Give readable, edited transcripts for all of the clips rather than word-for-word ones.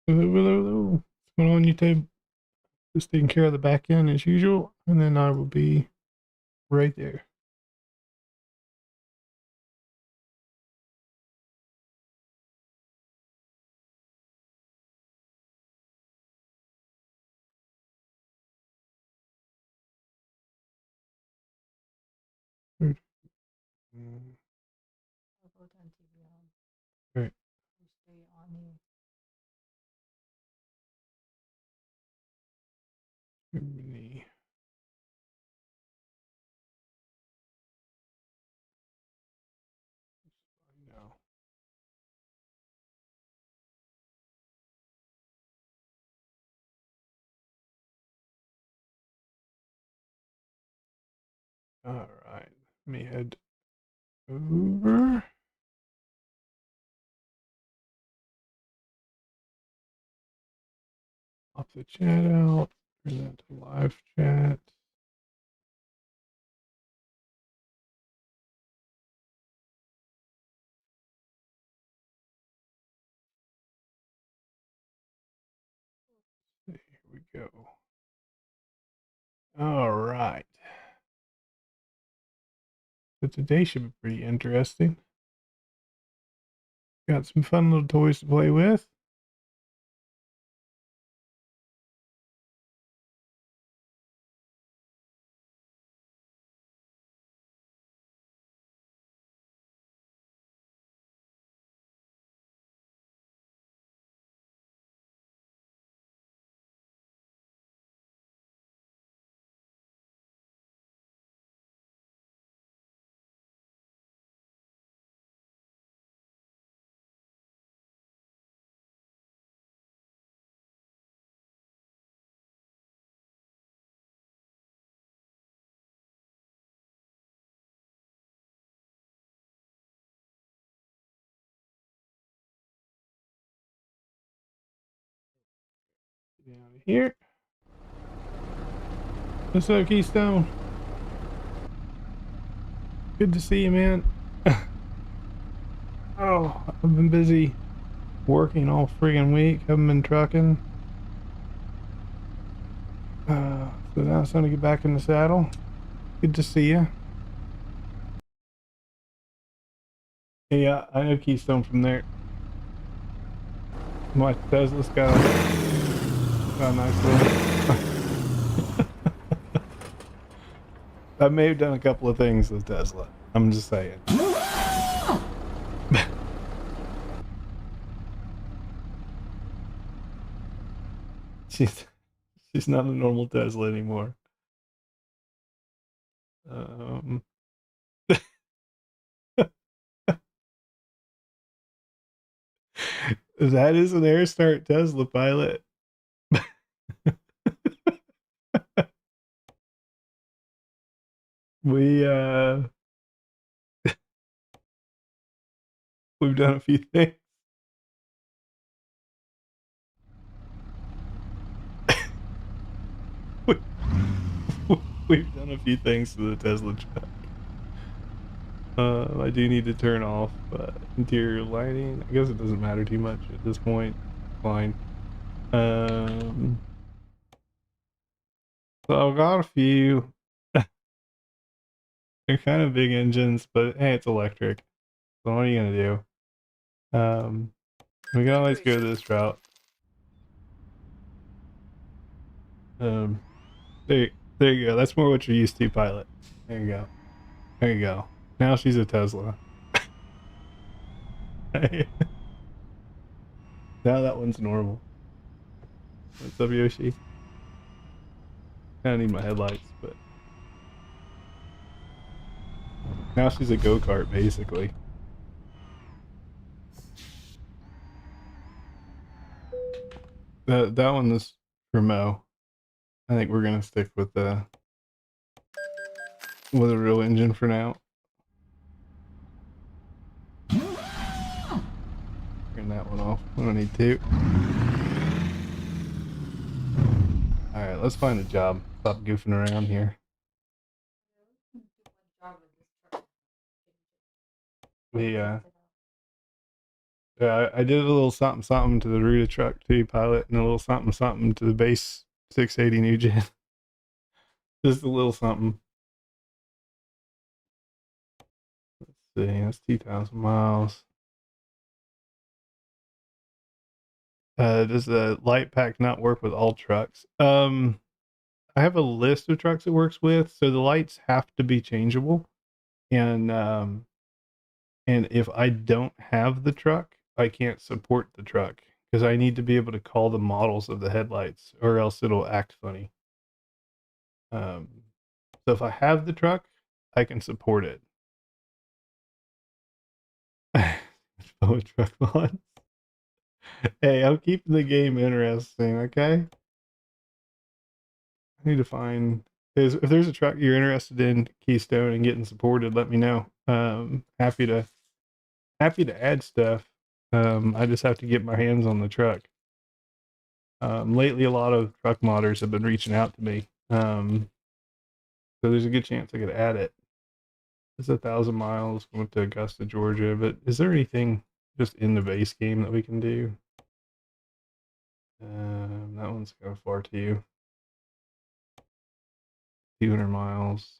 Hello, hello, hello. What's going on, YouTube? Just taking care of the back end as usual, and then I will be right there. Right. Right. Germany. No. All right. Let me head over. Pop the chat out. Turn that to live chat. Here we go. All right. So today should be pretty interesting. Got some fun little toys to play with. Get out of here. What's up, Keystone? Good to see you, man. Oh, I've been busy working all friggin' week. Haven't been trucking. So now it's time to get back in the saddle. Good to see you. Yeah, I know Keystone from there. My Tesla's got a nice little. I may have done a couple of things with Tesla. I'm just saying. She's not a normal Tesla anymore. That is an air start Tesla pilot. we we've done a few things. We've done a few things to the Tesla truck. I do need to turn off interior lighting. I guess it doesn't matter too much at this point. Fine. So I've got a few. They're kind of big engines, but hey, it's electric. So what are you gonna do? We can always go this route. There you go. That's more what you're used to, pilot. There you go. There you go. Now she's a Tesla. Now that one's normal. What's up, Yoshi? I need my headlights, but now she's a go-kart, basically. That one is for Mo. I think we're gonna stick with a real engine for now. Turn that one off. We don't need to. Alright, let's find a job. Stop goofing around here. We Yeah, I did a little something something to the Ruta truck too, pilot, and a little something something to the base 680 new gen. Just a little something. Let's see, that's 2,000 miles. Does the light pack not work with all trucks? I have a list of trucks it works with, so the lights have to be changeable. And if I don't have the truck, I can't support the truck because I need to be able to call the models of the headlights, or else it'll act funny. So if I have the truck, I can support it. Oh, truck mods. Hey, I'm keeping the game interesting, okay? I need to find if there's a truck you're interested in, Keystone, and getting supported, let me know. Happy to add stuff. I just have to get my hands on the truck. Lately, a lot of truck modders have been reaching out to me. So there's a good chance I could add it. It's 1,000 miles, going to Augusta, Georgia. But is there anything just in the base game that we can do? That one's kind of far too. 200 miles.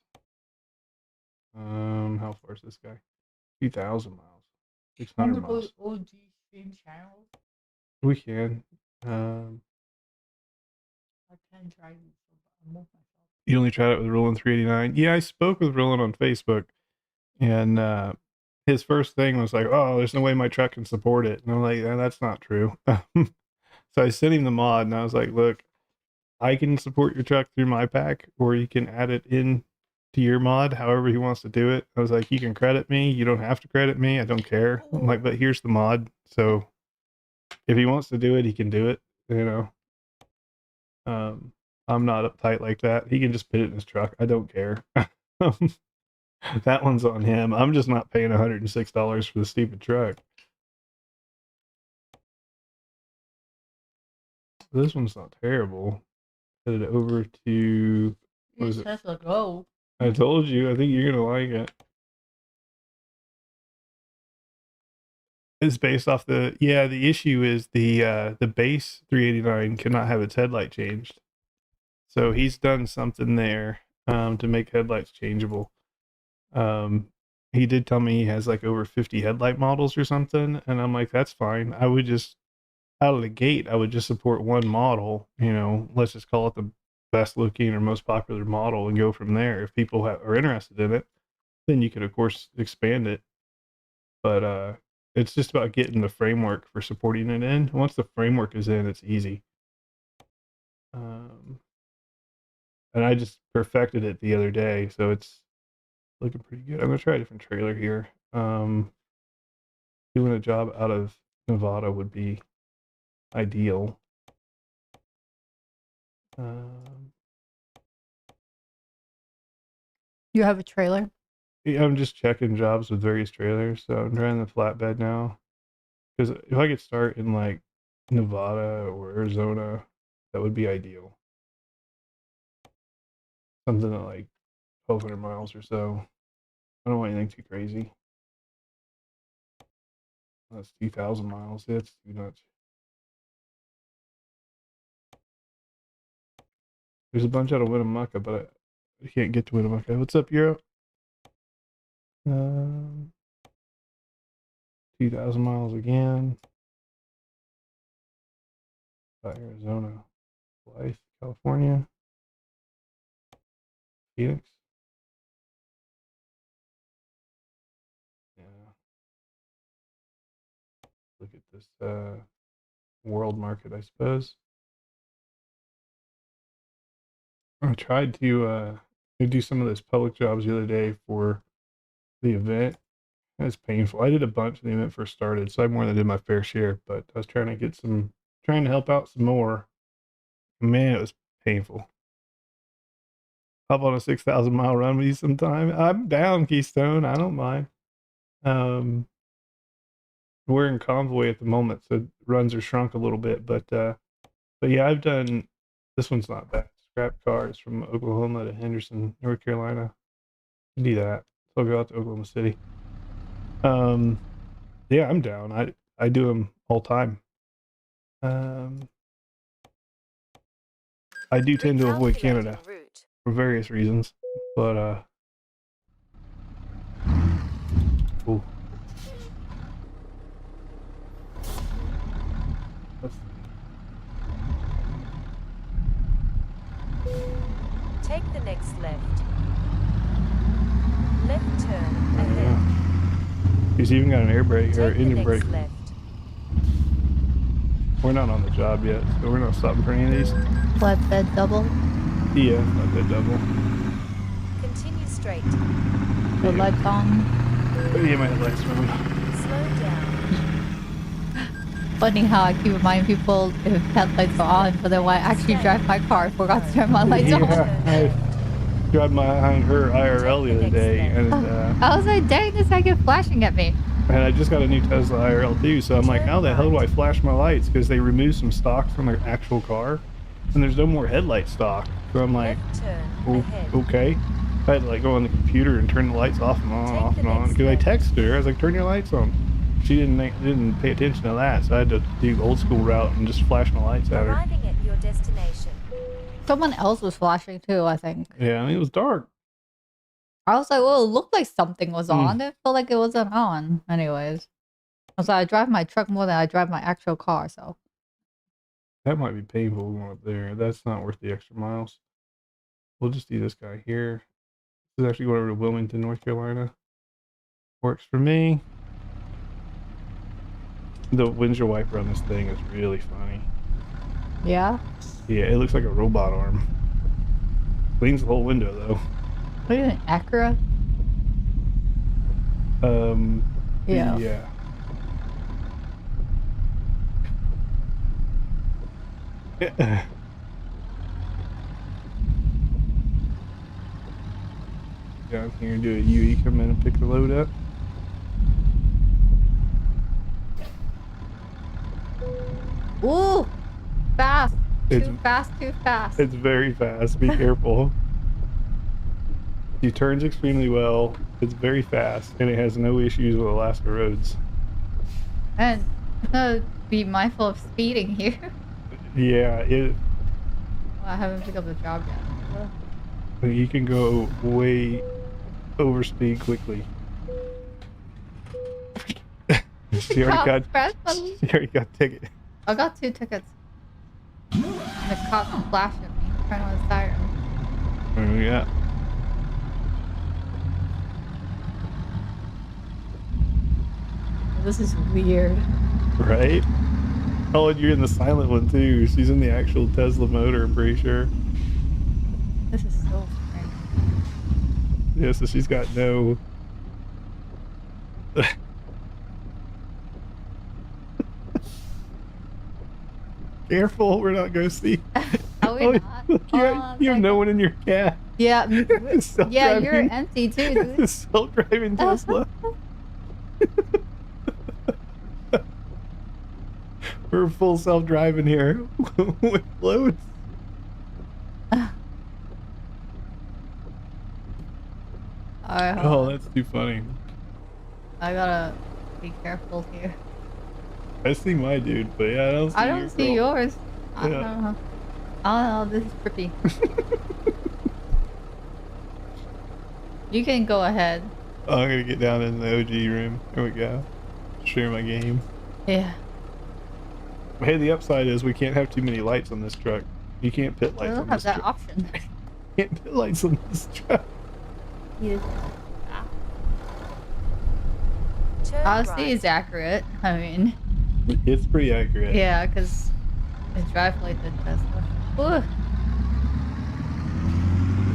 How far is this guy? 2,000 miles. 600 miles. OG stream channels. We can. I can try to move myself. You only tried it with Roland 389. Yeah, I spoke with Roland on Facebook, and his first thing was like, "Oh, there's no way my truck can support it." And I'm like, "That's not true." So I sent him the mod, and I was like, "Look, I can support your truck through my pack, or you can add it in to your mod, however he wants to do it." I was like, "You can credit me. You don't have to credit me. I don't care." I'm like, "But here's the mod, so if he wants to do it, he can do it. You know." I'm not uptight like that. He can just put it in his truck. I don't care. That one's on him. I'm just not paying $106 for the stupid truck. This one's not terrible. Headed over to what is it? Tesla Go. I told you. I think you're gonna like it. It's based off the The issue is the base 389 cannot have its headlight changed. So he's done something there to make headlights changeable. He did tell me he has like over 50 headlight models or something, and I'm like, that's fine. I would just out of the gate, I would just support one model. Let's just call it the best looking or most popular model and go from there. If people are interested in it, then you could of course expand it. But it's just about getting the framework for supporting it in. Once the framework is in, it's easy. And I just perfected it the other day, so it's looking pretty good. I'm gonna try a different trailer here. Doing a job out of Nevada would be ideal. You have a trailer? Yeah, I'm just checking jobs with various trailers, so I'm trying the flatbed now. Because if I could start in like Nevada or Arizona, that would be ideal. Something at like 1,200 miles or so. I don't want anything too crazy. That's 2,000 miles. That's too much. There's a bunch out of Winnemucca, but I can't get to Winnemucca. What's up, Euro? 2,000 miles again. Arizona, Blythe, California, Phoenix. Yeah. Look at this world market, I suppose. I tried to do some of those public jobs the other day for the event. It was painful. I did a bunch when the event first started, so I more than did my fair share, but I was trying to help out some more. Man, it was painful. Hop on a 6,000 mile run with you sometime. I'm down, Keystone. I don't mind. We're in Convoy at the moment, so runs are shrunk a little bit, but yeah, I've done. This one's not bad. Scrap cars from Oklahoma to Henderson, North Carolina. Do that. So I'll go out to Oklahoma City. Yeah, I'm down. I do them all time. I do tend to avoid Canada for various reasons, but ooh. Take the next left. Left turn ahead. He's even got an air brake or engine brake. Left. We're not on the job yet, so we're not stopping for any of these. Flatbed double. Yeah, flatbed double. Continue straight. The lights on. Yeah, my headlights are on. Slow down. Funny how I keep reminding people if headlights are on, but then when I actually drive my car, I forgot to turn my lights on. I drive behind her IRL the other day, and I was like, dang, this guy kept flashing at me. And I just got a new Tesla IRL too, so I'm like, how the hell do I flash my lights? Because they removed some stock from their actual car, and there's no more headlight stock. So I'm like, oh, okay. I had to like go on the computer and turn the lights off and on, because I texted her. I was like, turn your lights on. She didn't pay attention to that, so I had to do the old school route and just flash my lights at her. Arriving at your destination. Someone else was flashing too, I think. Yeah, I mean, it was dark. I was like, well, it looked like something was on. It felt like it wasn't on. Anyways. I was like, I drive my truck more than I drive my actual car, so. That might be painful going up there. That's not worth the extra miles. We'll just do this guy here. This is actually going over to Wilmington, North Carolina. Works for me. The windshield wiper on this thing is really funny. Yeah? Yeah, it looks like a robot arm. Cleans the whole window though. What are you doing, Acura? Yeah. Yeah. Down here and do a UE, come in and pick the load up. Ooh! Fast! It's, too fast, too fast. It's very fast, be careful. She turns extremely well, it's very fast, and it has no issues with Alaska roads. And be mindful of speeding here. Yeah, well, I haven't picked up the job yet. You can go way over speed quickly. She already got a ticket. I got 2 tickets. The cop flashed at me, trying on his siren. Oh, yeah. This is weird. Right? Oh, and you're in the silent one too. She's in the actual Tesla motor, I'm pretty sure. This is so strange. Yeah, so she's got no... Careful, we're not ghosty. Are we not? You have no one in your cab. Yeah, yeah, you're empty too, dude. Self-driving Tesla. We're full self-driving here with loads. Oh, that's too funny. I gotta be careful here. I see my dude, but yeah, I don't see yours. I don't know. Oh, this is trippy. You can go ahead. Oh, I'm gonna get down in the OG room. Here we go. Share my game. Yeah. Hey, the upside is we can't have too many lights on this truck. You can't pit lights on this truck. I don't have that option. You can't pit lights on this truck. Yes. Honestly, it's accurate. I mean, it's pretty accurate. Yeah, because I drive like the Tesla. Ooh.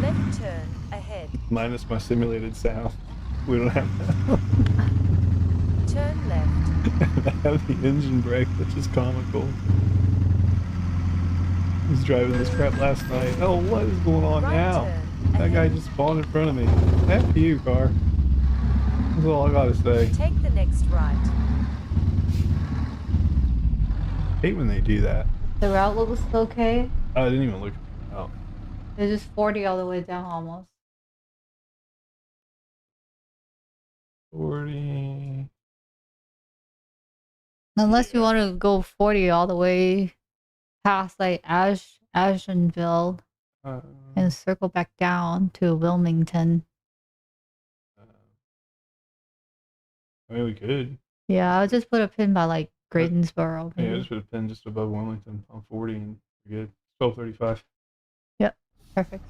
Left turn ahead. Minus my simulated sound. We don't have that. Turn left. I have the engine brake, which is comical. I was driving this crap last night. Oh, what is going on now? That guy just spawned in front of me. F you, car. That's all I gotta say. Take the next right. I hate when they do that. The route looks okay. I didn't even look at the route. It's just 40 all the way down almost. 40. Unless you Yeah. want to go 40 all the way past like Ashenville and circle back down to Wilmington. I mean, we could. Yeah, I'll just put a pin by like Greensboro. Yeah, Maybe. just put a pin just above Wilmington on 40 and we're good. 1235. Yep, perfect.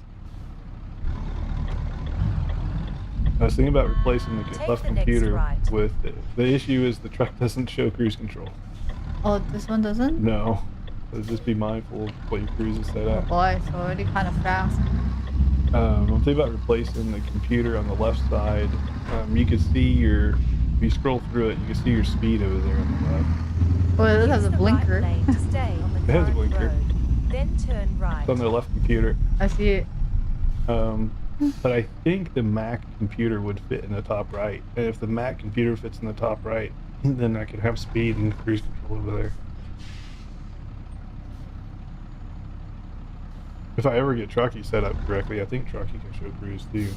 I was thinking about replacing the Take left the next computer right. with it. The issue is the truck doesn't show cruise control. Oh, this one doesn't? No. So just be mindful of what your cruise is set Oh at. boy, it's already kind of fast. I'm thinking about replacing the computer on the left side. You can see your, if you scroll through it, you can see your speed over there on the left. Well, it Use has a the blinker. right lane to stay on the It has a current blinker. road. Then turn right. It's on the left computer. I see it. But I think the Mac computer would fit in the top right. And if the Mac computer fits in the top right, then I could have speed and cruise control over there. If I ever get Truckee set up correctly, I think Truckee can show cruise too.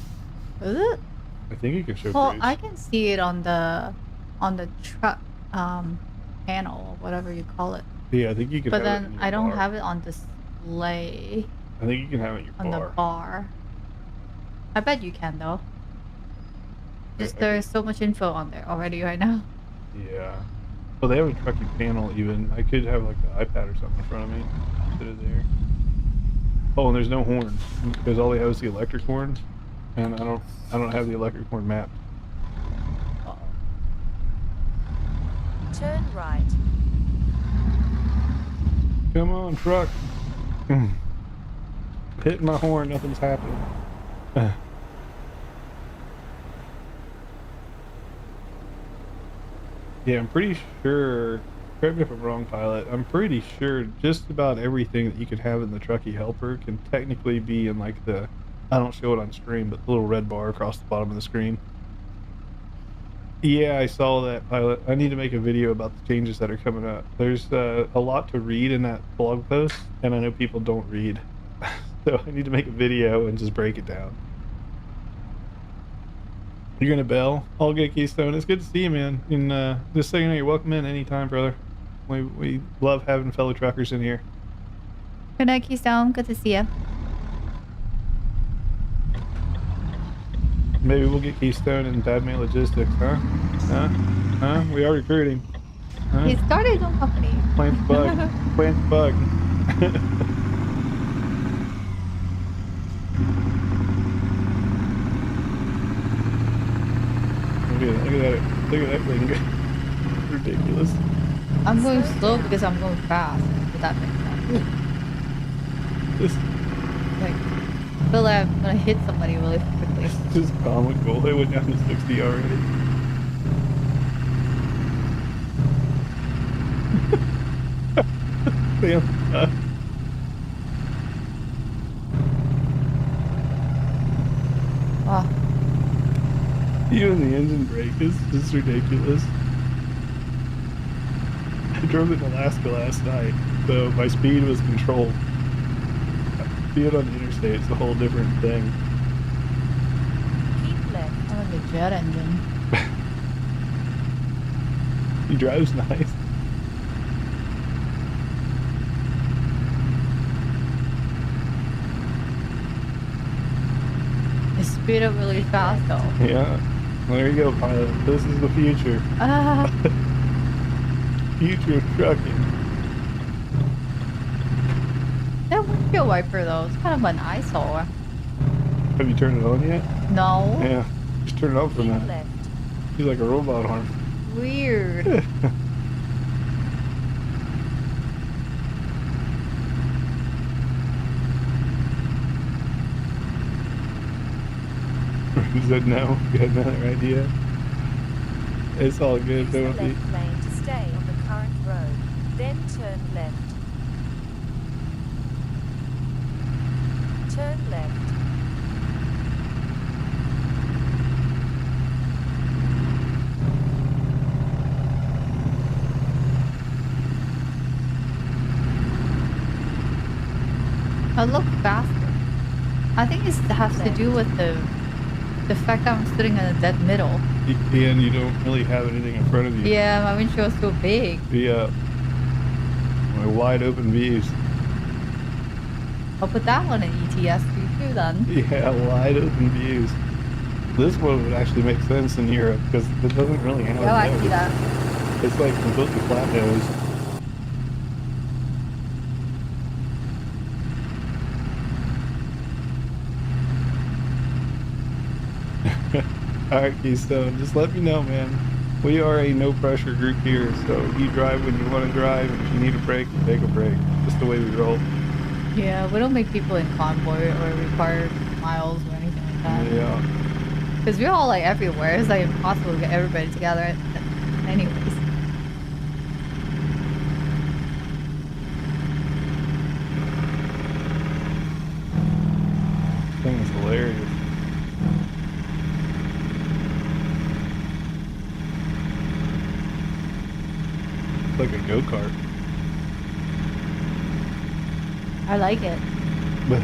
Is it? I think it can show Well, cruise. I can see it on the truck panel or whatever you call it. Yeah, I think you can But have it then in your I don't bar. have it on display I think you can have it in your on bar. the bar. I bet you can though. Just I there's so much info on there already right now. Yeah. Well, they have a Truckee panel even. I could have like the iPad or something in front of me instead of there. Oh, and there's no horns because all they have is the electric horns, and I don't have the electric horn mapped. Turn right. Come on, truck. Hitting my horn, nothing's happening. Yeah, I'm pretty sure, correct me if I'm wrong, pilot, I'm pretty sure just about everything that you could have in the Truckee helper can technically be in like the, I don't show it on screen, but the little red bar across the bottom of the screen. Yeah, I saw that, pilot. I need to make a video about the changes that are coming up. There's a lot to read in that blog post, and I know people don't read. So I need to make a video and just break it down. You're gonna bell? All good, Keystone. It's good to see you, man. And just so you know, you're welcome in anytime, brother. We love having fellow truckers in here. Good night, Keystone. Good to see you. Maybe we'll get Keystone and BadMae Logistics, huh? Huh? We are recruiting. Huh? He started his own company. Plant the bug. Plant the bug. Look at that thing. Ridiculous. I'm going slow because I'm going fast. If that makes sense. This Like, I feel like I'm gonna hit somebody really quickly. just comical. They went down to 60 already. Damn. Oh, Even the engine brake is just ridiculous. I drove in Alaska last night, so my speed was controlled. See it on the interstate, it's a whole different thing. Keep left. I like a jet engine. He drives nice. It speed up really fast though. Yeah. Well, there you go, pilot. This is the future. Ah, Future of trucking. that windshield wiper though, it's kind of an eyesore. Have you turned it on yet? No. Yeah. Just turn it on for a Keep minute. left. He's like a robot arm. Weird. He said no. You had another idea. It's all good, Use the Timothy. left lane to stay on the current road. Then turn left. Turn left. I look faster. I think it has to do with the The fact that I'm sitting in the dead middle. And you don't really have anything in front of you. Yeah, my windshield's so big. Yeah. My wide open views. I'll put that one in ETS too then. Yeah, wide open views. This one would actually make sense in Europe because it doesn't really have Yeah, a I nose. see that. It's like completely flat nose. Alright, Keystone, just let me know, man. We are a no pressure group here, so you drive when you want to drive, and if you need a break, you take a break. Just the way we roll. Yeah, we don't make people in convoy or require miles or anything like that. Yeah. Because we're all like everywhere. It's like impossible to get everybody together. Anyways. This thing is hilarious. It's like a go-kart. I like it. But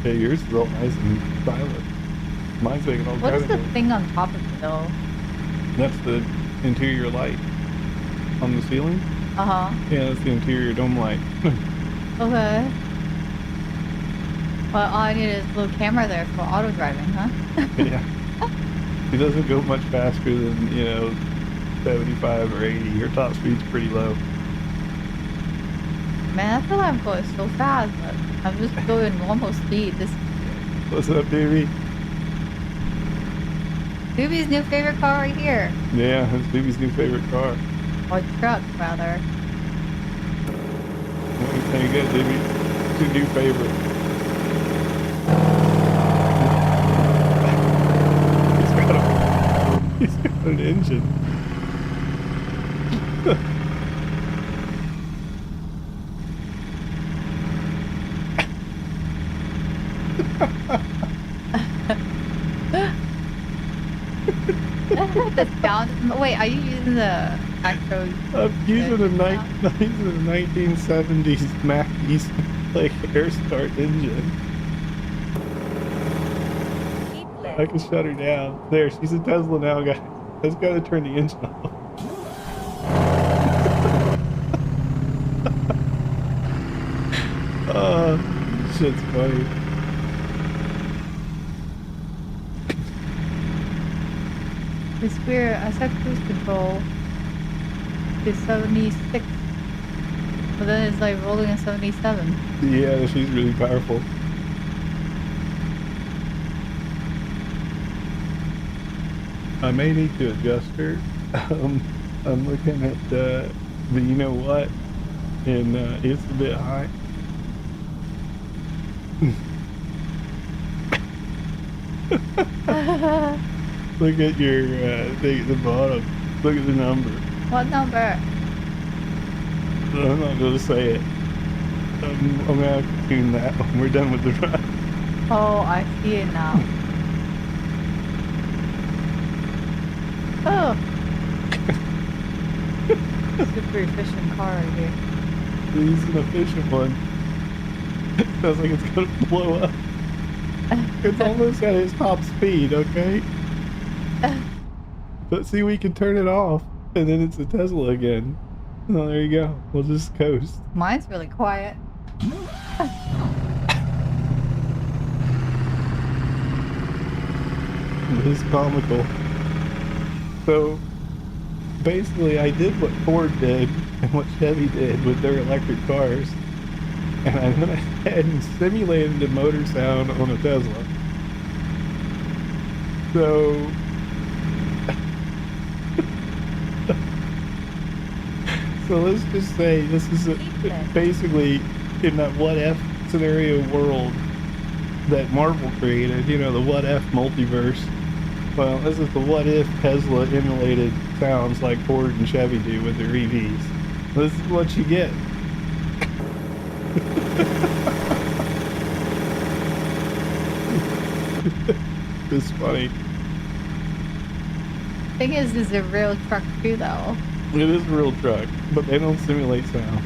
yeah, yours is all nice and silent. Mine's making all What kinds is of the noise. thing on top of it though? That's the interior light on the ceiling. Uh-huh. Yeah, that's the interior dome light. Okay. Well, all I need is a little camera there for auto driving, huh? Yeah. It doesn't go much faster than, 75 or 80. Your top speed's pretty low. Man, I feel like I'm going so fast, but I'm just going normal speed. This What's up, Doobie? Doobie's new favorite car right here. Yeah, that's Doobie's new favorite car. Or truck, rather. There you go, Doobie. It's your new favorite. He's got an engine. The sound. Wait, are you using the actual? I'm using a 1970s Mack East like air start engine. Keep I left. can shut her down. There, she's a Tesla now, guys. I just gotta turn the engine off. Shit's funny. It's weird. I set cruise control to 76, but then it's like rolling at 77. Yeah, she's really powerful. I may need to adjust her. I'm looking at the you know what, and it's a bit high. Look at your thing at the bottom. Look at the number. What number? I'm not gonna say it. I'm gonna have to tune that when we're done with the run. Oh, I see it now. Oh. Super efficient car right here. He's an efficient one. Sounds like it's gonna blow up. It's almost at its top speed, okay? But see, we can turn it off, and then it's a Tesla again. Oh, there you go. We'll just coast. Mine's really quiet. It is comical. So, basically, I did what Ford did and what Chevy did with their electric cars. And I went ahead and simulated the motor sound on a Tesla. So, so let's just say this is basically in that what if scenario world that Marvel created, the what if multiverse. Well, this is the what if Tesla emulated sounds like Ford and Chevy do with their EVs. This is what you get. It's funny. Thing is a real truck too, though. It is a real truck, but they don't simulate sound.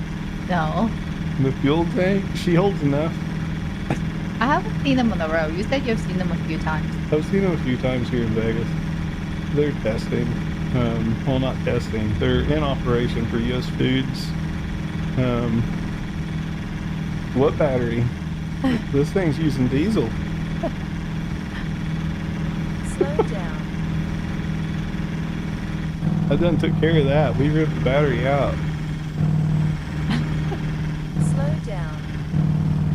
No. The fuel tank, she holds enough. I haven't seen them on the road. You said you've seen them a few times. I've seen them a few times here in Vegas. They're testing. Well, not testing. They're in operation for U.S. Foods. What battery? This thing's using diesel. Slow down. I done took care of that. We ripped the battery out. Slow down.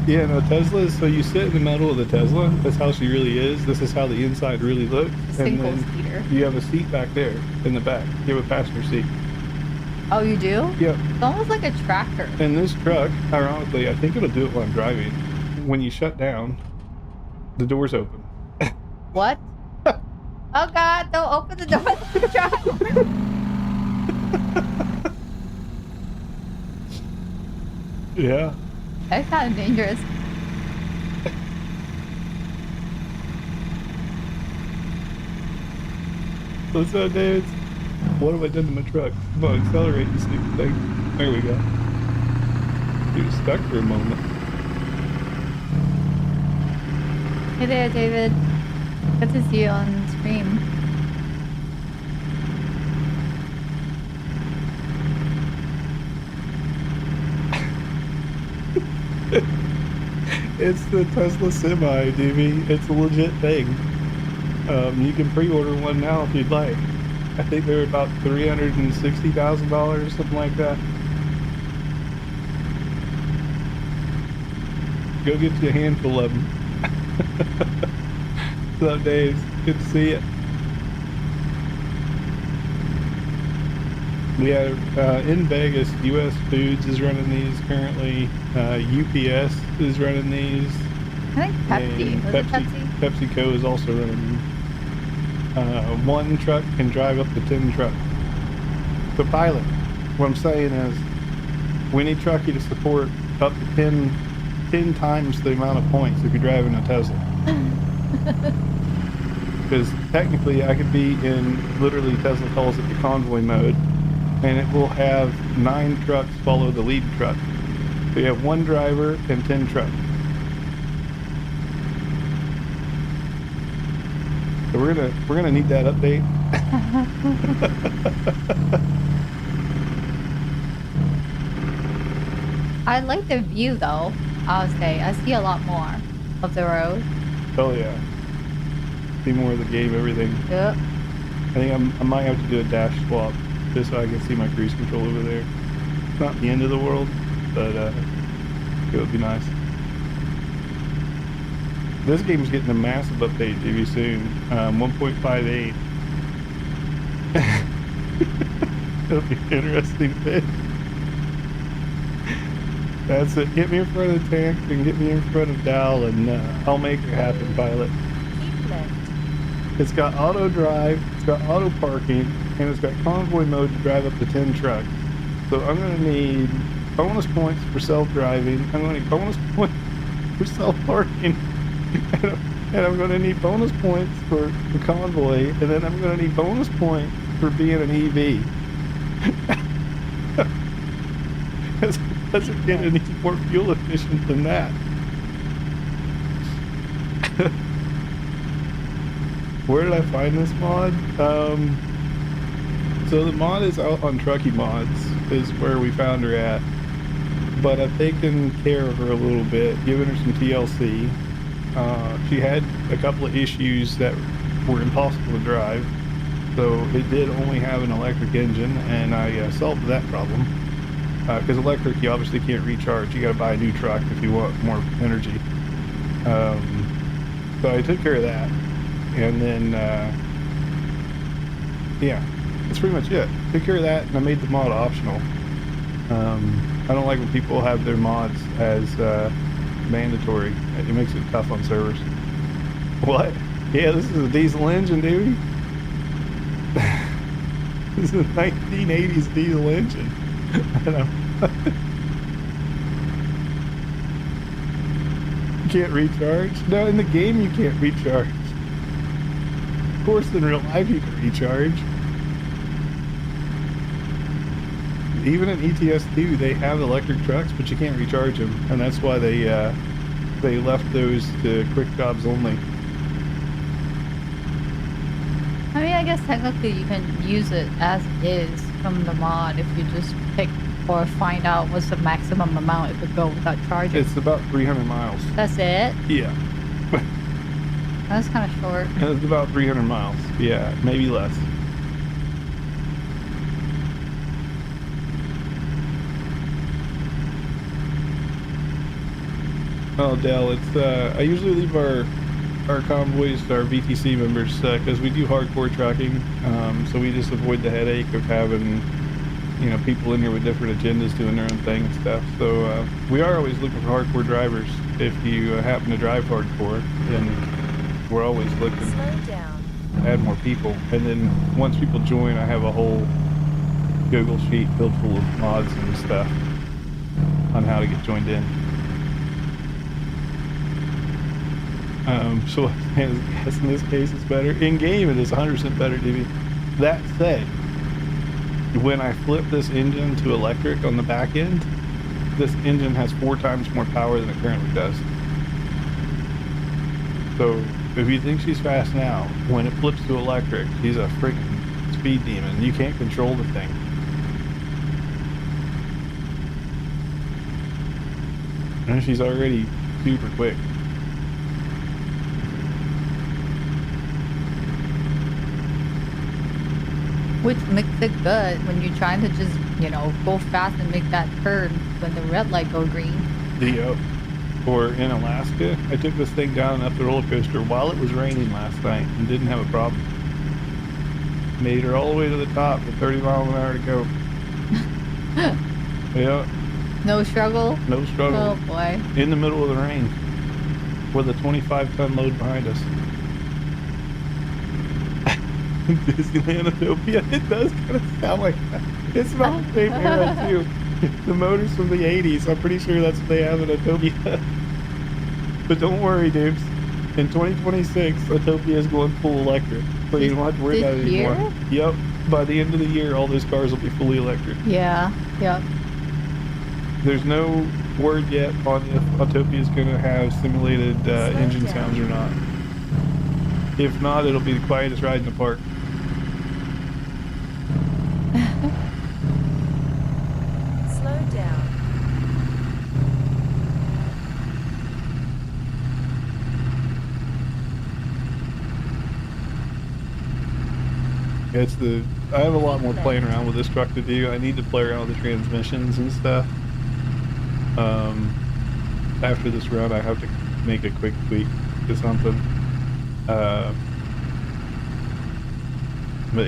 Yeah, no, Teslas, so you sit in the middle of the Tesla. That's how she really is. This is how the inside really looks. A And single then seater. you have a seat back there in the back. You have a passenger seat. Oh, you do? Yep. It's almost like a tractor. And this truck, ironically, I think it'll do it while I'm driving. When you shut down, the door's open. What? Oh God! Don't open the door to the truck. Yeah. That's kind of dangerous. What's up, David? What have I done to my truck? Come on, accelerate, you stupid thing. There we go. He was stuck for a moment. Hey there, David. Good to see you on stream. It's the Tesla Semi, DV. It's a legit thing. You can pre-order one now if you'd like. I think they're about $360,000, something like that. Go get you a handful of them. What's up, Dave? Good to see you. Yeah, in Vegas, U.S. Foods is running these currently. UPS is running these. I think Pepsi. And Was it Pepsi? PepsiCo is also running. One truck can drive up to 10 trucks. The pilot. What I'm saying is, we need Truckee to support up to 10 times the amount of points if you're driving a Tesla. Because technically, I could be in, literally Tesla calls it the Convoy mode, and it will have 9 trucks follow the lead truck. So you have 1 driver and 10 trucks. So we're gonna need that update. I like the view though. I'll say I see a lot more of the road. Oh yeah. See more of the game, everything. Yep. I think I might have to do a dash swap just so I can see my cruise control over there. It's not the end of the world, but it would be nice. This game's getting a massive update TV soon. 1.58. It'll be interesting bit. That's it. Get me in front of the tank and get me in front of Dal, and I'll make it happen, pilot. Keep left. It's got auto drive, it's got auto parking, and it's got convoy mode to drive up to 10 trucks. So I'm going to need bonus points for self-driving. I'm going to need bonus points for self-parking. And I'm going to need bonus points for the convoy. And then I'm going to need bonus points for being an EV. Doesn't get any more fuel efficient than that. Where did I find this mod? So the mod is out on Truckee Mods, is where we found her at. But I've taken care of her a little bit, given her some TLC. She had a couple of issues that were impossible to drive. So it did only have an electric engine, and I solved that problem. Because electric, you obviously can't recharge. You got to buy a new truck if you want more energy. So I took care of that. And then, yeah, that's pretty much it. Took care of that, and I made the mod optional. I don't like when people have their mods as mandatory. It makes it tough on servers. What? Yeah, this is a diesel engine, dude. This is a 1980s diesel engine. I know. You can't recharge? No, in the game you can't recharge. Of course, in real life you can recharge. Even in ETS2, they have electric trucks, but you can't recharge them, and that's why they they left those to quick jobs only. I mean, I guess technically you can use it as is from the mod if you just pick or find out what's the maximum amount it could go without charging. It's about 300 miles. That's it? Yeah. That's kind of short. It's about 300 miles. Yeah, maybe less. Oh, Dell, it's I usually leave our convoys to our VTC members because we do hardcore trucking, so we just avoid the headache of having, you know, people in here with different agendas doing their own thing and stuff. So we are always looking for hardcore drivers. If you happen to drive hardcore, then we're always looking Slow down. to add more people. And then once people join, I have a whole Google sheet filled full of mods and stuff on how to get joined in. So I guess in this case it's better. In game it is 100% better, DB. That said, when I flip this engine to electric on the back end, this engine has 4 times more power than it currently does. So if you think she's fast now, when it flips to electric, she's a freaking speed demon. You can't control the thing. And she's already super quick. Which makes it good when you're trying to just, you know, go fast and make that turn when the red light go green. Yep. Or in Alaska, I took this thing down and up the roller coaster while it was raining last night and didn't have a problem. Made her all the way to the top with 30 miles an hour to go. Yeah. No struggle? No struggle. Oh boy. In the middle of the rain with a 25-ton load behind us. Disneyland Utopia. It does kind of sound like that. It's about the same era too. The motors from the 80s. I'm pretty sure that's what they have in Utopia. But don't worry, dudes. In 2026, Utopia is going full electric, so you don't have to worry about it anymore. Yep. By the end of the year, all those cars will be fully electric. Yeah. Yep. There's no word yet on if Utopia is going to have simulated engine sounds or not. If not, it'll be the quietest ride in the park. Slow down. It's the. I have a lot more playing around with this truck to do. I need to play around with the transmissions and stuff. After this run, I have to make a quick tweak to something. But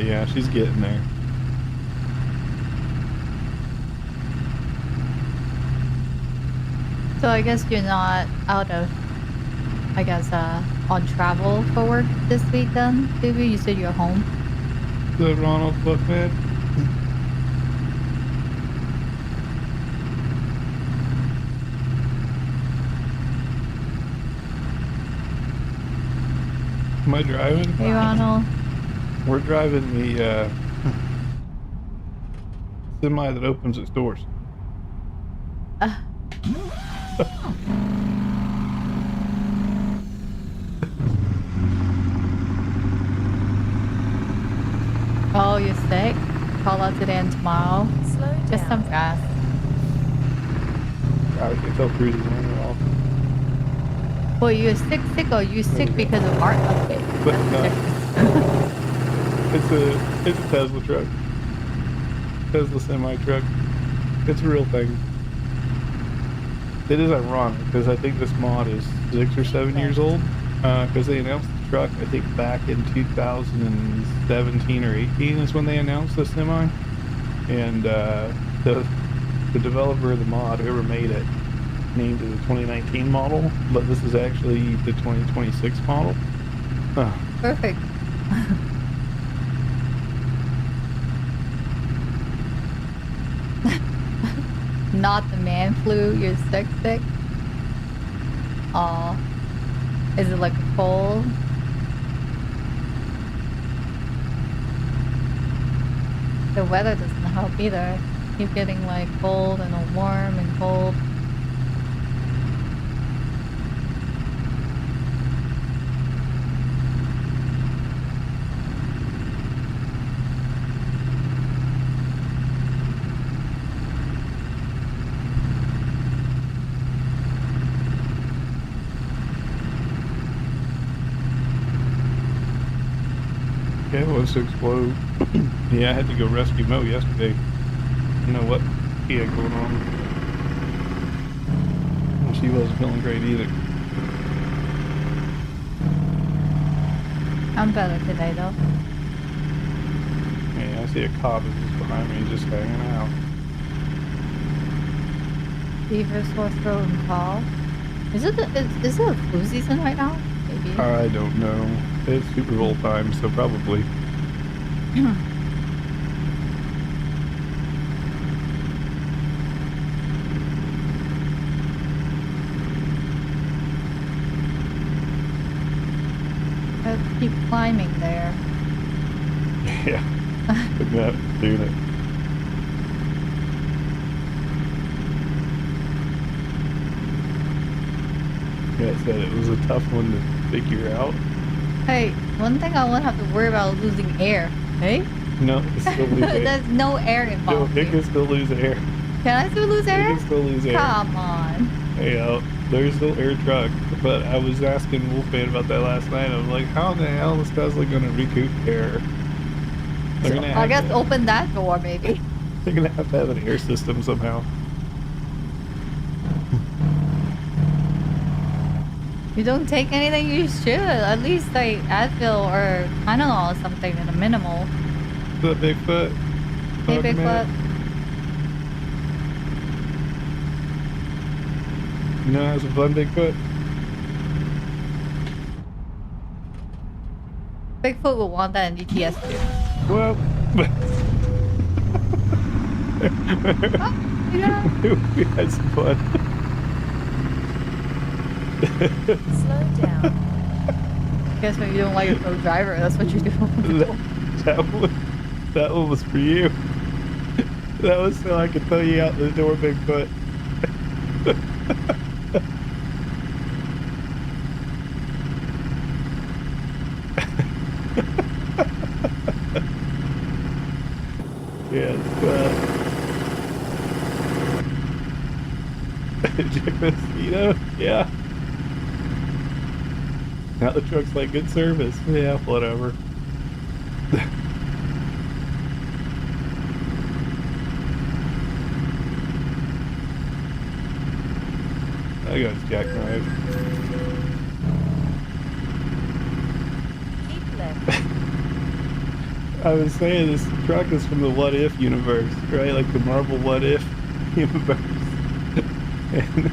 yeah, she's getting there. So I guess you're not out of, I guess, on travel for work this week then, Phoebe? You said you're home? The Ronald Buckman. Am I driving? Hey, Ronald. We're driving the semi that opens its doors. Oh, you're sick? Call out today and tomorrow. Slow down. Just some gas. I can tell Cruz is on it all. Well, you're sick or you sick because of art update? But it's a Tesla truck. Tesla semi truck. It's a real thing. It is ironic because I think this mod is 6 or 7 years old. Because they announced the truck, I think back in 2017 or 18 is when they announced the semi. And the developer of the mod, whoever made it, named it the 2019 model, but this is actually the 2026 model. Huh. Perfect. Not the man flu, you're sick. Aw. Is it like a cold? The weather doesn't help either. Keep getting like cold and warm and cold. Yeah, it wants to explode. Yeah, I had to go rescue Mo yesterday. I don't know what he had going on. And she wasn't feeling great either. I'm better today though. Yeah, I see a cop is just behind me, just hanging out. Fever, sore throat, and cough. Is it a flu season right now? Maybe. I don't know. It's Super Bowl time, so probably. Let's keep climbing there. Yeah. Yeah, doing it. Yeah, I said it was a tough one to figure out. Hey, one thing I won't have to worry about is losing air. Hey? No, it's still lose air. There's no air No, involved it here. can still lose air. Can I still lose It air? can still lose air. Come on. Hey, there's still air truck. But I was asking Wolfman about that last night. I was like, how the hell is Tesla going to recoup air? They're gonna I guess have to, open that door, maybe. they're going to have an air system somehow. You don't take anything, you should. At least like Advil or Tylenol or something in a minimal. The Bigfoot. Hey, Talking Bigfoot. about- You know, have some fun, Bigfoot. Bigfoot will want that in DTS too. Well, Yeah. we had some fun. Slow down. Guess when you don't like a pro driver, that's what you do. that one was for you. That was so I could throw you out the door, Bigfoot. Yes. Mosquito? Yeah. Now the truck's like good service. Yeah, whatever. I got his jackknife. Keep left. I was saying this truck is from the What If universe, right? Like the Marvel What If universe. And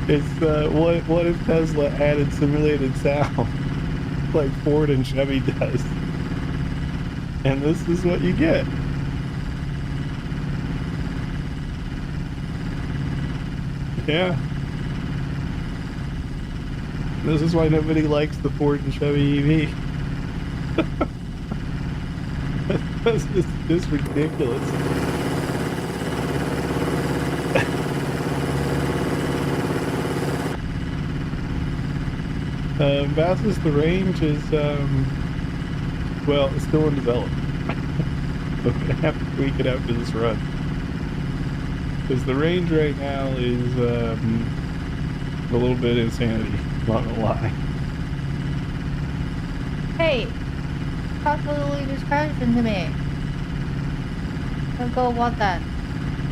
it's what if Tesla added simulated sound like Ford and Chevy does? And this is what you get. Yeah. This is why nobody likes the Ford and Chevy EV. This is just ridiculous. Fastest the range is, well, it's still in development. We're gonna have to tweak it after this run. Because the range right now is, a little bit insanity, not gonna lie. Hey, talk to the leader's question to me. Don't go want that.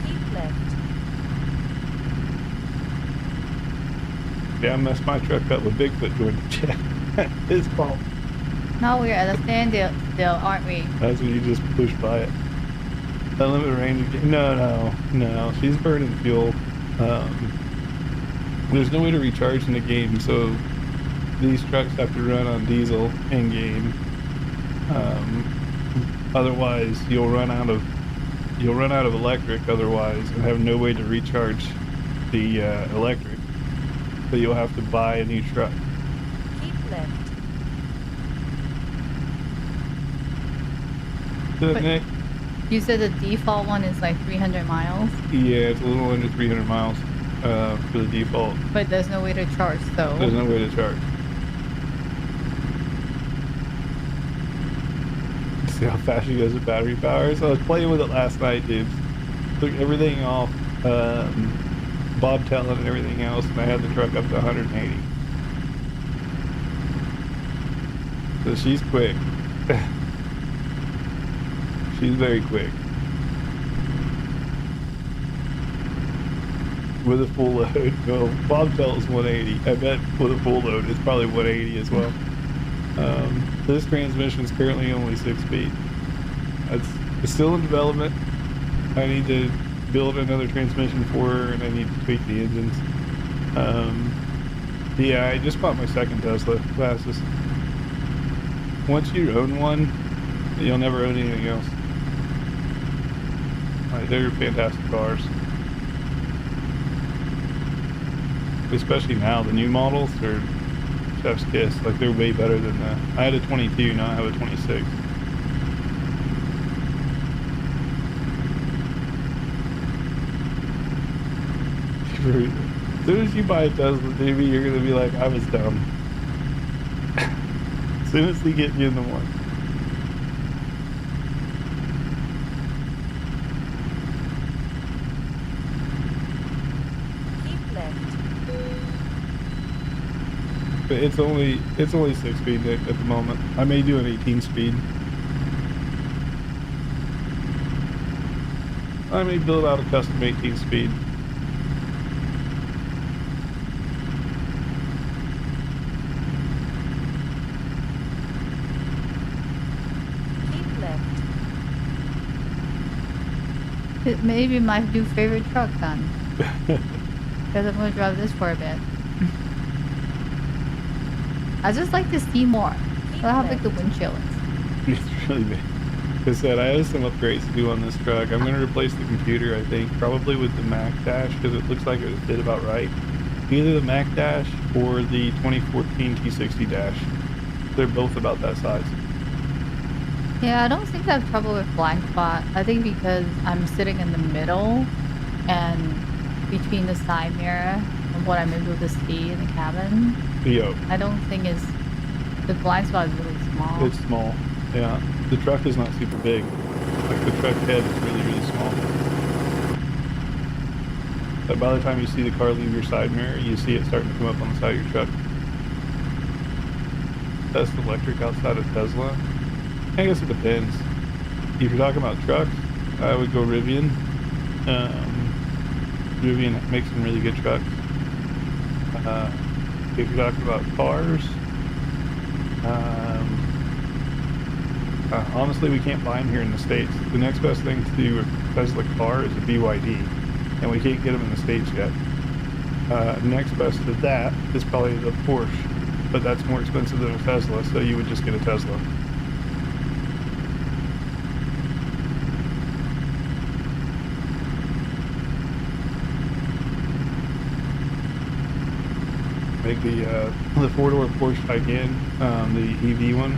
Keep left. Yeah, I messed my truck up with Bigfoot joined the chat. His fault. Now we're at a standstill, aren't we? That's when you just push by it. Unlimited range again. No. She's burning fuel. There's no way to recharge in the game, so these trucks have to run on diesel in game. Otherwise, you'll run out of electric. Otherwise, and have no way to recharge the electric. So you'll have to buy a new truck. Keep left. Good, But- Nick? You said the default one is like 300 miles, Yeah, it's a little under 300 miles for the default. but there's no way to charge, so. There's no way to charge. See how fast she goes with battery power? So I was playing with it last night, dude. Took everything off, bobtailing and everything else, and I had the truck up to 180. So she's quick. She's very quick. With a full load. Well, Bobtail is 180. I bet with a full load it's probably 180 as well. This transmission is currently only 6 speed. It's still in development. I need to build another transmission for her, and I need to tweak the engines. Yeah, I just bought my second Tesla fastest. Once you own one, you'll never own anything else. Like, they're fantastic cars. Especially now, the new models are chef's kiss. Like, they're way better than the... I had a 22, now I have a 26. As soon as you buy a Tesla, baby, you're gonna be like, I was dumb. As soon as they get you in the one. Keep left. But it's only 6 speed, Nick, at the moment. I may do an 18 speed. I may build out a custom 18 speed. Keep left. It may be my new favorite truck then. Because I'm going to drive this for a bit. I just like to see more. Keep I how left. big the windshield is. It's really big. Like I said, I have some upgrades to do on this truck. I'm going to replace the computer, I think, probably with the Mac Dash, because it looks like it fit about right. Either the Mac Dash or the 2014 T60 Dash. They're both about that size. Yeah, I don't think I have trouble with blind spot. I think because I'm sitting in the middle and between the side mirror and what I'm able to see in the cabin, Yo, I don't think it's... The blind spot is really small. it's small. Yeah, the truck is not super big. Like, the truck head is really, really small. But by the time you see the car leave your side mirror, you see it starting to come up on the side of your truck. That's the electric outside of Tesla. I guess it depends. If you're talking about trucks, I would go Rivian. Rivian makes some really good trucks. If you're talking about cars, honestly, we can't buy them here in the States. The next best thing to do with a Tesla car is a BYD, and we can't get them in the States yet. Next best to that is probably the Porsche, but that's more expensive than a Tesla, so you would just get a Tesla. Make the four-door Porsche Taycan, the EV one,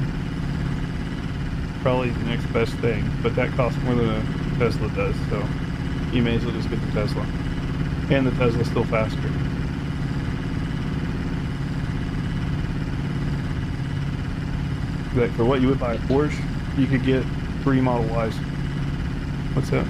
probably the next best thing, but that costs more than a Tesla does, so you may as well just get the Tesla. And the Tesla's still faster. Like, for what you would buy a Porsche, you could get 3 Model Ys. What's that?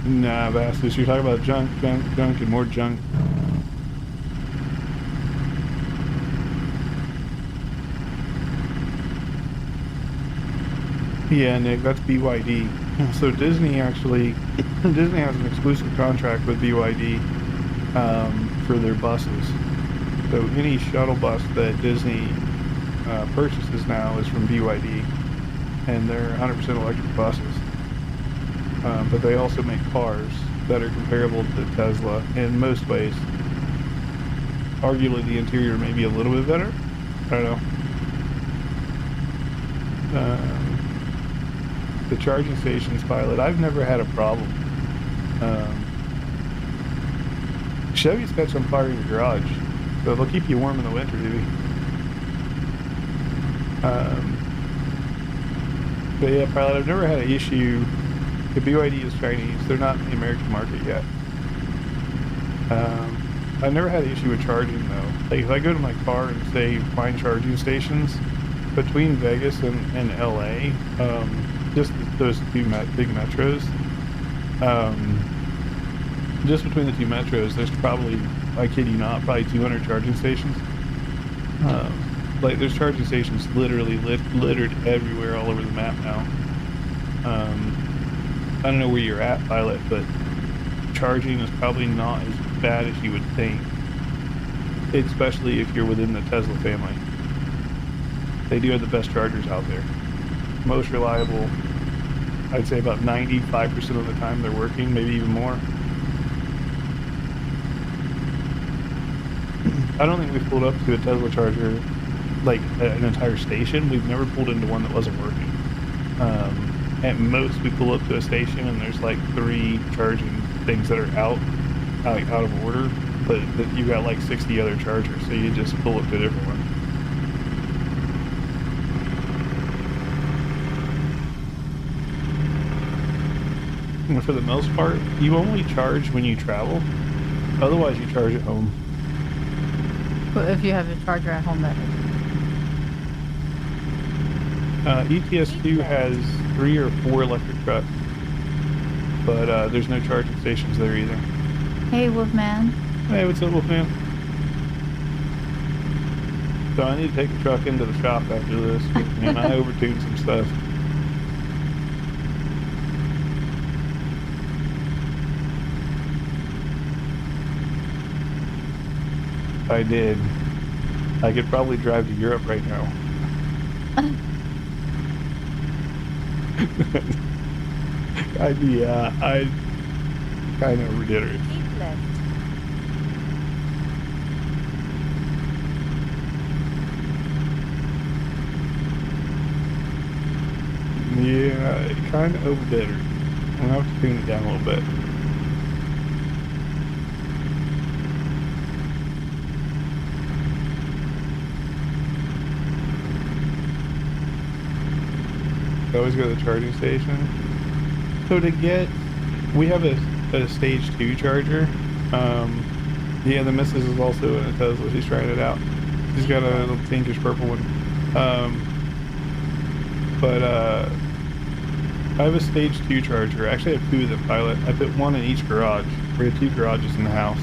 Nah, bastards. You're talking about junk, and more junk. Yeah, Nick, that's BYD. So Disney actually, Disney has an exclusive contract with BYD for their buses. So any shuttle bus that Disney purchases now is from BYD, and they're 100% electric buses. But they also make cars that are comparable to Tesla in most ways. Arguably, the interior may be a little bit better. I don't know. The charging stations, Pilot, I've never had a problem. Chevys catch on fire in your garage, so they'll keep you warm in the winter, dude. But yeah, Pilot, I've never had an issue. The BYD is Chinese. They're not in the American market yet. I never had an issue with charging though. Like if I go to my car and say find charging stations between Vegas and LA, just those two big metros, just between the two metros, there's probably, I kid you not, probably 200 charging stations. Like there's charging stations literally littered everywhere all over the map now. I don't know where you're at, Pilot, but charging is probably not as bad as you would think, especially if you're within the Tesla family. They do have the best chargers out there. Most reliable, I'd say about 95% of the time they're working, maybe even more. I don't think we've pulled up to a Tesla charger, like an entire station. We've never pulled into one that wasn't working. At most, we pull up to a station and there's like 3 charging things that are out of order, but you got like 60 other chargers, so you just pull up to a different one. And for the most part, you only charge when you travel. Otherwise, you charge at home. But if you have a charger at home, that is. ETS2 has 3 or 4 electric trucks, but there's no charging stations there either. Hey, Wolfman. Hey, what's up, Wolfman? So I need to take the truck into the shop after this, and I overtuned some stuff. I did. I could probably drive to Europe right now. I kind of overdid it. Keep left. Yeah, I kind of overdid it. I'm gonna have to tune it down a little bit. I always go to the charging station. So we have a stage 2 charger. Yeah, the missus is also in a Tesla. She's trying it out. She's got a little pinkish purple one. I have a stage 2 charger. Actually, I have 2 of them, Pilot. I put one in each garage. We have 2 garages in the house.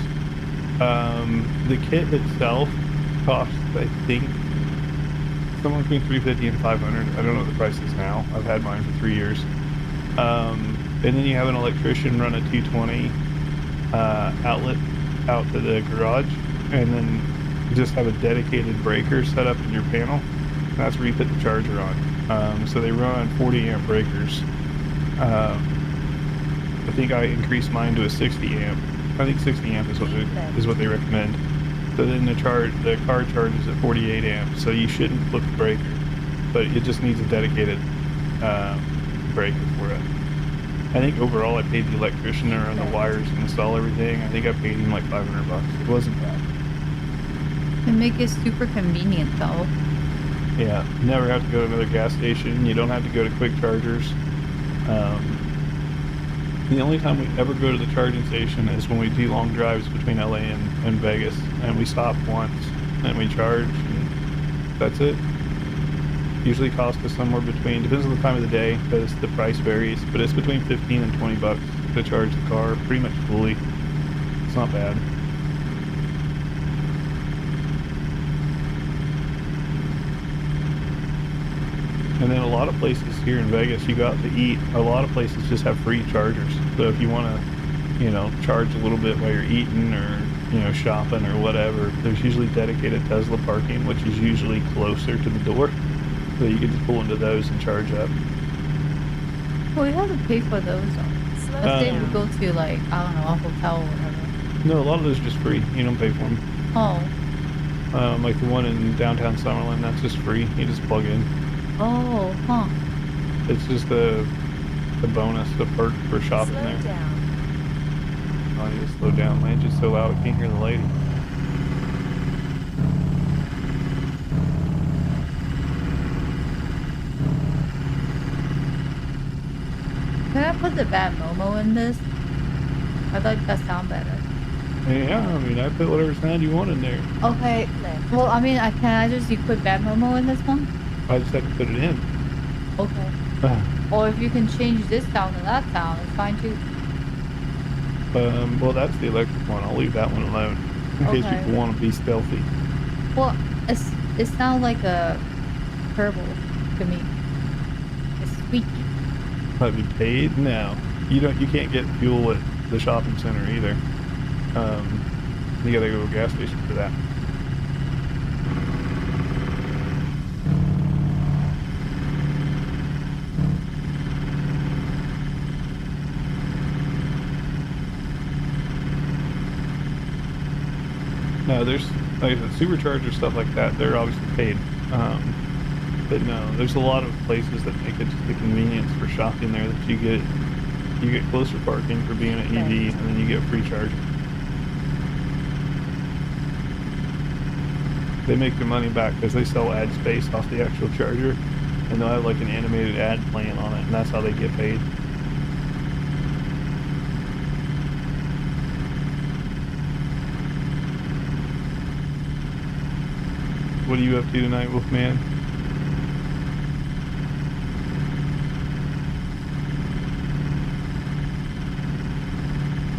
The kit itself costs, I think, somewhere between $350 and $500. I don't know what the price is now. I've had mine for 3 years. And then you have an electrician run a 220 outlet out to the garage, and then you just have a dedicated breaker set up in your panel. And that's where you put the charger on. So they run on 40 amp breakers. I think I increased mine to a 60 amp. I think 60 amp is what they recommend. So then the car charges at 48 amps, so you shouldn't flip the breaker, but it just needs a dedicated breaker for it. I think overall I paid the electrician to run the wires and install everything. I think I paid him like $500. It wasn't bad. They make it super convenient though. Yeah, never have to go to another gas station. You don't have to go to quick chargers. The only time we ever go to the charging station is when we do long drives between LA and Vegas, and we stop once and we charge, and that's it. Usually costs us somewhere between, depends on the time of the day, because the price varies, but it's between 15 and 20 bucks to charge the car pretty much fully. It's not bad. And then a lot of places here in Vegas, you go out to eat, a lot of places just have free chargers. So if you want to, charge a little bit while you're eating or, shopping or whatever, there's usually dedicated Tesla parking, which is usually closer to the door. So you can just pull into those and charge up. Well, you have to pay for those though. Let's say we go to like, I don't know, a hotel or whatever. No, a lot of those are just free. You don't pay for them. Oh. Like the one in downtown Summerlin, that's just free. You just plug in. Oh, huh. It's just a bonus, a perk for shopping Slow there. down. Oh, I need to slow down. My engine's so loud I can't hear the lady. Can I put the bad Momo in this? I thought that sound better. Yeah, I mean, I put whatever sound you want in there. Okay. Left. Well, I mean, can I just put BadMomo in this one? I just have to put it in. Okay. Or if you can change this sound to that sound, it's fine too. Well, that's the electric one. I'll leave that one alone in case Okay. people want to be stealthy. Well, it sounds like a purple to me. It's squeaky. Might be paid? No. You can't get fuel at the shopping center either. You gotta go to a gas station for that. No, there's like I said, supercharger stuff like that. They're obviously paid, but no, there's a lot of places that make it just the convenience for shopping there that you get closer parking for being an EV, and then you get free charging. They make their money back because they sell ad space off the actual charger, and they'll have like an animated ad playing on it, and that's how they get paid. What are you up to tonight, Wolfman?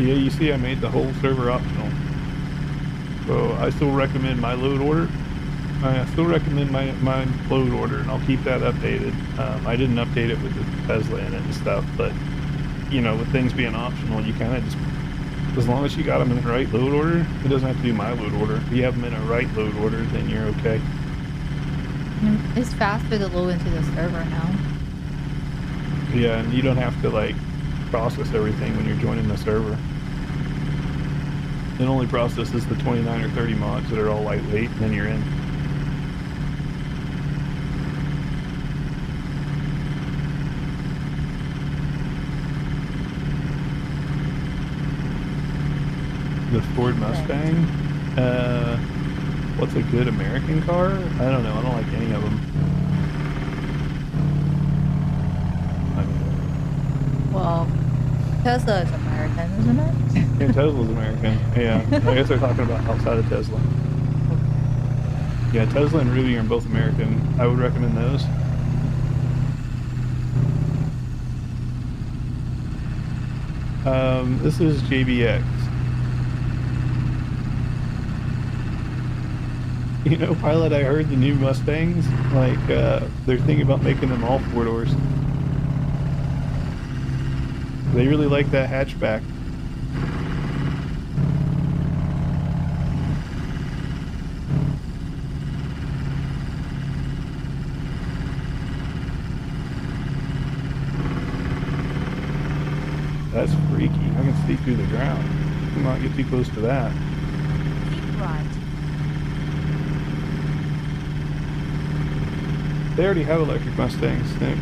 Yeah, you see I made the whole server optional. So I still recommend my load order. I still recommend my load order, and I'll keep that updated. I didn't update it with the Tesla in it and stuff, but you know, with things being optional, you kind of just, as long as you got them in the right load order, it doesn't have to be my load order. If you have them in a right load order, then you're okay. It's faster to load into the server now. Yeah, and you don't have to like process everything when you're joining the server. It only processes the 29 or 30 mods that are all lightweight, and then you're in. The Ford Mustang? What's a good American car? I don't know. I don't like any of them. Well, Tesla is American, isn't it? Yeah, Tesla's American. Yeah, I guess they're talking about outside of Tesla. Yeah, Tesla and Ruby are both American. I would recommend those. This is JBX. You know, Pilot, I heard the new Mustangs, like, they're thinking about making them all four doors. They really like that hatchback. That's freaky. I can see through the ground. Do not get too close to that. Keep right. They already have electric Mustangs, Nick.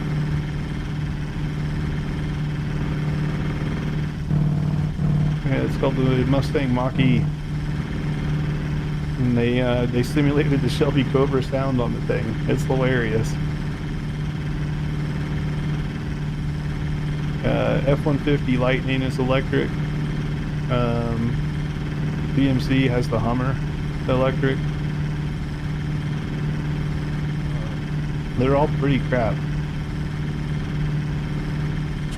Yeah, it's called the Mustang Mach-E. And they simulated the Shelby Cobra sound on the thing. It's hilarious. F-150 Lightning is electric. BMC has the Hummer electric. They're all pretty crap.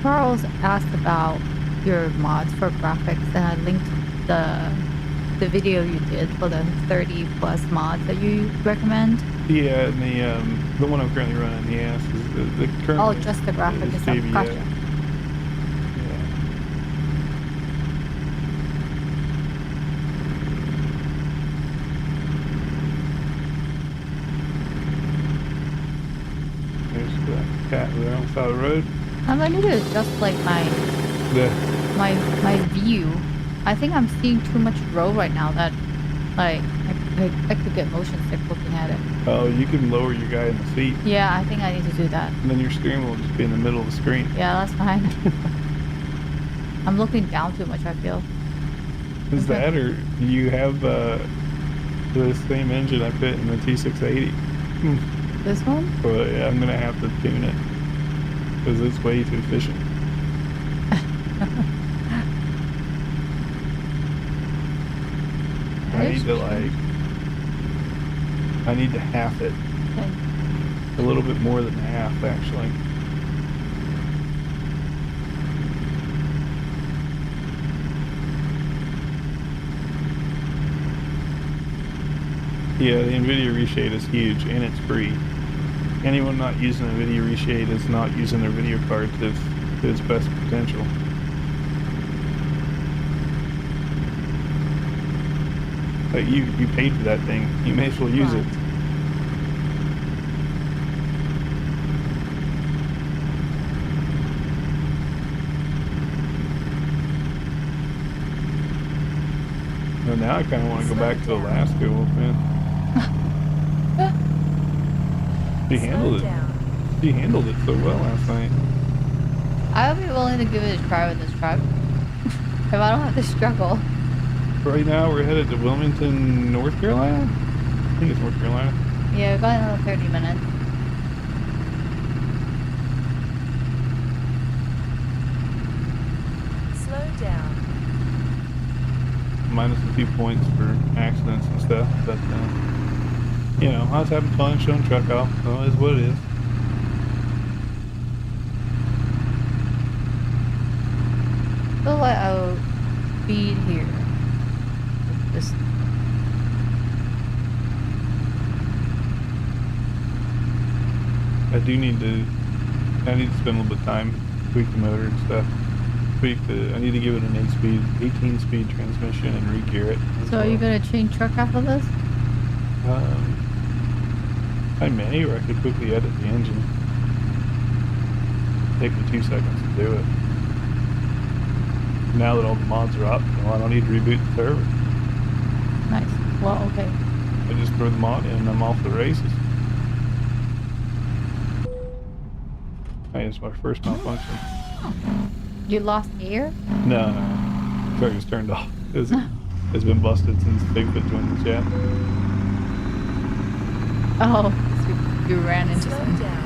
Charles asked about your mods for graphics, and I linked the video you did for the 30 plus mods that you recommend. Yeah, and the one I'm currently running, yeah, is the current. Oh, just the graphic is itself. JBX. Gotcha. Yeah. There's the cat there on the side of the road. I need to adjust like my view. I think I'm seeing too much road right now that like I could get motion sick looking at it. Oh, you can lower your guy in the seat, Yeah, I think I need to do that. and then your steering wheel will just be in the middle of the screen. Yeah, that's fine. I'm looking down too much, I feel. Is Okay. that, or do you have the same engine I put in the T680? This one? But yeah, I'm gonna have to tune it because it's way too efficient. I need to speed? I need to half it. Okay. A little bit more than half, actually. Yeah, the NVIDIA reshade is huge, and it's free. Anyone not using a NVIDIA reshade is not using their video card to its best potential. But you paid for that thing. You may as well use it. Well, now I kind of want to go back to Alaska, man. She handled it. She handled it so well last night. I would be willing to give it a try with this truck. If I don't have to struggle. Right now, we're headed to Wilmington, North Carolina? I think it's North Carolina. Yeah, we've got another 30 minutes. Slow down. Minus a few points for accidents and stuff, but, you know, I was having fun showing truck off, so it is what it is. I feel like I will speed here. Just I need to spend a little bit of time tweak the motor and stuff. I need to give it an 18 speed transmission and re-gear it. so are you gonna change truck off of this? I may, or I could quickly edit the engine. Take me 2 seconds to do it. Now that all the mods are optional, I don't need to reboot the server. Nice. Well, okay. I just throw the mod in and I'm off the races. Hey, it's my first malfunction. You lost gear? No. Truck is turned off. It's been busted since Bigfoot joined the chat. Oh, so you ran into Slow something. down.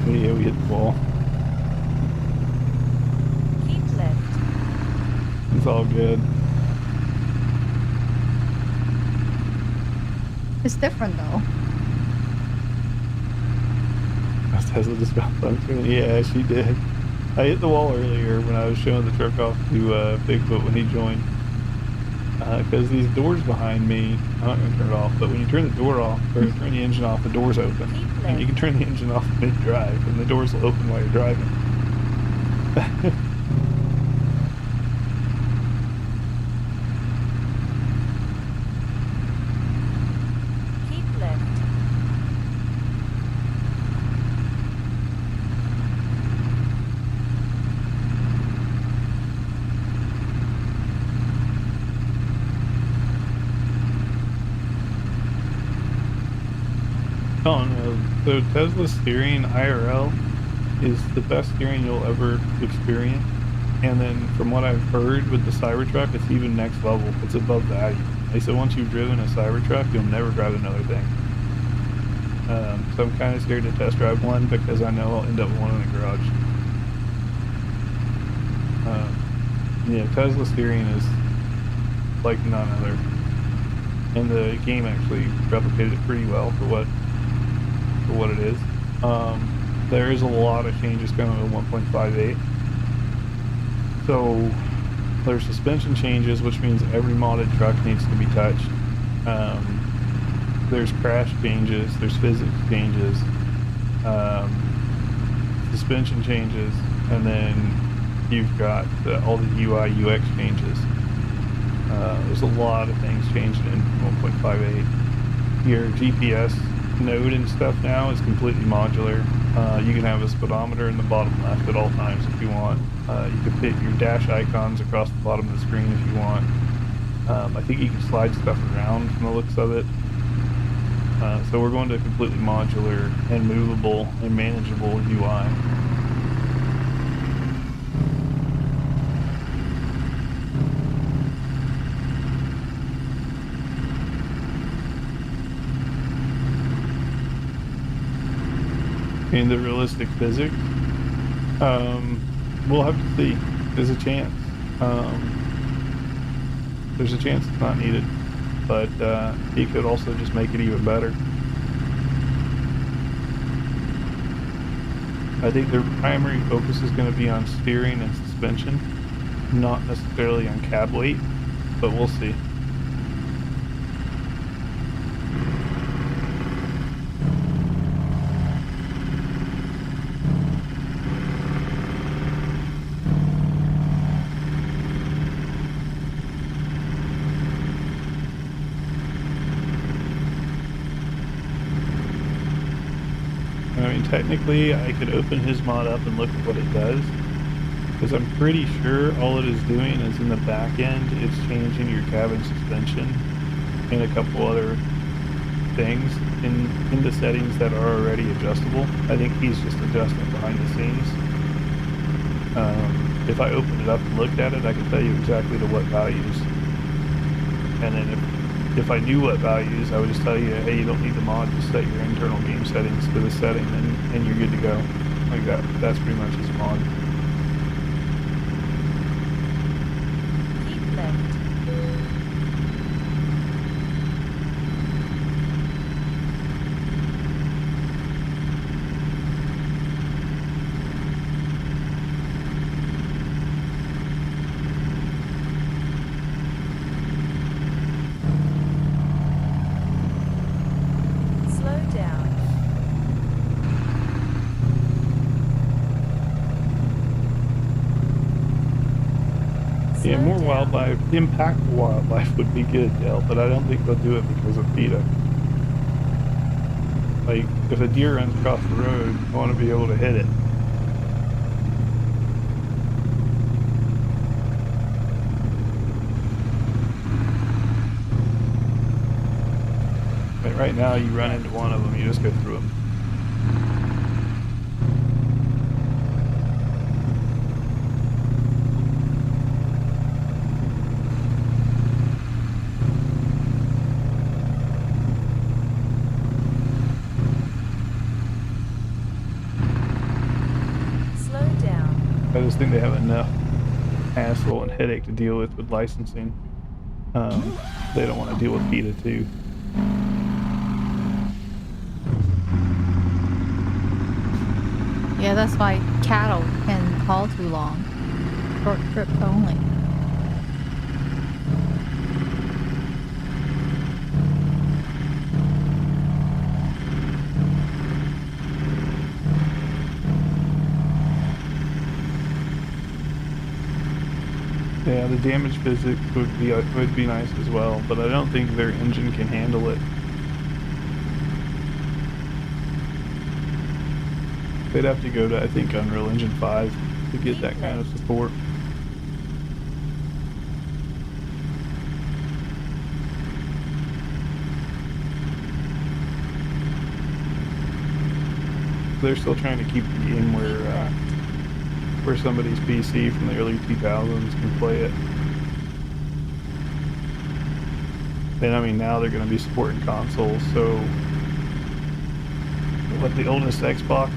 Yeah, we hit the wall. Keep left. It's all good. It's different though. Tesla just malfunctioning. Yeah, she did. I hit the wall earlier when I was showing the truck off to Bigfoot when he joined. Because these doors behind me, I'm not going to turn it off, but when you turn the door off, or turn the engine off, the doors open. And you can turn the engine off mid-drive, and the doors will open while you're driving. Keep left. Oh no, so Tesla steering IRL is the best steering you'll ever experience. And then from what I've heard with the Cybertruck, it's even next level. It's above value. They said once you've driven a Cybertruck, you'll never drive another thing. So I'm kind of scared to test drive one because I know I'll end up with one in the garage. Yeah, Tesla steering is like none other. And the game actually replicated it pretty well for what it is. There is a lot of changes coming with 1.58. So there's suspension changes, which means every modded truck needs to be touched. There's crash changes, there's physics changes, suspension changes, and then you've got all the UI UX changes. There's a lot of things changing in 1.58. Your GPS node and stuff now is completely modular. You can have a speedometer in the bottom left at all times if you want. You can fit your dash icons across the bottom of the screen if you want. I think you can slide stuff around from the looks of it. So we're going to completely modular and movable and manageable UI. In the realistic physics, we'll have to see. There's a chance. There's a chance it's not needed. but he could also just make it even better. I think their primary focus is going to be on steering and suspension, not necessarily on cab weight, but we'll see. I mean, technically, I could open his mod up and look at what it does, because I'm pretty sure all it is doing is in the back end, it's changing your cabin suspension and a couple other things in the settings that are already adjustable. I think he's just adjusting behind the scenes. If I opened it up and looked at it, I could tell you exactly to what values. And then if I knew what values, I would just tell you, hey, you don't need the mod, just set your internal game settings to the setting and you're good to go. Like that. That's pretty much his mod. Keep left. Slow down. Yeah, Slow more down. wildlife, impactful wildlife would be good, Dale, but I don't think they'll do it because of PETA. Like, if a deer runs across the road, I want to be able to hit it. But right now, you run into one of them, you just go through them. Slow down. I just think they have enough hassle and headache to deal with licensing. They don't want to deal with PETA too. Yeah, that's why cattle can haul too long. Short trips only. Yeah, the damage physics would be nice as well, but I don't think their engine can handle it. They'd have to go to, I think, Unreal Engine 5 to get that kind of support. They're still trying to keep the game where somebody's PC from the early 2000s can play it. And I mean, now they're going to be supporting consoles, so what, the oldest Xbox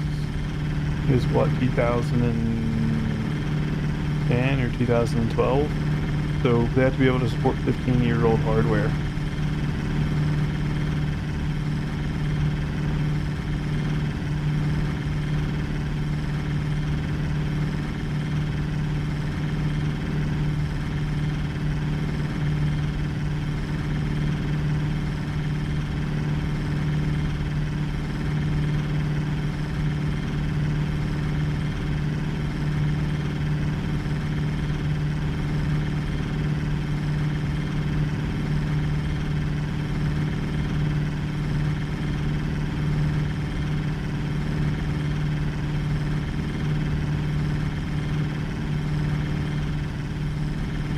is what, 2010 or 2012? So they have to be able to support 15-year-old hardware.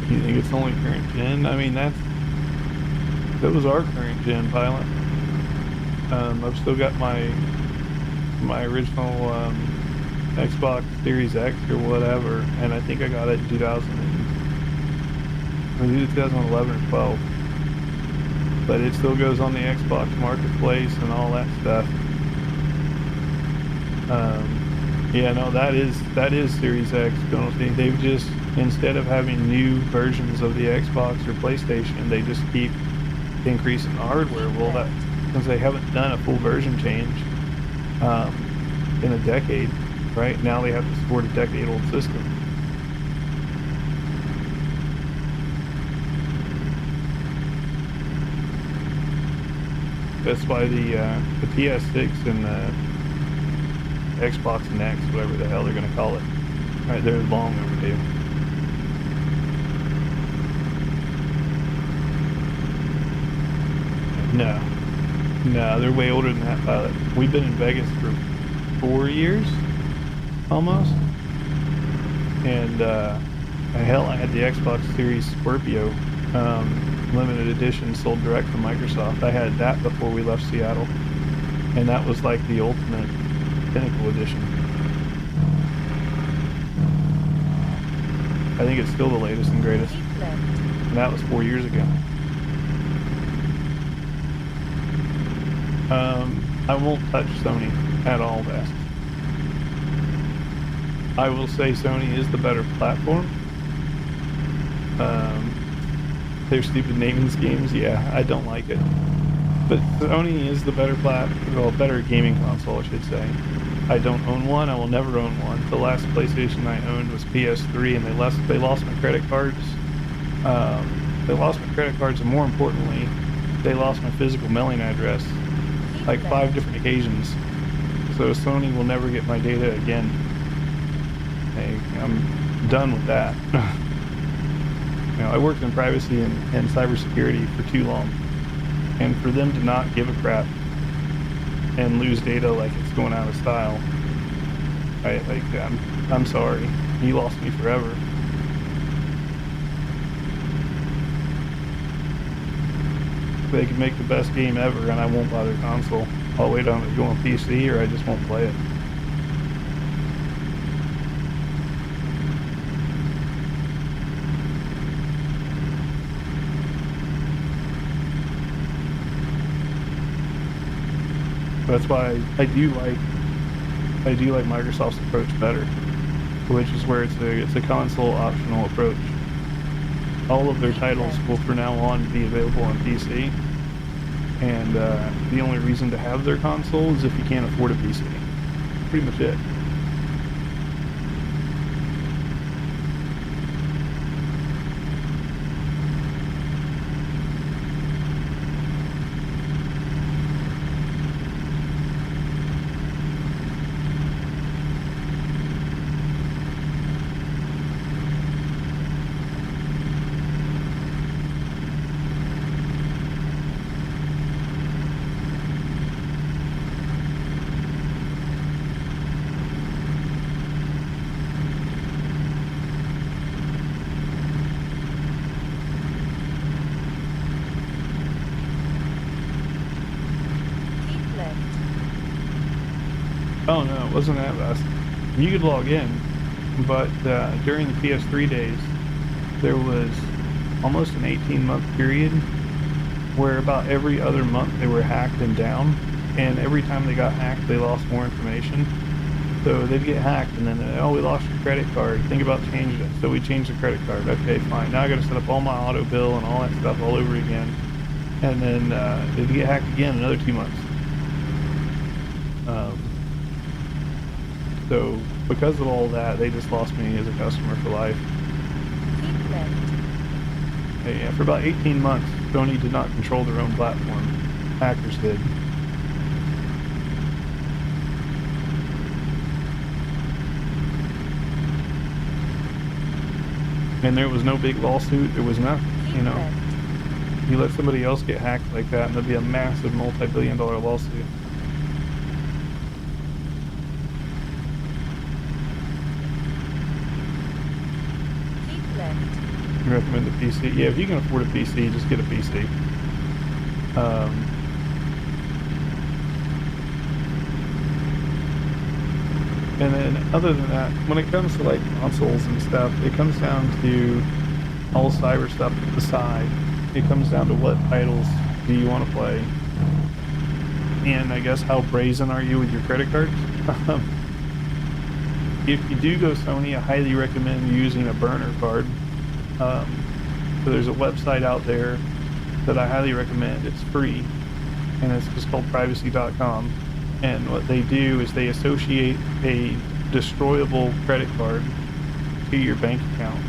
You think it's only current gen? I mean, that was our current gen pilot. I've still got my original Xbox Series X or whatever, and I think I got it in 2011 or 12. But it still goes on the Xbox Marketplace and all that stuff. Yeah, no, that is Series X penalty. They've just, instead of having new versions of the Xbox or PlayStation, they just keep increase in the hardware. Well, that since they haven't done a full version change in a decade, right now they have to support a decade-old system. That's why the PS6 and the Xbox Next, whatever the hell they're going to call it, right, they're long overdue. No, they're way older than that, Pilot. We've been in Vegas for 4 years, almost. And hell, I had the Xbox Series Scorpio limited edition sold direct from Microsoft. I had that before we left Seattle, and that was like the ultimate pinnacle edition. I think it's still the latest and greatest, and that was 4 years ago. I won't touch Sony at all, Best. I will say Sony is the better platform. Their stupid naming schemes, yeah, I don't like it. But Sony is the better better gaming console, I should say. I don't own one. I will never own one. The last PlayStation I owned was PS3, and they lost my credit cards. They lost my credit cards, and more importantly, they lost my physical mailing address, like 5 different occasions. So Sony will never get my data again. Hey, I'm done with that. You know, I worked in privacy and cybersecurity for too long, and for them to not give a crap and lose data like it's going out of style, I'm sorry. You lost me forever. They could make the best game ever, and I won't buy their console. I'll wait on it to go on PC, or I just won't play it. That's why I do like Microsoft's approach better, which is where it's a console optional approach. All of their titles will from now on be available on PC, and the only reason to have their console is if you can't afford a PC. Pretty much it. Oh no, it wasn't that fast. You could log in, but during the PS3 days, there was almost an 18-month period where about every other month they were hacked and down, and every time they got hacked, they lost more information. So they'd get hacked, and then, oh, we lost your credit card. Think about changing it. So we changed the credit card. Okay, fine. Now I got to set up all my auto bill and all that stuff all over again. And then they'd get hacked again another 2 months. So because of all that, they just lost me as a customer for life. Yeah, for about 18 months, Sony did not control their own platform. Hackers did. And there was no big lawsuit. There was nothing, you know. You let somebody else get hacked like that, and there'd be a massive multi-billion-dollar lawsuit. You recommend a PC? Yeah, if you can afford a PC, just get a PC. And then other than that, when it comes to like consoles and stuff, it comes down to all cyber stuff aside. It comes down to what titles do you want to play, and I guess how brazen are you with your credit cards. If you do go Sony, I highly recommend using a burner card. So there's a website out there that I highly recommend. It's free, and it's just called privacy.com. And what they do is they associate a destroyable credit card to your bank account.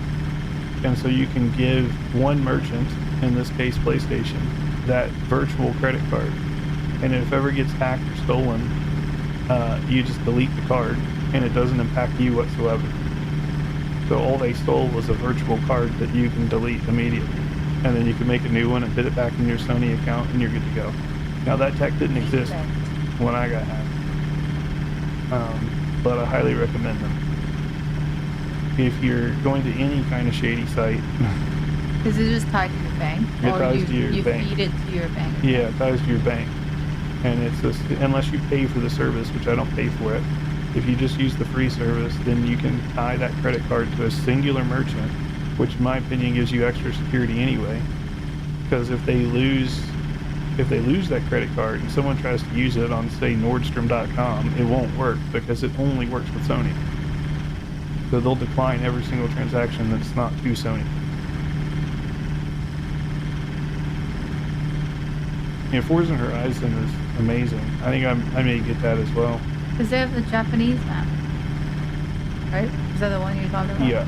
And so you can give one merchant, in this case PlayStation, that virtual credit card. And if it ever gets hacked or stolen, you just delete the card, and it doesn't impact you whatsoever. So all they stole was a virtual card that you can delete immediately. And then you can make a new one and put it back in your Sony account, and you're good to go. Now that tech didn't exist when I got hacked. But I highly recommend them. If you're going to any kind of shady site, Is it just tied to your bank? It or ties you, to your you bank. feed it to your bank? yeah, it ties to your bank. And it's just, unless you pay for the service, which I don't pay for it, if you just use the free service, then you can tie that credit card to a singular merchant, which in my opinion gives you extra security anyway. Because if they lose that credit card and someone tries to use it on, say, Nordstrom.com, it won't work because it only works with Sony. So they'll decline every single transaction that's not to Sony. Yeah, Forza Horizon is amazing. I think I may get that as well. Because they have the Japanese map. Right? Is that the one you're talking about? Yeah.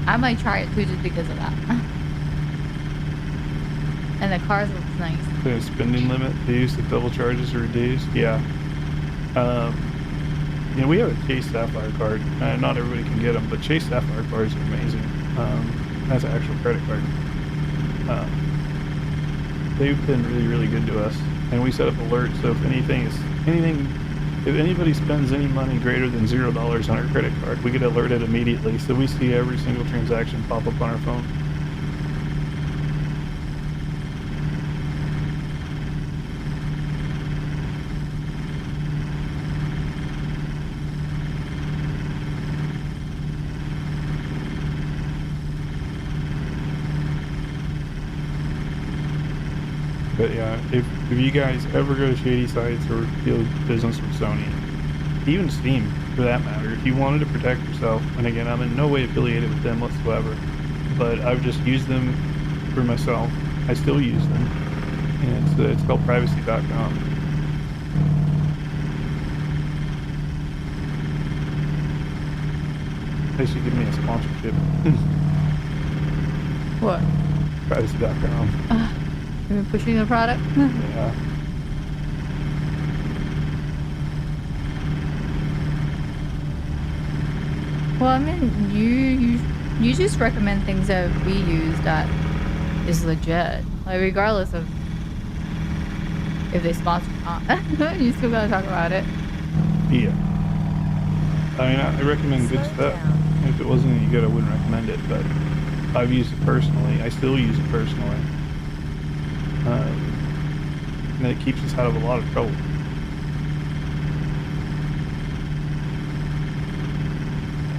I might try it too just because of that. And the cars look nice. The spending limit reduced, the double charges are reduced. Yeah. We have a Chase Sapphire card. Not everybody can get them, but Chase Sapphire cards are amazing. That's an actual credit card. They've been really, really good to us, and we set up alerts. So if if anybody spends any money greater than $0 on our credit card, we get alerted immediately. So we see every single transaction pop up on our phone. But yeah, if you guys ever go to shady sites or deal business with Sony, even Steam for that matter, if you wanted to protect yourself, and again, I'm in no way affiliated with them whatsoever, but I've just used them for myself. I still use them, and it's called privacy.com. They should give me a sponsorship. What? Privacy.com. You've been pushing the product? Yeah. Well, I mean, you just recommend things that we use that is legit. Like, regardless of if they sponsor or not. You still gotta talk about it. Yeah. I mean, I recommend good stuff. If it wasn't any good, I wouldn't recommend it, but I've used it personally. I still use it personally. And it keeps us out of a lot of trouble.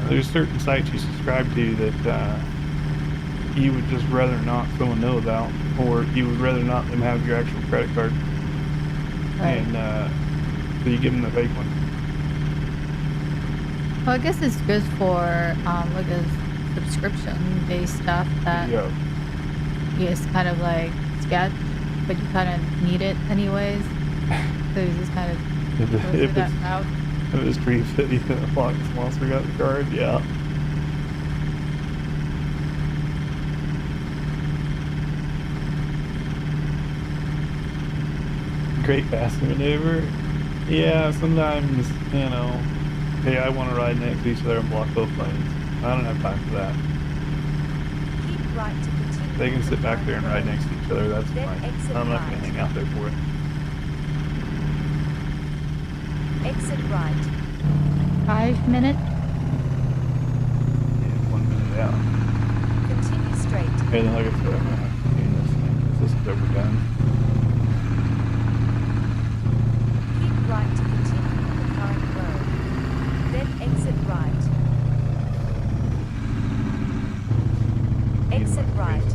There's certain sites you subscribe to that you would just rather not someone know about, or you would rather not them have your actual credit card. Right. And so you give them the fake one. Well, I guess it's good for like a subscription-based stuff that is kind of like sketch, but you kind of need it anyways. So you just kind of go through that route. If it's pretty fitty that a Fox Monster got the card, yeah. Great passing maneuver. Yeah, sometimes, hey, I want to ride next to each other and block both lanes. I don't have time for that. Keep right to continue. They can sit back there and ride next to each other, that's Then fine. exit I'm not right. going to hang out there for it. Exit right. 5 minutes? Yeah, 1 minute out. Continue straight. Okay, then like I said, I'm going to have to do this thing because this is overdone. Keep right to continue on the current road. Then exit right. Exit right.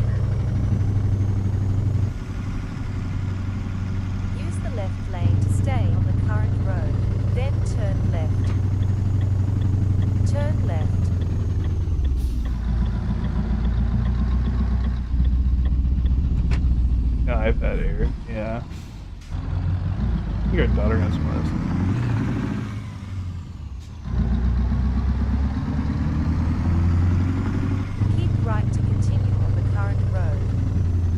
Use the left lane to stay on the current road. Then turn left. Turn left. I've had air. Yeah. I think our daughter has one of those. Keep right to continue on the current road.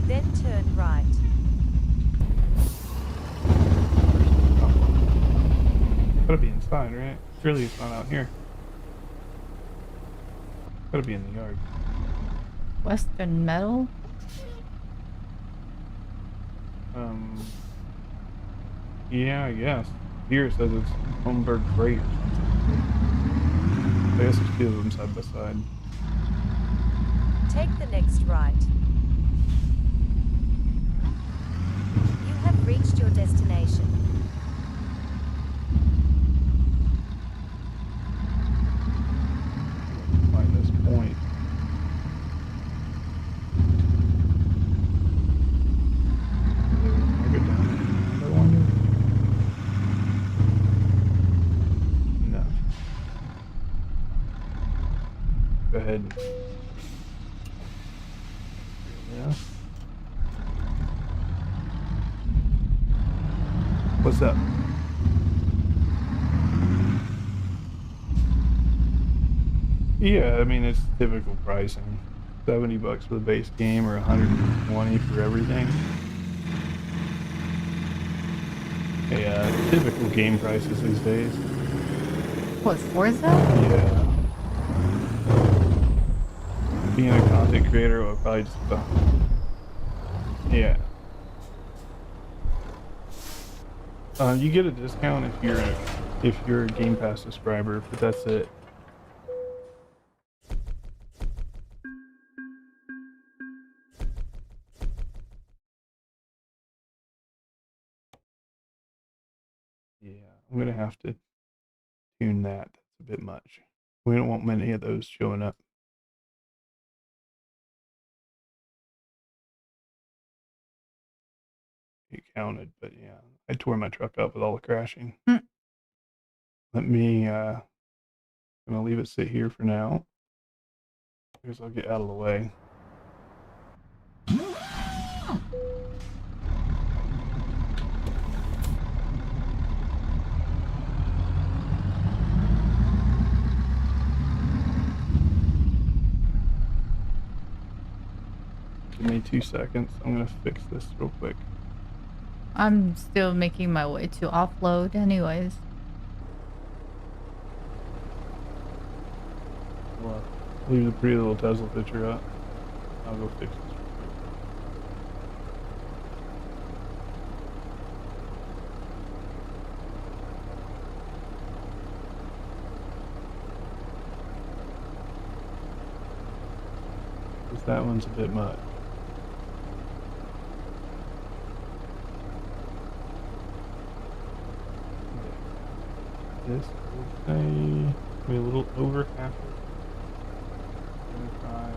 Then turn right. Gotta be inside, right? Surely it's not out here. Gotta be in the yard. Western Metal? Yeah, I guess. Here it says it's Homburg Freight or something. I guess there's two of them side by side. Take the next right. You have reached your destination. Find this point. I'll go down there. I wonder. No. Go ahead. Yeah. What's up? Yeah, I mean it's typical pricing. $70 for the base game or 120 for everything. Typical game prices these days. What, Forza? Yeah. Being a content creator will probably just yeah. You get a discount if you're a Game Pass subscriber, but that's it. Yeah, I'm gonna have to tune that. That's a bit much. We don't want many of those showing up. It counted, but yeah, I tore my truck up with all the crashing. Let me gonna leave it sit here for now. I guess I'll get out of the way. Give me 2 seconds. I'm gonna fix this real quick. I'm still making my way to offload anyways. Well, leave the pretty little Tesla picture up. I'll go fix this real quick. Because that one's a bit much. This will say maybe a little over half. 25.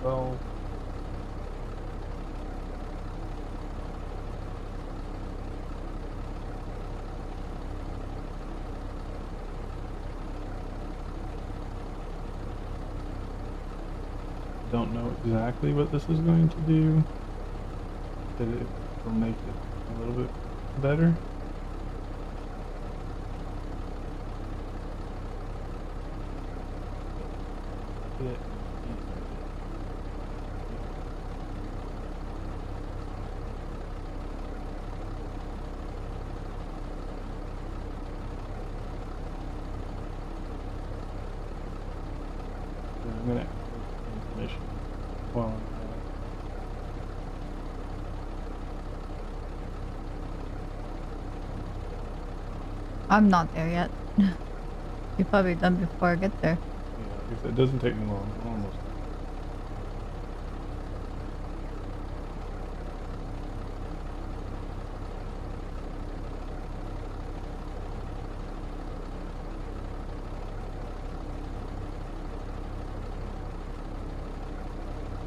Well, don't know exactly what this is going to do, but it will make it a little bit better. Yeah. I'm gonna information while I'm at it. I'm not there yet. You're probably done before I get there. Yeah, like I said, it doesn't take me long. I'm almost there.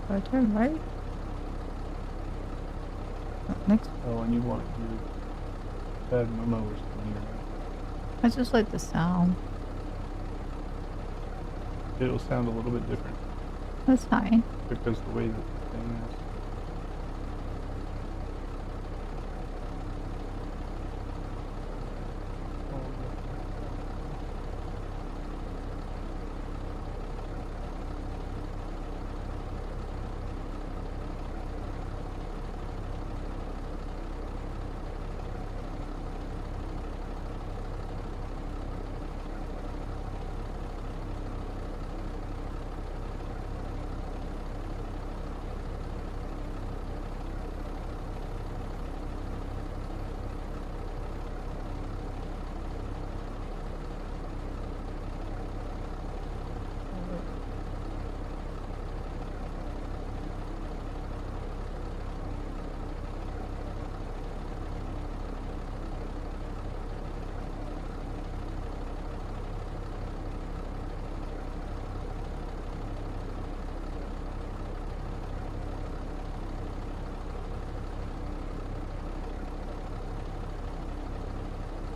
Do I turn right? Oh, next. Oh, and you want your Bad Momo was funny, right? I just like the sound. It'll sound a little bit different That's fine. because the way that the thing is.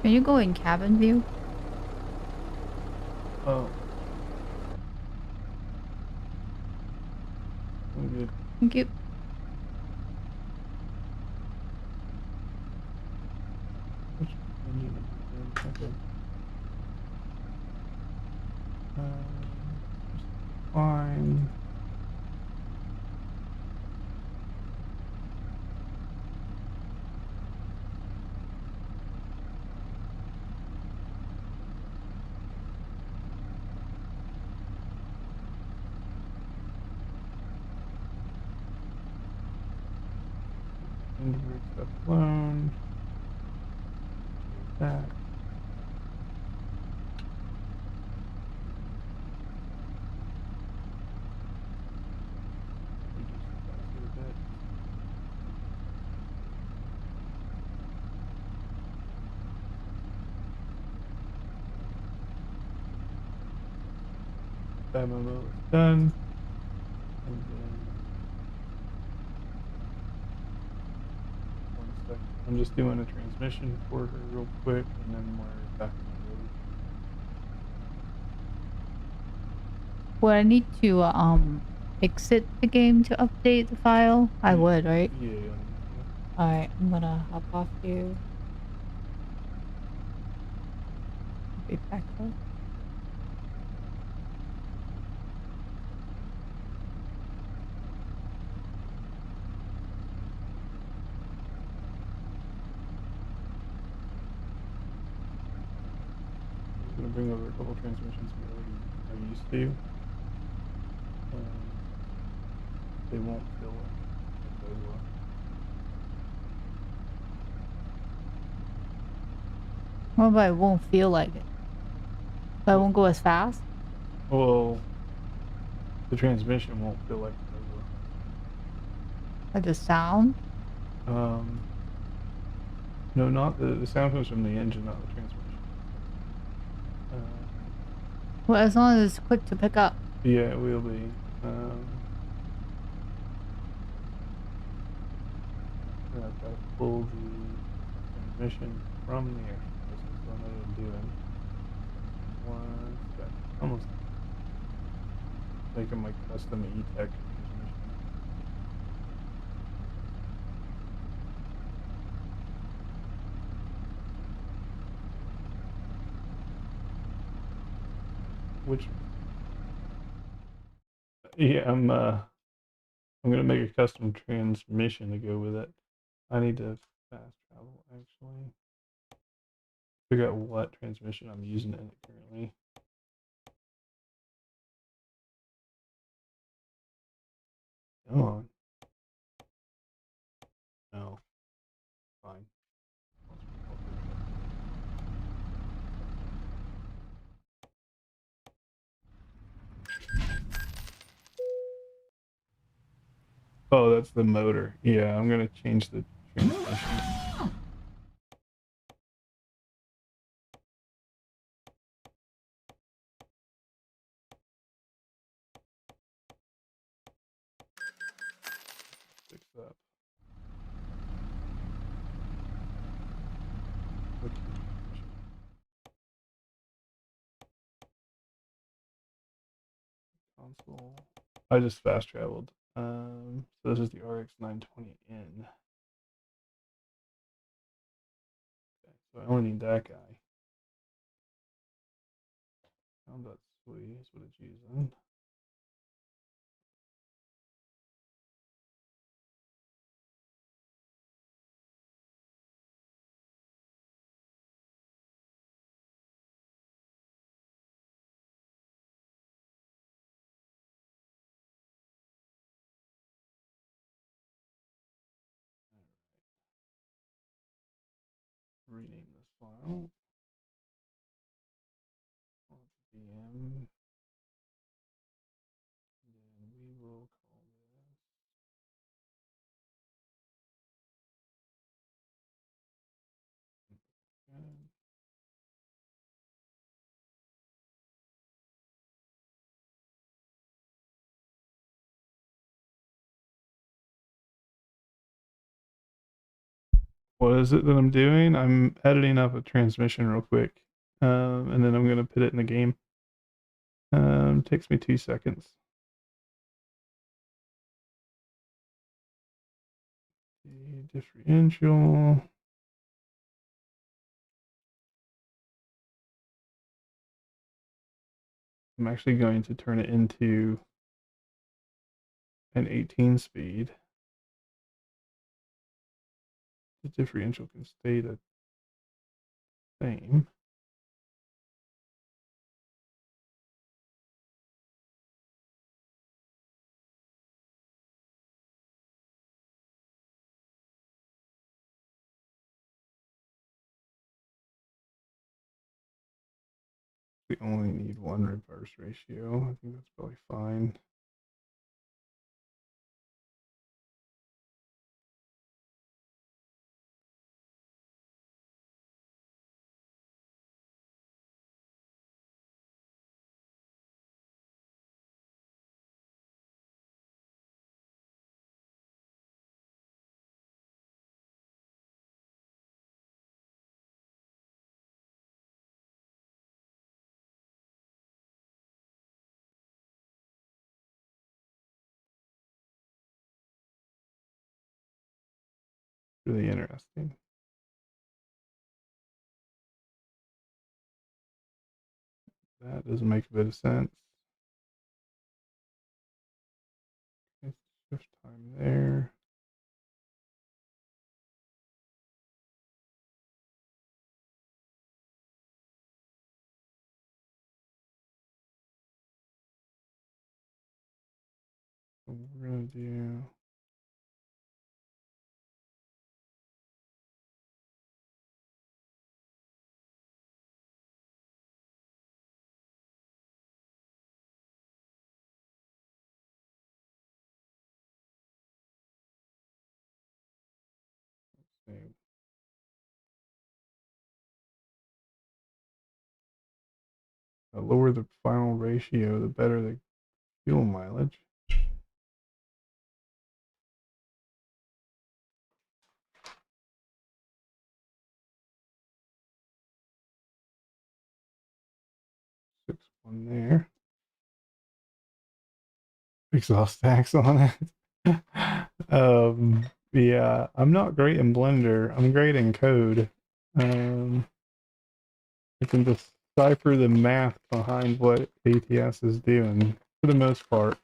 Can you go in cabin view? Oh. I'm good. Thank you. Which engine am I in? Okay. Fine. Brake stuff alone. That. Reduce the size here a bit. That memo is done. And then one second. I'm just doing a transmission for her real quick, and then we're back on the road. Would I need to exit the game to update the file? I would, right? Yeah. Alright, I'm gonna hop off here. Be back up. I'm gonna bring over a couple transmissions we already are used to. They won't feel like those will. What if I won't feel like it? But I won't go as fast? Well, the transmission won't feel like those will. Like the sound? No, not the sound comes from the engine, not the transmission. Well, as long as it's quick to pick up. Yeah, it will be. I've got to pull the transmission from the actual system, so I know what I'm doing. One second. Almost making my custom E-Tech transmission. Which, yeah, I'm gonna make a custom transmission to go with it. I need to fast travel actually. Figure out what transmission I'm using in it currently. Come on. No. Fine. Oh, that's the motor. Yeah, I'm gonna change the transmission. Fix that. Console. I just fast traveled. So this is the RX 920N. Okay, so I only need that guy. Combat Sui is what it's using. Rename this file. VM. And we will call this. Okay. What is it that I'm doing? I'm editing up a transmission real quick, and then I'm going to put it in the game. Takes me 2 seconds. The differential. I'm actually going to turn it into an 18 speed. The differential can stay the same. We only need one reverse ratio. I think that's probably fine. Really interesting. That doesn't make a bit of sense. Okay, shift time there. What we're gonna do. Let's see. The lower the final ratio, the better the fuel mileage. Six one there. Exhaust tax on it. Yeah, I'm not great in Blender. I'm great in code. I can decipher the math behind what ATS is doing for the most part.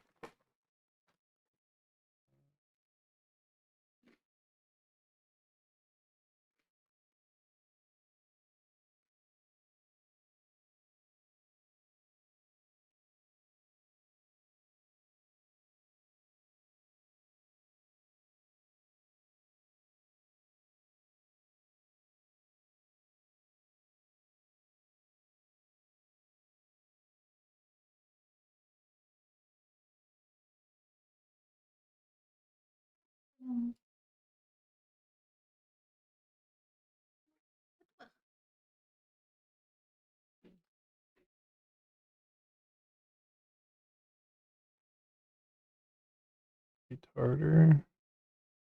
Retarder.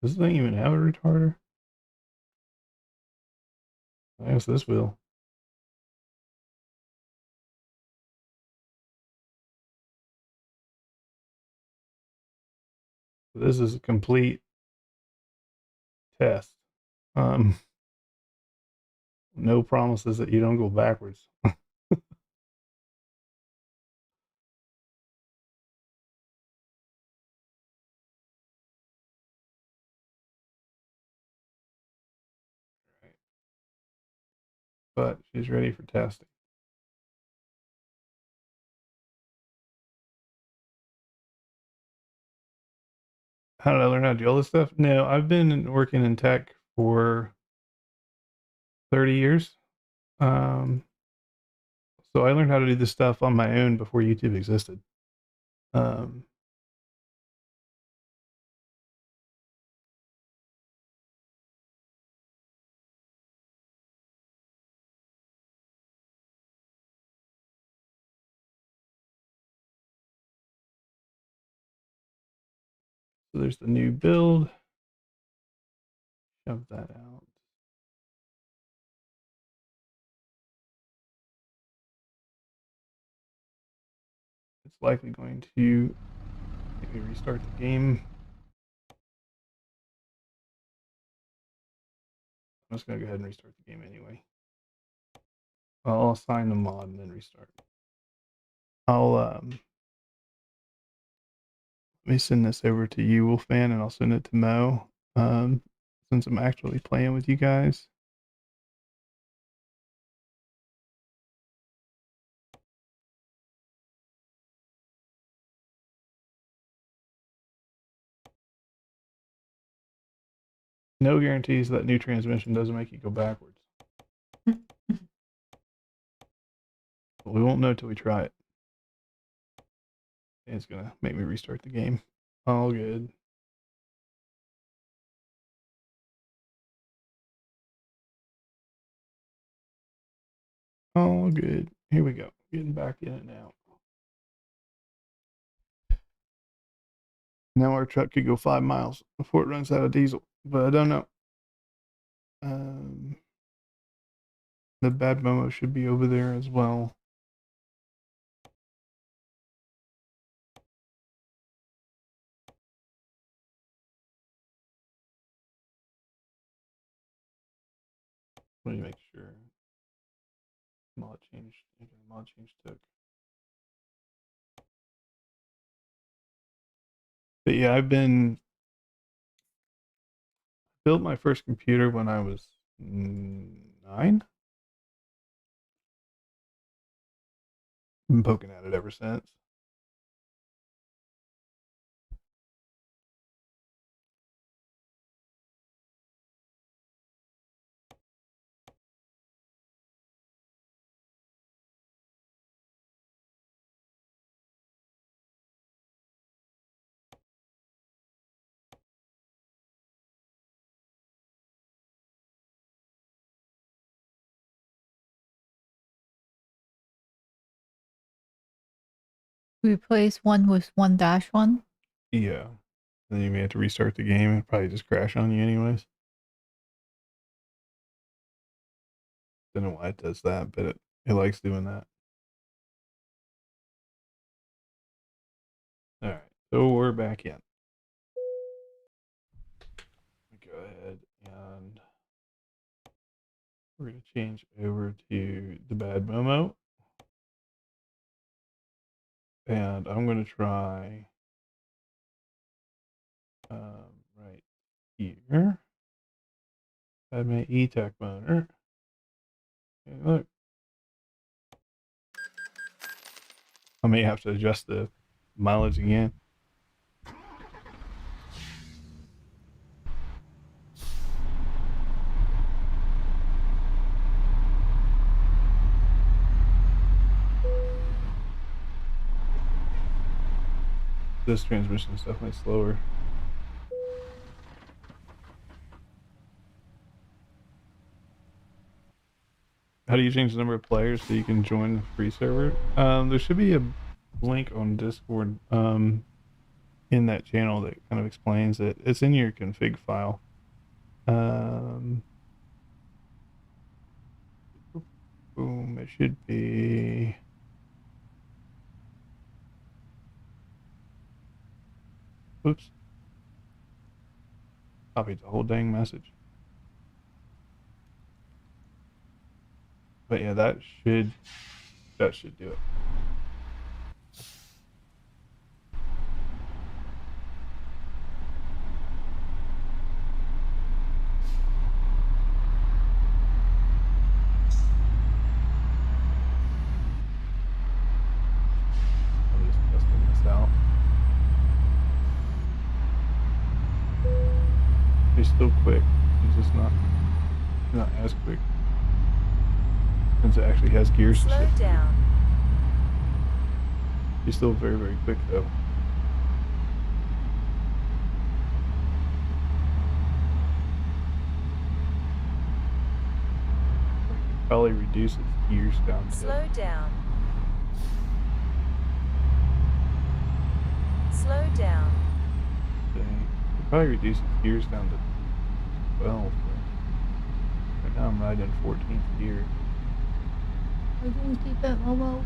Does this thing even have a retarder? I guess this will. This is a complete test. No promises that you don't go backwards. But she's ready for testing. How did I learn how to do all this stuff? No, I've been working in tech for 30 years. So I learned how to do this stuff on my own before YouTube existed. So there's the new build. Shove that out. It's likely going to maybe restart the game. I'm just going to go ahead and restart the game anyway. I'll assign the mod and then restart. I'll let me send this over to you, Wolfman, and I'll send it to Mo. Since I'm actually playing with you guys. No guarantees that new transmission doesn't make you go backwards. But we won't know till we try it. It's gonna make me restart the game. All good. All good. Here we go. Getting back in it now. Now our truck could go 5 miles before it runs out of diesel, but I don't know. The bad Momo should be over there as well. Let me make sure. Mod change. Okay, mod change took. But yeah, I've been built my first computer when I was 9. Been poking at it ever since. Replace 1 with 1-1. Yeah. Then you may have to restart the game and probably just crash on you anyways. Don't know why it does that, but it likes doing that. All right, so we're back in. Go ahead and we're going to change over to the bad Momo. And I'm going to try right here. BadMae E-Tech motor. Okay, look. I may have to adjust the mileage again. This transmission is definitely slower. How do you change the number of players so you can join the free server? There should be a link on Discord in that channel that kind of explains it. It's in your config file. It should be. Oops. Copied the whole dang message. But yeah, that should do it. I'm just testing this out. He's still quick. He's just not as quick. Since it actually has gears to Slow shift. down. He's still very, very quick though. Probably reduce its gears down to. Slow down. Slow down. Probably reduce its gears down to 12. But right now I'm riding 14th gear. I didn't keep it, Momo.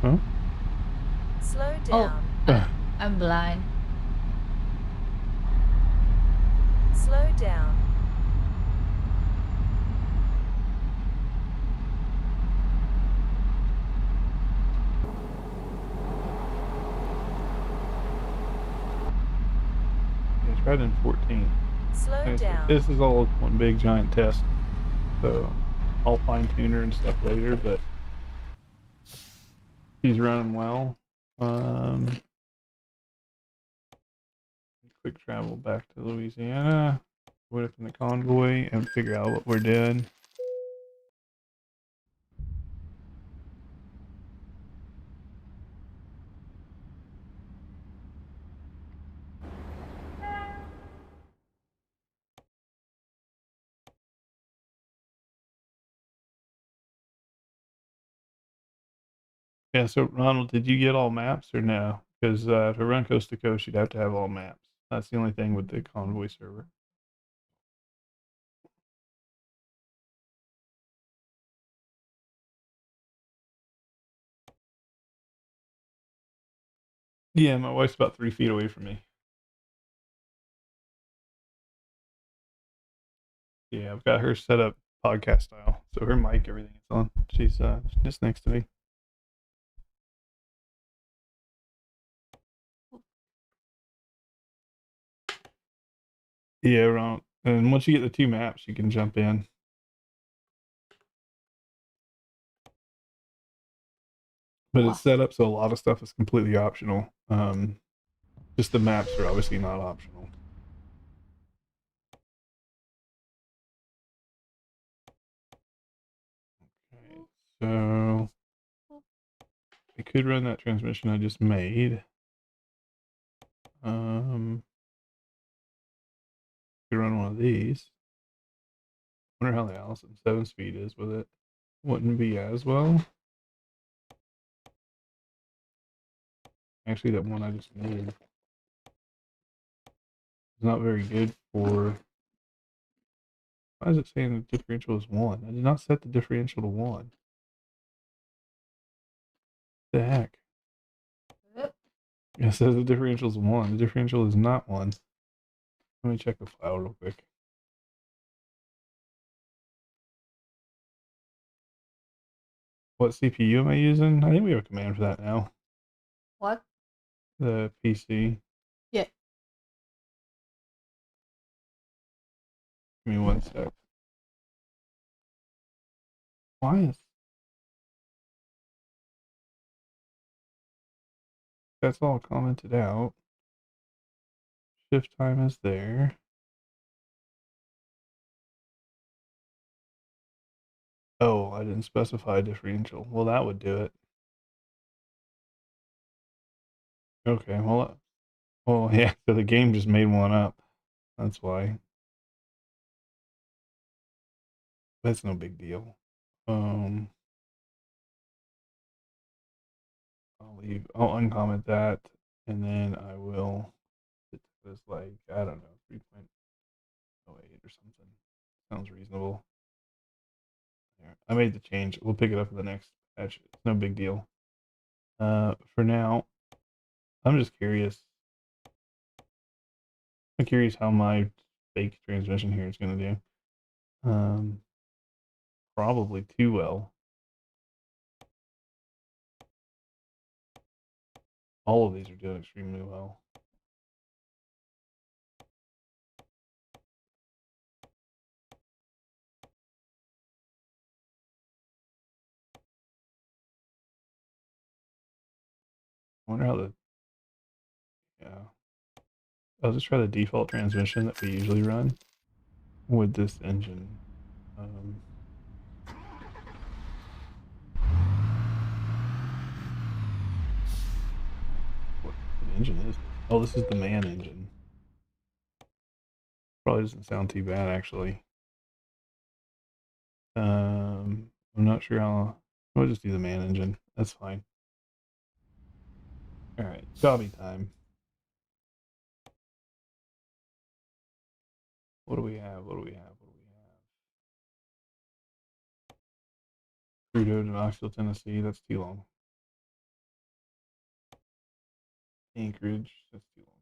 Huh? Slow down. I'm blind. Slow down. Yeah, it's riding 14. Slow down. This is all one big giant test. So I'll fine tune her and stuff later, but she's running well. Quick travel back to Louisiana, put it in the convoy, and figure out what we're doing. Yeah, so Ronald, did you get all maps or no? Because to run coast to coast, you'd have to have all maps. That's the only thing with the convoy server. Yeah, my wife's about 3 feet away from me. Yeah, I've got her set up podcast style, so her mic, everything is on. She's just next to me. Yeah, Ronald. And once you get the 2 maps, you can jump in. But it's set up so a lot of stuff is completely optional. Just the maps are obviously not optional. Okay, so I could run that transmission I just made. Could run one of these. Wonder how the Allison 7-speed is with it. Wouldn't be as well. Actually, that one I just made is not very good for. Why is it saying the differential is 1? I did not set the differential to 1. The heck? It says the differential is 1. The differential is not 1. Let me check the file real quick. What CPU am I using? I think we have a command for that now. What? The PC. Yeah. Give me 1 sec. Why is that's all commented out? Shift time is there. Oh, I didn't specify differential. Well, that would do it. Okay, well, yeah, so the game just made one up. That's why. That's no big deal. I'll I'll uncomment that, and then I will set this like, I don't know, 3.08 or something. Sounds reasonable. I made the change. We'll pick it up in the next patch. It's no big deal. For now, I'm just curious. I'm curious how my fake transmission here is going to do. Probably too well. All of these are doing extremely well. I wonder how yeah. I'll just try the default transmission that we usually run with this engine. What engine is this? Oh, this is the man engine. Probably doesn't sound too bad, actually. I'm not sure how. We'll just do the man engine. That's fine. All right, Dobby time. What do we have? What do we have? What do we have? Crudo to Knoxville, Tennessee. That's too long. Anchorage. That's too long.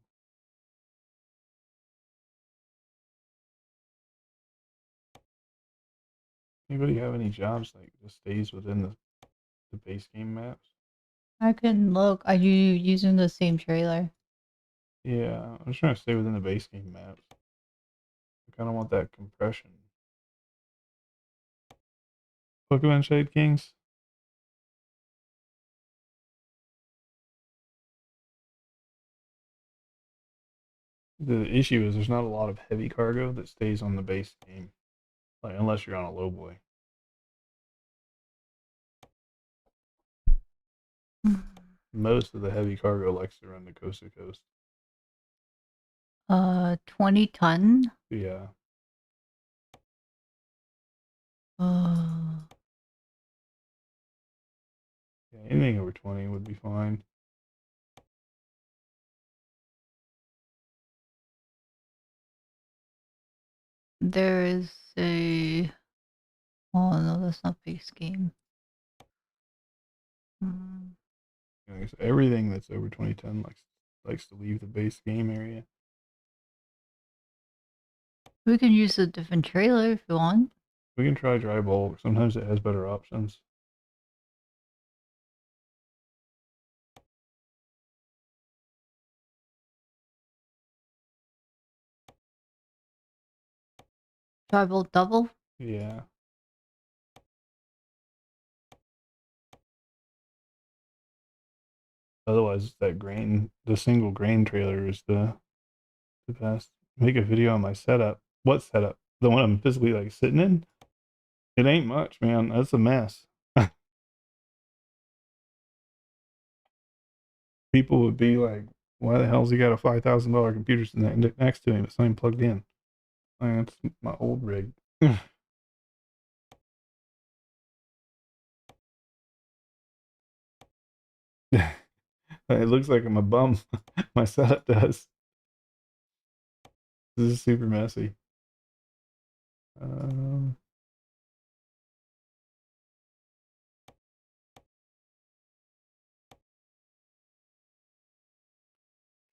Anybody have any jobs like just stays within the base game maps? I can look. Are you using the same trailer? Yeah, I'm just trying to stay within the base game maps. I kind of want that compression. Pokemon Shade Kings. The issue is there's not a lot of heavy cargo that stays on the base game, like unless you're on a low boy. Most of the heavy cargo likes to run the coast to coast. 20 ton. Yeah. Yeah, anything over 20 would be fine. There is a. Oh no, that's not base game. So everything that's over 2010 likes to leave the base game area. We can use a different trailer if you want. We can try dry bulk. Sometimes it has better options. Tribal double. Yeah. Otherwise, that grain, the single grain trailer is the best. Make a video on my setup. What setup? The one I'm physically like sitting in? It ain't much, man. That's a mess. People would be like, why the hell's he got a $5,000 computer sitting next to him? It's not even plugged in. That's my old rig. It looks like I'm a bum. My setup does. This is super messy.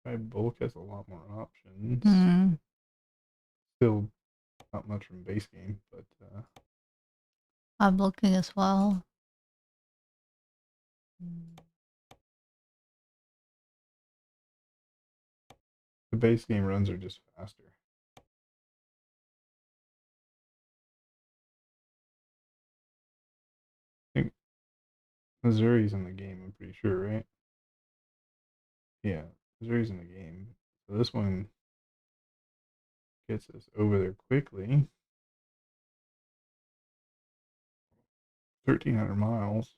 My bulk has a lot more options. Still not much from base game, but I'm looking as well. the base game runs are just faster. I think Missouri's in the game, I'm pretty sure, right? Yeah, Missouri's in the game. So this one gets us over there quickly. 1,300 miles.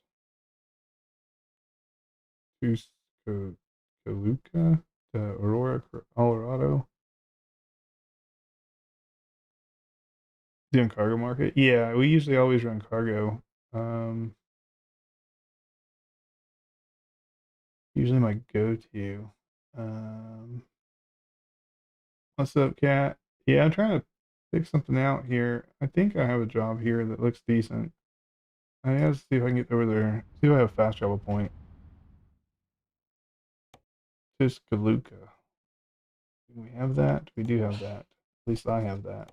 To Coluca to Aurora, Colorado. Doing cargo market? Yeah, we usually always run cargo. Usually my go-to. What's up, Cat? Yeah, I'm trying to fix something out here. I think I have a job here that looks decent. I gotta see if I can get over there. See if I have a fast travel point. Tuscaloosa. Do we have that? We do have that. At least I have that.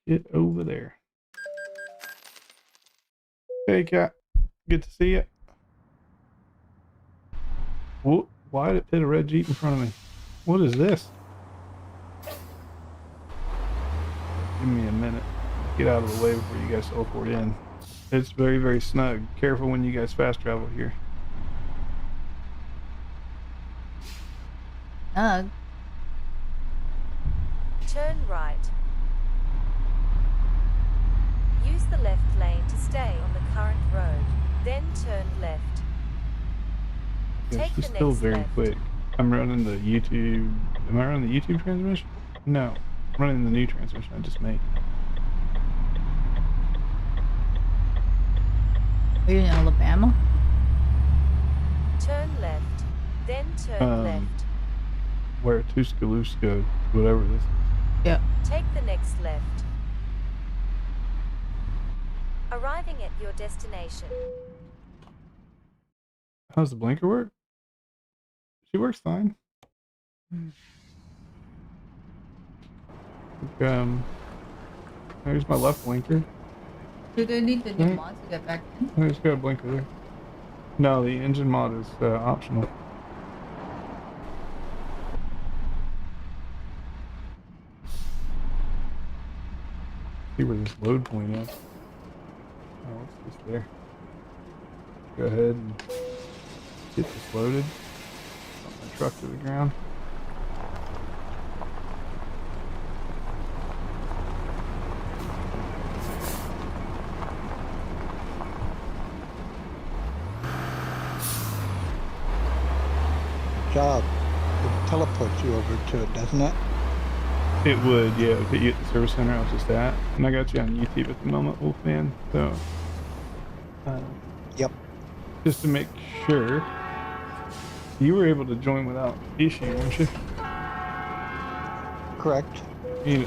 Get over there. Hey, cat. Good to see you. Whoa, why did it hit a red Jeep in front of me? What is this? Give me a minute. Get out of the way before you guys teleport in. It's very, very snug. Careful when you guys fast travel here. Ugh. Turn right. Use the left lane to stay on the current road. Then turn left. Yeah, Take she's the still next very left. quick. I'm running the YouTube. Am I running the YouTube transmission? No. I'm running the new transmission I just made. Are you in Alabama? Turn left. Then turn left. Where Tuscaloosa, whatever this is. Yeah. Take the next left. Arriving at your destination. How's the blinker work? She works fine. There's my left blinker. Do they need the new mod to get back in? I just got a blinker there. No, the engine mod is optional. See where this load point is. Oh, it's just there. Go ahead and get this loaded. Put my truck to the ground. Job. It teleports you over to it, doesn't it? It would, yeah. It would put you at the service center I was just at. And I got you on YouTube at the moment, Wolfman. So, Yep. just to make sure, you were able to join without issue, weren't you? Correct. And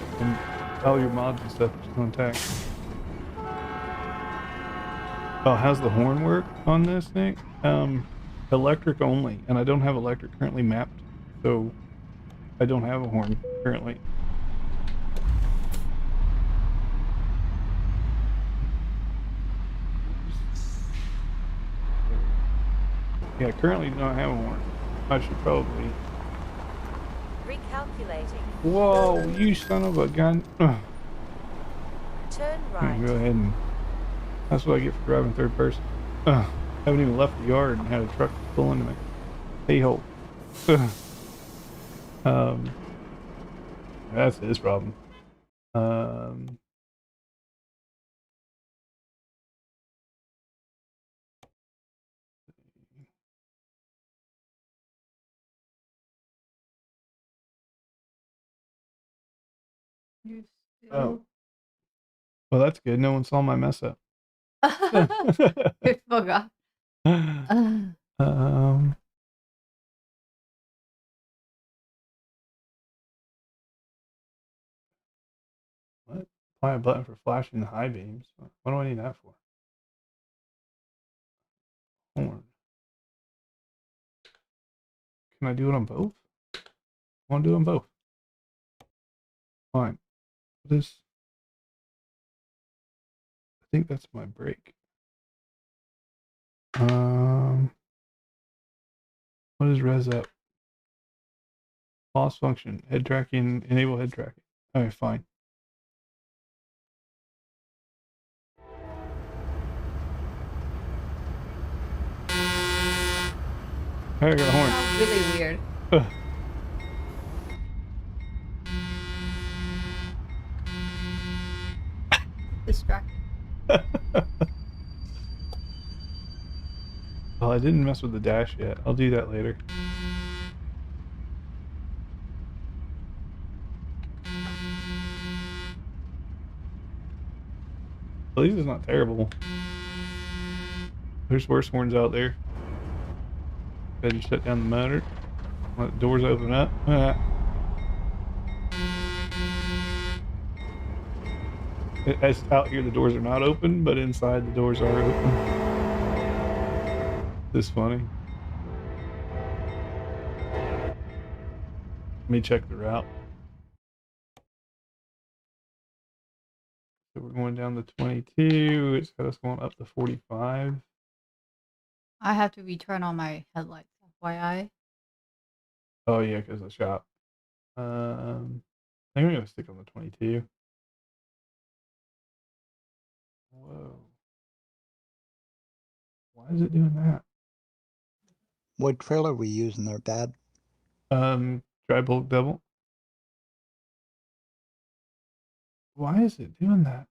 all your mods and stuff is intact. Oh, how's the horn work on this, Nick? Electric only, and I don't have electric currently mapped, so I don't have a horn currently. Yeah, currently don't have a horn. I should probably. Recalculating. Whoa, you son of a gun! Ugh. Turn I'm right. gonna go ahead and. That's what I get for driving third person. Ugh. Haven't even left the yard and had a truck pull into me. Hey ho. That's his problem. Oh. Well, that's good. No one saw my mess up. I forgot. What? Apply a button for flashing the high beams. What do I need that for? Horn. Can I do it on both? I want to do it on both. Fine. What is? I think that's my brake. What is res up? Loss function. Head tracking. Enable head tracking. Okay, fine. I got a horn. Sounds really weird. Ugh. Distracting. Well, I didn't mess with the dash yet. I'll do that later. At least it's not terrible. There's worse horns out there. Go ahead and shut down the motor. Let the doors open up. As out here, the doors are not open, but inside the doors are open. This funny. Let me check the route. So we're going down to 22. It's got us going up to 45. I have to return on my headlights, FYI. Oh yeah, because of the shop. I think I'm gonna stick on the 22. Whoa. Why is it doing that? What trailer we using there, Dad? Dry bulk double. Why is it doing that?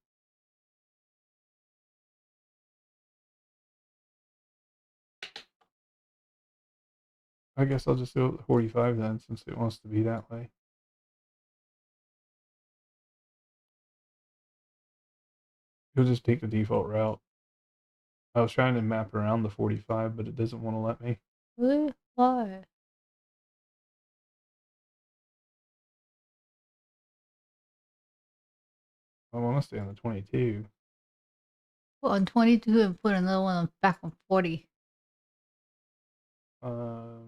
I guess I'll just go with 45 then, since it wants to be that way. You'll just take the default route. I was trying to map around the 45, but it doesn't want to let me. Why? I want to stay on the 22. Put on 22 and put another one back on 40.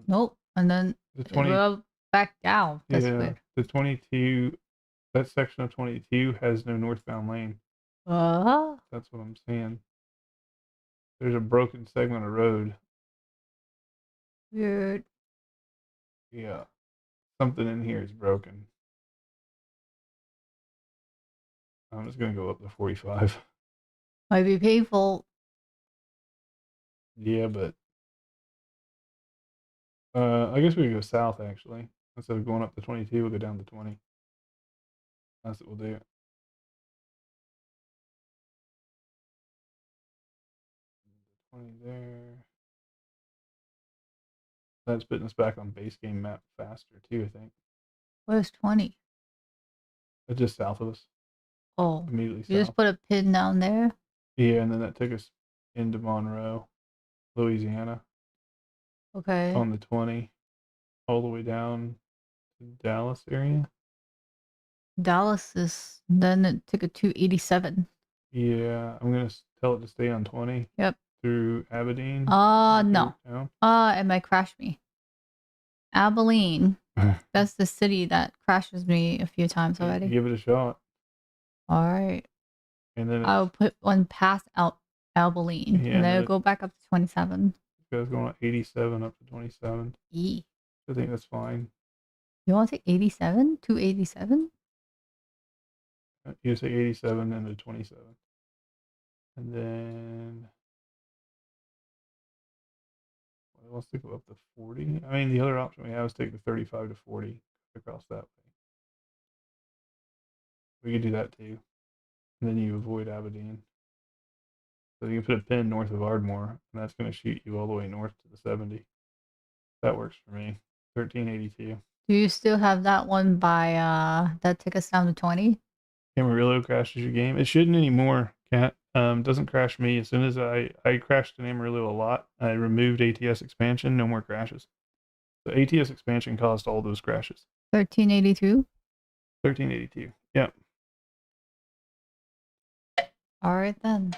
Nope. And then The 20 go back down. That's yeah, weird. the 22. That section of 22 has no northbound lane. That's what I'm saying. There's a broken segment of road. weird. Yeah, something in here is broken. I'm just gonna go up to 45. Might be painful. Yeah, but I guess we could go south actually. Instead of going up to 22, we'll go down to 20. That's what we'll do. 20 there. That's putting us back on base game map faster too, I think. Where's 20? It's just south of us. Oh, Immediately you south. just put a pin down there? Yeah, and then that took us into Monroe, Louisiana. Okay. On the 20, all the way down to Dallas area. Dallas is, then it took a 287. Yeah, I'm gonna tell it to stay on 20. Yep. Through Aberdeen. No. Down. It might crash me. Abilene. That's the city that crashes me a few times already. Give it a shot. All right. And then I'll put one past Abilene, Yeah, and then it'll go back up to 27. It goes going 87 up to 27. E. I think that's fine. You want to take 87? 287? You say 87 and to 27. And then let's go up to 40. I mean, the other option we have is take the 35 to 40 across that way. We could do that too. And then you avoid Aberdeen. So you can put a pin north of Ardmore, and that's going to shoot you all the way north to the 70. That works for me. 1382. Do you still have that one by, that took us down to 20? Amarillo crashes your game. It shouldn't anymore, Cat. Doesn't crash me. As soon as I crashed in Amarillo a lot, I removed ATS expansion, no more crashes. So ATS expansion caused all those crashes. 1382? 1382. Yep. All right then.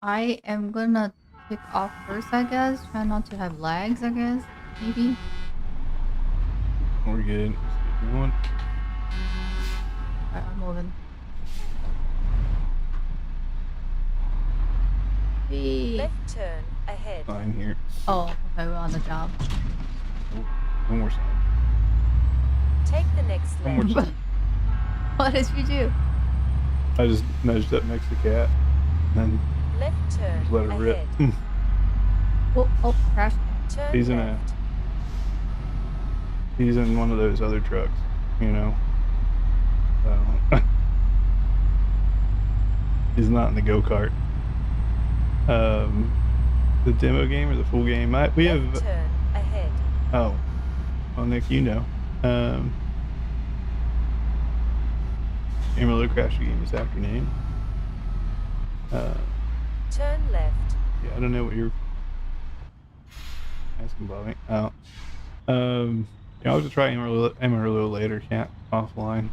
I am gonna kick off first, I guess. Try not to have lags, I guess. Maybe. We're good. Let's keep going. Alright, I'm moving. Whee. Left turn ahead. Fine here. Oh, okay, we're on the job. One more side. Take the next One more left. side. What did you do? I just nudged up next to Cat, and then Left turn just let her rip. ahead. Oh, crash. Turn He's left. He's in one of those other trucks, you know. So he's not in the go-kart. The demo game or the full game? We Left have. turn ahead. Oh, well, Nick, you know. Amarillo crashed game this afternoon. Turn left. Yeah, I don't know what you're asking, Bobby. Oh. Yeah, I'll just try Amarillo later, Cat, offline.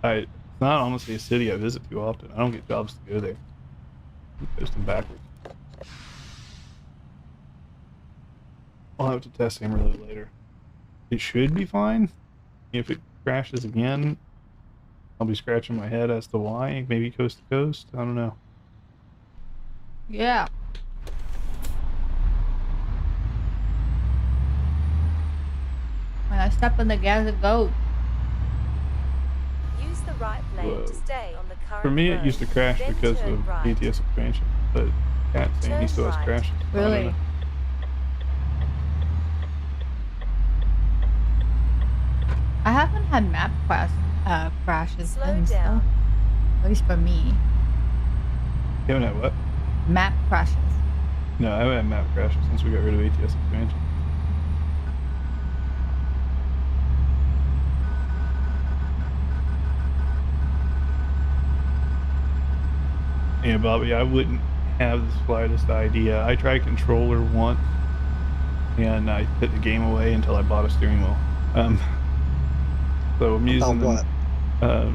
It's not honestly a city I visit too often. I don't get jobs to go there. I'm coasting backwards. I'll have to test Amarillo later. It should be fine. If it crashes again, I'll be scratching my head as to why. Maybe coast to coast. I don't know. Yeah. When I step on the gas, it goes. Use the right lane Whoa. to stay on the current For me, road. it used to crash Then because turn of right. ATS expansion, but Cat's saying he Turn still has right. crashes. I don't Really? know. I haven't had map crashes Slow and stuff. down. At least for me. You haven't had what? Map crashes. No, I haven't had map crashes since we got rid of ATS expansion. Yeah, Bobby, I wouldn't have the slightest idea. I tried controller once, and I put the game away until I bought a steering wheel. So I'm using About what?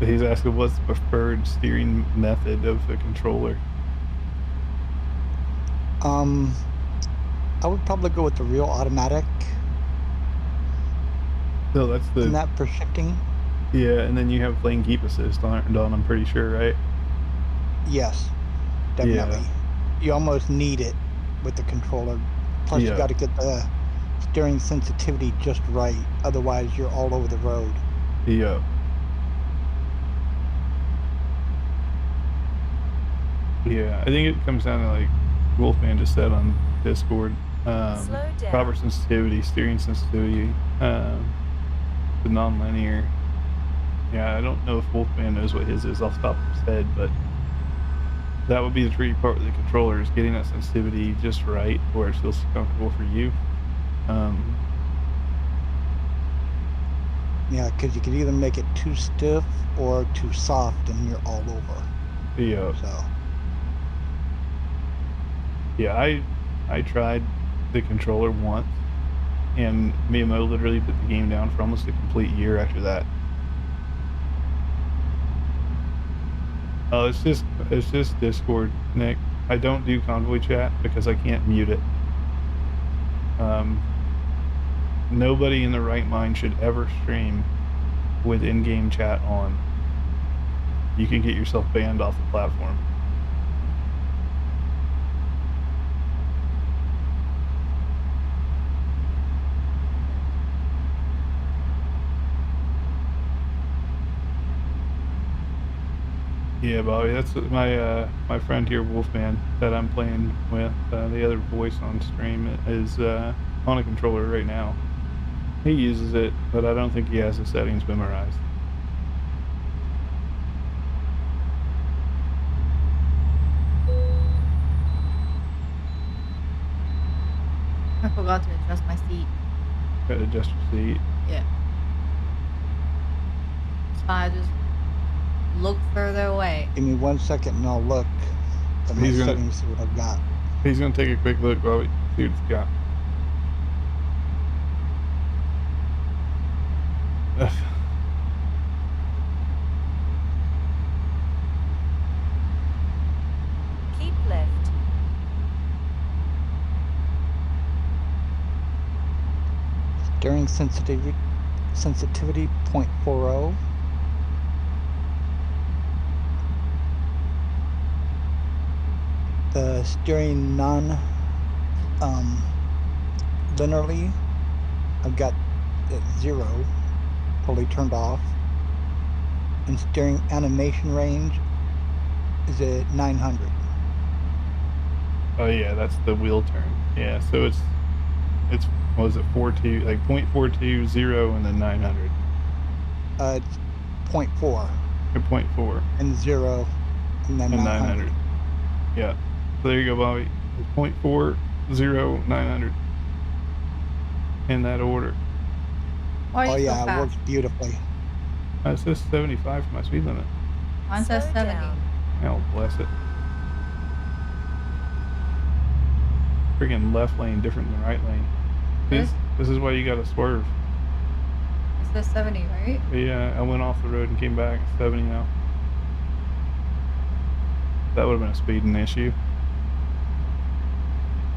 He's asking what's the preferred steering method of the controller. I would probably go with the real automatic, So that's the and that for shifting. yeah, and then you have lane keep assist on I'm pretty sure, right? Yes, definitely. You almost need it with the controller. Plus, Yeah. you got to get the steering sensitivity just right. Otherwise, you're all over the road. Yeah. Yeah, I think it comes down to like Wolfman just said on Discord. Slow down. Proper sensitivity, steering sensitivity, the non-linear. Yeah, I don't know if Wolfman knows what his is off the top of his head, but that would be the tricky part with the controller is getting that sensitivity just right where it feels comfortable for you. Yeah, because you could either make it too stiff or too soft, and you're all over. Yeah. So Yeah, I tried the controller once, and me and Mo literally put the game down for almost a complete year after that. Oh, it's just Discord, Nick. I don't do Convoy chat because I can't mute it. Nobody in their right mind should ever stream with in-game chat on. You can get yourself banned off the platform. Yeah, Bobby, that's what my friend here, Wolfman, that I'm playing with. The other voice on stream is on a controller right now. He uses it, but I don't think he has the settings memorized. I forgot to adjust my seat. Gotta adjust your seat. Yeah. It's fine. I just look further away. give me 1 second, and I'll look at my He's gonna- settings, see what I've got. He's gonna take a quick look, Bobby. See what he's got. Keep left. Steering sensitivity 0.40. The steering linearly, I've got at 0, fully turned off. And steering animation range is at 900. Oh yeah, that's the wheel turn. Yeah, so it's what was it 42 like 0.420 and then 900 It's 0.4 or 0.4 and 0 and then and 900. 900. Yeah, so there you go, Bobby. 0.40 900 in that order. Why are Oh you so yeah, it fast? works beautifully. It says 75 for my speed limit. Mine says Slow 70. down. Hell bless it. Freaking left lane different than right lane. This is why you gotta swerve. It's says 70, right? Yeah, I went off the road and came back 70 now. That would have been a speeding issue.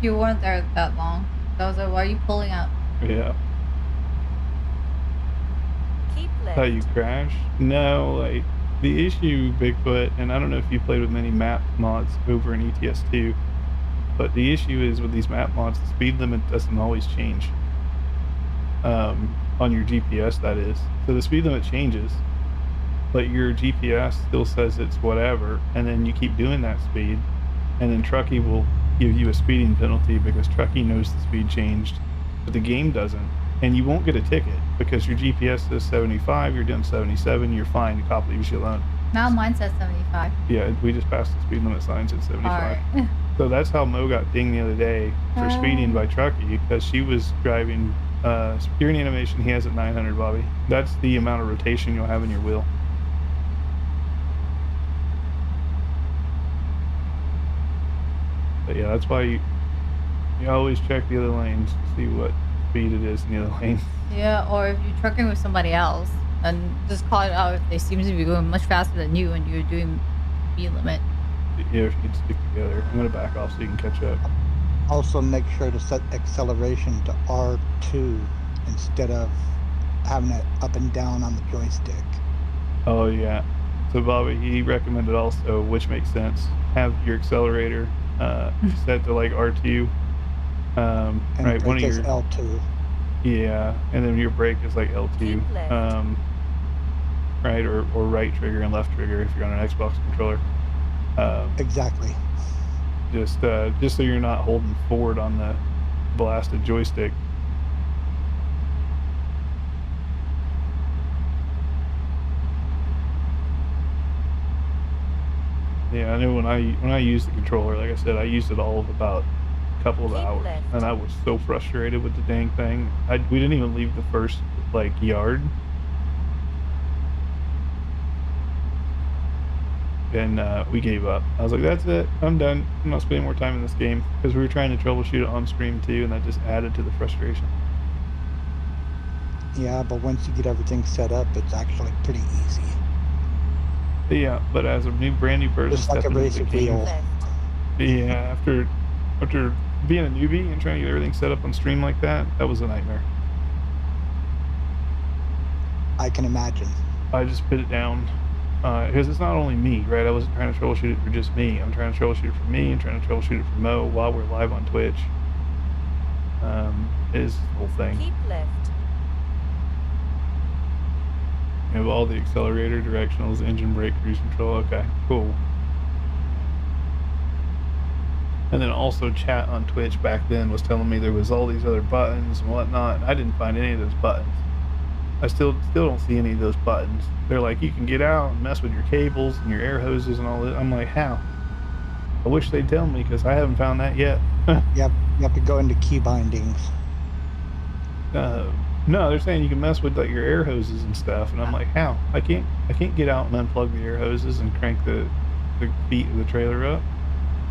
You weren't there that long. I was like, why are you pulling up? Yeah. Keep left. How you crash? No, like the issue, Bigfoot, and I don't know if you played with many map mods over in ETS2, but the issue is with these map mods, the speed limit doesn't always change. On your GPS, that is. So the speed limit changes, but your GPS still says it's whatever, and then you keep doing that speed, and then Truckee will give you a speeding penalty because Truckee knows the speed changed, but the game doesn't. And you won't get a ticket because your GPS says 75, you're doing 77, you're fine, the cop leaves you alone. Now mine says 75. Yeah, we just passed the speed limit signs at 75. Alright. So that's how Mo got dinged the other day for speeding by Truckee, because she was driving steering animation he has at 900, Bobby. That's the amount of rotation you'll have in your wheel. But yeah, that's why you always check the other lanes to see what speed it is in the other lane. Yeah, or if you're trucking with somebody else, and just call it out if they seem to be going much faster than you and you're doing speed limit. Yeah, if you can stick together. I'm gonna back off so you can catch up. Also, make sure to set acceleration to R2 instead of having it up and down on the joystick. Oh yeah. So Bobby, he recommended also, which makes sense, have your accelerator set to like R2. And Right, one of brake is your L2. yeah, and then your brake is like L2. Keep left. Right, or right trigger and left trigger if you're on an Xbox controller. Exactly. Just so you're not holding forward on the blasted joystick. Yeah, I know when I used the controller, like I said, I used it all of about a couple of Keep hours, left. and I was so frustrated with the dang thing. We didn't even leave the first like yard, and we gave up. I was like, that's it, I'm done. I'm not spending more time in this game, because we were trying to troubleshoot it on stream too, and that just added to the frustration. Yeah, but once you get everything set up, it's actually pretty easy. But yeah, but as a brand new person, Just like a stepping into race the of game, wheels. Left. yeah, after being a newbie and trying to get everything set up on stream like that, that was a nightmare. I can imagine. I just put it down because it's not only me, right? I wasn't trying to troubleshoot it for just me. I'm trying to troubleshoot it for me and trying to troubleshoot it for Mo while we're live on Twitch. Is the whole thing. Keep left. You have all the accelerator, directionals, engine, brake, cruise control. Okay, cool. And then also chat on Twitch back then was telling me there was all these other buttons and whatnot, and I didn't find any of those buttons. I still don't see any of those buttons. They're like, you can get out and mess with your cables and your air hoses and all that. I'm like, how? I wish they'd tell me, because I haven't found that yet. You have to go into key bindings. No, they're saying you can mess with like your air hoses and stuff, and I'm like, how? I can't get out and unplug the air hoses and crank the feet of the trailer up.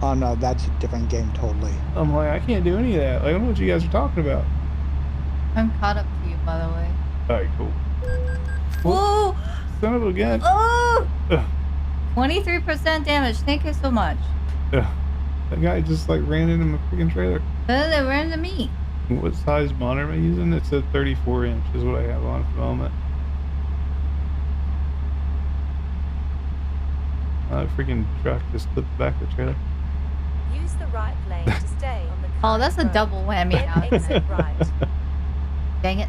Oh no, that's a different game totally. I'm like, I can't do any of that. Like, I don't know what you guys are talking about. I'm caught up to you, by the way. Alright, cool. Whoa! Son of a gun. Oh! Ugh. 23% damage. Thank you so much. Ugh. That guy just like ran into my freaking trailer. Then they ran to me. What size monitor am I using? It's a 34 inch is what I have on at the moment. Freaking truck just flipped back the trailer. Use the right lane to stay on the Oh, that's a current road. double whammy Then now. exit right. Dang it.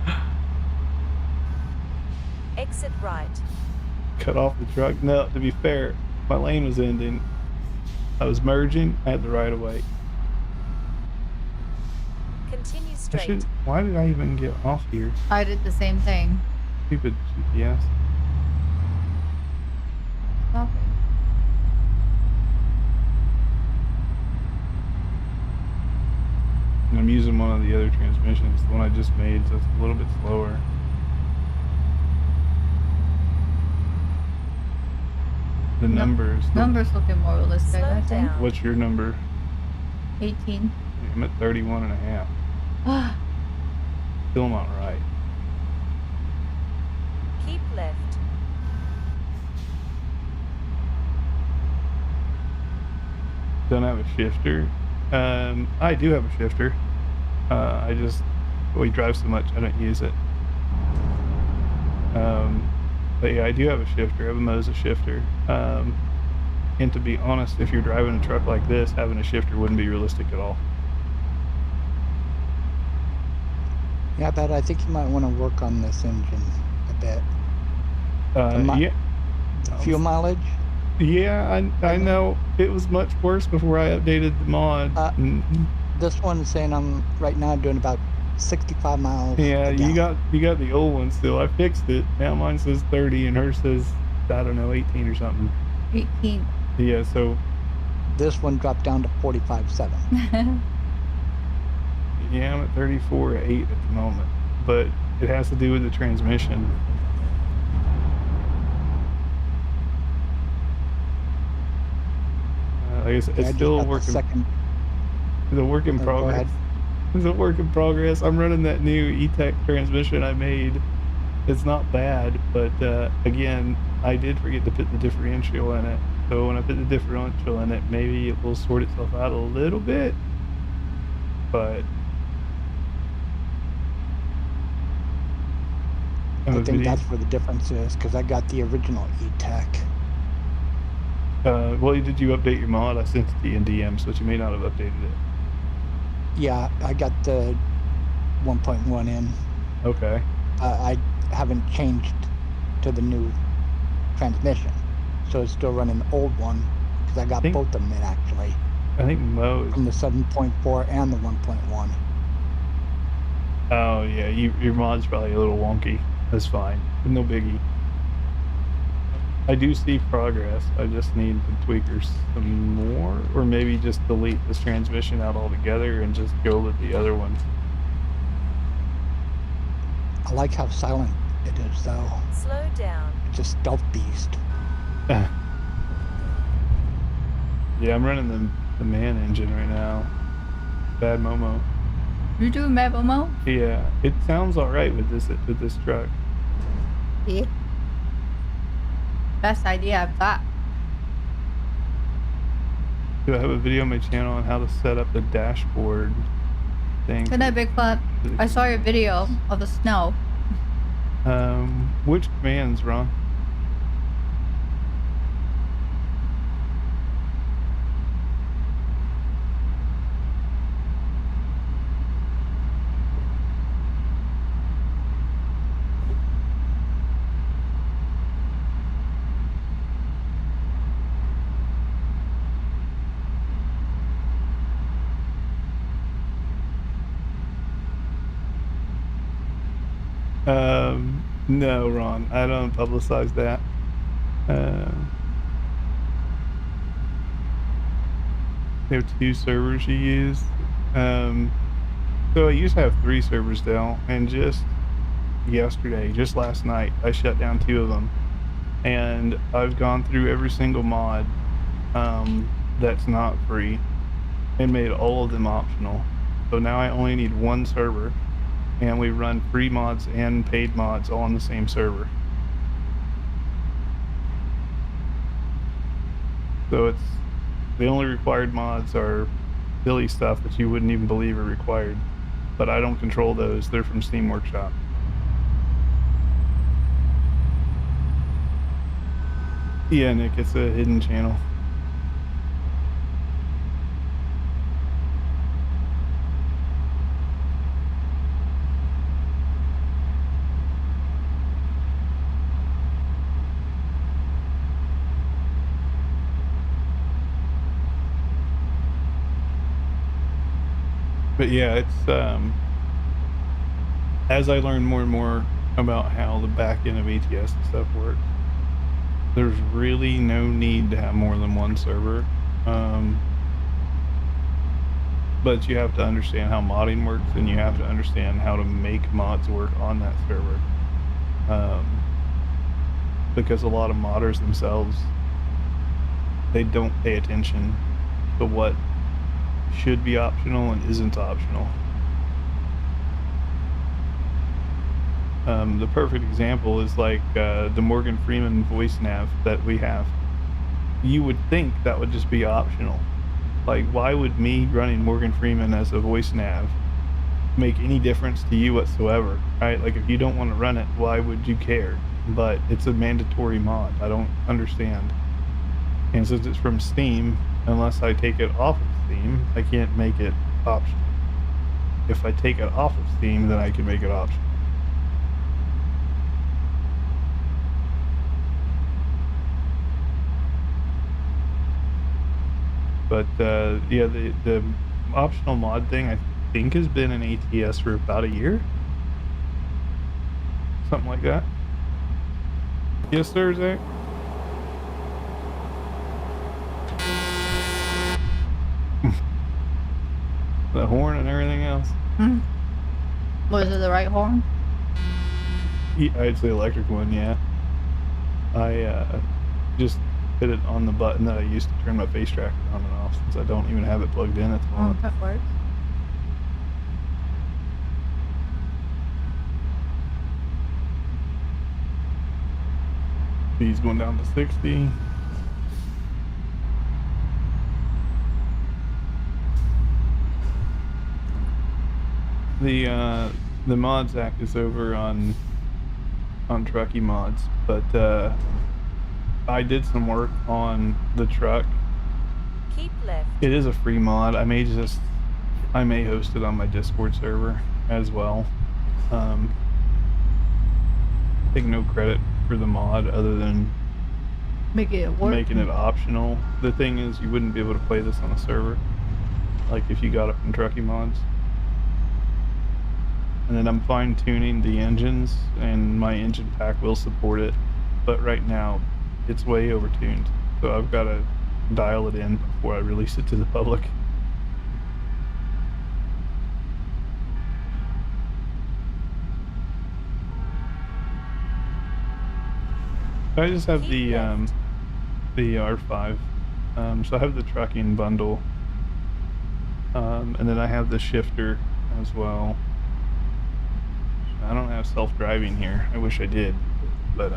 Exit right. Cut off the truck. No, to be fair, my lane was ending. I was merging. I had the right of way. Continue straight. Why did I even get off here? I did the same thing. Stupid GPS. Stop it. And I'm using one of the other transmissions, the one I just made, so it's a little bit slower. The numbers. Numbers looking more realistic, Slow I think. down. What's your number? 18. I'm at 31 and a half. Still not right. left. Don't have a shifter. I do have a shifter. We drive so much I don't use it. But yeah, I do have a shifter. I have a Moza shifter. And to be honest, if you're driving a truck like this, having a shifter wouldn't be realistic at all. Yeah, but I think you might want to work on this engine a bit. Yeah. The fuel mileage? Yeah, I know. It was much worse before I updated the mod. This one's saying I'm right now doing about 65 miles. Yeah, a you gallon. got the old one still. I fixed it. Now mine says 30 and hers says, I don't know, 18 or something. 18. Yeah, so This one dropped down to 45.7. yeah, I'm at 34.8 at the moment. But it has to do with the transmission. I guess it's still a work in progress. It's a work in progress. I'm running that new E-Tech transmission I made. It's not bad, but again, I did forget to put the differential in it. So when I put the differential in it, maybe it will sort itself out a little bit. But I think that's where the difference is, because I got the original E-Tech. well, did you update your mod? I sent it to you in DM, so you may not have updated it. Yeah, I got the 1.1 in. Okay. I haven't changed to the new transmission, so it's still running the old one, because I got both of them in actually. I think Mo from the 7.4 and the 1.1. Oh yeah, your mod's probably a little wonky. That's fine, no biggie. I do see progress. I just need to tweak her some more, or maybe just delete this transmission out altogether and just go with the other one. I like how silent it is, though. Slow down. It's a stealth beast. Yeah, I'm running the man engine right now. Bad Momo. You doing Bad Momo? Yeah, it sounds all right with this truck. Yeah. Best idea I've got. Do I have a video on my channel on how to set up the dashboard thing? Good night, Bigfoot. I saw your video of the snow. Which commands, Ron? No, Ron, I don't publicize that. They have 2 servers you use. So I used to have 3 servers now, and just yesterday, just last night, I shut down 2 of them. And I've gone through every single mod that's not free and made all of them optional. So now I only need 1 server, and we run free mods and paid mods all on the same server. So it's the only required mods are silly stuff that you wouldn't even believe are required, but I don't control those. They're from Steam Workshop. Yeah, Nick, it's a hidden channel. But yeah, it's as I learn more and more about how the back end of ETS and stuff works, there's really no need to have more than 1 server. But you have to understand how modding works, and you have to understand how to make mods work on that server. Because a lot of modders themselves, they don't pay attention to what should be optional and isn't optional. The perfect example is like the Morgan Freeman voice nav that we have. You would think that would just be optional. Like, why would me running Morgan Freeman as a voice nav make any difference to you whatsoever, right? Like, if you don't want to run it, why would you care? But it's a mandatory mod. I don't understand. And since it's from Steam, unless I take it off of Steam, I can't make it optional. If I take it off of Steam, then I can make it optional. But yeah, the optional mod thing I think has been in ATS for about a year, something like that. Yes, sir, Zach. The horn and everything else. Was it the right horn? It's the electric one, yeah. I just hit it on the button that I used to turn my face tracker on and off, since I don't even have it plugged in at the moment. That works. Speed's going down to 60. The mods act is over on Truckee Mods, but I did some work on the truck. Keep left. It is a free mod. I may host it on my Discord server as well. Take no credit for the mod other than Making it work. making it optional. The thing is, you wouldn't be able to play this on a server, like if you got it from Truckee Mods. And then I'm fine tuning the engines, and my engine pack will support it, but right now it's way overtuned, so I've got to dial it in before I release it to the public. I just have the R5, so I have the trucking bundle, and then I have the shifter as well. I don't have self-driving here. I wish I did, but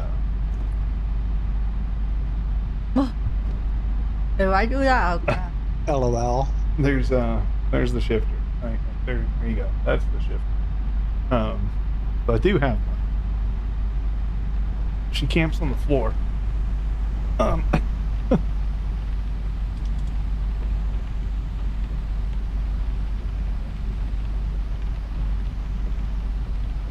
If I do that, I'll crash. LOL. there's the shifter. Right there you go. That's the shifter. But I do have one. She camps on the floor.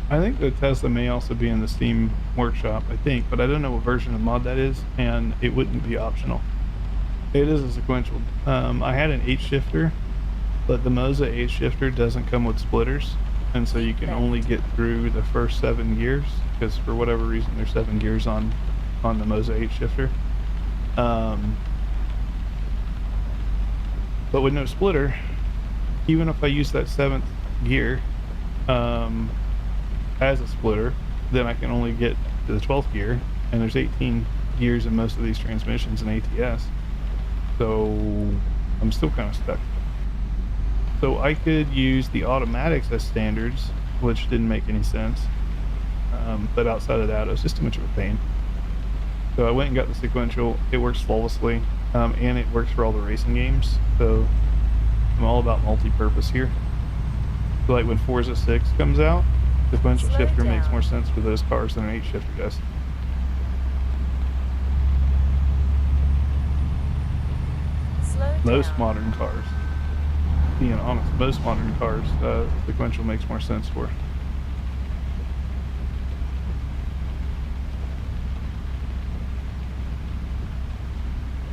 I think the Tesla may also be in the Steam workshop, I think, but I don't know what version of mod that is, and it wouldn't be optional. It is a sequential. I had an 8-shifter, but the Moza 8-shifter doesn't come with splitters, and so you can only get through the first 7 gears, because for whatever reason there's 7 gears on the Moza 8-shifter. But with no splitter, even if I use that 7th gear, as a splitter, then I can only get to the 12th gear, and there's 18 gears in most of these transmissions in ATS, so I'm still kind of stuck. So I could use the automatics as standards, which didn't make any sense, but outside of that it was just too much of a pain. So I went and got the sequential. It works flawlessly, and it works for all the racing games, so I'm all about multi-purpose here. So like when Forza 6 comes out, sequential Slow shifter makes down. more sense for those cars than an 8-shifter does. Slow Most down. modern cars, being honest, most modern cars, sequential makes more sense for.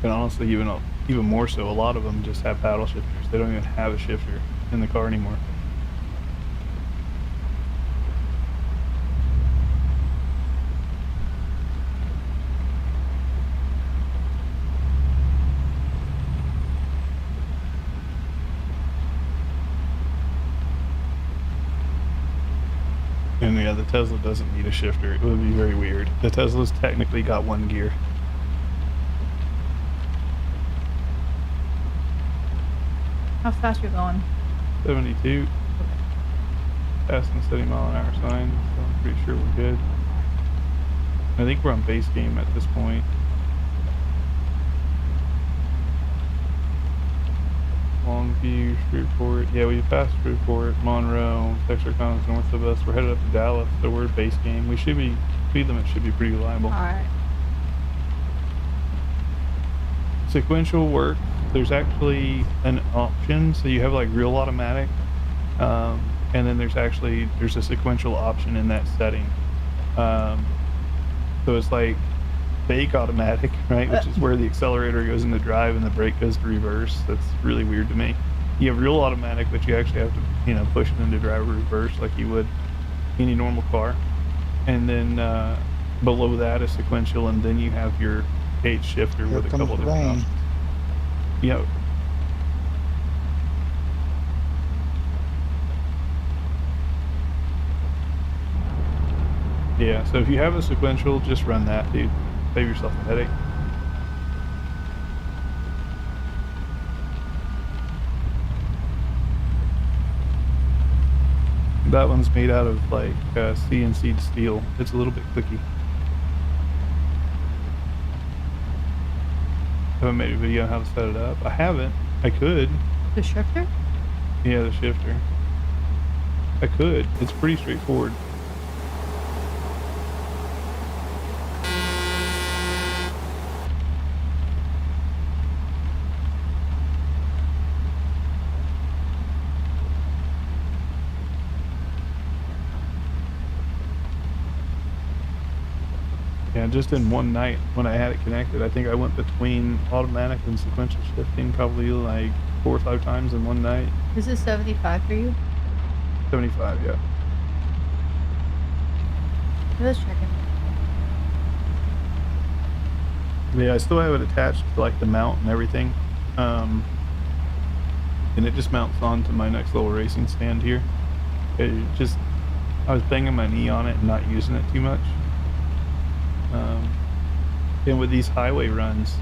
And honestly, even more so, a lot of them just have paddle shifters. They don't even have a shifter in the car anymore. And yeah, the Tesla doesn't need a shifter. It would be very weird. The Tesla's technically got 1 gear. How fast you're going? 72. Passing 70 mile an hour sign, so I'm pretty sure we're good. I think we're on base game at this point. Longview, Shreveport. Yeah, we passed Shreveport, Monroe, Texarkana's north of us. We're headed up to Dallas, so we're at base game. We should be, speed limit should be pretty reliable. Alright. Sequential work, there's actually an option, so you have like real automatic, and then there's a sequential option in that setting. So it's like fake automatic, right, which is where the accelerator goes into drive and the brake goes to reverse. That's really weird to me. You have real automatic, but you actually have to, you know, push it into drive or reverse like you would any normal car. And then below that is sequential, and then you have your H shifter Here with a comes couple the different rain. options. Yep. Yeah, so if you have a sequential, just run that, dude. Save yourself a headache. That one's made out of like CNC steel. It's a little bit clicky. Haven't made a video on how to set it up. I haven't. I could. The shifter? Yeah, the shifter. I could. It's pretty straightforward. Yeah, just in one night when I had it connected, I think I went between automatic and sequential shifting probably like 4 or 5 times in one night. Is this 75 for you? 75, yeah. Let's check it. Yeah, I still have it attached to like the mount and everything. And it just mounts onto my next level racing stand here. I was banging my knee on it and not using it too much. And with these highway runs,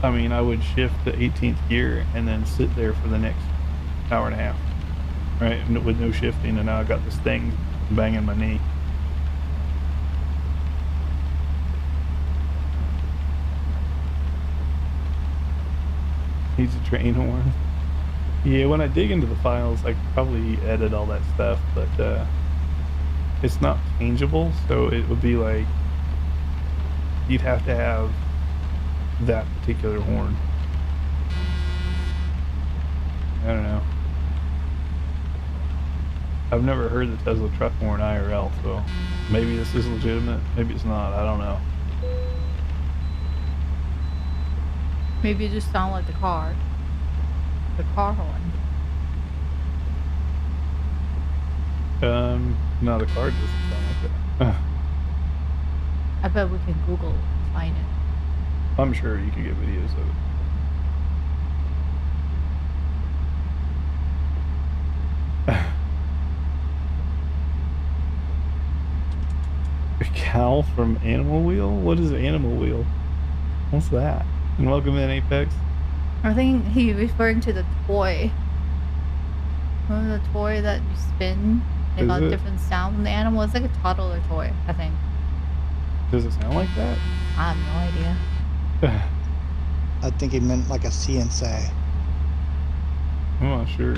I mean, I would shift the 18th gear and then sit there for the next hour and a half, right? With no shifting, and now I got this thing banging my knee. Needs a train horn. Yeah, when I dig into the files, I could probably edit all that stuff, but it's not changeable, so it would be like you'd have to have that particular horn. I don't know. I've never heard the Tesla truck horn IRL, so maybe this is legitimate, maybe it's not, I don't know. Maybe it just sound like the car. The car horn. No, the car doesn't sound like that. I bet we can Google and find it. I'm sure you can get videos of it. A cow from Animal Wheel? What is Animal Wheel? What's that? And welcome in, Apex. I think he's referring to the toy. Remember the toy that you spin? They Is got it? different sound from the animal. It's like a toddler toy, I think. Does it sound like that? I have no idea. I think he meant like a CNC. I'm not sure.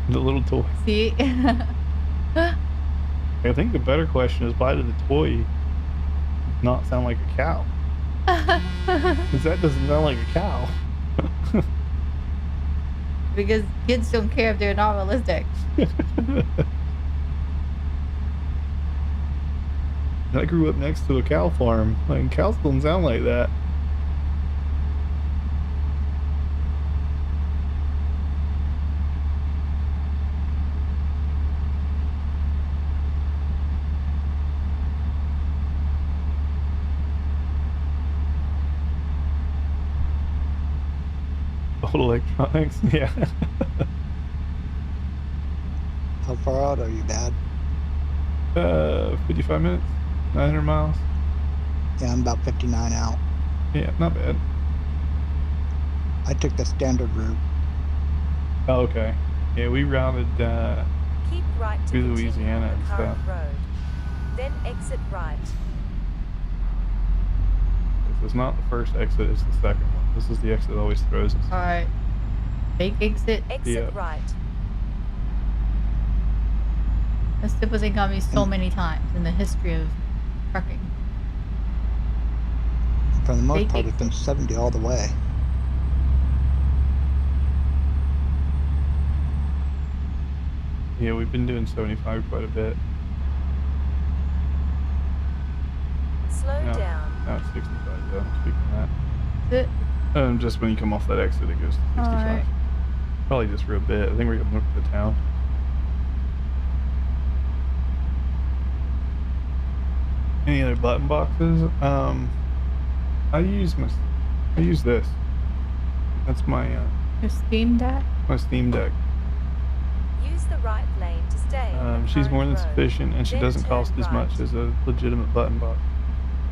The little toy. See? I think the better question is, why did the toy not sound like a cow? Because that doesn't sound like a cow. Because kids don't care if they're not realistic. I grew up next to a cow farm. Like, cows don't sound like that. Old electronics, yeah. How far out are you, Dad? 55 minutes, 900 miles. Yeah, I'm about 59 out. Yeah, not bad. I took the standard route. Oh, okay. Yeah, we routed Keep right to through continue Louisiana on and the current stuff. road. Then exit right. This is not the first exit, it's the second one. This is the exit that always throws us. Alright. Big exit. Exit Yep. right. This thing got me so many times in the history of trucking. For the most Big part, it's been 70 all the way. Yeah, we've been doing 75 quite a bit. Slow No, down. now it's 65 though, speaking of Is it? that. Just when you come off that exit, it goes to 65. Alright. Probably just for a bit. I think we're going to the town. Any other button boxes? I use this. That's my Your Steam Deck? my Steam Deck. Use the right lane to stay on the She's more than current road. sufficient, and she Then doesn't turn cost as right. much as a legitimate button box.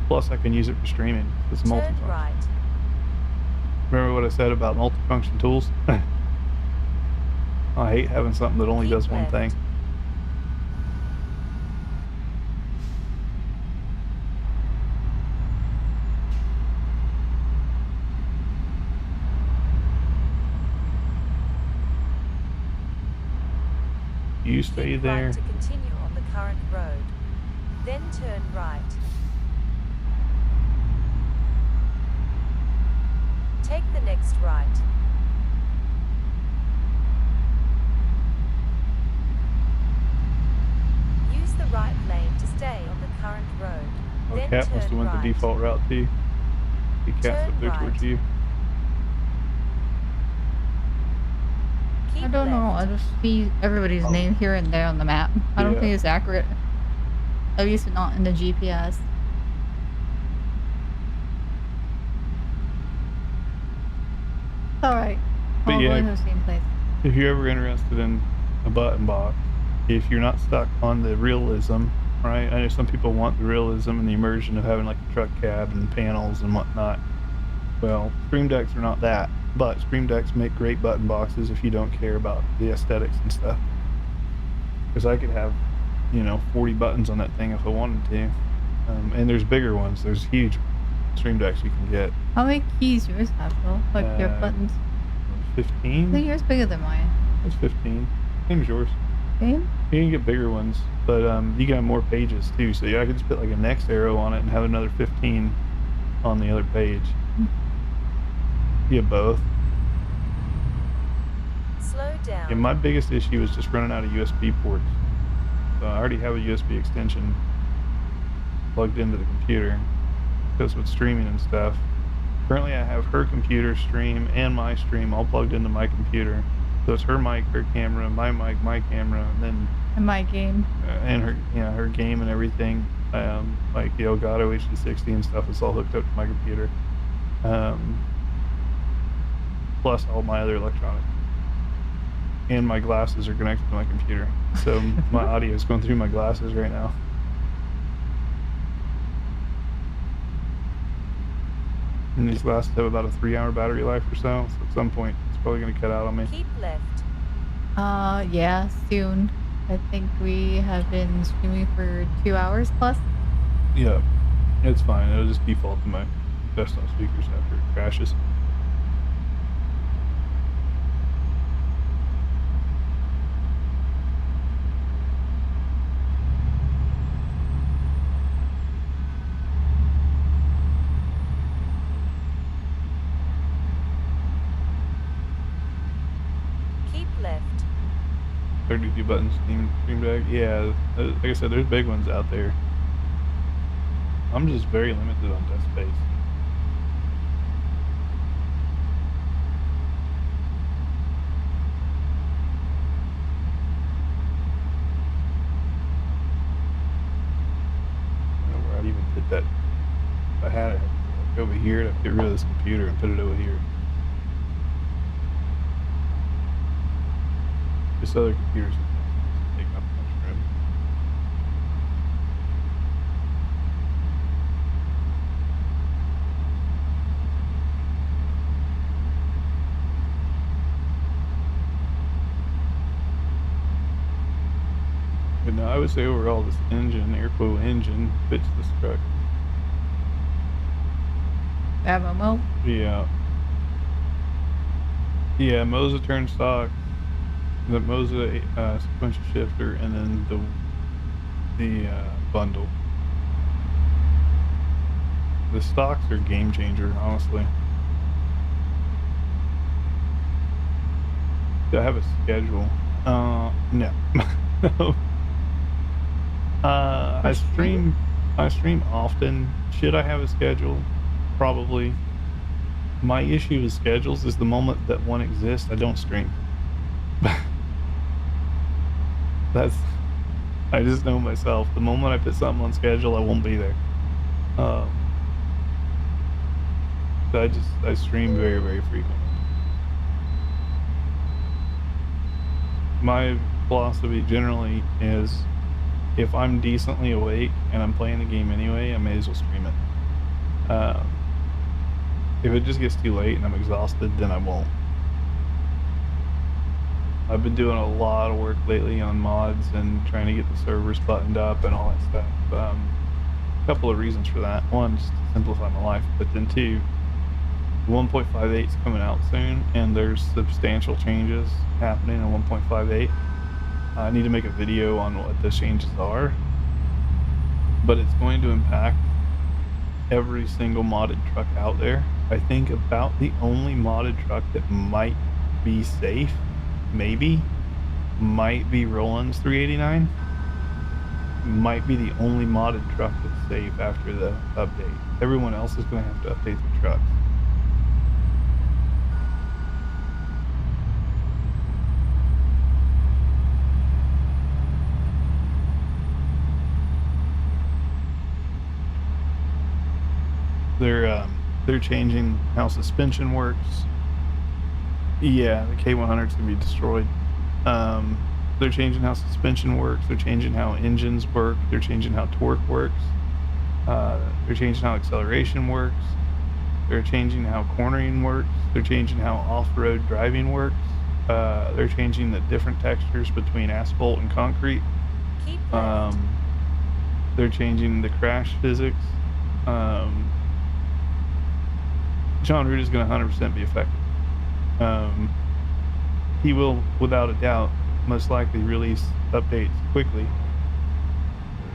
Plus, I can use it for streaming. It's Turn multifunction. right. Remember what I said about multifunction tools? I hate having something that only Keep does one left. thing. You stay Keep there. right to continue on the current road. Then turn right. Take the next right. Use the right lane to stay on the current road. Oh, Then Cat must have turn went right. the default route too. The cat's Turn up there towards right. you. Keep I don't know. I left. just see everybody's Oh. name here and there on the map. I don't Yeah. think it's accurate. At least not in the GPS. Alright. But All yeah. going to the same place. If you're ever interested in a button box, if you're not stuck on the realism, right? I know some people want the realism and the immersion of having like a truck cab and panels and whatnot. Well, Stream Decks are not that, but Stream Decks make great button boxes if you don't care about the aesthetics and stuff. Because I could have, 40 buttons on that thing if I wanted to. And there's bigger ones. There's huge Stream Decks you can get. How many keys yours have, though? Like your buttons? I 15? think yours bigger than mine. It's 15. Same as yours. Same? You can get bigger ones, but you can have more pages too. So I could just put like a next arrow on it and have another 15 on the other page. You get both. Slow down. And my biggest issue is just running out of USB ports. So I already have a USB extension plugged into the computer. Because with streaming and stuff. Currently I have her computer stream and my stream all plugged into my computer. So it's her mic, her camera, my mic, my camera, and then In my game. and her game and everything, like the Elgato HD60 and stuff is all hooked up to my computer, plus all my other electronics, and my glasses are connected to my computer, so my audio is going through my glasses right now. And these glasses have about a 3-hour battery life or so at some point it's probably going to cut out on me. Keep left. Yeah, soon. I think we have been streaming for 2 hours plus. Yeah, it's fine. It'll just default to my desktop speakers after it crashes. Keep left. 32 buttons Stream Deck. Yeah, like I said, there's big ones out there. I'm just very limited on desk space. I don't know where I'd even put that. If I had it, I'd go over here to get rid of this computer and put it over here. This other computer's taking up a bunch of room. But no, I would say overall this engine, air-cooled engine, fits this truck. Mo? Yeah. Yeah, Moza turn stock, the Moza sequential shifter, and then the bundle. The stocks are game changer, honestly. Do I have a schedule? No. I stream often. Should I have a schedule? Probably. My issue with schedules is the moment that one exists, I don't stream. I just know myself. The moment I put something on schedule, I won't be there. So I stream very, very frequently. My philosophy generally is if I'm decently awake and I'm playing the game anyway, I may as well stream it. If it just gets too late and I'm exhausted, then I won't. I've been doing a lot of work lately on mods and trying to get the servers buttoned up and all that stuff. A couple of reasons for that. One, just to simplify my life, but then two, 1.58 is coming out soon, and there's substantial changes happening in 1.58. I need to make a video on what those changes are, but it's going to impact every single modded truck out there. I think about the only modded truck that might be safe, maybe, might be Roland's 389. Might be the only modded truck that's safe after the update. Everyone else is going to have to update their trucks. They're changing how suspension works. Yeah, the K100's gonna be destroyed. They're changing how suspension works. They're changing how engines work. They're changing how torque works. They're changing how acceleration works. They're changing how cornering works. They're changing how off-road driving works. They're changing the different textures between asphalt and concrete. Keep left. They're changing the crash physics. John Root is going to 100% be affected. He will, without a doubt, most likely release updates quickly.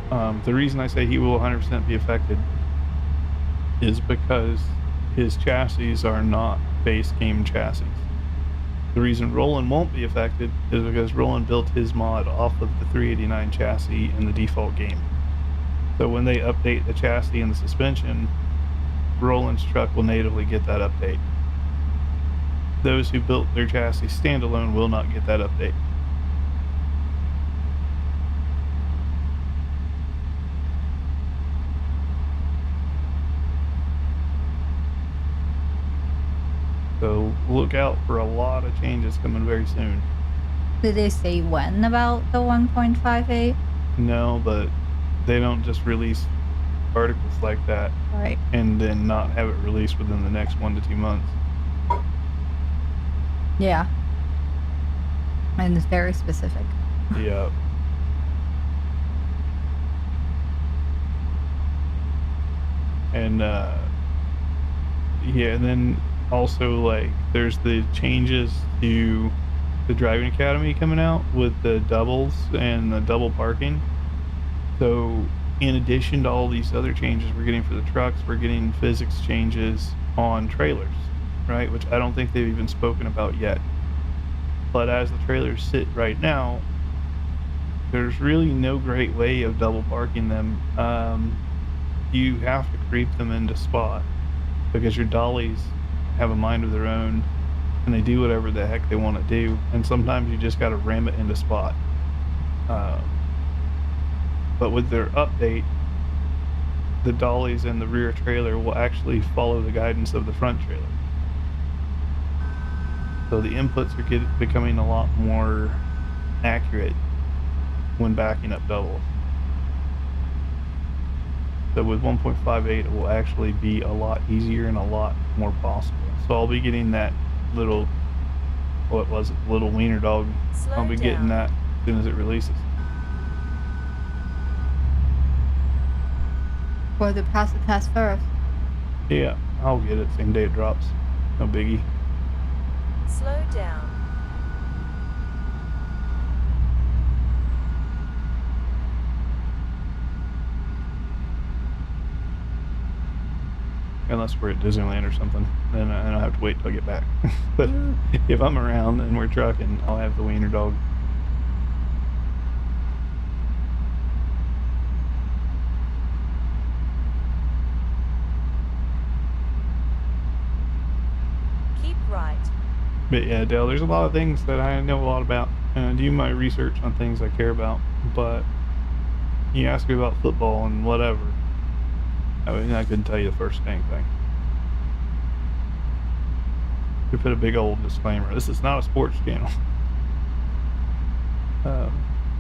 The reason I say he will 100% be affected is because his chassis are not base game chassis. The reason Roland won't be affected is because Roland built his mod off of the 389 chassis in the default game. So when they update the chassis and the suspension, Roland's truck will natively get that update. Those who built their chassis standalone will not get that update. So look out for a lot of changes coming very soon. Did they say when about the 1.58? No, but they don't just release articles like that Right. and then not have it released within the next 1 to 2 months. Yeah. And it's very specific. Yeah. And yeah, and then also like there's the changes to the driving academy coming out with the doubles and the double parking. So in addition to all these other changes we're getting for the trucks, we're getting physics changes on trailers, right? Which I don't think they've even spoken about yet. But as the trailers sit right now, there's really no great way of double parking them. You have to creep them into spot because your dollies have a mind of their own and they do whatever the heck they want to do. And sometimes you just got to ram it into spot. But with their update, the dollies and the rear trailer will actually follow the guidance of the front trailer. So the inputs are becoming a lot more accurate when backing up doubles. So with 1.58, it will actually be a lot easier and a lot more possible. So I'll be getting that little, what was it, little wiener dog. Slow I'll be getting down. that as soon as it releases. Or the pass the test first. Yeah, I'll get it same day it drops. No biggie. Slow down. Unless we're at Disneyland or something, then I don't have to wait till I get back. But if I'm around and we're trucking, I'll have the wiener dog. Keep right. But yeah, Dale, there's a lot of things that I know a lot about. And I do my research on things I care about. But you ask me about football and whatever, I mean, I couldn't tell you the first dang thing. We put a big old disclaimer. This is not a sports channel.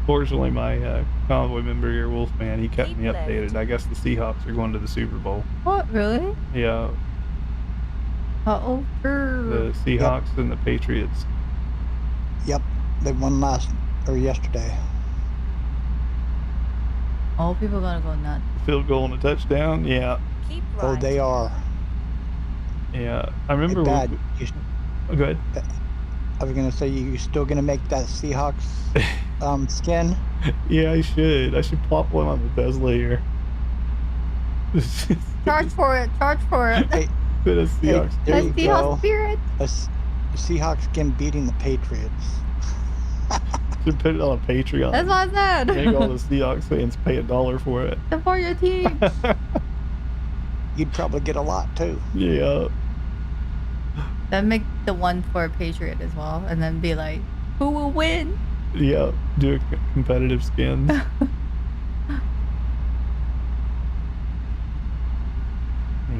Fortunately, my convoy member here, Wolfman, he kept me updated. I guess the Seahawks are going to the Super Bowl. What, really? Yeah, Uh-oh. the Seahawks and the Patriots. Yep, they won yesterday. Oh, people gonna go nuts. Field goal and a touchdown. Yeah, Keep right. Oh, they are. yeah. I remember. Hey, Dad, Oh, go ahead. I was gonna say you still gonna make that Seahawks skin? Yeah, I should. I should plop one on the Tesla here. Charge for it. Charge for it. Hey, Bit of Seahawks. there Let's you see how go. spirit. A Seahawks skin beating the Patriots. Should put it on a Patreon. That's what I Make said. all the Seahawks fans pay $1 for it. Support your team. You'd probably get a lot too. Yeah. Then make the one for a Patriot as well, and then be like, who will win? Yeah. Do a competitive skins.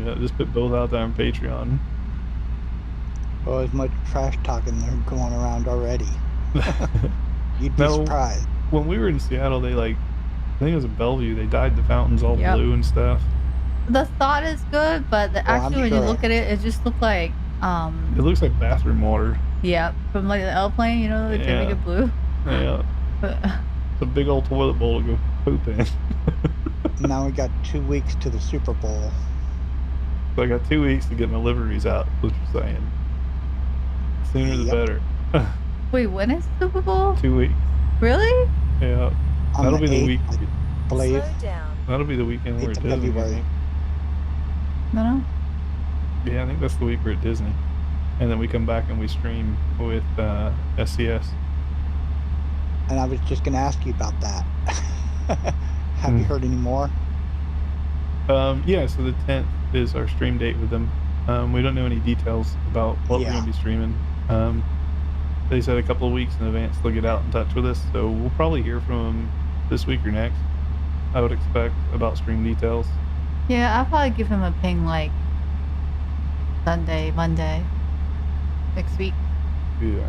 Yeah, just put both out there on Patreon. Oh, as much trash talking there going around already. You'd be No. surprised. When we were in Seattle, they I think it was in Bellevue, they dyed the fountains all Yep. blue and stuff. The thought is good, but actually when you sure. look at it, it just looked like, It looks like bathroom water. yeah, from like the airplane, you know, they Yeah. make it blue. Yeah. It's a big old toilet bowl to go poop in. Now we got 2 weeks to the Super Bowl. So I got 2 weeks to get my liveries out, what you're saying. Sooner the Yep. better. Wait, when is Super Bowl? 2 weeks. Really? Yeah. On That'll be the 8th, week. I believe. Slow down. That'll be the weekend we're at 8th of Disney. I February. think. No. Yeah, I think that's the week we're at Disney. And then we come back and we stream with SCS. And I was just going to ask you about that. Have you heard any more? Yeah, so the 10th is our stream date with them. We don't know any details about what we're Yeah. going to be streaming. They said a couple of weeks in advance they'll get out in touch with us, so we'll probably hear from them this week or next. I would expect about stream details. Yeah, I'll probably give him a ping like Sunday, Monday, next week. Yeah.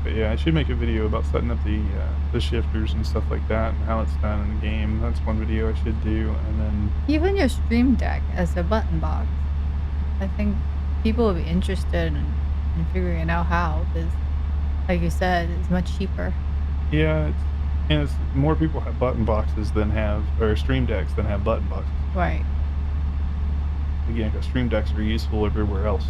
But yeah, I should make a video about setting up the shifters and stuff like that and how it's done in the game. That's one video I should do, and then Even your stream deck as a button box. I think people will be interested in figuring out how, because, like you said, it's much cheaper. yeah, it's more people have button boxes than have or stream decks than have button boxes. Right. Again, because stream decks are useful everywhere else.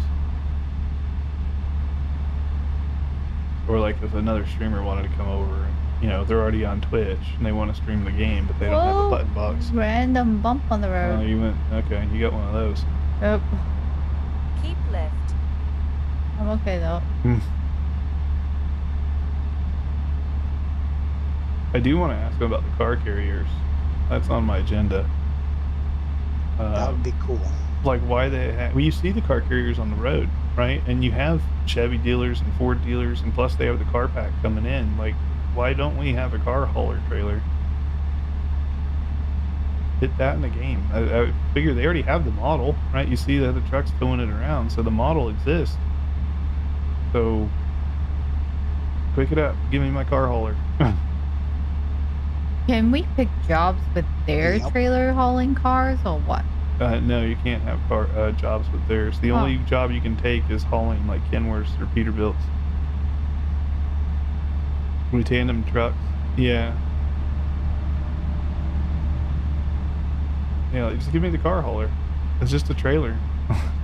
Or like if another streamer wanted to come over, and, you know, they're already on Twitch and they want to stream the game, but they don't have a Whoa. button box. Random bump on the Oh, road. you went okay. You got one of those. Yep. Keep left. I'm okay though. I do want to ask about the car carriers. That's on my agenda. That would be cool. Like why they well, you see the car carriers on the road, right? And you have Chevy dealers and Ford dealers, and plus they have the car pack coming in. Like, why don't we have a car hauler trailer? Hit that in the game. I figure they already have the model, right? You see the other trucks towing it around, so the model exists. So pick it up. Give me my car hauler. Can we pick jobs with their Yep. trailer hauling cars or what? No, you can't have jobs with theirs. The only job you can take is hauling like Kenworths or Peterbilts. We tandem trucks. Yeah. Yeah, like, just give me the car hauler. It's just a trailer.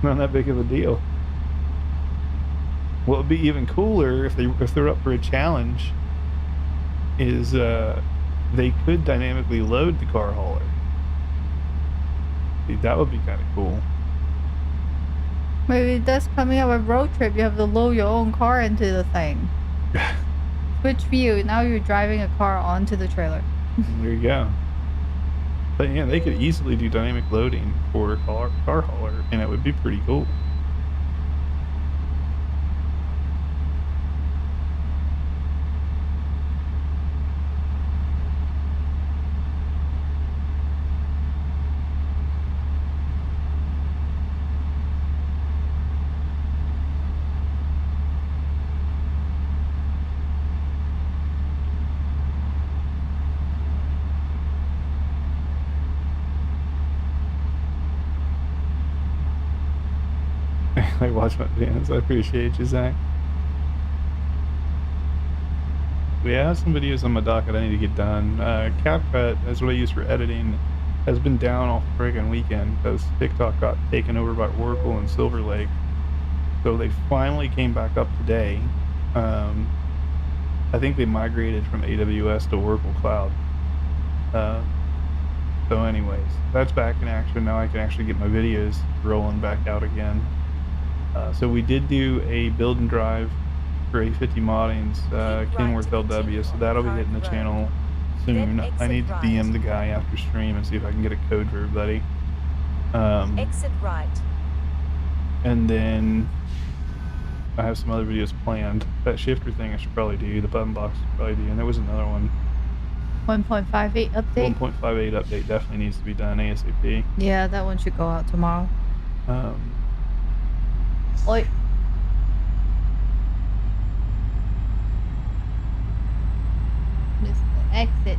Not that big of a deal. What would be even cooler if they're up for a challenge is they could dynamically load the car hauler. See, that would be kind of cool. Maybe that's coming up a road trip. You have to load your own car into the thing. Switch view. Now you're driving a car onto the trailer. There you go. But yeah, they could easily do dynamic loading for a car hauler, and it would be pretty cool. I watch my videos. I appreciate you, Zach. We have some videos on my docket I need to get done. CapCut, that's what I use for editing, has been down all friggin' weekend because TikTok got taken over by Oracle and Silver Lake. So they finally came back up today. I think they migrated from AWS to Oracle Cloud. So anyways, that's back in action. Now I can actually get my videos rolling back out again. So we did do a build and drive for A50 moddings, Kenworth LW, so that'll be hitting the channel soon. I need to DM the guy after stream and see if I can get a code for everybody. Exit right. And then I have some other videos planned. That shifter thing I should probably do, the button box should probably do, and there was another one. 1.58 update? 1.58 update definitely needs to be done ASAP. Yeah, that one should go out tomorrow. Oi. This is the exit.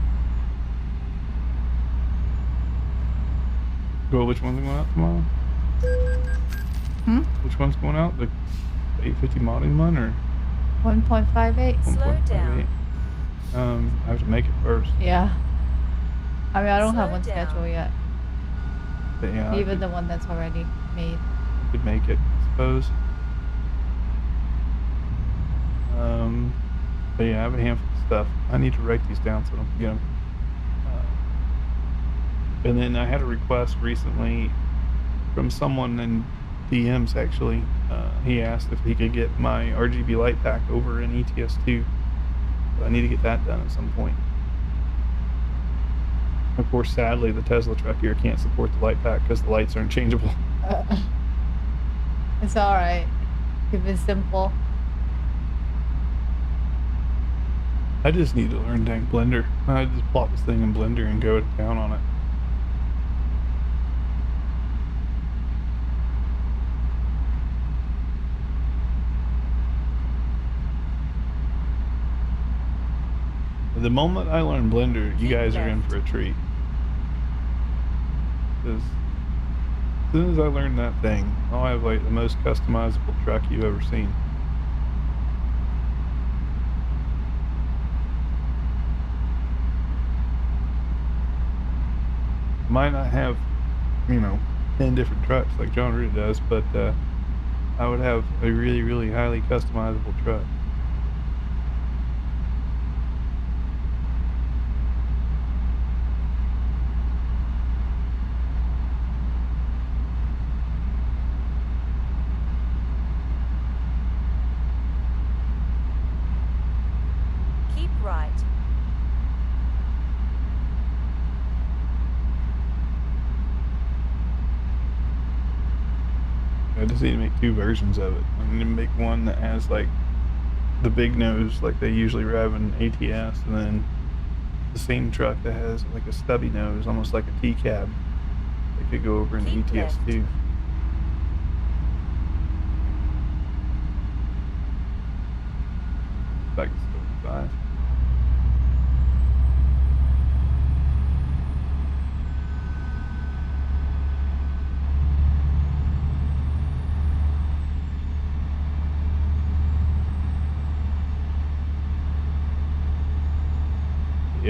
Well, which one's going out tomorrow? Which one's going out? The 850 modding one or 1.58? Slow down. I have to make it first. Yeah. I mean, I don't have Slow one down. scheduled yet. But yeah, Even the one that's already made. I could make it, I suppose. But yeah, I have a handful of stuff. I need to write these down so I don't forget them. And then I had a request recently from someone in DMs actually. He asked if he could get my RGB light pack over in ETS2. So I need to get that done at some point. Of course, sadly, the Tesla truck here can't support the light pack because the lights are interchangeable. It's alright. Keep it simple. I just need to learn dang Blender. I just plop this thing in Blender and go down on it. The moment I learn Blender, you guys are in for a treat. Because as soon as I learn that thing, I'll have like the most customizable truck you've ever seen. Might not have, 10 different trucks like John Ruda does, but I would have a really, really highly customizable truck. Keep right. I just need to make 2 versions of it. I need to make one that has like the big nose like they usually have in ATS, and then the same truck that has like a stubby nose, almost like a T-cab. They could go over in Keep ETS left. too. Back to 5.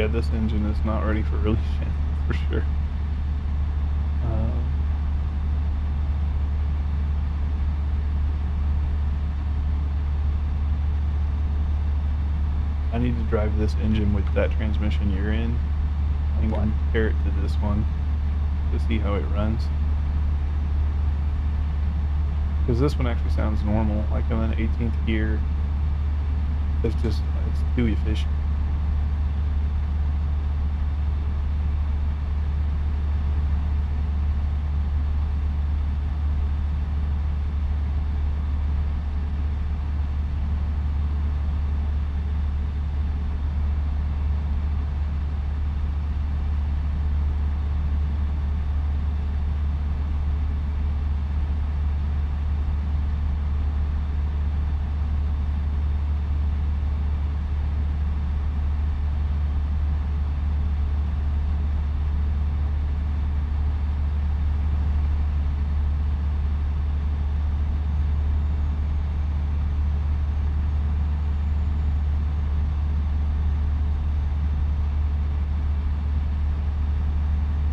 Yeah, this engine is not ready for release yet, for sure. I need to drive this engine with that transmission you're in and compare it to this one to see how it runs. Because this one actually sounds normal, like I'm in 18th gear. It's too efficient.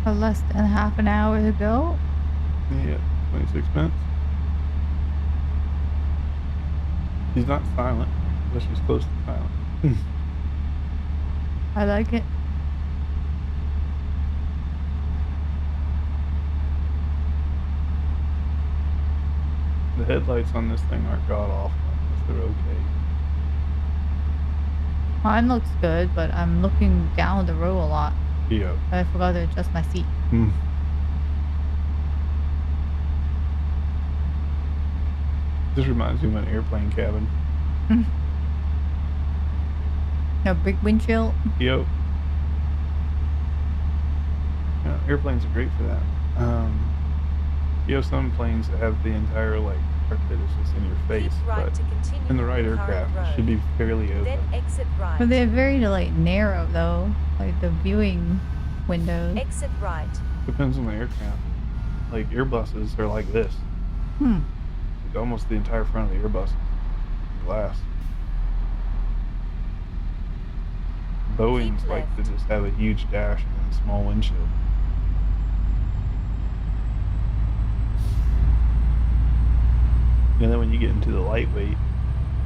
Less than half an hour to go. Yeah, 26 minutes. She's not silent, but she's close to silent. I like it. The headlights on this thing aren't god awful. They're okay. Mine looks good, but I'm looking down the road a lot. Yeah. I forgot to adjust my seat. This reminds me of an airplane cabin. A big windshield. Yep. Yeah, airplanes are great for that. You have some planes that have the entire like cockpit is just in your face, but in the right aircraft, it should be fairly open. Then exit right. But they're very like narrow though, like the viewing windows. Exit right. Depends on the aircraft. Like Airbuses are like this. Like almost the entire front of the Airbus is glass. Boeing's like to just have a huge dash and then a small windshield. And then when you get into the lightweight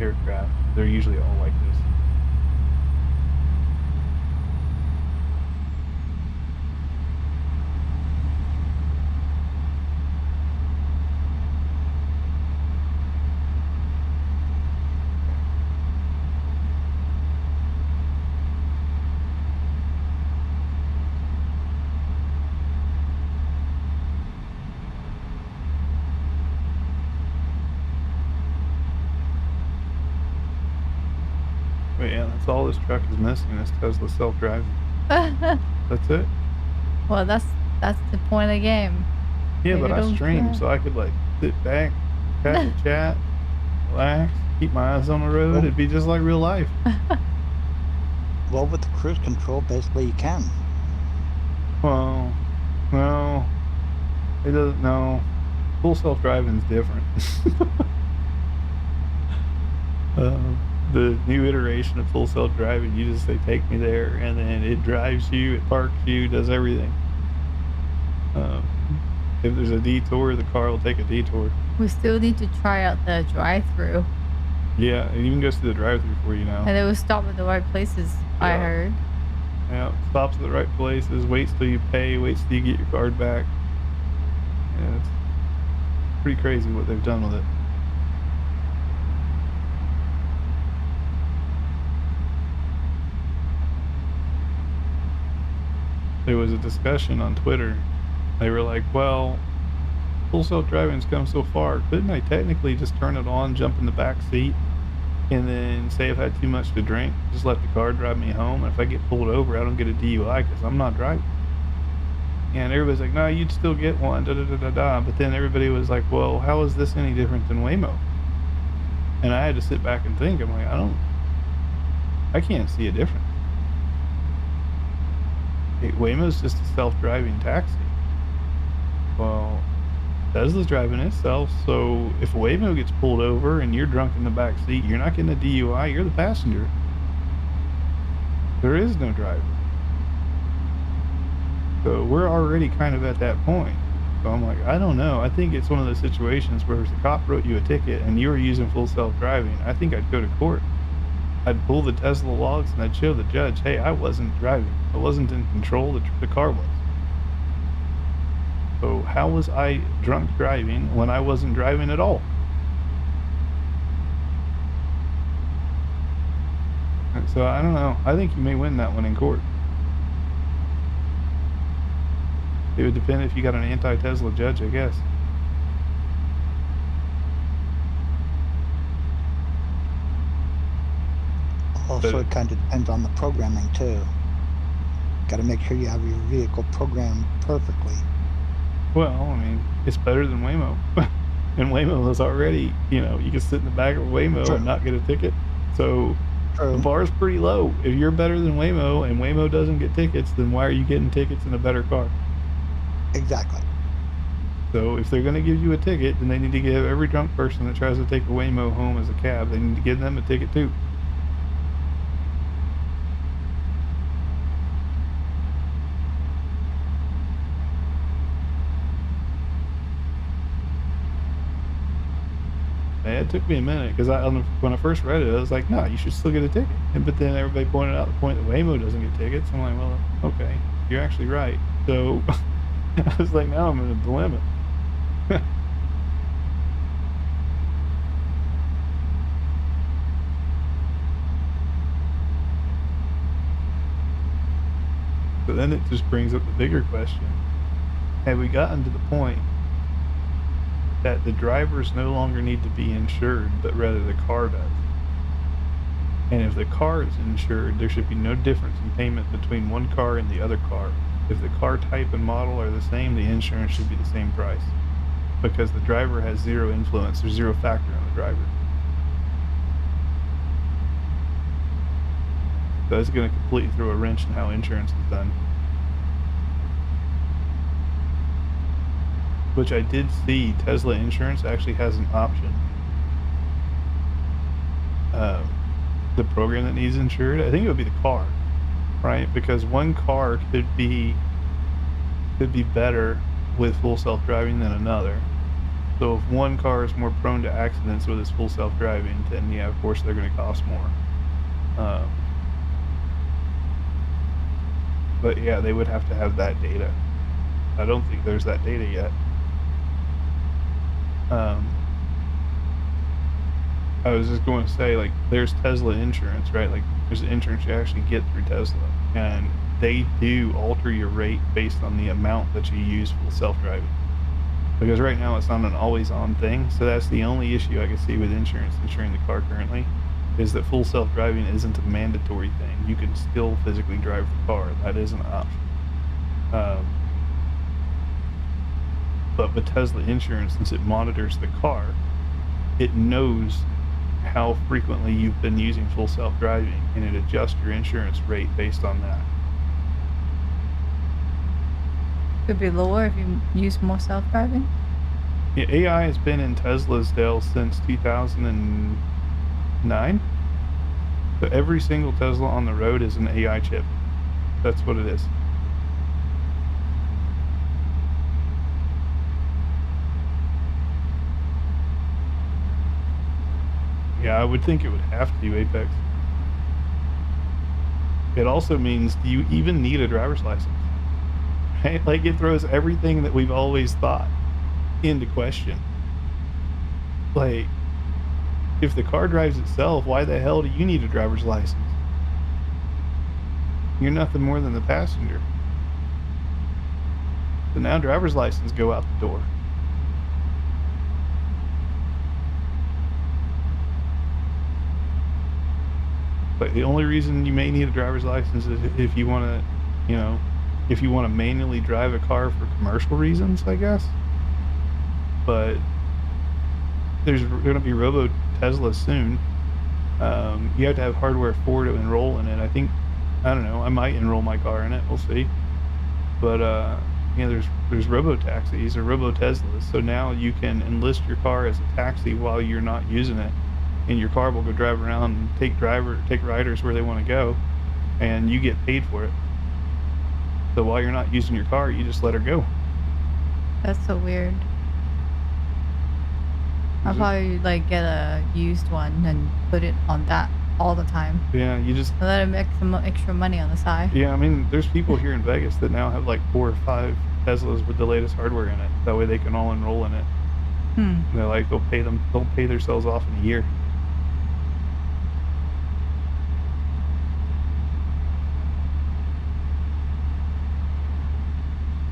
aircraft, they're usually all like this. But yeah, that's all this truck is missing, is Tesla self-driving. That's it. Well, that's the point of the game. Yeah, Maybe but I don't stream, care. so I could like sit back, chat, relax, keep my eyes on the road. It'd be just like real life. Well, with the cruise control, basically you can. Well, no, it doesn't. No, full self-driving is different. The new iteration of full self-driving, you just say take me there, and then it drives you, it parks you, does everything. If there's a detour, the car will take a detour. We still need to try out the drive-through, Yeah, it even goes to the drive-through for you now. and it will stop at the right places. I Yeah. heard. Yeah, stops at the right places, waits till you pay, waits till you get your card back. Yeah, it's pretty crazy what they've done with it. There was a discussion on Twitter. They were like, well, full self-driving's come so far. Couldn't I technically just turn it on, jump in the back seat, and then say I've had too much to drink, just let the car drive me home, and if I get pulled over, I don't get a DUI because I'm not driving? And everybody's like, no, you'd still get one, da-da-da-da-da. But then everybody was like, well, how is this any different than Waymo? And I had to sit back and think. I'm like, I can't see a difference. Waymo's just a self-driving taxi. Well, Tesla's driving itself, so if Waymo gets pulled over and you're drunk in the back seat, you're not getting a DUI, you're the passenger. There is no driver. So we're already kind of at that point. So I'm like, I don't know. I think it's one of those situations where if the cop wrote you a ticket and you were using full self-driving, I think I'd go to court. I'd pull the Tesla logs and I'd show the judge, hey, I wasn't driving. I wasn't in control. The car was. So how was I drunk driving when I wasn't driving at all? And so I don't know. I think you may win that one in court. It would depend if you got an anti-Tesla judge, I guess. Also, it kind of depends on the programming too. Got to make sure you have your vehicle programmed perfectly. Well, I mean, it's better than Waymo. And Waymo is already, you can sit in the back of Waymo True. and not get a ticket. So True. the bar is pretty low. If you're better than Waymo and Waymo doesn't get tickets, then why are you getting tickets in a better car? Exactly. So if they're going to give you a ticket, then they need to give every drunk person that tries to take a Waymo home as a cab, they need to give them a ticket too. It took me a minute because when I first read it, I was like, no, you should still get a ticket. But then everybody pointed out the point that Waymo doesn't get tickets. I'm like, well, okay, you're actually right. So I was like, now I'm in a dilemma. So then it just brings up the bigger question. Have we gotten to the point that the drivers no longer need to be insured, but rather the car does? And if the car is insured, there should be no difference in payment between one car and the other car. If the car type and model are the same, the insurance should be the same price. Because the driver has zero influence, there's zero factor on the driver. So that's going to completely throw a wrench in how insurance is done. Which I did see Tesla Insurance actually has an option. The program that needs insured, I think it would be the car, right? Because one car could be better with full self-driving than another. So if one car is more prone to accidents with its full self-driving, then yeah, of course they're going to cost more. But yeah, they would have to have that data. I don't think there's that data yet. I was just going to say, like, there's Tesla insurance, right? Like, there's insurance you actually get through Tesla, and they do alter your rate based on the amount that you use for self-driving. Because right now it's not an always-on thing, so that's the only issue I can see with insurance insuring the car currently, is that full self-driving isn't a mandatory thing. You can still physically drive the car. That is an option. But with Tesla insurance, since it monitors the car, it knows how frequently you've been using full self-driving, and it adjusts your insurance rate based on that. Could be lower if you use more self-driving. Yeah, AI has been in Tesla's Dell since 2009. So every single Tesla on the road is an AI chip. That's what it is. Yeah, I would think it would have to, Apex. It also means, do you even need a driver's license? Right? Like, it throws everything that we've always thought into question. Like, if the car drives itself, why the hell do you need a driver's license? You're nothing more than the passenger. So now driver's license go out the door. But the only reason you may need a driver's license is if you want to, if you want to manually drive a car for commercial reasons, I guess. But there's going to be robo Tesla soon. You have to have hardware 4 to enroll in it. I don't know, I might enroll my car in it. We'll see. But there's robo taxis or robo Teslas. So now you can enlist your car as a taxi while you're not using it, and your car will go drive around and take riders where they want to go, and you get paid for it. So while you're not using your car, you just let her go. That's so weird. I'll probably like get a used one and put it on that all the time. Yeah, you just And let it make some extra money on the side. yeah. I mean, there's people here in Vegas that now have like 4 or 5 Teslas with the latest hardware in it. That way they can all enroll in it. And they're like they'll pay themselves off in a year.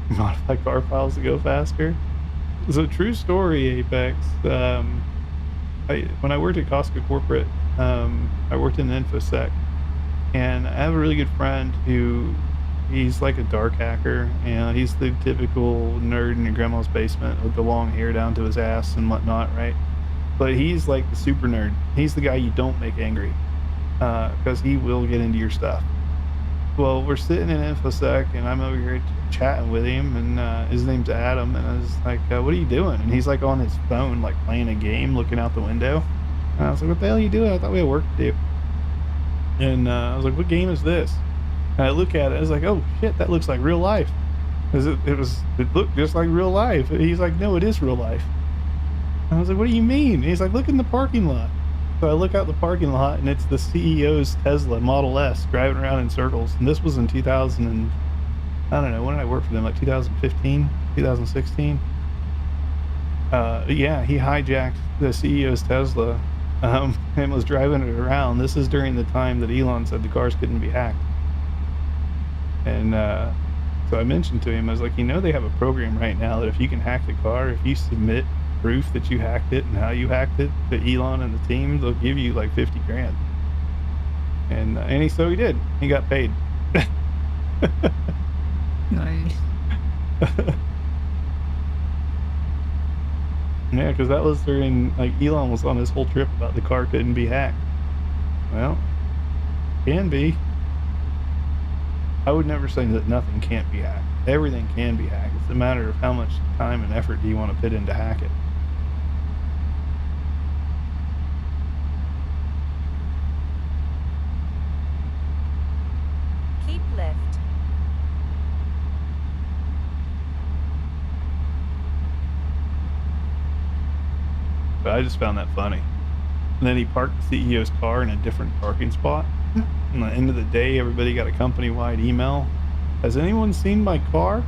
Modify car files to go faster. It's a true story, Apex. When I worked at Costco Corporate, I worked in InfoSec, and I have a really good friend who he's like a dark hacker, and he's the typical nerd in your grandma's basement with the long hair down to his ass and whatnot, right? But he's like the super nerd. He's the guy you don't make angry, because he will get into your stuff. Well, we're sitting in InfoSec, and I'm over here chatting with him, and his name's Adam, and I was like, what are you doing? And he's like on his phone, like playing a game, looking out the window. And I was like, what the hell are you doing? I thought we had work to do. And I was like, what game is this? And I look at it, I was like, oh shit, that looks like real life. It looked just like real life. And he's like, no, it is real life. And I was like, what do you mean? And he's like, look in the parking lot. So I look out the parking lot, and it's the CEO's Tesla Model S driving around in circles. And this was in 2000 and, I don't know, when did I work for them? Like 2015, 2016? Yeah, he hijacked the CEO's Tesla and was driving it around. This is during the time that Elon said the cars couldn't be hacked. And so I mentioned to him, I was like, they have a program right now that if you can hack the car, if you submit proof that you hacked it and how you hacked it to Elon and the team, they'll give you like 50 grand. And so he did. He got paid. Nice. Yeah, because that was during, like, Elon was on his whole trip about the car couldn't be hacked. Well, can be. I would never say that nothing can't be hacked. Everything can be hacked. It's a matter of how much time and effort do you want to put in to hack it. Keep left. But I just found that funny. And then he parked the CEO's car in a different parking spot. And at the end of the day, everybody got a company-wide email. Has anyone seen my car?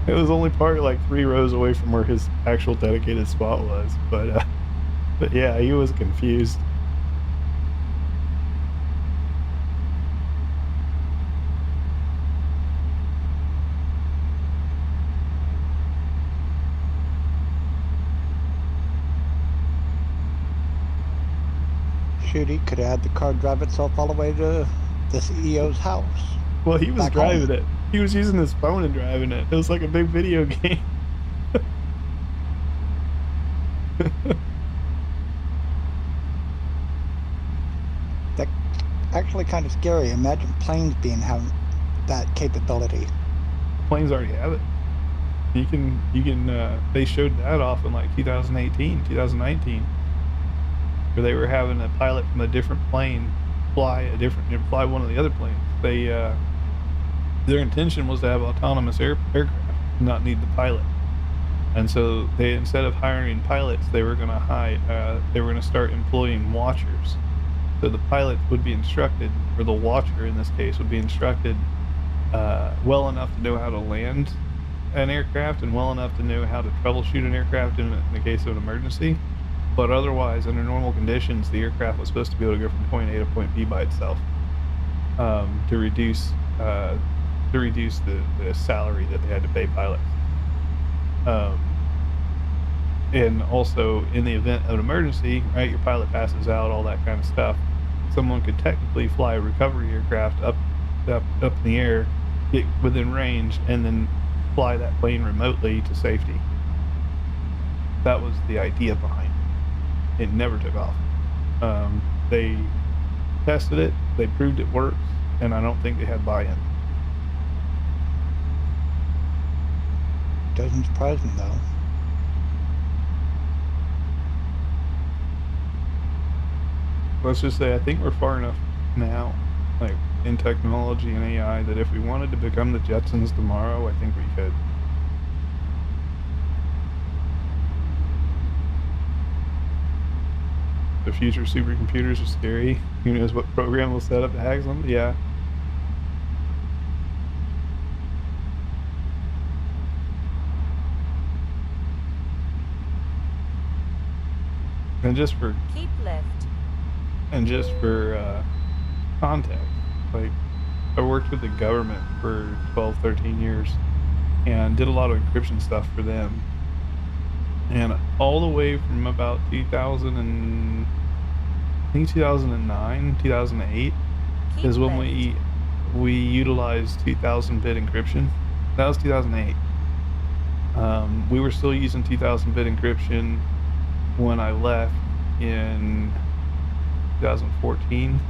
It was only parked like 3 rows away from where his actual dedicated spot was. But yeah, he was confused. Shoot, he could have had the car drive itself all the way to the CEO's house. Well, he was Back driving home. it. He was using his phone and driving it. It was like a big video game. That's actually kind of scary. Imagine planes having that capability. Planes already have it. You can they showed that off in like 2018, 2019, where they were having a pilot from a different plane fly one of the other planes. They their intention was to have autonomous aircraft, not need the pilot. And so they, instead of hiring pilots, they were going to start employing watchers. So the pilot would be instructed, or the watcher in this case would be instructed well enough to know how to land an aircraft and well enough to know how to troubleshoot an aircraft in the case of an emergency. But otherwise, under normal conditions, the aircraft was supposed to be able to go from point A to point B by itself, to reduce the salary that they had to pay pilots. And also, in the event of an emergency, right, your pilot passes out, all that kind of stuff, someone could technically fly a recovery aircraft up in the air, get within range, and then fly that plane remotely to safety. That was the idea behind it. It never took off. They tested it, they proved it works, and I don't think they had buy-in. Doesn't surprise me though. Let's just say I think we're far enough now like in technology and AI, that if we wanted to become the Jetsons tomorrow, I think we could. The future supercomputers are scary. Who knows what program will set up to hack them? Yeah. And just for Keep left. context, like I worked with the government for 12, 13 years and did a lot of encryption stuff for them. And all the way from about 2009, 2008 Keep is when left. we utilized 2000-bit encryption. That was 2008. We were still using 2000-bit encryption when I left in 2014.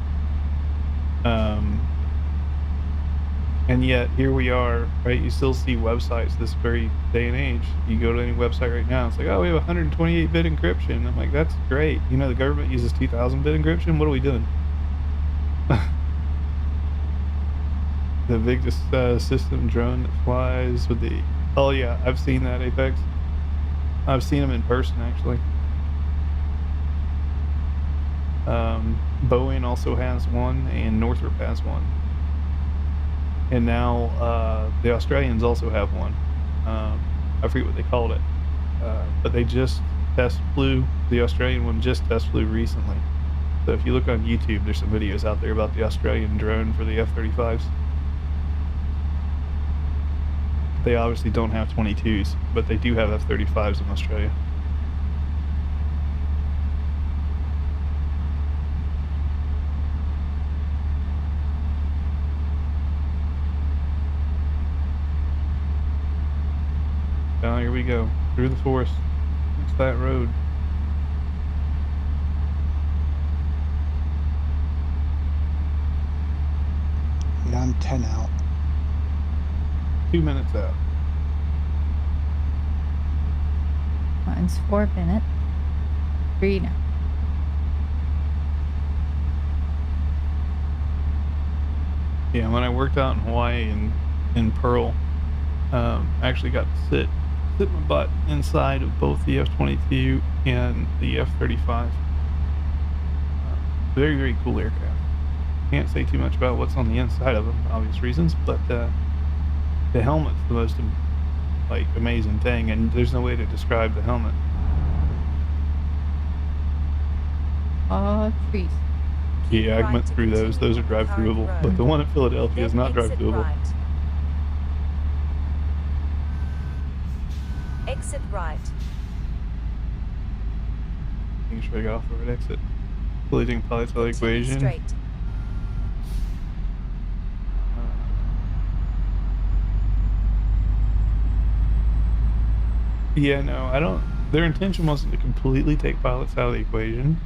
And yet here we are, right? You still see websites this very day and age. You go to any website right now, it's like, oh, we have 128-bit encryption. I'm like, that's great. You know, the government uses 2000-bit encryption. What are we doing? The biggest system drone that flies with the... Oh yeah, I've seen that, Apex. I've seen them in person, actually. Boeing also has one, and Northrop has one. And now the Australians also have one. I forget what they called it. But they just test flew. The Australian one just test flew recently. So if you look on YouTube, there's some videos out there about the Australian drone for the F-35s. They obviously don't have 22s, but they do have F-35s in Australia. Oh, here we go. Through the forest. It's that road. Yeah, I'm 10 out. 2 minutes out. Mine's 4 minutes. 3 now. Yeah, when I worked out in Hawaii and in Pearl, I actually got to sit my butt inside of both the F-22 and the F-35. Very, very cool aircraft. Can't say too much about what's on the inside of them, for obvious reasons, but the helmet's the most amazing thing, and there's no way to describe the helmet. Trees. Yeah, I Right went to through those. continue Those are on the drive current throughable, road. but the one in Philadelphia is Then not drive exit throughable. right. Exit right. Making sure I got off the right exit. Collision pilots out of the Continue equation. straight. Yeah, no, I don't. Their intention wasn't to completely take pilots out of the equation.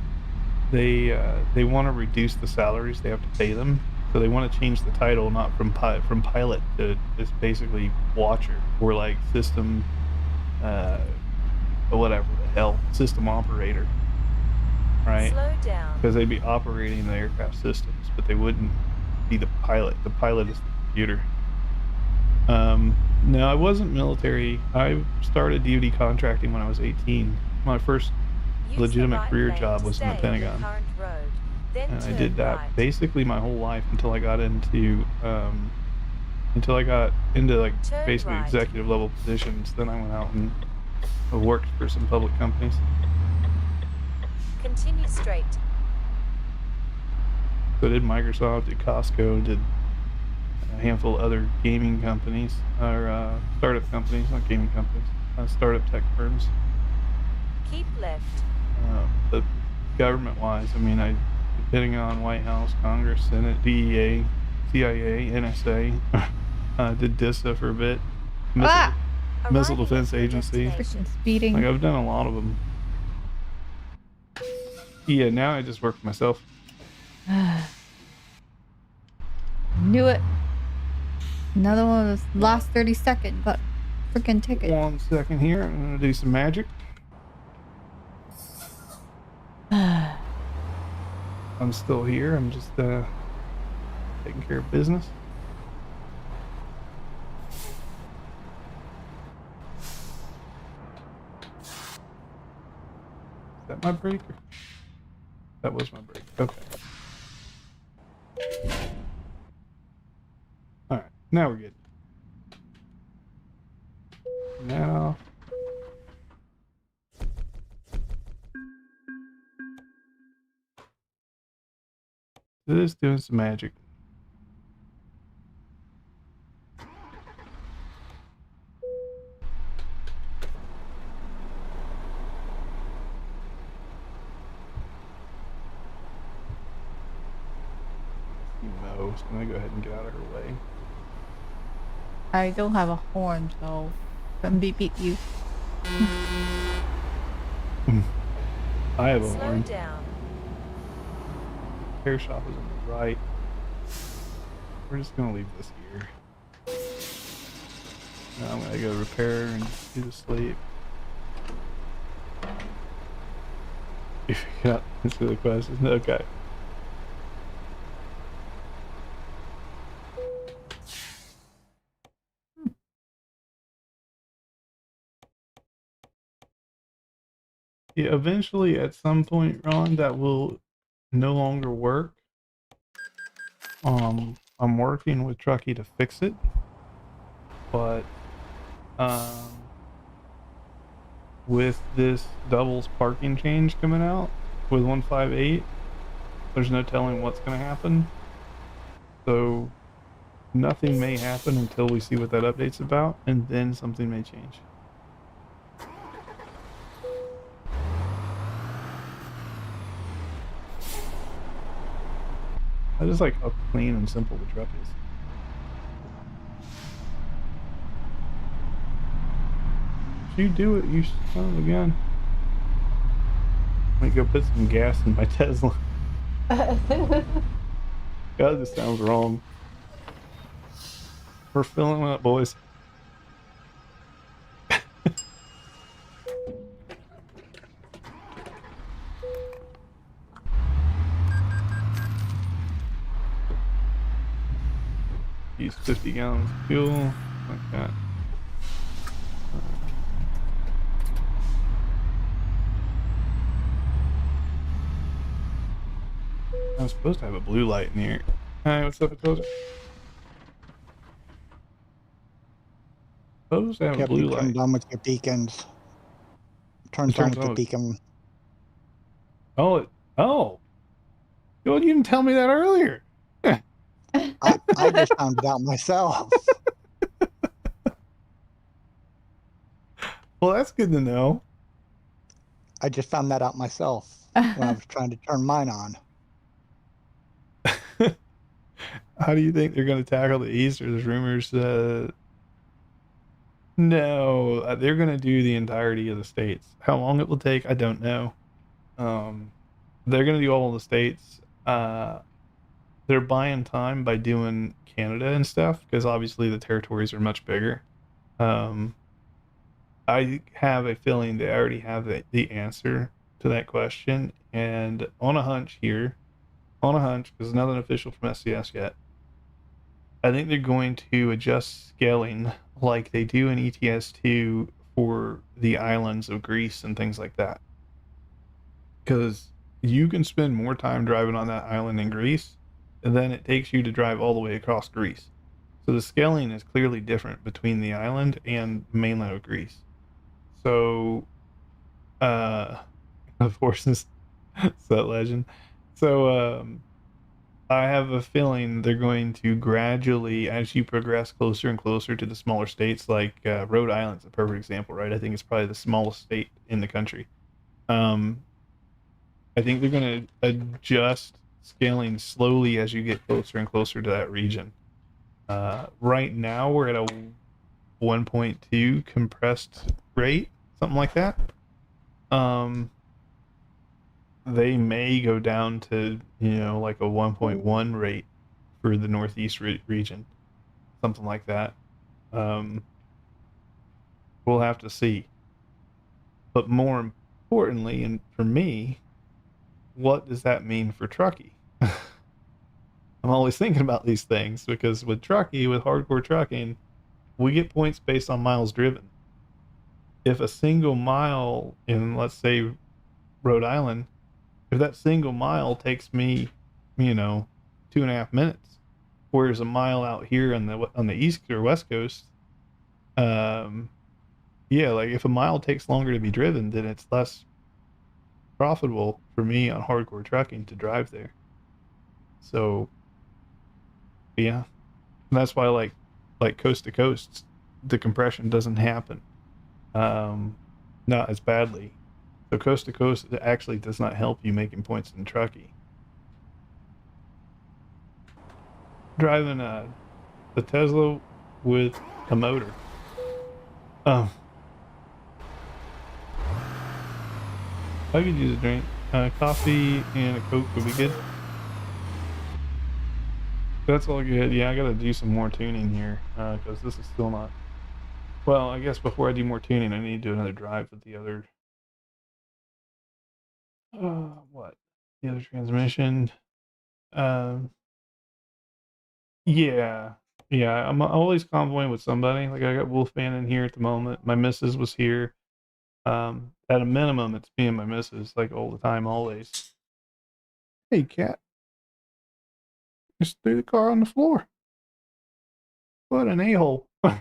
They want to reduce the salaries they have to pay them, so they want to change the title, not from pilot to just basically watcher or like system, whatever the hell, system operator, right? Slow down. Because they'd be operating the aircraft systems, but they wouldn't be the pilot. The pilot is the computer. No, I wasn't military. I started DoD contracting when I was 18. My first Use the legitimate right career lane job to was in the stay on Pentagon. current road. Then And I turn did that right. basically my whole life until I got into like Turn basically right. executive level positions. Then I went out and worked for some public companies. Continue straight. So I did Microsoft, did Costco, did a handful of other gaming companies, or startup companies, not gaming companies, startup tech firms. Keep left. But government-wise, I mean, depending on White House, Congress, Senate, DEA, CIA, NSA, did DISA for a bit, Missile Arriving Defense at your Agency. destination. Freaking speeding. Like, I've done a lot of them. Yeah, now I just work for myself. Knew it. Another one was last 30 second, but freaking ticket. 1 second here, I'm gonna do some magic. I'm still here. I'm just taking care of business. Is that my brake? That was my brake. Okay. Alright, now we're good. Now... it is doing some magic. No, so I'm gonna go ahead and get out of her way. I don't have a horn, so can beep you. I have a Slow horn. down. Repair shop is on the right. We're just gonna leave this here. Now I'm gonna go repair and do the sleep. You forgot to answer the question. Okay. Yeah, eventually at some point, Ron, that will no longer work. I'm working with Truckee to fix it, but with this doubles parking change coming out with 158, there's no telling what's going to happen. So nothing may happen until we see what that update's about, and then something may change. I just like how clean and simple the truck is. You do it, you son of a gun. Let me go put some gas in my Tesla. God, this sounds wrong. We're filling up, boys. Use 50 gallons of fuel, like that. I was supposed to have a blue light in here. Hi, what's up, Atoza? Supposed to have a Yep, blue you turn light. down with your beacons. Turns It down turns with the on. beacon. Oh, oh. Well, you didn't tell me that earlier. I just found it out myself. Well, that's good to know. I just found that out myself when I was trying to turn mine on. How do you think they're going to tackle the East? Or there's rumors no, they're going to do the entirety of the states. How long it will take, I don't know. They're going to do all of the states. They're buying time by doing Canada and stuff because obviously the territories are much bigger. I have a feeling they already have the answer to that question, and on a hunch, because nothing official from SCS yet, I think they're going to adjust scaling like they do in ETS2 for the islands of Greece and things like that. Because you can spend more time driving on that island in Greece than it takes you to drive all the way across Greece. So the scaling is clearly different between the island and mainland of Greece. So, of course, it's that legend. So, I have a feeling they're going to gradually, as you progress closer and closer to the smaller states, like Rhode Island's a perfect example, right? I think it's probably the smallest state in the country. I think they're going to adjust scaling slowly as you get closer and closer to that region. Right now, we're at a 1.2 compressed rate, something like that. They may go down to, like a 1.1 rate for the Northeast region, something like that. We'll have to see. But more importantly, and for me, what does that mean for Truckee? I'm I'm always thinking about these things because with hardcore trucking, we get points based on miles driven. If a single mile in, let's say, Rhode Island, if that single mile takes me, 2.5 minutes, whereas a mile out here on the east or west coast, yeah, like if a mile takes longer to be driven, then it's less profitable for me on hardcore trucking to drive there. So, yeah, and that's why like coast to coast, the compression doesn't happen, not as badly. So coast to coast actually does not help you making points in trucking. Driving the Tesla with a motor. I could use a drink. Coffee and a Coke would be good. That's all good. Yeah, I gotta do some more tuning here because this is still not. Well, I guess before I do more tuning, I need to do another drive with the other. What? The other transmission. Um, yeah, yeah. I'm always convoying with somebody. Like I got Wolfman in here at the moment. My missus was here. At a minimum, it's me and my missus, like all the time, always. Hey, cat. Just threw the car on the floor. What an a-hole. So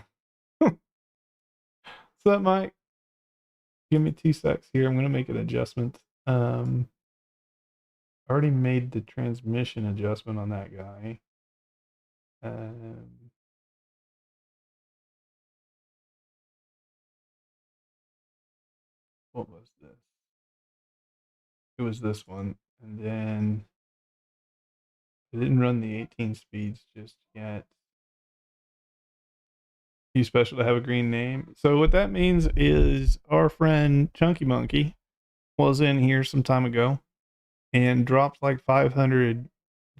that might give me 2 secs here. I'm going to make an adjustment. I already made the transmission adjustment on that guy. What was this? It was this one. And then I didn't run the 18 speeds just yet. You special to have a green name. So what that means is our friend Chunky Monkey was in here some time ago and dropped like 500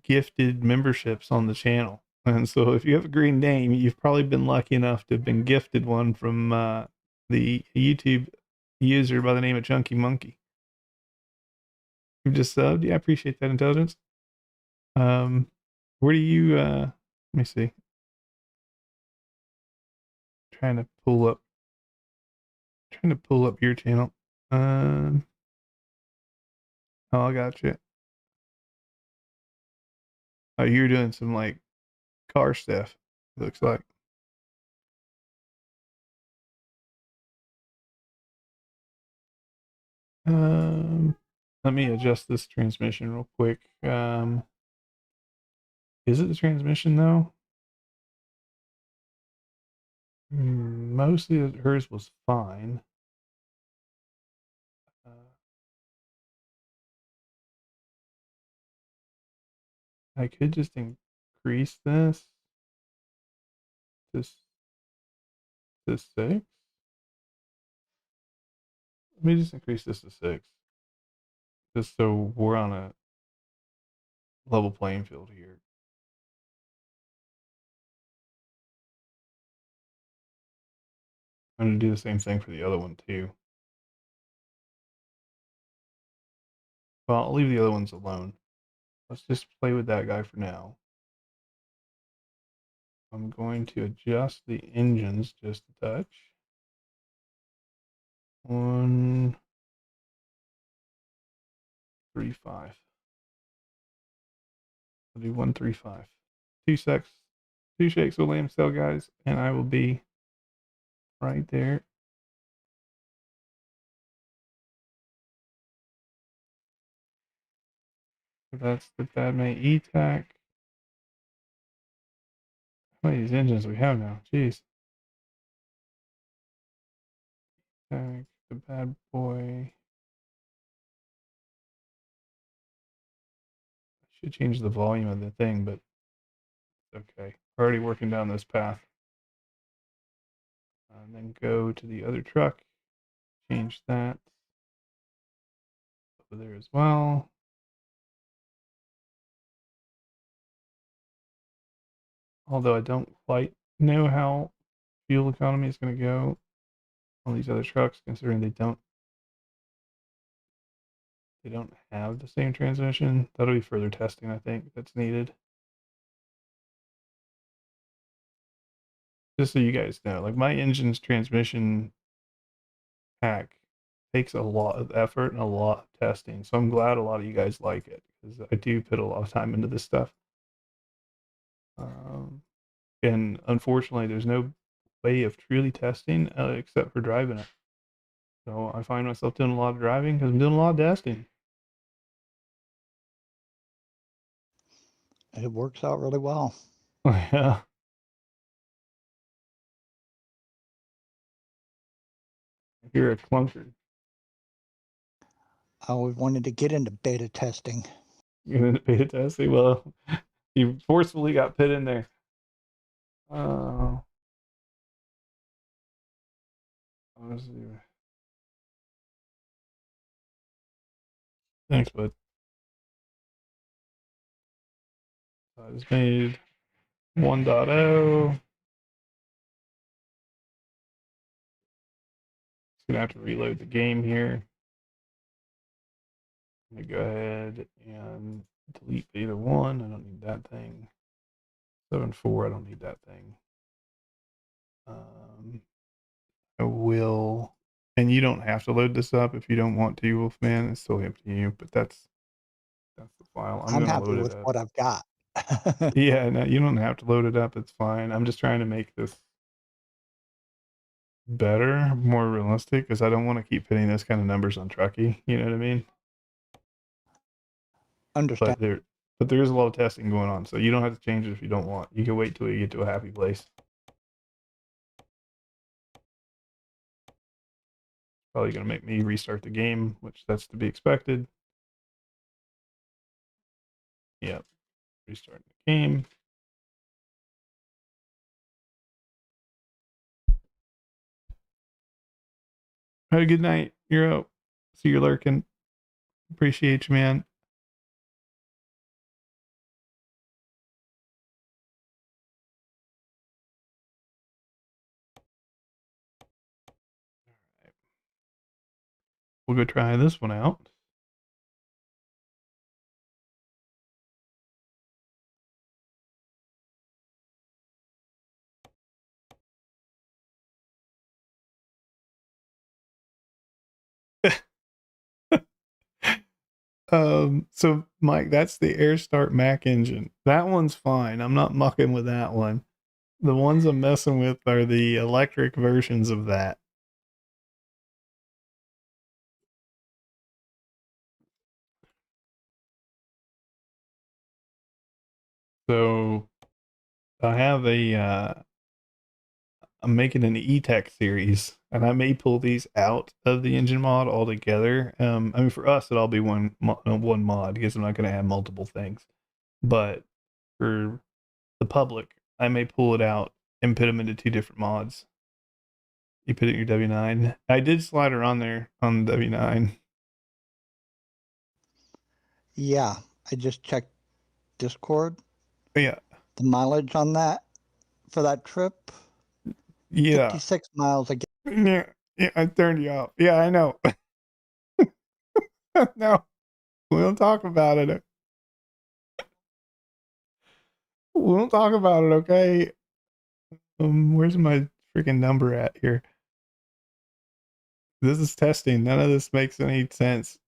gifted memberships on the channel. And so if you have a green name, you've probably been lucky enough to have been gifted one from the YouTube user by the name of Chunky Monkey. You just subbed. Yeah, I appreciate that intelligence. Where do you let me see. Trying to pull up your channel. Oh, I got you. Oh, you're doing some like car stuff, it looks like. Let me adjust this transmission real quick. Is it the transmission though? Mostly hers was fine. I could just increase this to 6. Let me just increase this to 6. Just so we're on a level playing field here. I'm going to do the same thing for the other one too. Well, I'll leave the other ones alone. Let's just play with that guy for now. I'm going to adjust the engines just a touch. 135. I'll do 135. 2 secs, 2 shakes of lamb cell, guys, and I will be right there. So that's the BadMae E-Tac. How many of these engines we have now? Jeez. The bad boy. I should change the volume of the thing, but okay. Already working down this path. And then go to the other truck. Change that over there as well. Although I don't quite know how fuel economy is going to go on these other trucks, considering they don't have the same transmission. That'll be further testing, I think, that's needed. just so you guys know, like my engine's transmission pack takes a lot of effort and a lot of testing. So I'm glad a lot of you guys like it because I do put a lot of time into this stuff. And unfortunately, there's no way of truly testing except for driving it. So I find myself doing a lot of driving because I'm doing a lot of testing. It works out really well. Yeah. You're a clunker. I always wanted to get into beta testing. You're into beta testing? Well, you forcefully got put in there. Let's see. Thanks, bud. I just made 1.0. Just gonna have to reload the game here. I'm gonna go ahead and delete beta 1. I don't need that thing. 7.4. I don't need that thing. I will, and you don't have to load this up if you don't want to, Wolfman. It's totally up to you. But that's the file. I'm gonna happy load with it up. what I've got. Yeah, no, you don't have to load it up. It's fine. I'm just trying to make this better, more realistic, because I don't want to keep hitting those kind of numbers on Truckee. You know what I mean? Understand. But there is a lot of testing going on, so you don't have to change it if you don't want. You can wait till you get to a happy place. Probably going to make me restart the game, which that's to be expected. Yep, restarting the game. Have a good night. You're out. See you lurking. Appreciate you, man. All right. We'll go try this one out. So Mike, that's the AirStart Mac engine. That one's fine. I'm not mucking with that one. The ones I'm messing with are the electric versions of that. So I have I'm making an E-Tech series, and I may pull these out of the engine mod altogether. I mean, for us, it'll all be one mod because I'm not going to have multiple things. But for the public, I may pull it out and put them into 2 different mods. You put it in your W9. I did slide her on there on the W9. Yeah, I just checked Discord. Yeah. The mileage on that for that trip. Yeah. 56 miles again. Yeah, I turned you off. Yeah, I know. No, we don't talk about it. We don't talk about it, okay? Where's my freaking number at here? This is testing. None of this makes any sense.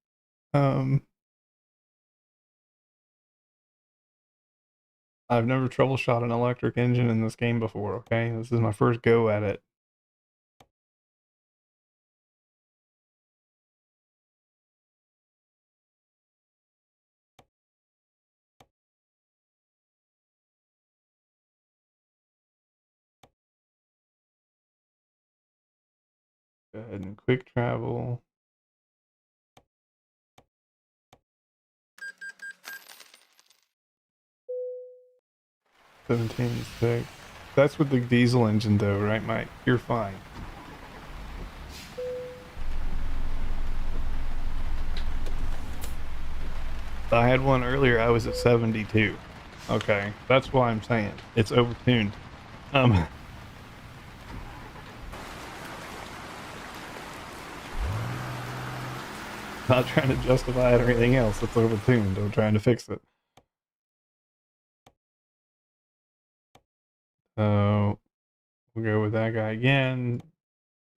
I've never troubleshot an electric engine in this game before, okay? This is my first go at it. Go ahead and quick travel. $17.6. That's with the diesel engine though, right, Mike? You're fine. I had one earlier, I was at 72. Okay, that's why I'm saying it's overtuned. Not trying to justify it or anything else. It's overtuned. I'm trying to fix it. So We'll go with that guy again.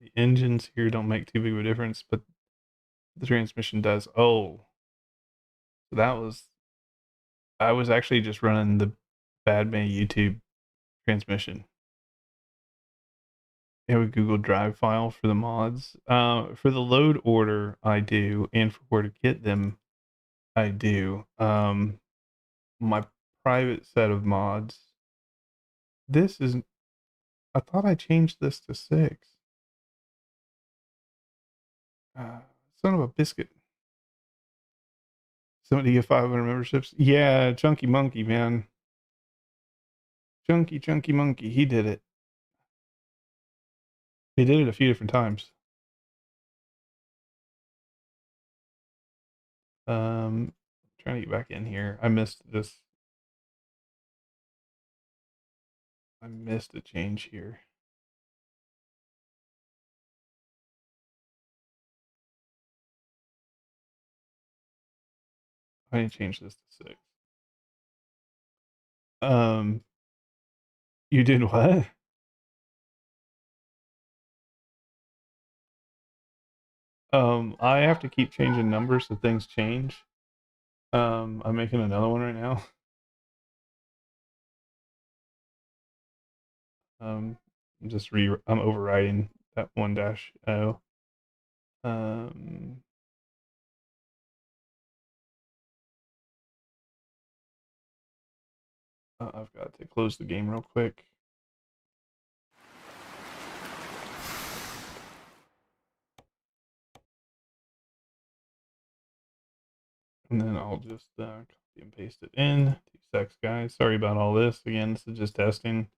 The engines here don't make too big of a difference, but the transmission does. Oh, that was. I was actually just running the BadMae YouTube transmission. I have a Google Drive file for the mods. For the load order, I do, and for where to get them, I do. My private set of mods. This is. I thought I changed this to 6. Son of a biscuit. Somebody get 500 memberships. Yeah, Chunky Monkey, man. Chunky Monkey. He did it. He did it a few different times. Trying to get back in here. I missed this. I missed a change here. I need to change this to 6. You did what? I have to keep changing numbers so things change. I'm making another one right now. I'm overriding that 1-0. I've got to close the game real quick. And then I'll just copy and paste it in. 2 secs, guys. Sorry about all this. Again, this is just testing.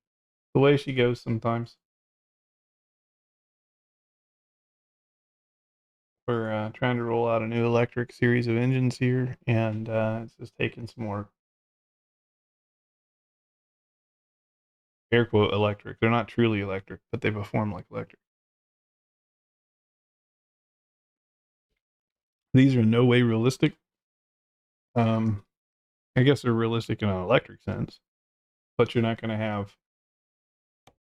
The way she goes sometimes. We're trying to roll out a new electric series of engines here, and it's just taking some more air quote electric. They're not truly electric, but they perform like electric. These are in no way realistic. I guess they're realistic in an electric sense, but you're not going to have,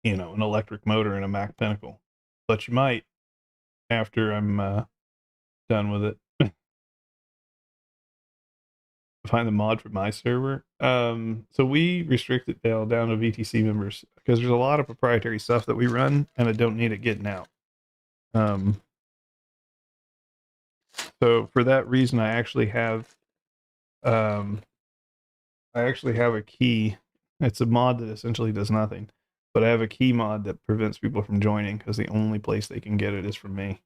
an electric motor in a Mac Pinnacle. But you might after I'm done with it. Find the mod for my server. So we restrict it down to VTC members because there's a lot of proprietary stuff that we run, and I don't need it getting out. So for that reason, I actually have a key. It's a mod that essentially does nothing, but I have a key mod that prevents people from joining because the only place they can get it is from me.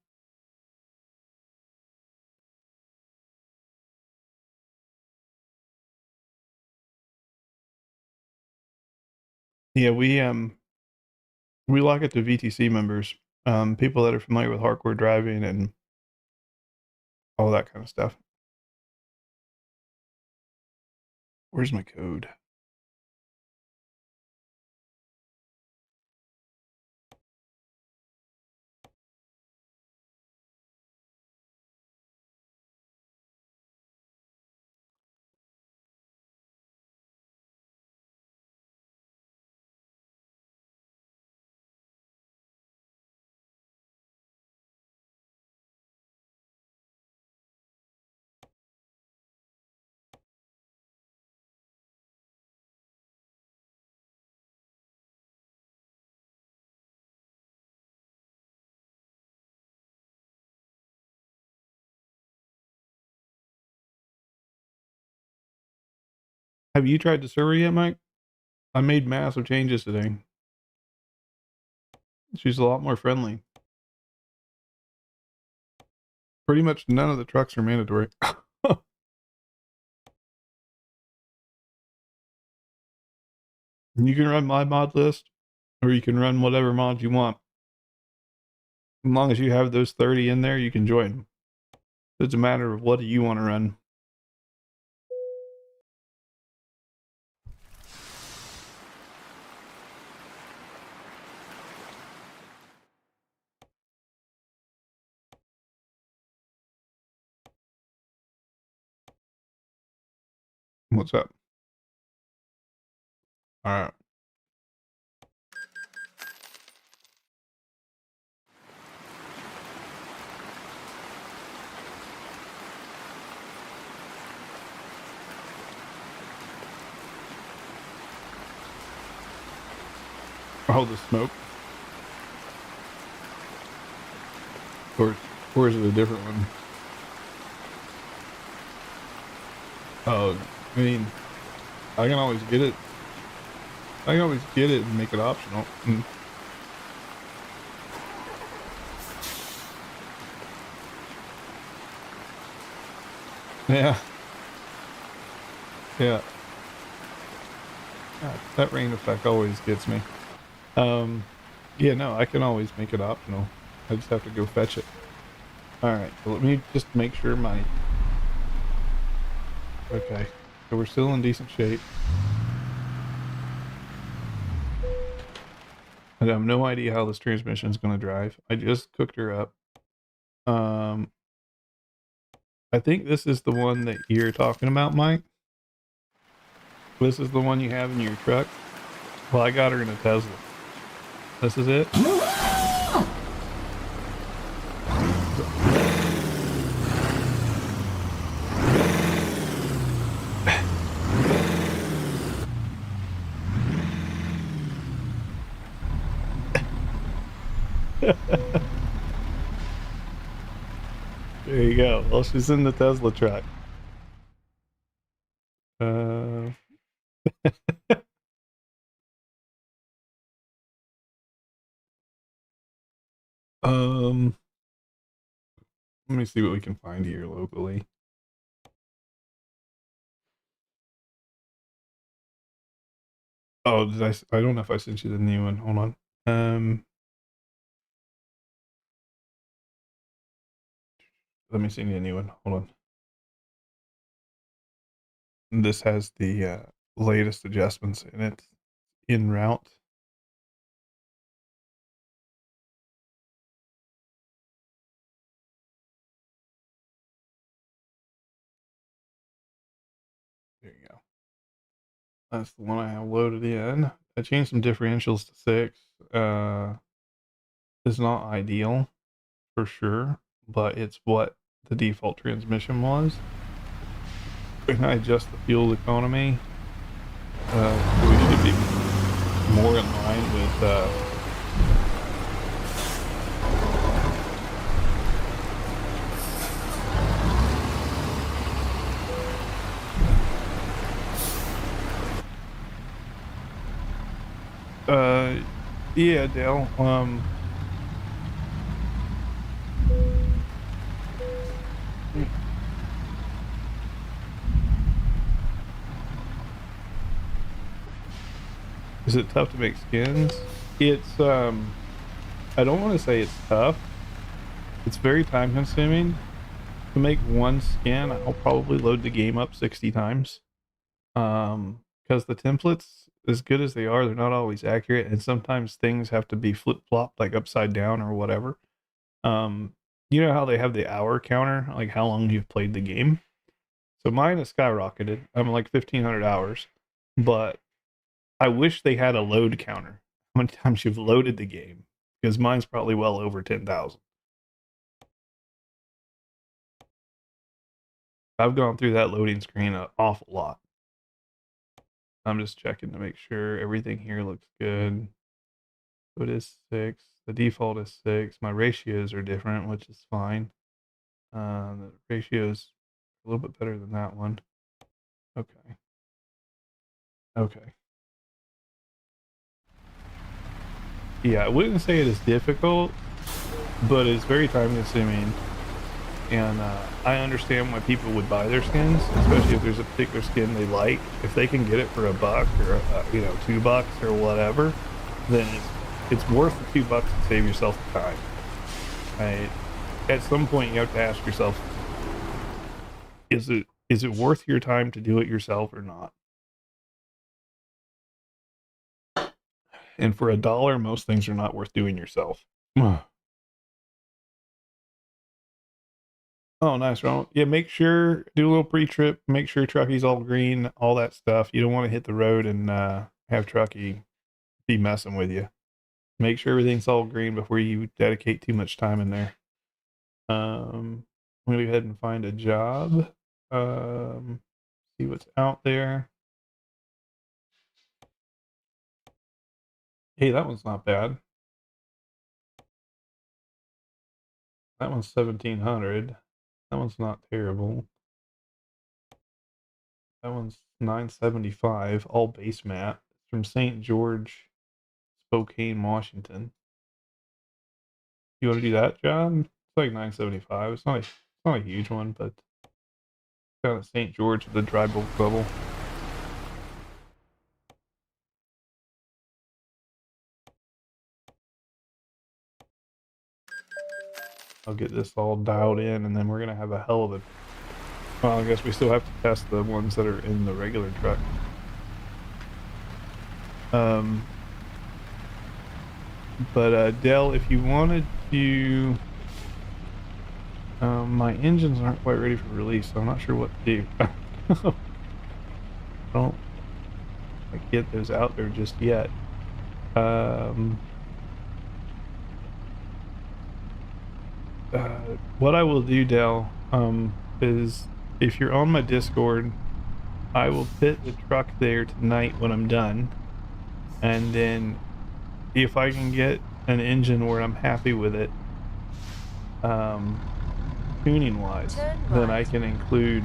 Yeah, we lock it to VTC members, people that are familiar with hardcore driving and all that kind of stuff. Where's my code? Have you tried the server yet, Mike? I made massive changes today. She's a lot more friendly. Pretty much none of the trucks are mandatory. You can run my mod list, or you can run whatever mods you want. As long as you have those 30 in there, you can join. It's a matter of what do you want to run. What's up? All right. Oh, the smoke. Or is it a different one? Oh, I mean, I can always get it. I can always get it and make it optional. Yeah. Yeah. That rain effect always gets me. Yeah, no, I can always make it optional. I just have to go fetch it. Alright, so let me just make sure my... Okay, so we're still in decent shape. I have no idea how this transmission is going to drive. I just cooked her up. I think this is the one that you're talking about, Mike. This is the one you have in your truck. Well, I got her in a Tesla. This is it. There you go. Well, she's in the Tesla truck. Let me see what we can find here locally. Oh, did I don't know if I sent you the new one. Hold on. Let me send you a new one. Hold on. This has the latest adjustments in it en route. There you go. That's the one I have loaded in. I changed some differentials to 6. It's not ideal for sure, but it's what the default transmission was. And I adjust the fuel economy. So we should be more in line with yeah, Dale. Is it tough to make skins? It's I don't want to say it's tough. It's very time consuming. To make one skin, I'll probably load the game up 60 times. Because the templates, as good as they are, they're not always accurate, and sometimes things have to be flip-flopped, like upside down or whatever. You know how they have the hour counter, like how long you've played the game? So mine has skyrocketed. I'm like 1,500 hours, but I wish they had a load counter. How many times you've loaded the game? Because mine's probably well over 10,000. I've gone through that loading screen an awful lot. I'm just checking to make sure everything here looks good. So it is 6. The default is 6. My ratios are different, which is fine. The ratios a little bit better than that one. Okay. Okay. Yeah, I wouldn't say it is difficult, but it's very time consuming. And I understand why people would buy their skins, especially if there's a particular skin they like. If they can get it for $1 or $2 or whatever, then it's worth the $2 to save yourself the time. Right? At some point, you have to ask yourself: is it worth your time to do it yourself or not? And for $1, most things are not worth doing yourself. Oh, nice, Ronald. Yeah, make sure, do a little pre-trip, make sure Trucky's all green, all that stuff. You don't want to hit the road and have Trucky be messing with you. Make sure everything's all green before you dedicate too much time in there. I'm going to go ahead and find a job. See what's out there. Hey, that one's not bad. That one's 1700. That one's not terrible. That one's 975, all base mat. It's from St. George, Spokane, Washington. You want to do that, John? It's like 975. It's not a huge one, but kind of St. George with the dry bulk bubble. I'll get this all dialed in, and then we're gonna have a hell of a. Well, I guess we still have to test the ones that are in the regular truck. But Dell, if you wanted to, my engines aren't quite ready for release, so I'm not sure what to do. I don't get those out there just yet. What I will do, Dell, is if you're on my Discord, I will put the truck there tonight when I'm done, and then if I can get an engine where I'm happy with it, tuning wise, then I can include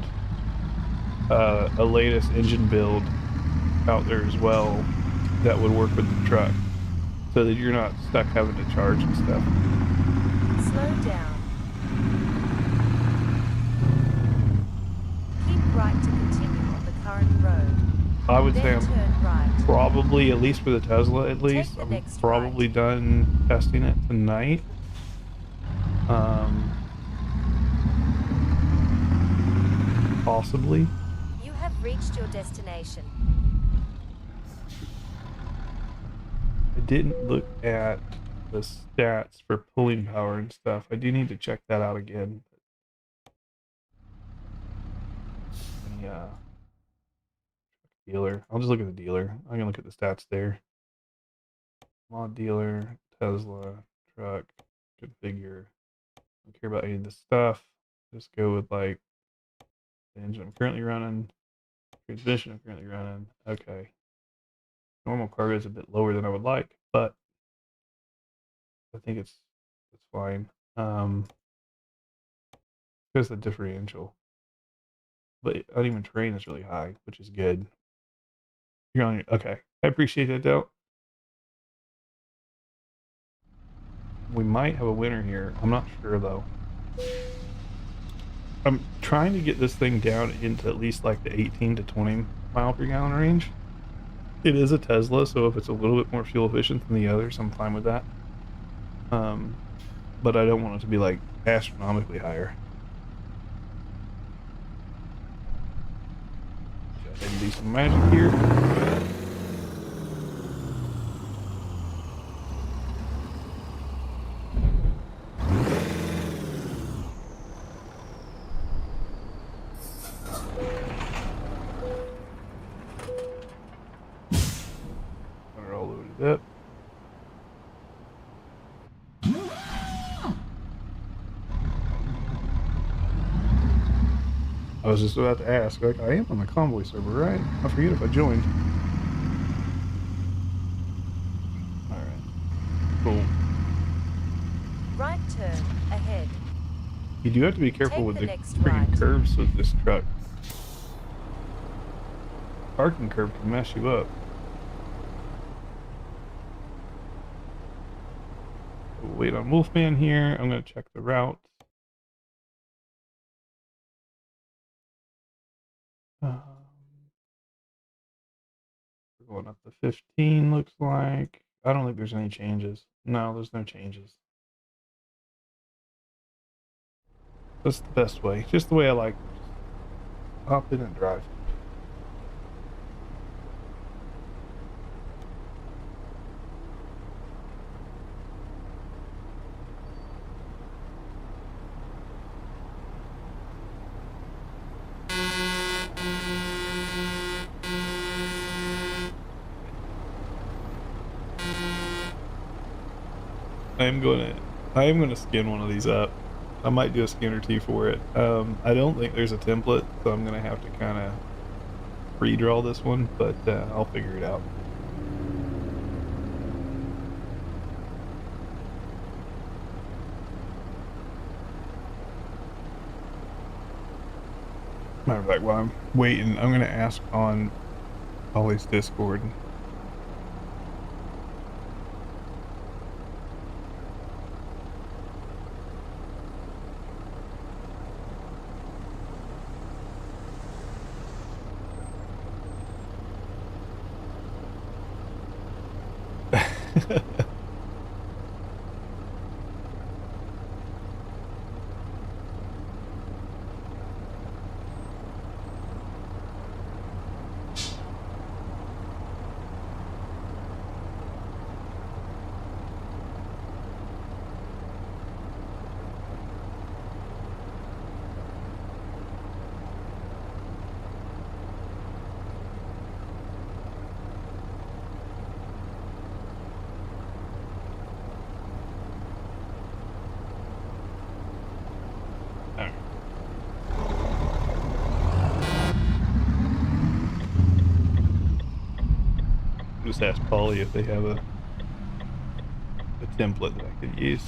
a latest engine build out there as well that would work with the truck, so that you're not stuck having to charge and stuff. Slow down. Keep right to continue on the current road. I would say Then I'm turn right. probably, at least for the Tesla, at least, the I'm next probably right. done testing it tonight. Possibly. You have reached your destination. I didn't look at the stats for pulling power and stuff. I do need to check that out again. Yeah. Dealer. I'll just look at the dealer. I'm gonna look at the stats there. Mod dealer, Tesla, truck, configure. Don't care about any of this stuff. Just go with like the engine I'm currently running, transmission I'm currently running. Okay. Normal cargo is a bit lower than I would like, but I think it's fine. Because the differential. But uneven terrain is really high, which is good. You're on your, okay. I appreciate that, Del. We might have a winner here. I'm not sure though. I'm trying to get this thing down into at least like the 18 to 20 mile per gallon range. It is a Tesla, so if it's a little bit more fuel efficient than the others, I'm fine with that. But I don't want it to be like astronomically higher. Go ahead and do some magic here. Got it all loaded up. I was just about to ask, like, I am on the Convoy server, right? I forget if I joined. Alright. Cool. Right turn ahead. You do have to be careful Take with the the next freaking right. curves with this truck. Parking curve can mess you up. We'll wait on Wolfman here. I'm going to check the route. We're going up to 15, looks like. I don't think there's any changes. No, there's no changes. That's the best way. Just the way I like. Just hop in and drive. I am gonna skin one of these up. I might do a skin or two for it. I don't think there's a template, so I'm gonna have to kind of redraw this one, but I'll figure it out. Matter of fact, while I'm waiting, I'm gonna ask on Ollie's Discord. Just ask Polly if they have a template that I could use.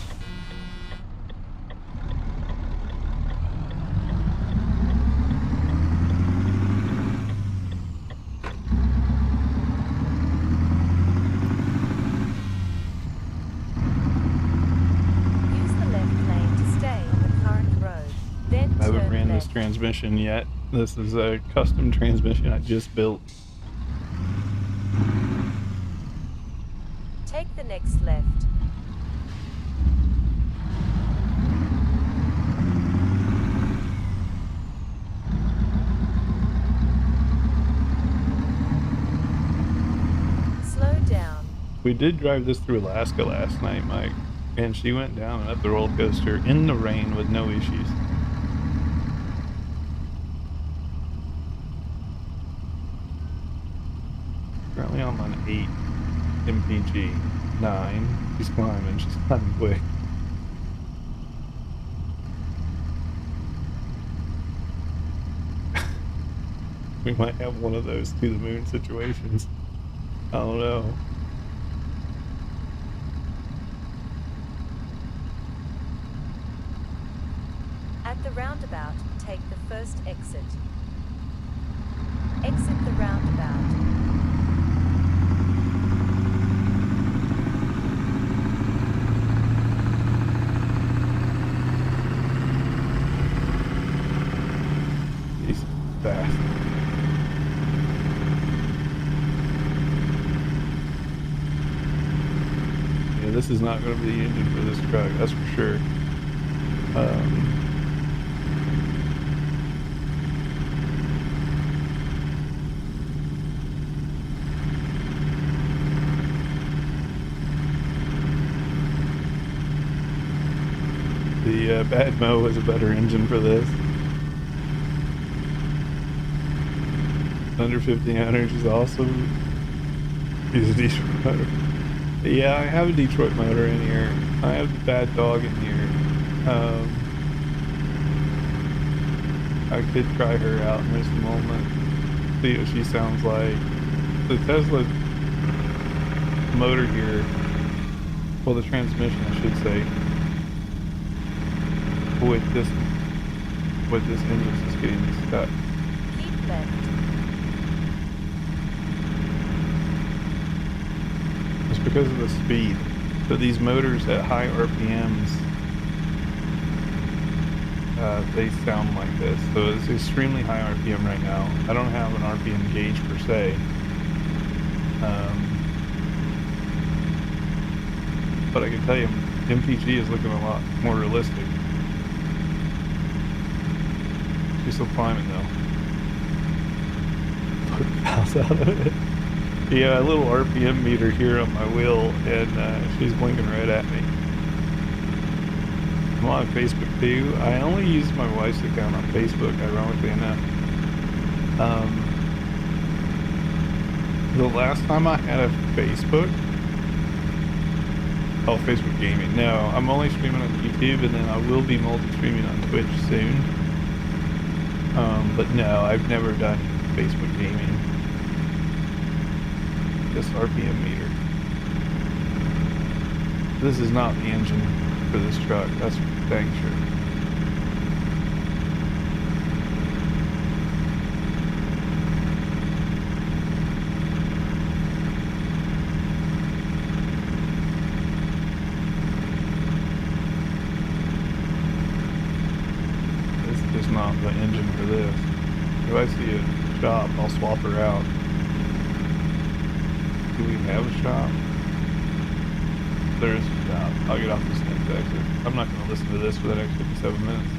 Use the left lane to stay on the current road, then I haven't turn ran left. this transmission yet. This is a custom transmission I just built. Take the next left. Slow down. We did drive this through Alaska last night, Mike, and she went down and up the roller coaster in the rain with no issues. Currently I'm on 8 MPG 9. She's climbing quick. We might have one of those to the moon situations. I don't know. At the roundabout, take the first exit. Exit the roundabout. He's fast. Yeah, this is not going to be the engine for this truck, that's for sure. The BadMae was a better engine for this. Under 1500, which is awesome. Use a Detroit motor. Yeah, I have a Detroit motor in here. I have the Bad Dog in here. I could try her out in this moment. See what she sounds like. The Tesla motor here, well, the transmission, I should say, with this engine is just getting stuck. Keep left. It's because of the speed. But these motors at high RPMs, they sound like this. So it's extremely high RPM right now. I don't have an RPM gauge per se. But I can tell you, MPG is looking a lot more realistic. She's still climbing though. Put the mouse out of it. Yeah, a little RPM meter here on my wheel, and she's blinking right at me. I'm on Facebook too. I only use my wife's account on Facebook, ironically enough. The last time I had a Facebook, Facebook gaming. No, I'm only streaming on YouTube, and then I will be multi-streaming on Twitch soon. But no, I've never done Facebook gaming. Just RPM meter. This is not the engine for this truck, that's for dang sure. engine for this. If I see a shop, I'll swap her out. Do we have a shop? There is a shop. I'll get off this next exit. I'm not going to listen to this for the next 57 minutes.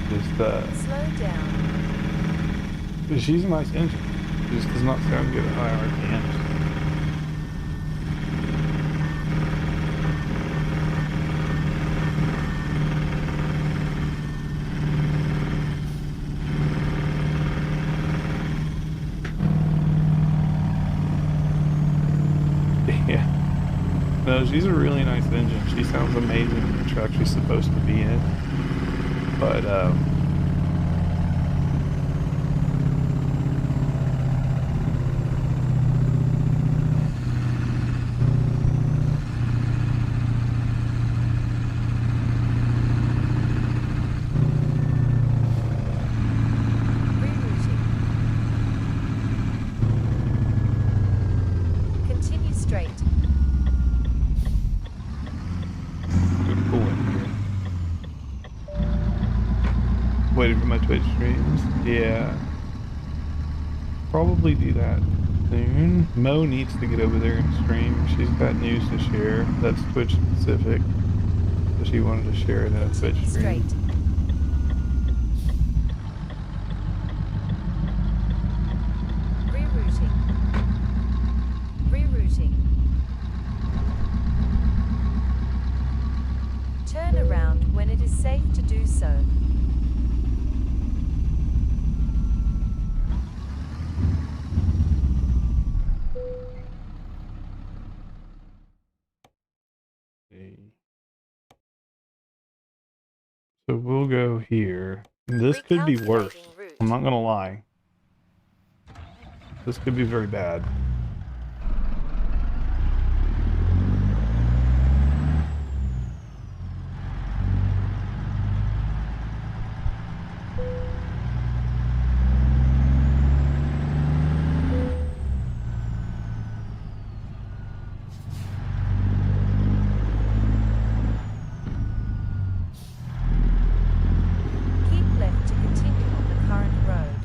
Just, Slow down. she's a nice engine. It just does not sound good at high RPMs. Yeah. No, she's a really nice engine. She sounds amazing in the truck she's supposed to be in. But, Rerouting. Continue straight. good cool in here. Waiting for my Twitch streams. Yeah. Probably do that soon. Mo needs to get over there and stream. She's got news to share. That's Twitch specific. So she wanted to share it in a Twitch Continue stream. straight. Rerouting. Rerouting. Turn around when it is safe to do so. So we'll go here. This could be worse. Recalculating route. I'm not gonna lie. This could be very bad. Keep left to continue on the current road.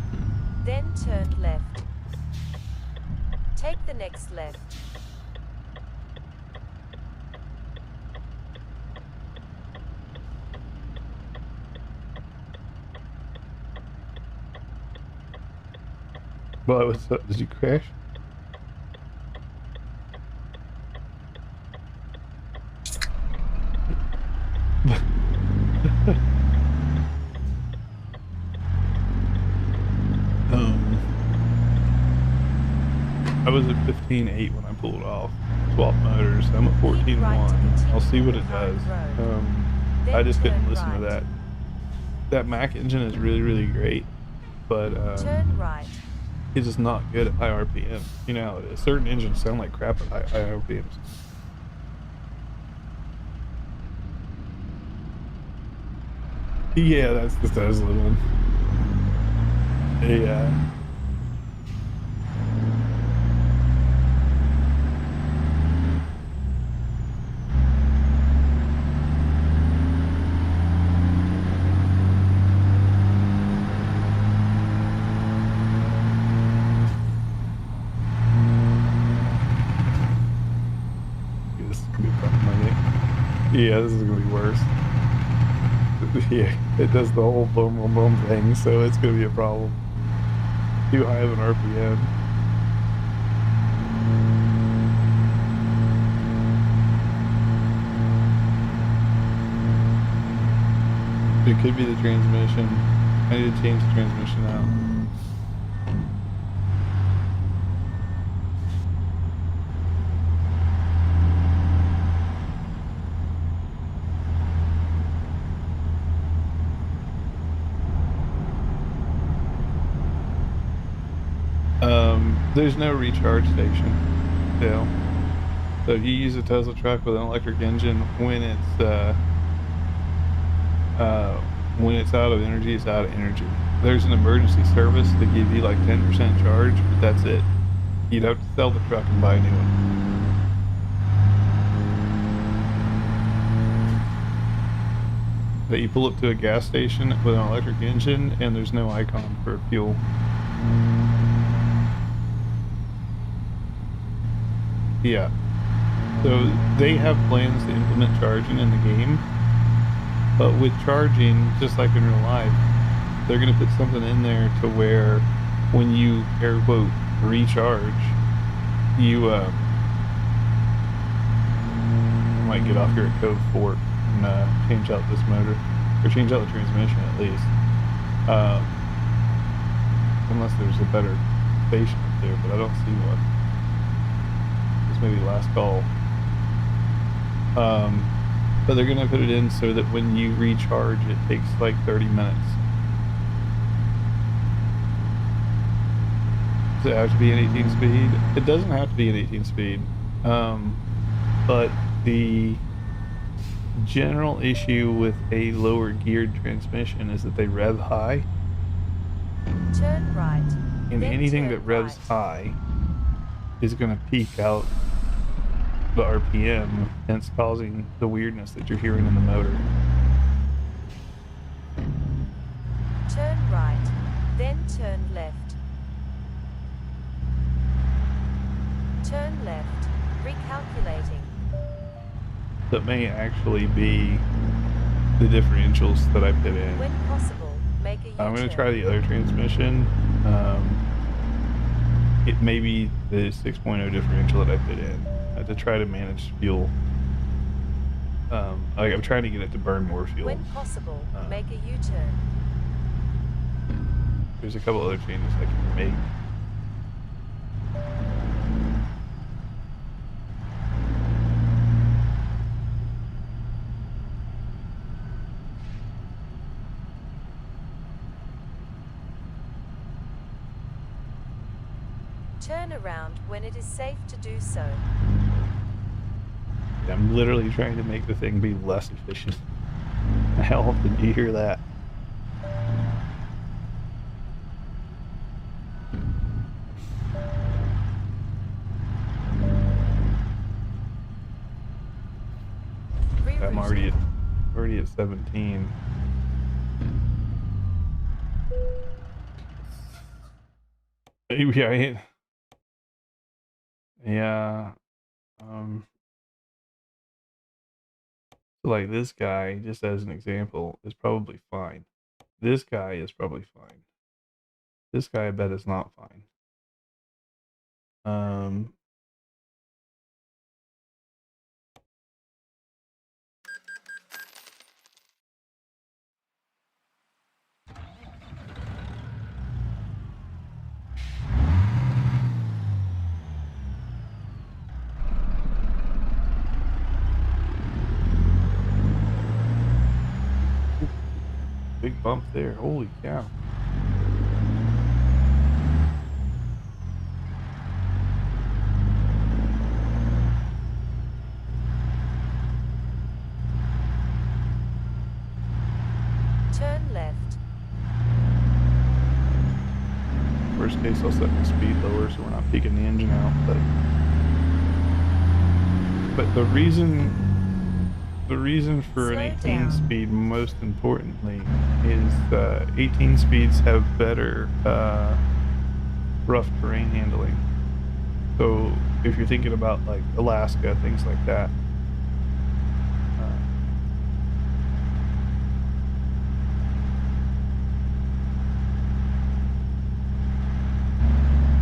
Then turn left. Take the next left. But what's up? Did you crash? I was at 15.8 when I pulled off. Swap motors. I'm at 14.1. I'll see what it does. I just couldn't listen to that. That Mac engine is really, really great, but Turn right. it's just not good at high RPM. You know how it is. Certain engines sound like crap at high RPMs. Yeah, that's the Tesla one. Yeah. This is gonna be fun, yeah, this is gonna be worse. Yeah, it does the whole boom boom boom thing, so it's gonna be a problem. Too high of an RPM. It could be the transmission. I need to change the transmission out. There's no recharge station, Dale. So if you use a Tesla truck with an electric engine, when it's out of energy, it's out of energy. There's an emergency service to give you like 10% charge, but that's it. You'd have to sell the truck and buy a new one. that you pull up to a gas station with an electric engine and there's no icon for fuel. Yeah. So they have plans to implement charging in the game, but with charging, just like in real life, they're going to put something in there to where when you, air quote, recharge, you might get off here at Cove Fort and change out this motor, or change out the transmission at least. Unless there's a better station up there, but I don't see one. This may be last call. But they're gonna put it in so that when you recharge, it takes like 30 minutes. Does it have to be an 18 speed? It doesn't have to be an 18 speed. But the general issue with a lower geared transmission is that they rev high. Turn right. And then anything that turn revs right. high is going to peak out the RPM, hence causing the weirdness that you're hearing in the motor. Turn right, then turn left. Turn left, recalculating. That may actually be the differentials that I put in. When possible, make a U-turn. I'm going to try the other transmission. It may be the 6.0 differential that I put in to try to manage fuel. I'm trying to get it to burn more fuel. When possible, make a U-turn. There's a couple other changes I can make. Turn around when it is safe to do so. I'm literally trying to make the thing be less efficient. How often do you hear that? I'm already at 17. Yeah, yeah. Like this guy, just as an example, is probably fine. This guy is probably fine. This guy, I bet, is not fine. Big bump there. Holy cow. Turn left. Worst case, I'll set my speed lower so we're not peaking the engine out. But the reason for an 18 speed, most importantly, is 18 speeds have better rough terrain handling. So if you're thinking about like Alaska, things like that,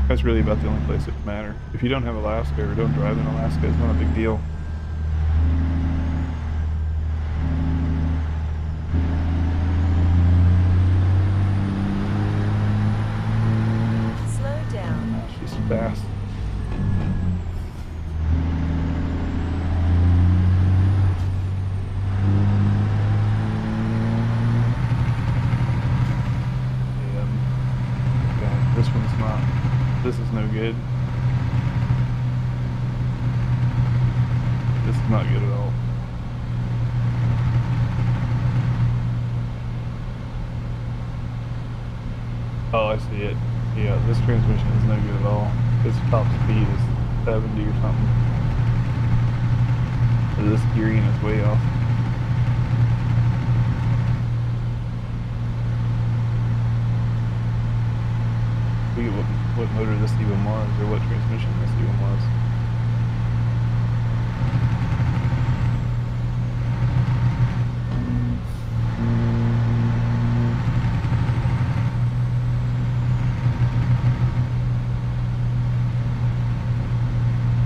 that's really about the only place it matters. If you don't have Alaska or don't drive in Alaska, it's not a big deal. Slow down. She's fast. Yeah, this one's not. This is no good. This is not good at all. Oh, I see it. Yeah, this transmission is no good at all. Its top speed is 70 or something. So this gearing is way off. motor this even was, or what transmission this even was.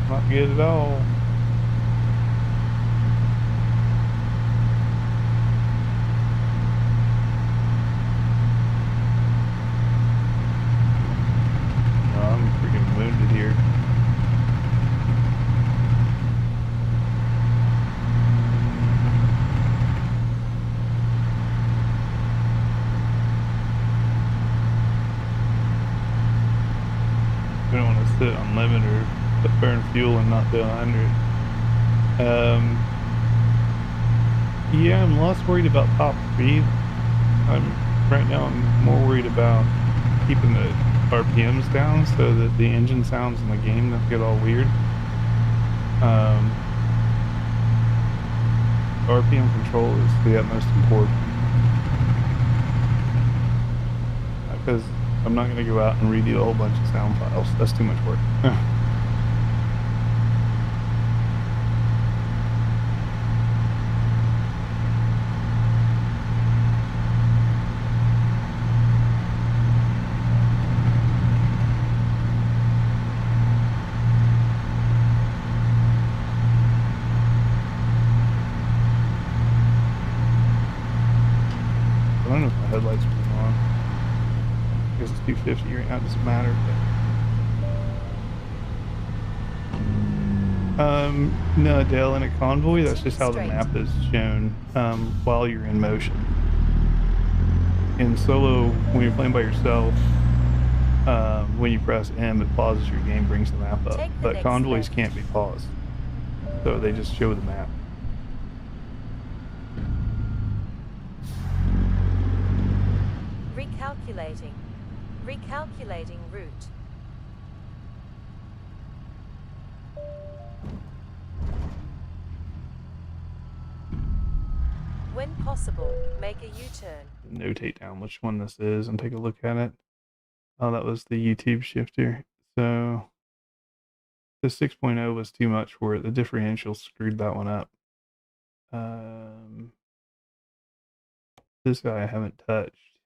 Not good at all. I'm freaking wounded here. We don't want to sit on limit or burn fuel and not do 100. Yeah, I'm less worried about top speed. Right now I'm more worried about keeping the RPMs down so that the engine sounds in the game don't get all weird. RPM control is the utmost important, because I'm not going to go out and redo a whole bunch of sound files. That's too much work. I don't know if my headlights are on. I guess it's 250 right now, it doesn't matter. But no, Dale, in a convoy, that's just how the map is shown while you're in motion. In solo, when you're playing by yourself, when you press M, it pauses your game, brings the map up. But convoys can't be paused, so they just show the map. Recalculating route. When possible, make a U-turn. Notate down which one this is and take a look at it. Oh, that was the YouTube shifter. So the 6.0 was too much for it. The differential screwed that one up. This guy I haven't touched,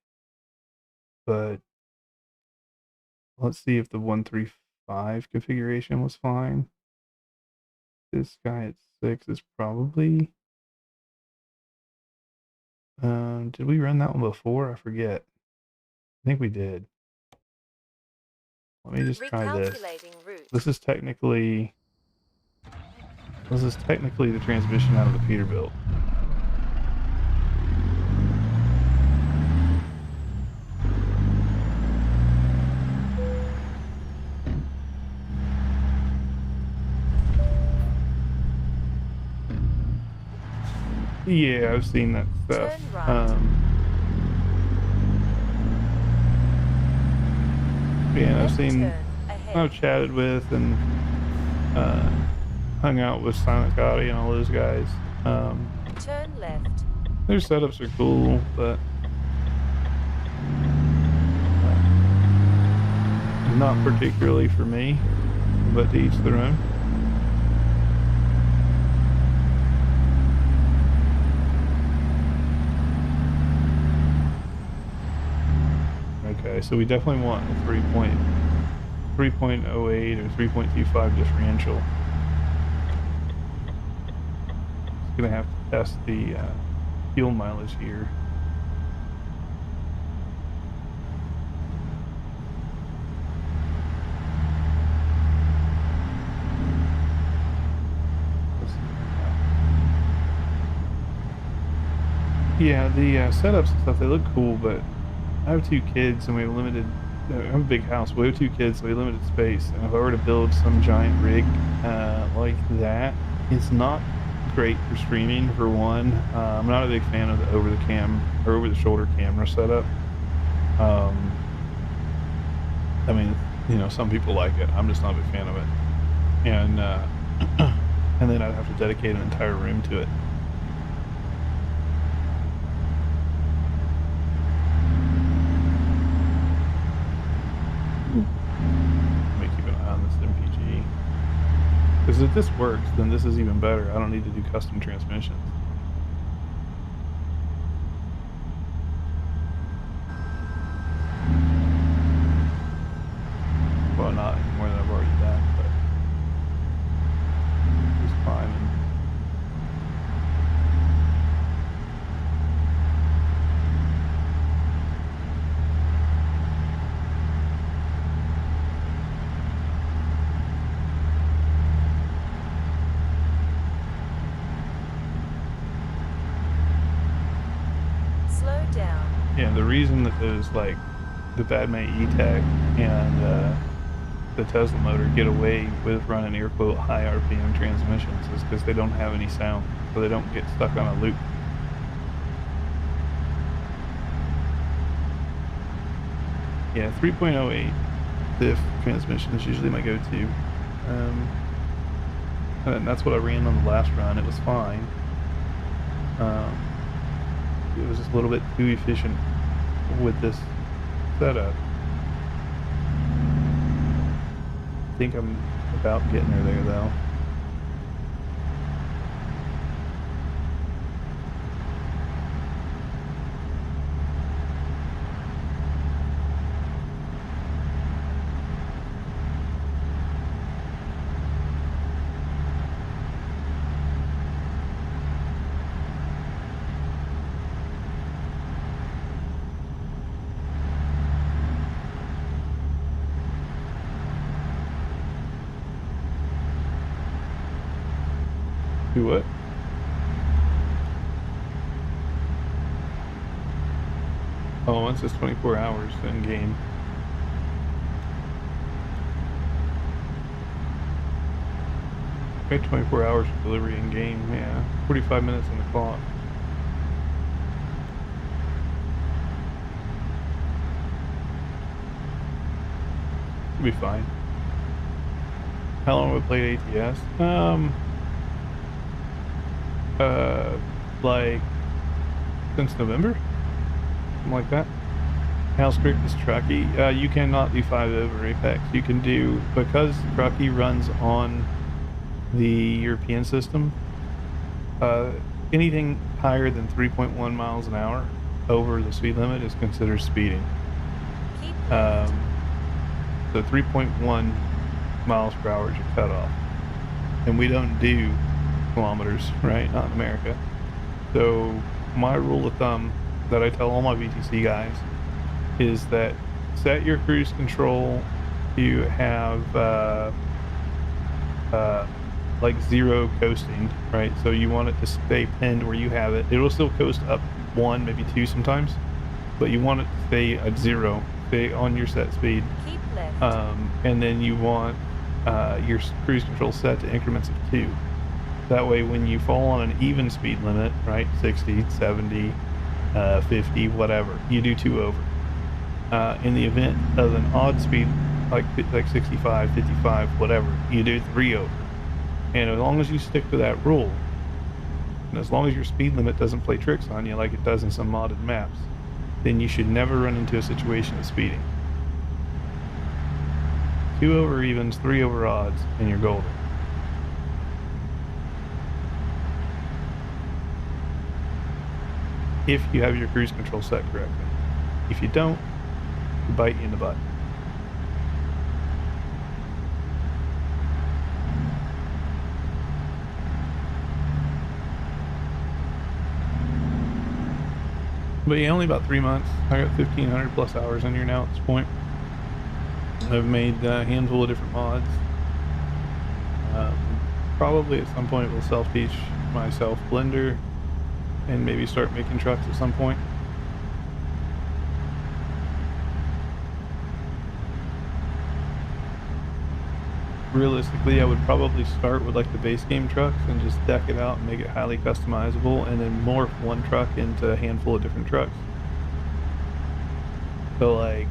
but let's see if the 135 configuration was fine. This guy at 6 is probably... did we run that one before? I forget. I think we did. Let me just try this. This is technically the transmission out of the Peterbilt. Yeah, I've seen that stuff. Yeah, I've chatted with and hung out with Silent Gotti and all those guys. Turn left. Their setups are cool, but not particularly for me, but to each their own. Okay, so we definitely want a 3.08 or 3.25 differential. Just gonna have to test the fuel mileage here. Yeah, the setups and stuff, they look cool, but I have 2 kids and we have limited, I have a big house, we have 2 kids, so we have limited space. And if I were to build some giant rig like that, it's not great for streaming, for one. I'm not a big fan of the over-the-shoulder camera setup. I mean, you know, some people like it. I'm just not a big fan of it. And and then I'd have to dedicate an entire room to it. if this works, then this is even better. I don't need to do custom transmissions. Well, not any more than I've already done, but it's fine. Slow down. Yeah, the reason that those, like, the BadMae E-Tech and the Tesla motor get away with running air-quote high RPM transmissions is because they don't have any sound, so they don't get stuck on a loop. Yeah, 3.08 diff transmission is usually my go-to. And that's what I ran on the last run. It was fine. It was just a little bit too efficient with this setup. I think I'm about getting her there though. Do what? Oh, once it's 24 hours in game. Okay, 24 hours for delivery in game, yeah. 45 minutes on the clock. It'll be fine. How long have we played ATS? Like since November, something like that. How strict is Truckee? You cannot do 5 over Apex. You can do, because Truckee runs on the European system, anything higher than 3.1 miles an hour over the speed limit is considered speeding. Keep left. So 3.1 miles per hour is your cutoff, and we don't do kilometers, right? Not in America. So my rule of thumb that I tell all my VTC guys is that set your cruise control to have like 0 coasting, right? So you want it to stay pinned where you have it. It'll still coast up 1, maybe 2 sometimes, but you want it to stay at 0, stay on your set speed. Keep left. And then you want your cruise control set to increments of 2. That way when you fall on an even speed limit, right, 60, 70, 50, whatever, you do 2 over. In the event of an odd speed, like 65, 55, whatever, you do 3 over. And as long as you stick to that rule, and as long as your speed limit doesn't play tricks on you like it does in some modded maps, then you should never run into a situation of speeding. 2 over evens, 3 over odds, and you're golden. If you have your cruise control set correctly. If you don't, it'll bite you in the butt. But yeah, only about 3 months. I got 1,500 plus hours in here now at this point. I've made a handful of different mods. Probably at some point we'll self-teach myself Blender and maybe start making trucks at some point. Realistically, I would probably start with like the base game trucks and just deck it out and make it highly customizable, and then morph one truck into a handful of different trucks. So like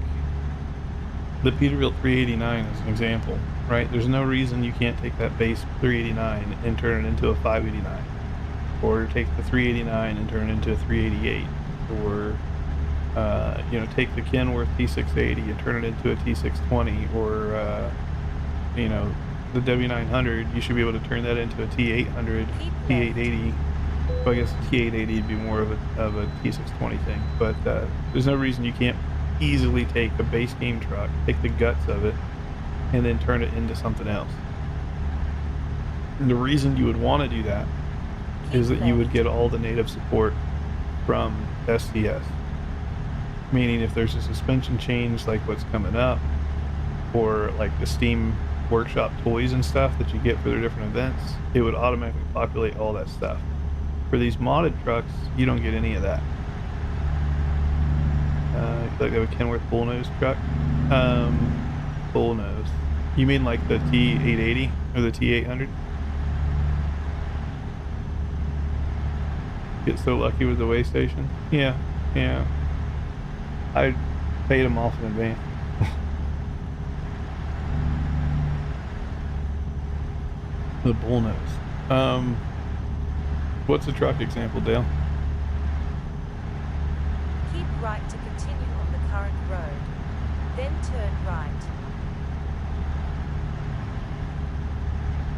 the Peterbilt 389 is an example, right? There's no reason you can't take that base 389 and turn it into a 589, or take the 389 and turn it into a 388, or you know, take the Kenworth T680 and turn it into a T620, or you know, the W900, you should be able to turn that into a T800, T880. Well, I guess T880 would be more of a T620 thing, but there's no reason you can't easily take a base game truck, take the guts of it, and then turn it into something else. And the reason you would want to do that is that you would get all the native support from STS. Meaning if there's a suspension change like what's coming up, or like the Steam Workshop toys and stuff that you get for their different events, it would automatically populate all that stuff. For these modded trucks, you don't get any of that. Like they have a Kenworth bullnose truck. Bullnose. You mean like the T880 or the T800? Get so lucky with the way station? Yeah. I paid them off in advance. The bullnose. What's a truck example, Dale? Keep right to continue on the current road, then turn right.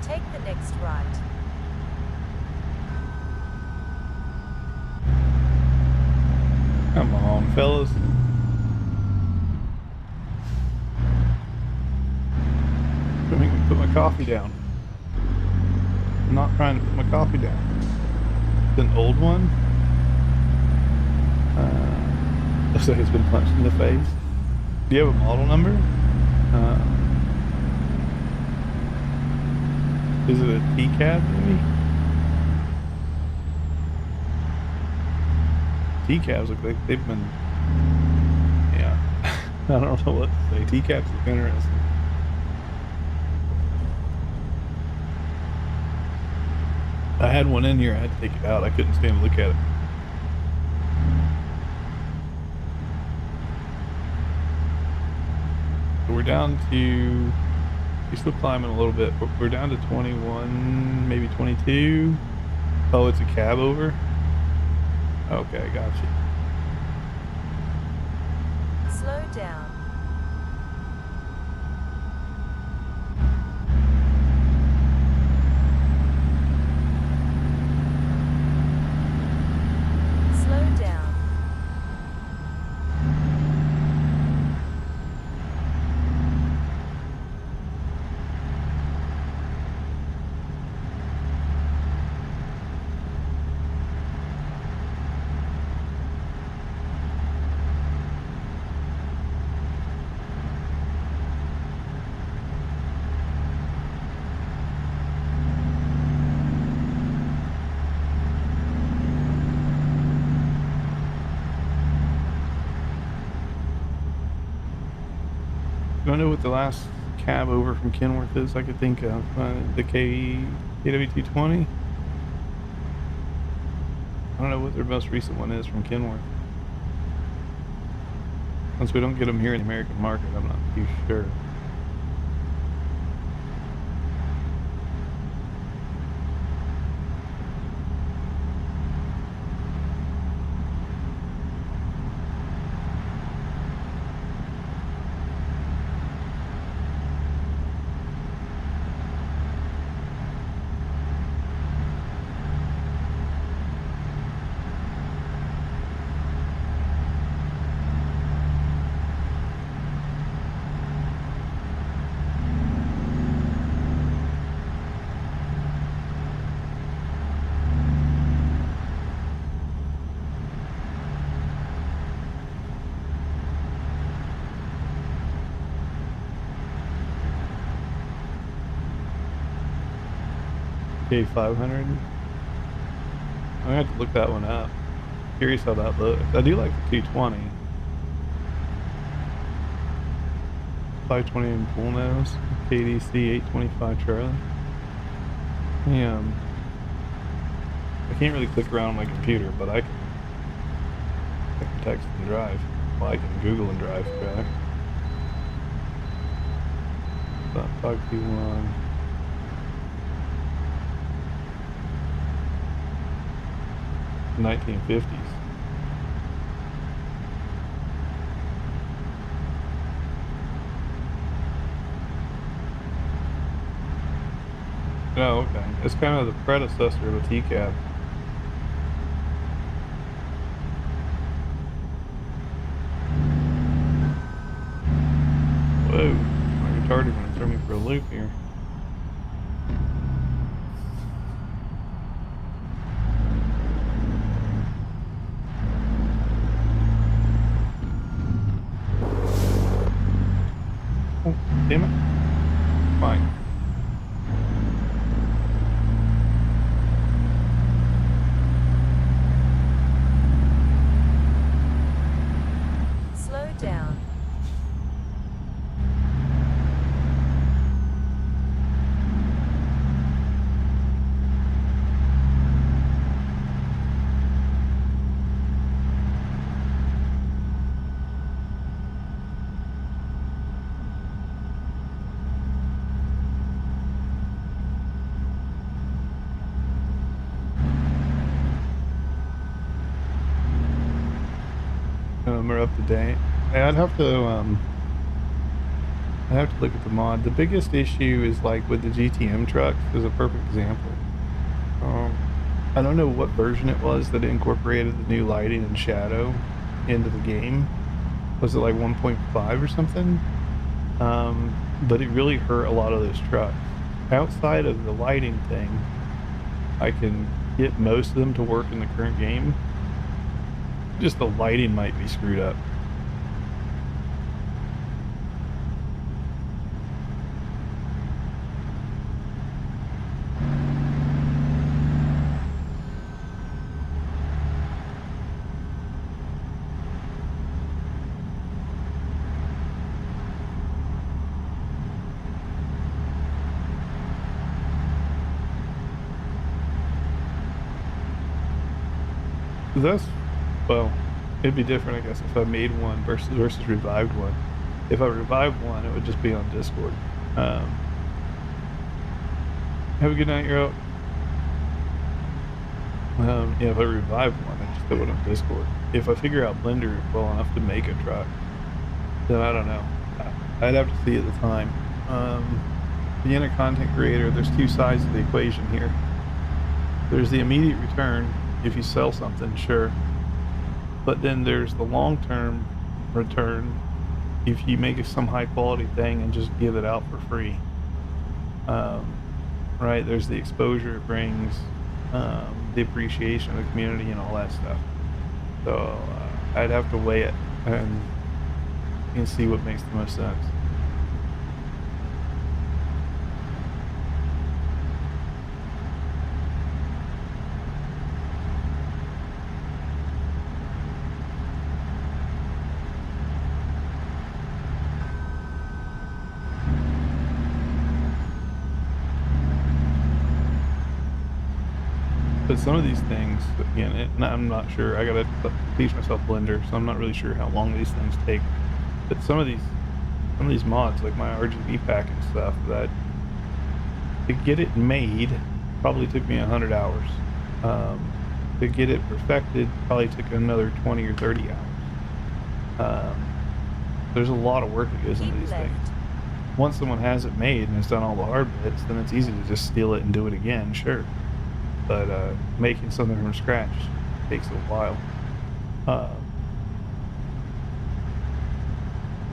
Take the next right. Come on, fellas. Don't make me put my coffee down. I'm not trying to put my coffee down. It's an old one. Looks like it's been punched in the face. Do you have a model number? Is it a T-cab maybe? T-cabs look like they've been, yeah. I don't know what to say. T-cabs look interesting. I had one in here, I had to take it out. I couldn't stand to look at it. So we're down to, we're still climbing a little bit, but we're down to 21, maybe 22. Oh, it's a cab over? Okay, got you. Slow down. Slow down. Do I know what the last cab over from Kenworth is I could think of? The KW220? I don't know what their most recent one is from Kenworth. Since we don't get them here in the American market, I'm not too sure. K500. I'm gonna have to look that one up. Curious how that looks. I do like the 220. 520 in bullnose. KDC 825 Charlie. I can't really click around on my computer, but I can text and drive. Well, I can Google and drive, rather. 521. $1950s. Oh, okay. It's kind of the predecessor of a T-cab. Whoa, my retarded gonna throw me for a loop here. Oh, damn it. Fine. Slow down. Are up to date. I'd have to look at the mod. The biggest issue is like with the GTM trucks is a perfect example. I don't know what version it was that incorporated the new lighting and shadow into the game. Was it like 1.5 or something? But it really hurt a lot of those trucks. Outside of the lighting thing, I can get most of them to work in the current game. Just the lighting might be screwed up. That's, well, it'd be different, I guess, if I made one versus revived one. If I revived one, it would just be on Discord. Have a good night, you're out. Yeah, if I revived one, I just put it on Discord. If I figure out Blender well enough to make a truck, then I don't know. I'd have to see at the time. Being a content creator, there's two sides of the equation here. There's the immediate return. If you sell something, sure. But then there's the long-term return if you make some high-quality thing and just give it out for free. Right? There's the exposure it brings, the appreciation of the community and all that stuff. So I'd have to weigh it and see what makes the most sense. But some of these things, again, I'm not sure. I gotta teach myself Blender, so I'm not really sure how long these things take. But some of these mods, like my RGB pack and stuff, that to get it made probably took me 100 hours. To get it perfected probably took another 20 or 30 hours. There's a lot of work that goes into these things. Once someone has it made and has done all the hard bits, then it's easy to just steal it and do it again, sure. But making something from scratch takes a while.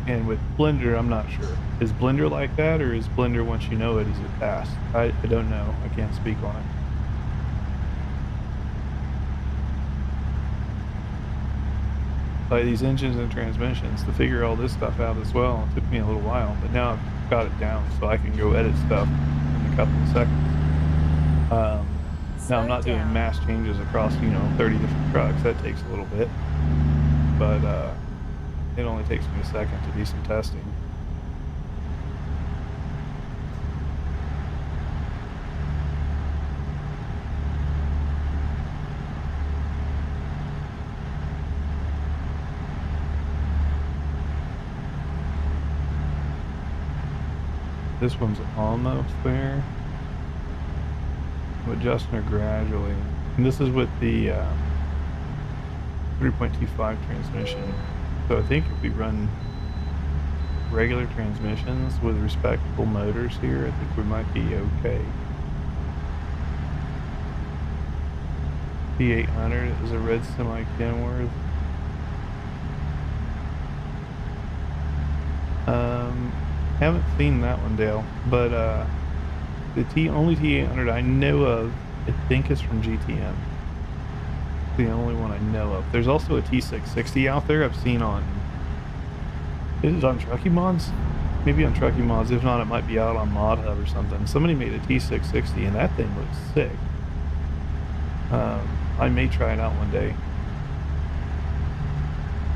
And with Blender, I'm not sure. Is Blender like that, or is Blender, once you know it, is it fast? I don't know. I can't speak on it. Like these engines and transmissions, to figure all this stuff out as well, it took me a little while, but now I've got it down so I can go edit stuff in a couple of seconds. Now, I'm not doing mass changes across, 30 different trucks. That takes a little bit. But it only takes me a second to do some testing. This one's almost there. I'm adjusting her gradually. And this is with the 3.25 transmission. So I think if we run regular transmissions with respectable motors here, I think we might be okay. T800 is a red semi-Kenworth. Haven't seen that one, Dale, but the only T800 I know of, I think is from GTM. The only one I know of. There's also a T660 out there I've seen on, is it on Truckee Mods? Maybe on Truckee Mods. If not, it might be out on Mod Hub or something. Somebody made a T660 and that thing looks sick. I may try it out one day.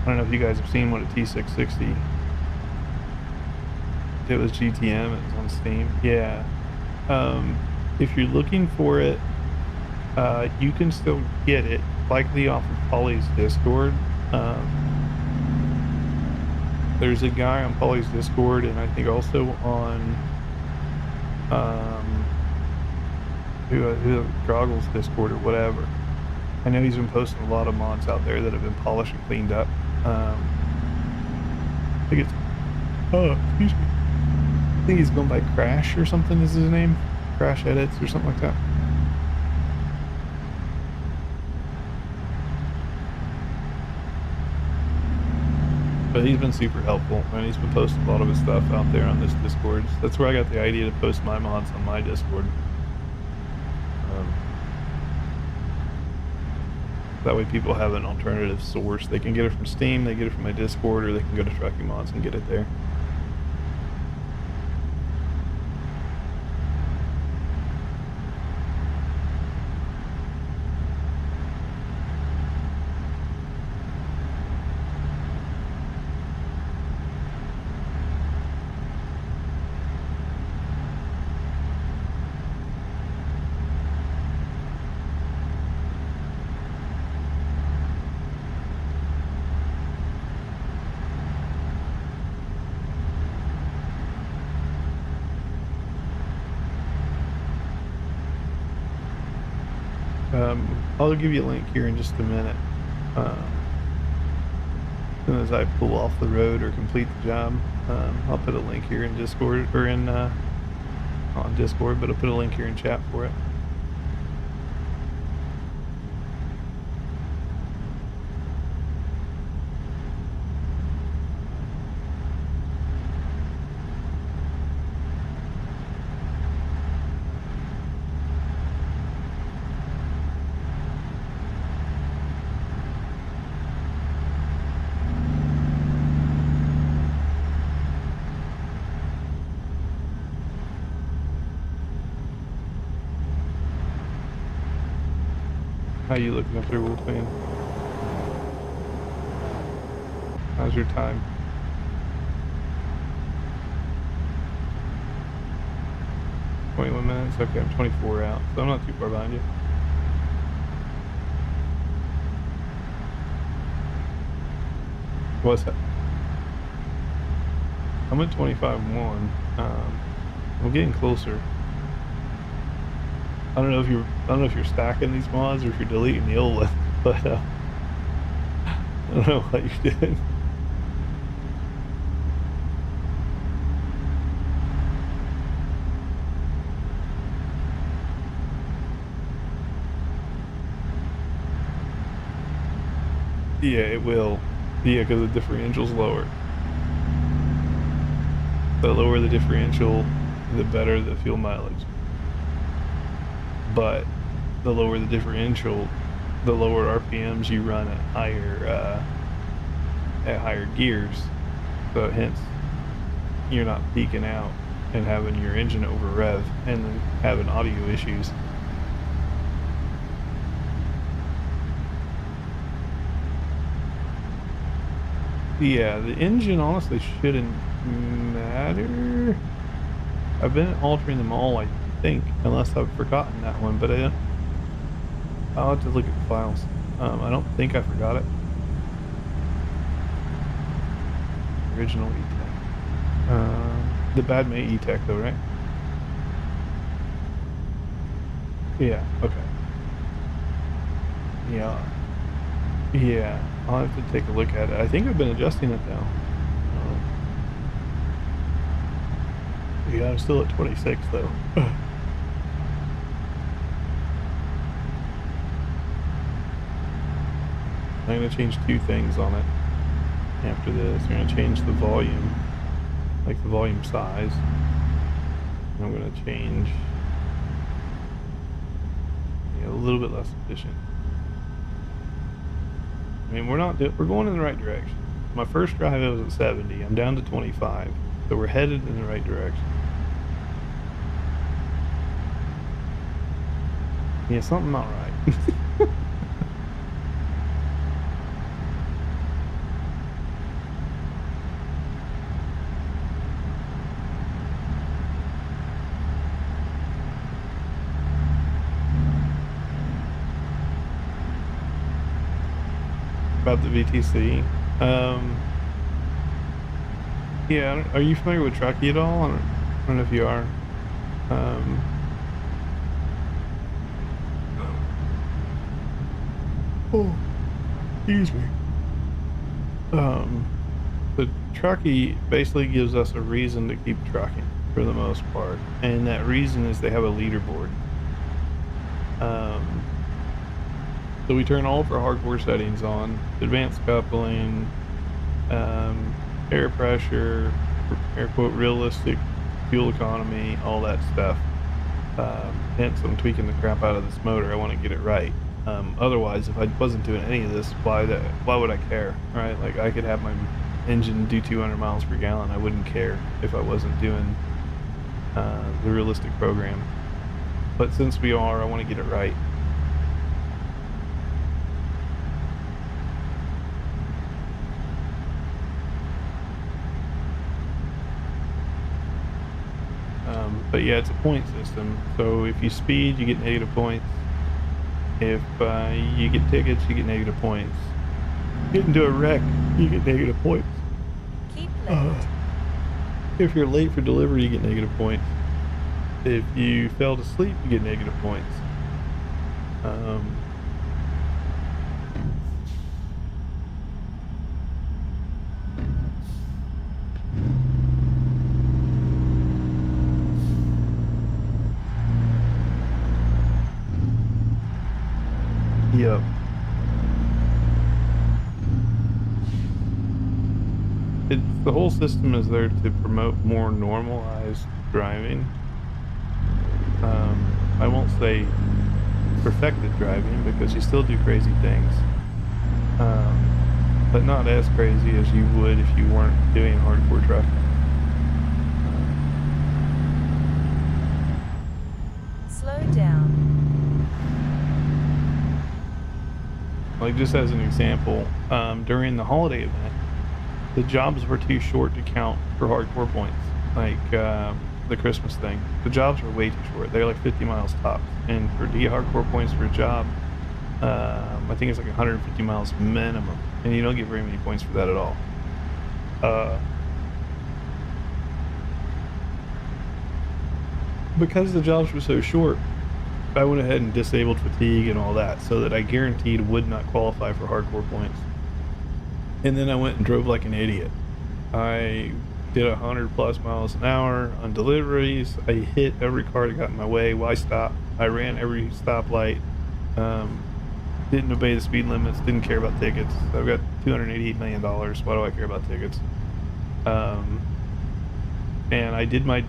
I don't know if you guys have seen what a T660. It was GTM. It was on Steam. Yeah. If you're looking for it, you can still get it, likely off of Polly's Discord. There's a guy on Polly's Discord, and I think also on who Goggles Discord or whatever. I know he's been posting a lot of mods out there that have been polished and cleaned up. I think it's excuse me. I think he's going by Crash or something is his name. Crash Edits or something like that. But he's been super helpful, and he's been posting a lot of his stuff out there on this Discord. That's where I got the idea to post my mods on my Discord. That way people have an alternative source. They can get it from Steam, they get it from my Discord, or they can go to Truckee Mods and get it there. I'll give you a link here in just a minute. As soon as I pull off the road or complete the job, I'll put a link here in Discord, or in on Discord, but I'll put a link here in chat for it. How you looking up there, Wolfman? How's your time? $21 minutes? Okay, I'm 24 out, so I'm not too far behind you. What's that? I'm at 25.1. I'm getting closer. I don't know if you're stacking these mods or if you're deleting the old one, but I don't know what you're doing. Yeah, it will. Yeah, because the differential's lower. The lower the differential, the better the fuel mileage. But the lower the differential, the lower RPMs you run at higher gears. So hence, you're not peaking out and having your engine over rev and then having audio issues. Yeah, the engine honestly shouldn't matter. I've been altering them all, I think, unless I've forgotten that one, but I'll have to look at the files. I don't think I forgot it. Original E-Tech. The BadMae E-Tech though, right? Yeah, okay. Yeah, I'll have to take a look at it. I think I've been adjusting it now. Yeah, I'm still at 26 though. I'm going to change 2 things on it after this. We're going to change the volume, like the volume size. And I'm going to change a little bit less efficient. I mean, we're going in the right direction. My first drive, it was at 70. I'm down to 25. So we're headed in the right direction. Yeah, something not right. About the VTC. Yeah, are you familiar with Truckee at all? I don't know if you are. Oh, excuse me. The Truckee basically gives us a reason to keep trucking for the most part, and that reason is they have a leaderboard. So we turn all of our hardcore settings on: advanced coupling, air pressure, air quote realistic fuel economy, all that stuff. Hence, I'm tweaking the crap out of this motor. I want to get it right. Otherwise, if I wasn't doing any of this, why would I care, right? Like, I could have my engine do 200 miles per gallon. I wouldn't care if I wasn't doing the realistic program. But since we are, I want to get it right. But yeah, it's a point system. So if you speed, you get negative points. If you get tickets, you get negative points. Get into a wreck, you get negative points. Keep left. If you're late for delivery, you get negative points. If you fell to sleep, you get negative points. Yep. The whole system is there to promote more normalized driving. I won't say perfected driving, because you still do crazy things. But not as crazy as you would if you weren't doing hardcore trucking. Slow down. Like, just as an example, during the holiday event, the jobs were too short to count for hardcore points. Like, the Christmas thing. The jobs were way too short. They're like 50 miles tops. And to get hardcore points for a job, I think it's like 150 miles minimum. And you don't get very many points for that at all. Because the jobs were so short, I went ahead and disabled fatigue and all that, so that I guaranteed would not qualify for hardcore points. And then I went and drove like an idiot. I did 100 plus miles an hour on deliveries. I hit every car that got in my way. Why stop? I ran every stoplight. Didn't obey the speed limits. Didn't care about tickets. I've got $288 million. Why do I care about tickets? And I did my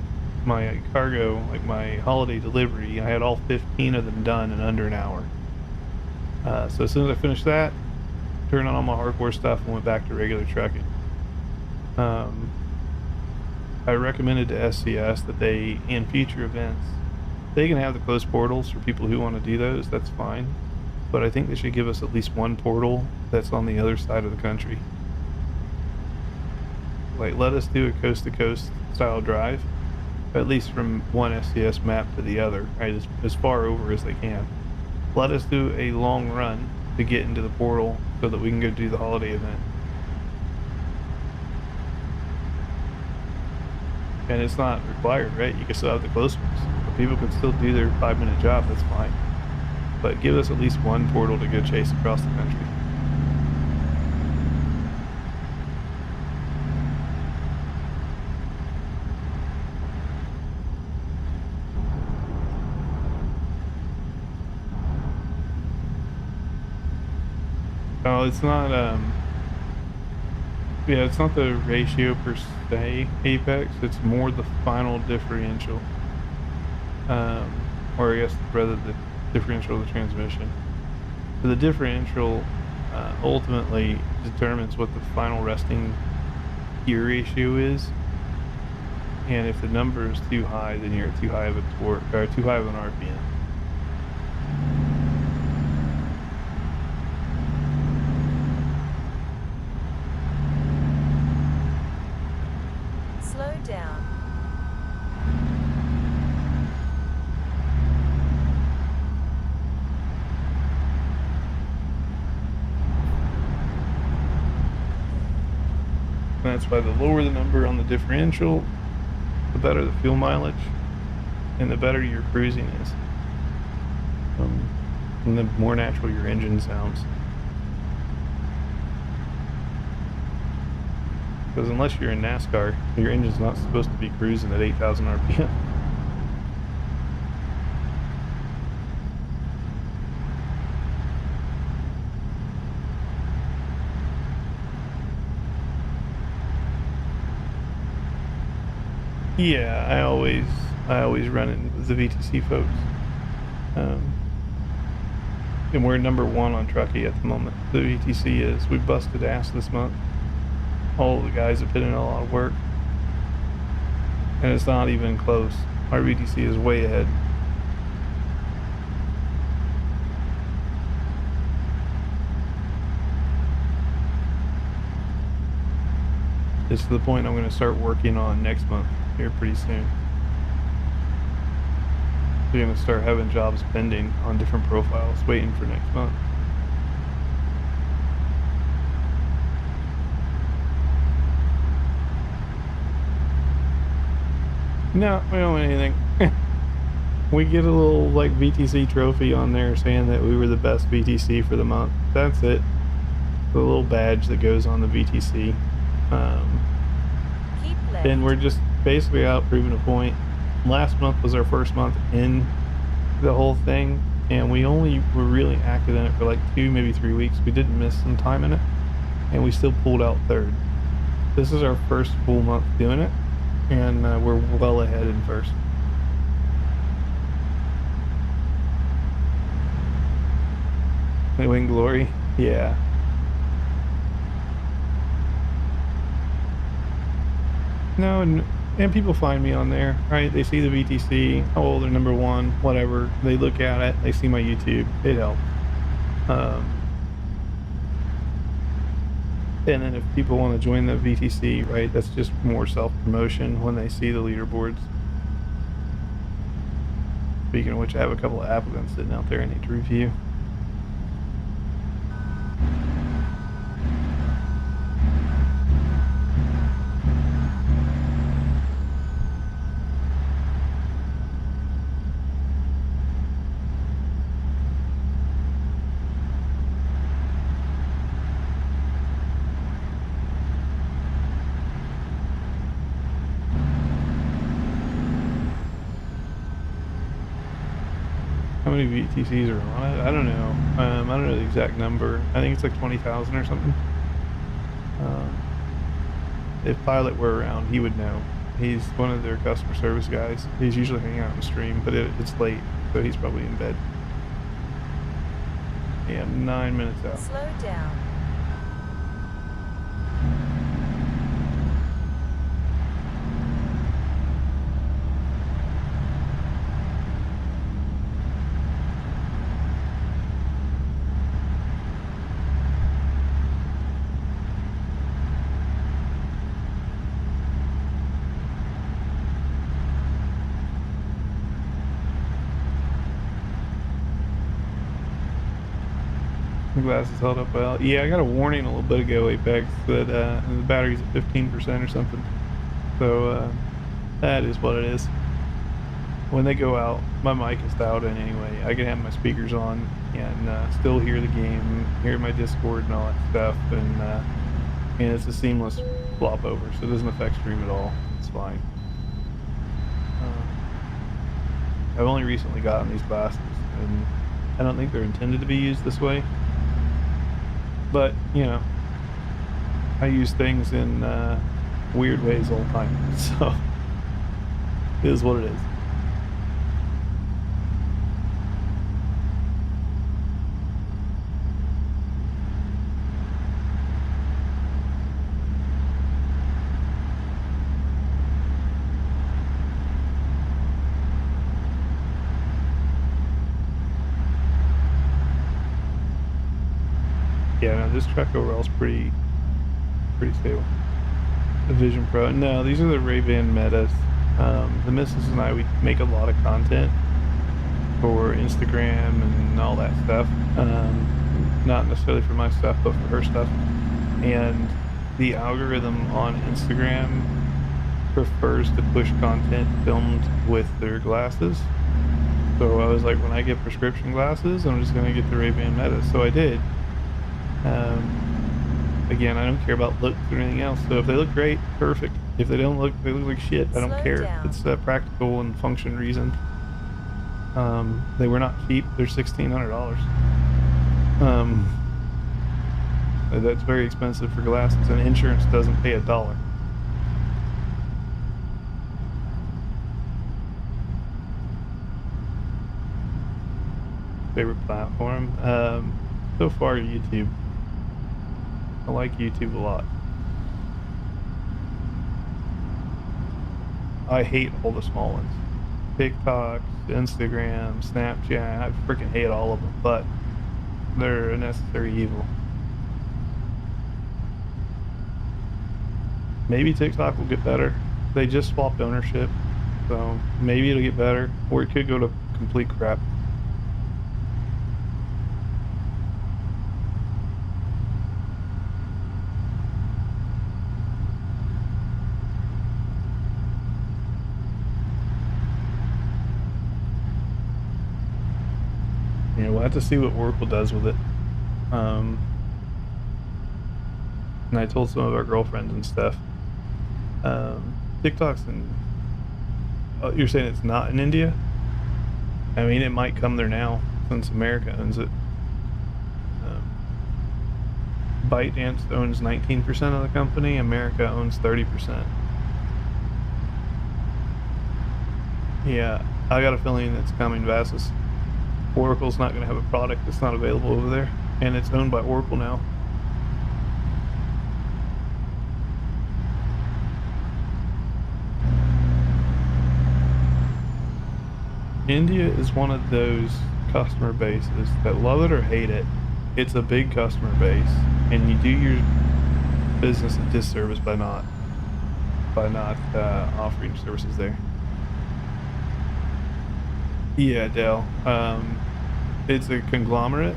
cargo, like my holiday delivery. I had all 15 of them done in under an hour. So as soon as I finished that, turned on all my hardcore stuff and went back to regular trucking. I recommended to SCS that they, in future events, they can have the closed portals for people who want to do those. That's fine. But I think they should give us at least one portal that's on the other side of the country. Like, let us do a coast-to-coast style drive, at least from one SCS map to the other, right, as far over as they can. Let us do a long run to get into the portal so that we can go do the holiday event. And it's not required, right? You can still have the close ones. But people can still do their 5-minute job, that's fine. But give us at least one portal to go chase across the country. Oh, it's not. Yeah, it's not the ratio per se, Apex. It's more the final differential. Or I guess rather the differential of the transmission. So the differential ultimately determines what the final resting gear ratio is. And if the number is too high, then you're at too high of a torque, or too high of an RPM. Slow down. And that's why the lower the number on the differential, the better the fuel mileage, and the better your cruising is. And the more natural your engine sounds. Because unless you're in NASCAR, your engine's not supposed to be cruising at 8,000 RPM. Yeah, I always run in with the VTC folks. And we're number one on Truckee at the moment. The VTC is. We busted ass this month. All the guys have put in a lot of work. And it's not even close. Our VTC is way ahead. It's to the point I'm going to start working on next month here pretty soon. We're going to start having jobs pending on different profiles, waiting for next month. No, we don't win anything. We get a little like VTC trophy on there saying that we were the best VTC for the month. That's it. The little badge that goes on the VTC. Keep left. And we're just basically out proving a point. Last month was our first month in the whole thing, and we only were really active in it for like 2, maybe 3 weeks. We did miss some time in it, and we still pulled out third. This is our first full month doing it, and we're well ahead in first. They win glory? Yeah. No, and people find me on there, right? They see the VTC, oh, they're number one, whatever. They look at it, they see my YouTube, it helps. And then if people want to join the VTC, right, that's just more self-promotion when they see the leaderboards. Speaking of which, I have a couple of applicants sitting out there I need to review. How many VTCs are on it? I don't know. I don't know the exact number. I think it's like 20,000 or something. If Pilot were around, he would know. He's one of their customer service guys. He's usually hanging out on the stream, but it's late, so he's probably in bed. Yeah, 9 minutes out. Slow down. The glasses held up well. Yeah, I got a warning a little bit ago, Apex, that the battery's at 15% or something. So that is what it is. When they go out, my mic is dialed in anyway. I can have my speakers on and still hear the game, hear my Discord and all that stuff, and it's a seamless flop over, so it doesn't affect stream at all. It's fine. I've only recently gotten these glasses, and I don't think they're intended to be used this way. But, you know, I use things in weird ways all the time. So, it is what it is. Yeah, no, this truck overall is pretty stable. The Vision Pro. No, these are the Ray-Ban Metas. The missus and I, we make a lot of content for Instagram and all that stuff. Not necessarily for my stuff, but for her stuff. And the algorithm on Instagram prefers to push content filmed with their glasses. So I was like, when I get prescription glasses, I'm just going to get the Ray-Ban Metas. So I did. Again, I don't care about looks or anything else. So if they look great, perfect. If they don't look, they look like shit. I don't Slow care. down. It's a practical and function reason. They were not cheap. They're $1,600. That's very expensive for glasses, and insurance doesn't pay $1. Favorite platform? So far, YouTube. I like YouTube a lot. I hate all the small ones. TikTok, Instagram, Snapchat, I freaking hate all of them, but they're a necessary evil. Maybe TikTok will get better. They just swapped ownership, so maybe it'll get better, or it could go to complete crap. Yeah, we'll have to see what Oracle does with it. And I told some of our girlfriends and stuff. TikTok's in... Oh, you're saying it's not in India? I mean, it might come there now, since America owns it. ByteDance owns 19% of the company. America owns 30%. Yeah, I got a feeling it's coming, Vassus. Oracle's not going to have a product that's not available over there, and it's owned by Oracle now. India is one of those customer bases that, love it or hate it, it's a big customer base, and you do your business a disservice by not offering services there. Yeah, Dell. It's a conglomerate.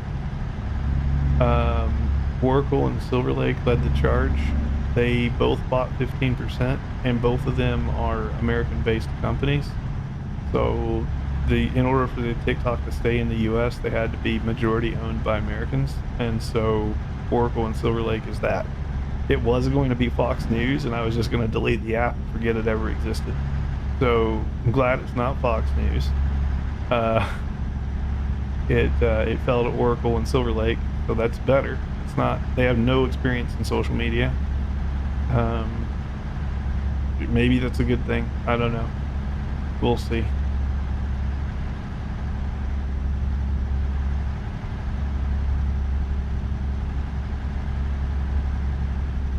Oracle and Silver Lake led the charge. They both bought 15%, and both of them are American-based companies. So, in order for the TikTok to stay in the U.S., they had to be majority owned by Americans, and so Oracle and Silver Lake is that. It was going to be Fox News, and I was just going to delete the app and forget it ever existed. So I'm glad it's not Fox News. It fell to Oracle and Silver Lake, so that's better. It's not. They have no experience in social media. Maybe that's a good thing. I don't know. We'll see.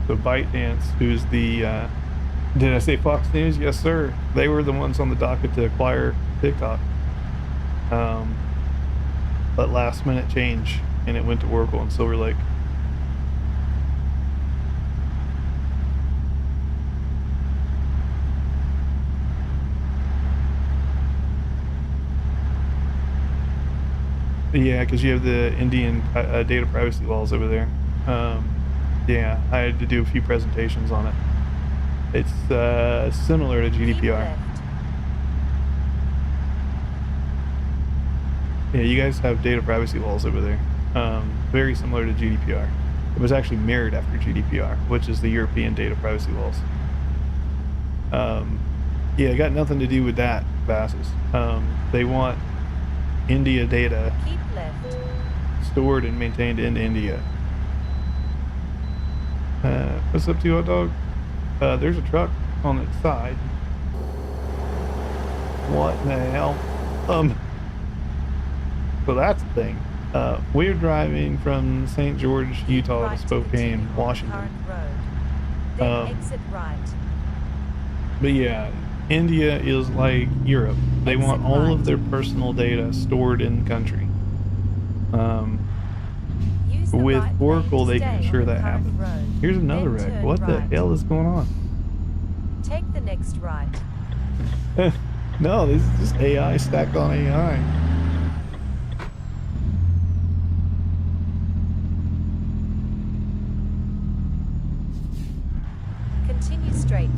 So ByteDance, who's the, did I say Fox News? Yes, sir. They were the ones on the docket to acquire TikTok. But last minute change, and it went to Oracle and Silver Lake. Yeah, because you have the Indian data privacy laws over there. Yeah, I had to do a few presentations on it. It's similar to Keep GDPR. left. Yeah, you guys have data privacy laws over there. Very similar to GDPR. It was actually mirrored after GDPR, which is the European data privacy laws. Yeah, it got nothing to do with that, Vassus. They want India data Keep left. stored and maintained in India. What's up to you, hot dog? There's a truck on its side. What the hell? So that's the thing. We're driving from St. George, Utah Right to Spokane, continue on the Washington. current road. Then exit right. But yeah, India is like Europe. They want Exit all of right. their personal data stored in country. Use the With right lane Oracle, to they stay can on ensure the that current happens. road. Here's another Then wreck. turn What the right. hell is going on? Take the next right. No, this is just AI stacked on AI. Continue straight.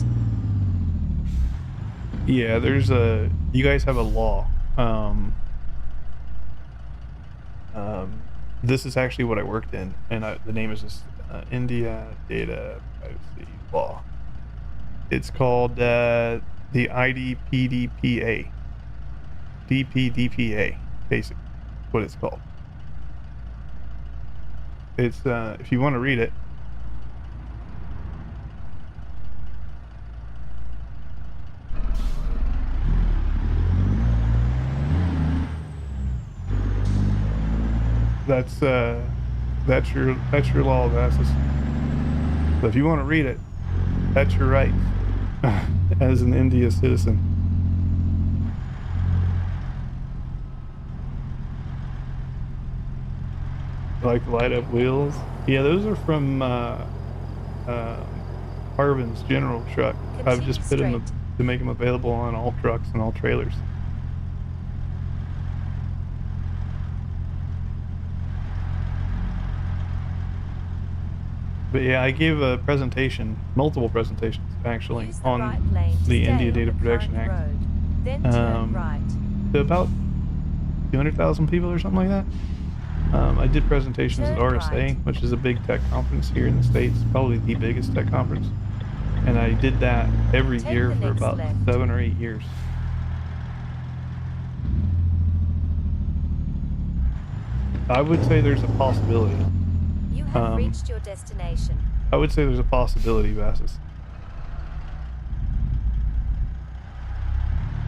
Yeah, there's a. You guys have a law. This is actually what I worked in, and the name is just India Data Privacy Law. It's called the IDPDPA. DPDPA, basically, what it's called. It's if you want to read it. That's your law, Vassus. So if you want to read it, that's your right as an India citizen. Like the light up wheels. Yeah, those are from Harvin's general truck. I've just put them to make them available on all trucks and all trailers. But yeah, I gave a presentation, multiple presentations actually, on the India Data Protection Act. Then turn right. To about 200,000 people or something like that. I did presentations at RSA, which is a big tech conference here in the States, probably the biggest tech conference. And I did that every year for about 7 or 8 years. I would say there's a possibility. You have reached your destination. I would say there's a possibility, Vassus.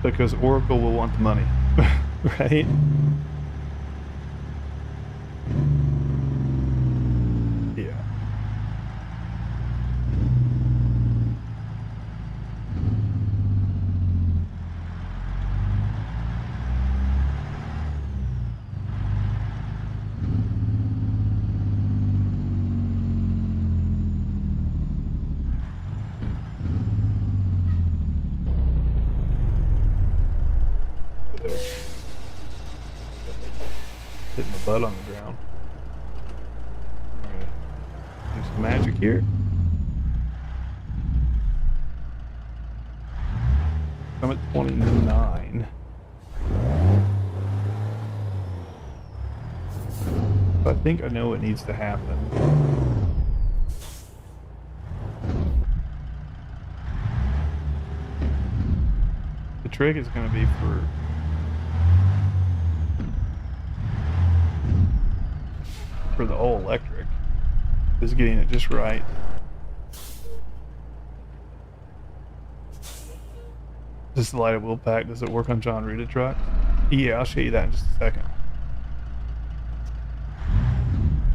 Because Oracle will want the money, right? Yeah. Hitting the butt on the ground. Do some magic here. I'm at 29. I think I know what needs to happen. The trick is going to be for the all electric is getting it just right. This is the light wheel pack. Does it work on John Rita trucks? Yeah, I'll show you that in just a second.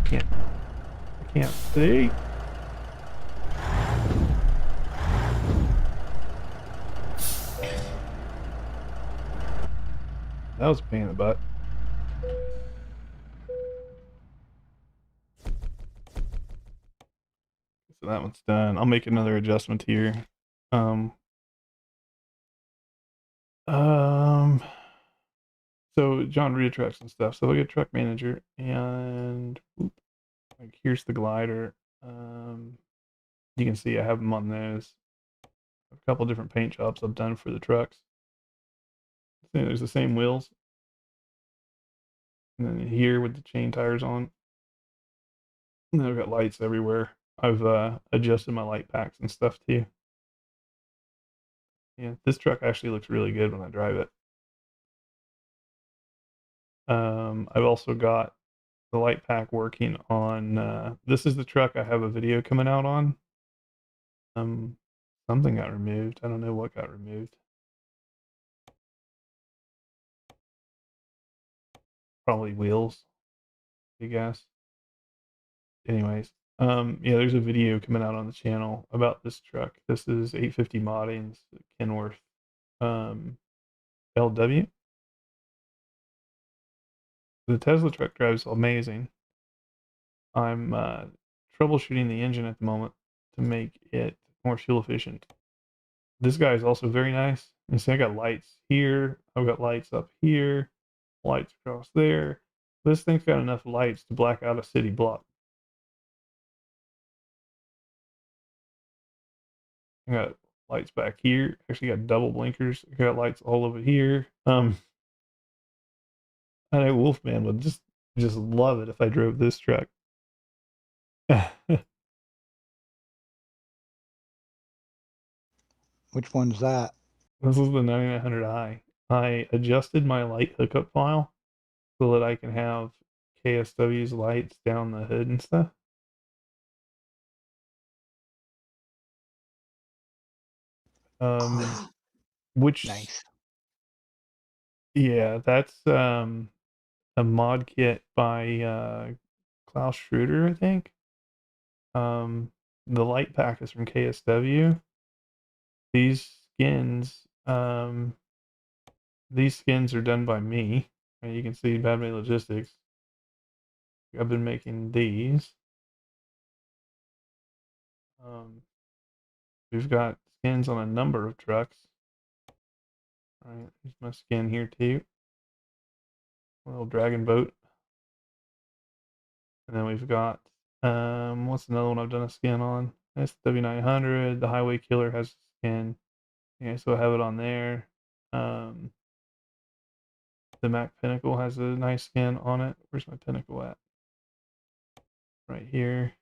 I can't see. That was a pain in the butt. So that one's done. I'll make another adjustment here. So John Rita trucks and stuff. So look at truck manager and like here's the glider. You can see I have them on those. A couple different paint jobs I've done for the trucks. See, there's the same wheels. And then here with the chain tires on. And then I've got lights everywhere. I've adjusted my light packs and stuff too. Yeah, this truck actually looks really good when I drive it. I've also got the light pack working on. This is the truck I have a video coming out on. Something got removed. I don't know what got removed. Probably wheels, I guess. Anyways, yeah, there's a video coming out on the channel about this truck. This is 850 Modding's Kenworth LW. The Tesla truck drives amazing. I'm troubleshooting the engine at the moment to make it more fuel efficient. This guy is also very nice. You see, I got lights here. I've got lights up here. Lights across there. This thing's got enough lights to black out a city block. I got lights back here. Actually got double blinkers. I got lights all over here. I know Wolfman would just love it if I drove this truck. Which one's that? This is the 9900i. I adjusted my light hookup file so that I can have KSW's lights down the hood and stuff. Which Nice. Yeah, that's a mod kit by Klaus Schroeder, I think. The light pack is from KSW. These skins are done by me. And you can see BadMae Logistics. I've been making these. We've got skins on a number of trucks. All right, there's my skin here too. A little dragon boat. And then we've got what's another one I've done a skin on? That's the W900. The Highway Killer has a skin. Okay, so I have it on there. The Mac Pinnacle has a nice skin on it. Where's my Pinnacle at? Right here.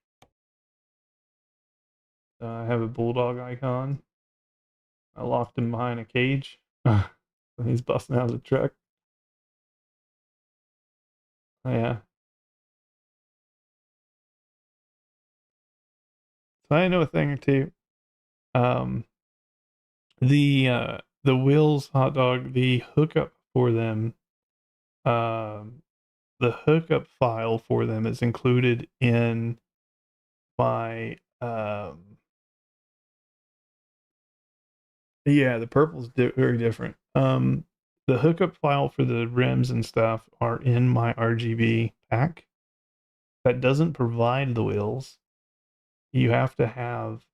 I have a bulldog icon. I locked him behind a cage. He's busting out of the truck. Oh, yeah. So I know a thing or two. The wheels hot dog, the hookup for them, the hookup file for them is included in my yeah, the purple's very different. The hookup file for the rims and stuff are in my RGB pack. That doesn't provide the wheels. You have to have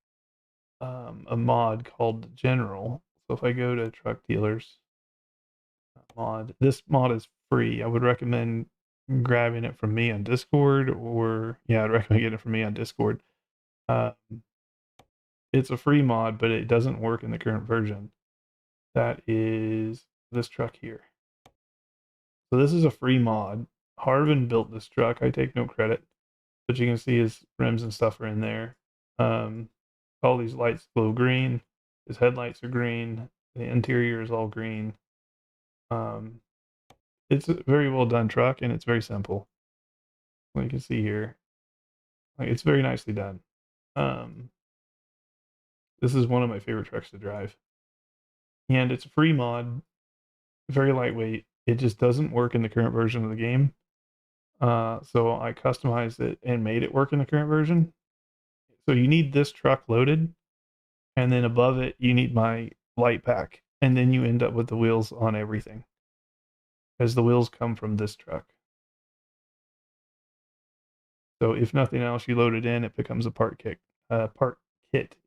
a mod called General. So if I go to truck dealers mod, this mod is free. I would recommend grabbing it from me on Discord, or yeah, I'd recommend getting it from me on Discord. It's a free mod, but it doesn't work in the current version. That is this truck here. So this is a free mod. Harvin built this truck. I take no credit, but you can see his rims and stuff are in there. All these lights glow green. His headlights are green. The interior is all green. It's a very well done truck, and it's very simple. Like you can see here, like it's very nicely done. This is one of my favorite trucks to drive, and it's a free mod, very lightweight. It just doesn't work in the current version of the game. So I customized it and made it work in the current version. So you need this truck loaded, and then above it you need my light pack, and then you end up with the wheels on everything, as the wheels come from this truck. So if nothing else, you load it in, it becomes a part kit,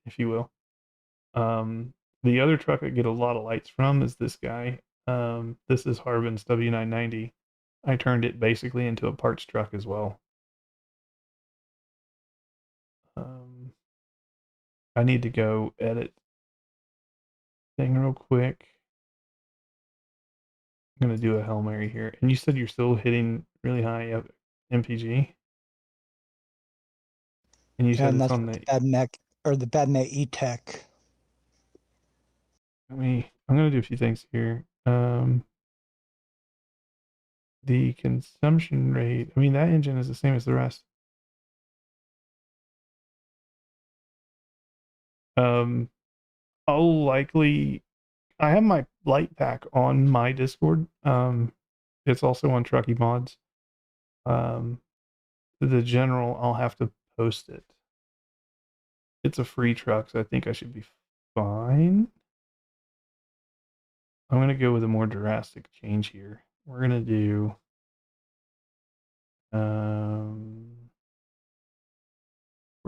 if you will. The other truck I get a lot of lights from is this guy. This is Harbin's W990. I turned it basically into a parts truck as well. I need to go edit thing real quick. I'm gonna do a Hail Mary here. And you said you're still hitting really high up MPG? And you said And it's that's on the the BadMae or the BadMae E-Tech. I'm gonna do a few things here. the consumption rate, I mean, that engine is the same as the rest. I'll likely, I have my light pack on my Discord. It's also on Truckee Mods. The general, I'll have to post it. It's a free truck, so I think I should be fine. I'm gonna go with a more drastic change here. We're gonna do we're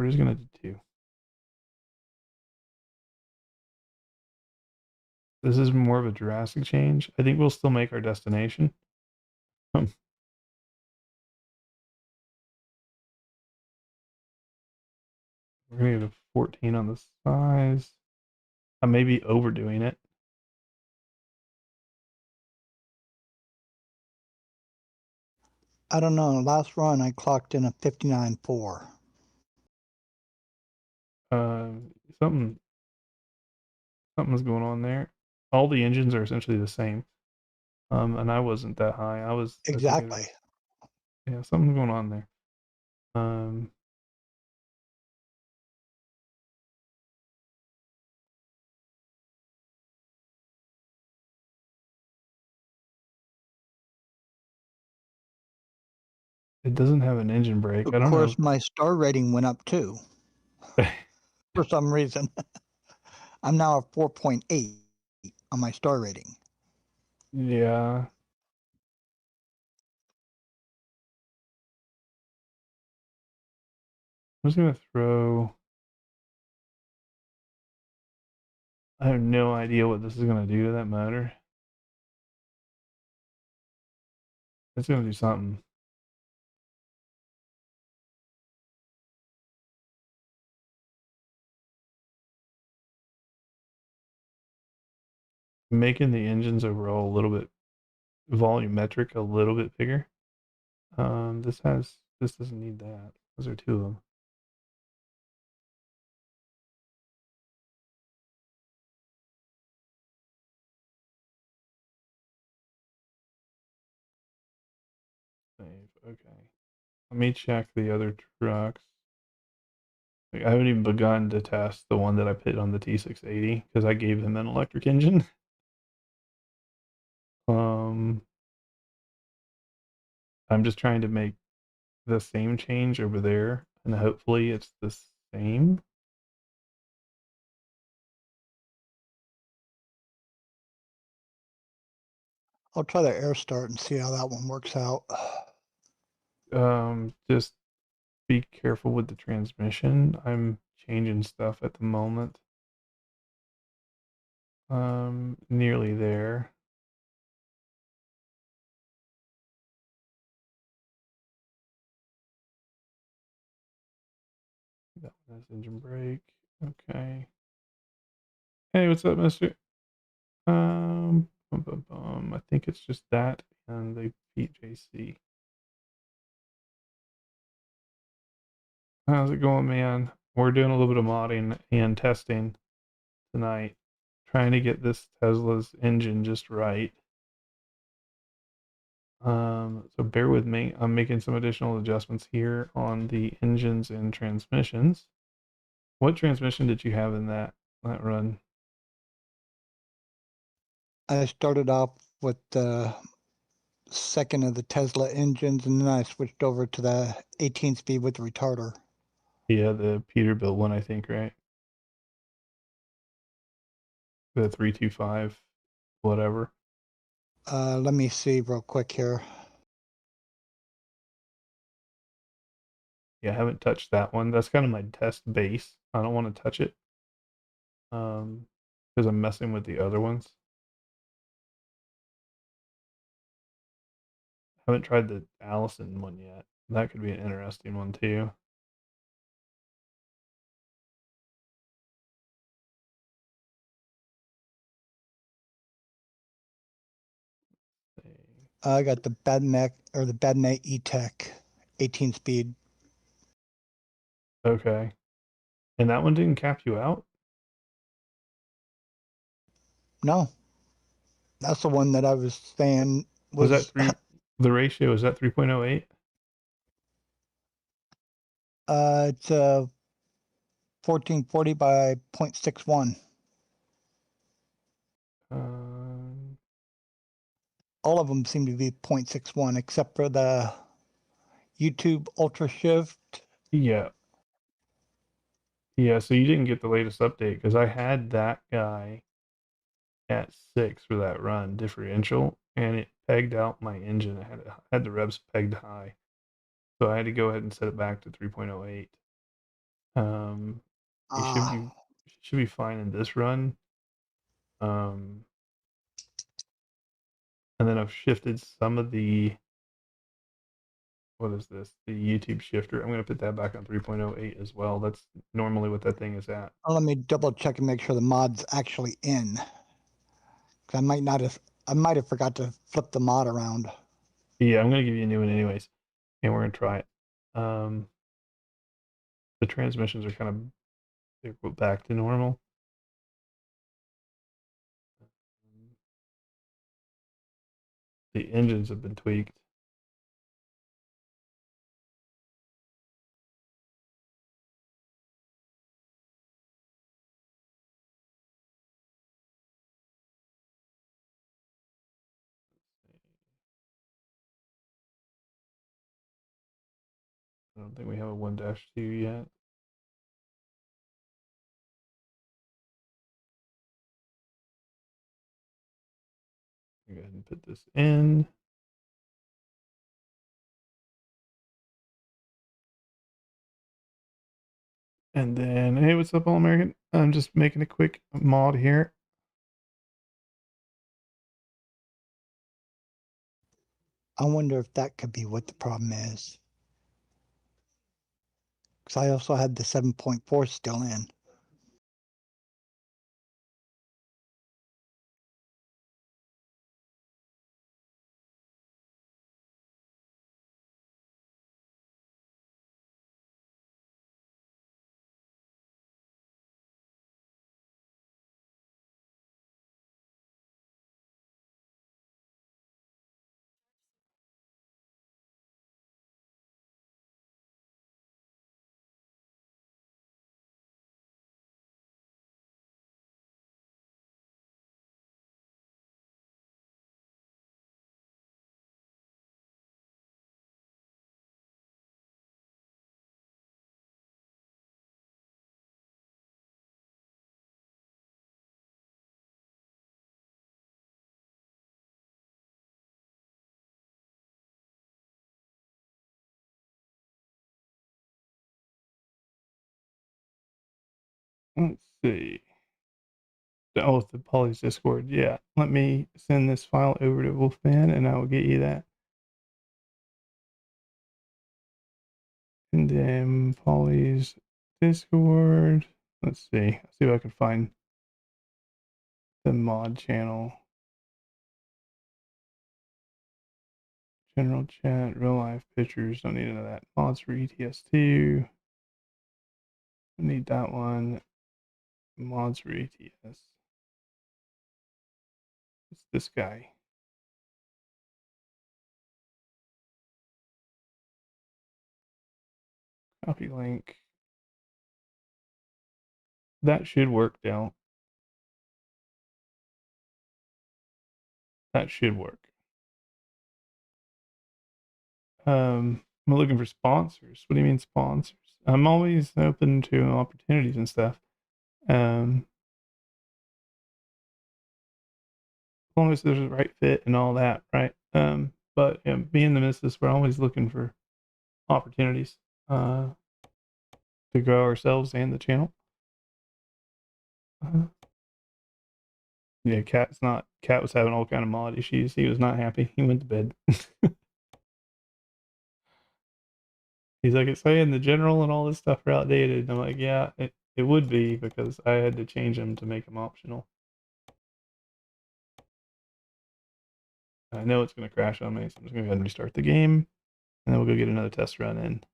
just gonna do 2. This is more of a drastic change. I think we'll still make our destination. We're gonna get a 14 on the size. I may be overdoing it. I don't know. Last run, I clocked in a 59.4. Something's going on there. All the engines are essentially the same. And I wasn't that high. I think Exactly. yeah, something's going on there. It doesn't have an engine brake. I Of don't course, know. my star rating went up too. For some reason. I'm now at 4.8 on my star rating. Yeah. I'm just gonna throw. I have no idea what this is gonna do to that motor. It's gonna do something. Making the engines overall a little bit volumetric, a little bit bigger. This doesn't need that. Those are 2 of them. Save. Okay. Let me check the other trucks. Like, I haven't even begun to test the one that I put on the T680 because I gave him an electric engine. I'm just trying to make the same change over there, and hopefully it's the same. I'll try the air start and see how that one works out. Just be careful with the transmission. I'm changing stuff at the moment. Nearly there. That one has engine brake. Okay. Hey, what's up, mister? I think it's just that and the PJC. How's it going, man? We're doing a little bit of modding and testing tonight, trying to get this Tesla's engine just right. So bear with me. I'm making some additional adjustments here on the engines and transmissions. What transmission did you have in that run? I started off with the second of the Tesla engines, and then I switched over to the 18-speed with the retarder. Yeah, the Peterbilt one, I think, right? The 325, whatever. Let me see real quick here. Yeah, I haven't touched that one. That's kind of my test base. I don't want to touch it. Because I'm messing with the other ones. Haven't tried the Allison one yet. That could be an interesting one too. I got the BadMae E-Tech 18-speed. Okay. And that one didn't cap you out? No. That's the one that I was saying Was that The ratio is at 3.08. It's 1440 by 0.61. All of them seem to be 0.61 except for the YouTube Ultra Shift. Yeah. Yeah, so you didn't get the latest update because I had that guy at 6 for that run differential, and it pegged out my engine. I had the revs pegged high, so I had to go ahead and set it back to 3.08. It should be fine in this run. And then I've shifted some of the, what is this? The YouTube shifter. I'm going to put that back on 3.08 as well. That's normally what that thing is at. Let me double check and make sure the mod's actually in. I might have forgot to flip the mod around. Yeah, I'm going to give you a new one anyways, and we're going to try it. The transmissions are kind of back to normal. The engines have been tweaked. I don't think we have a 1-2 yet. Go ahead and put this in. And then, hey, what's up, All American? I'm just making a quick mod here. I wonder if that could be what the problem is. Because I also had the 7.4 still in. Let's see. Oh, the Polly's Discord. Yeah, let me send this file over to Wolfman, and I will get you that. And then Polly's Discord. Let's see. Let's see if I can find the mod channel. General chat, real life pictures. Don't need any of that. Mods for ETS2. I need that one. Mods for ATS. It's this guy. Copy link. That should work, Dell. That should work. I'm looking for sponsors. What do you mean sponsors? I'm always open to opportunities and stuff. As long as there's a right fit and all that, right? But me and the missus, we're always looking for opportunities to grow ourselves and the channel. Yeah, Cat was having all kind of mod issues. He was not happy. He went to bed. He's like, it's saying the general and all this stuff are outdated. And I'm like, yeah, it would be because I had to change them to make them optional. I know it's going to crash on me, so I'm just going to go ahead and restart the game, and then we'll go get another test run in.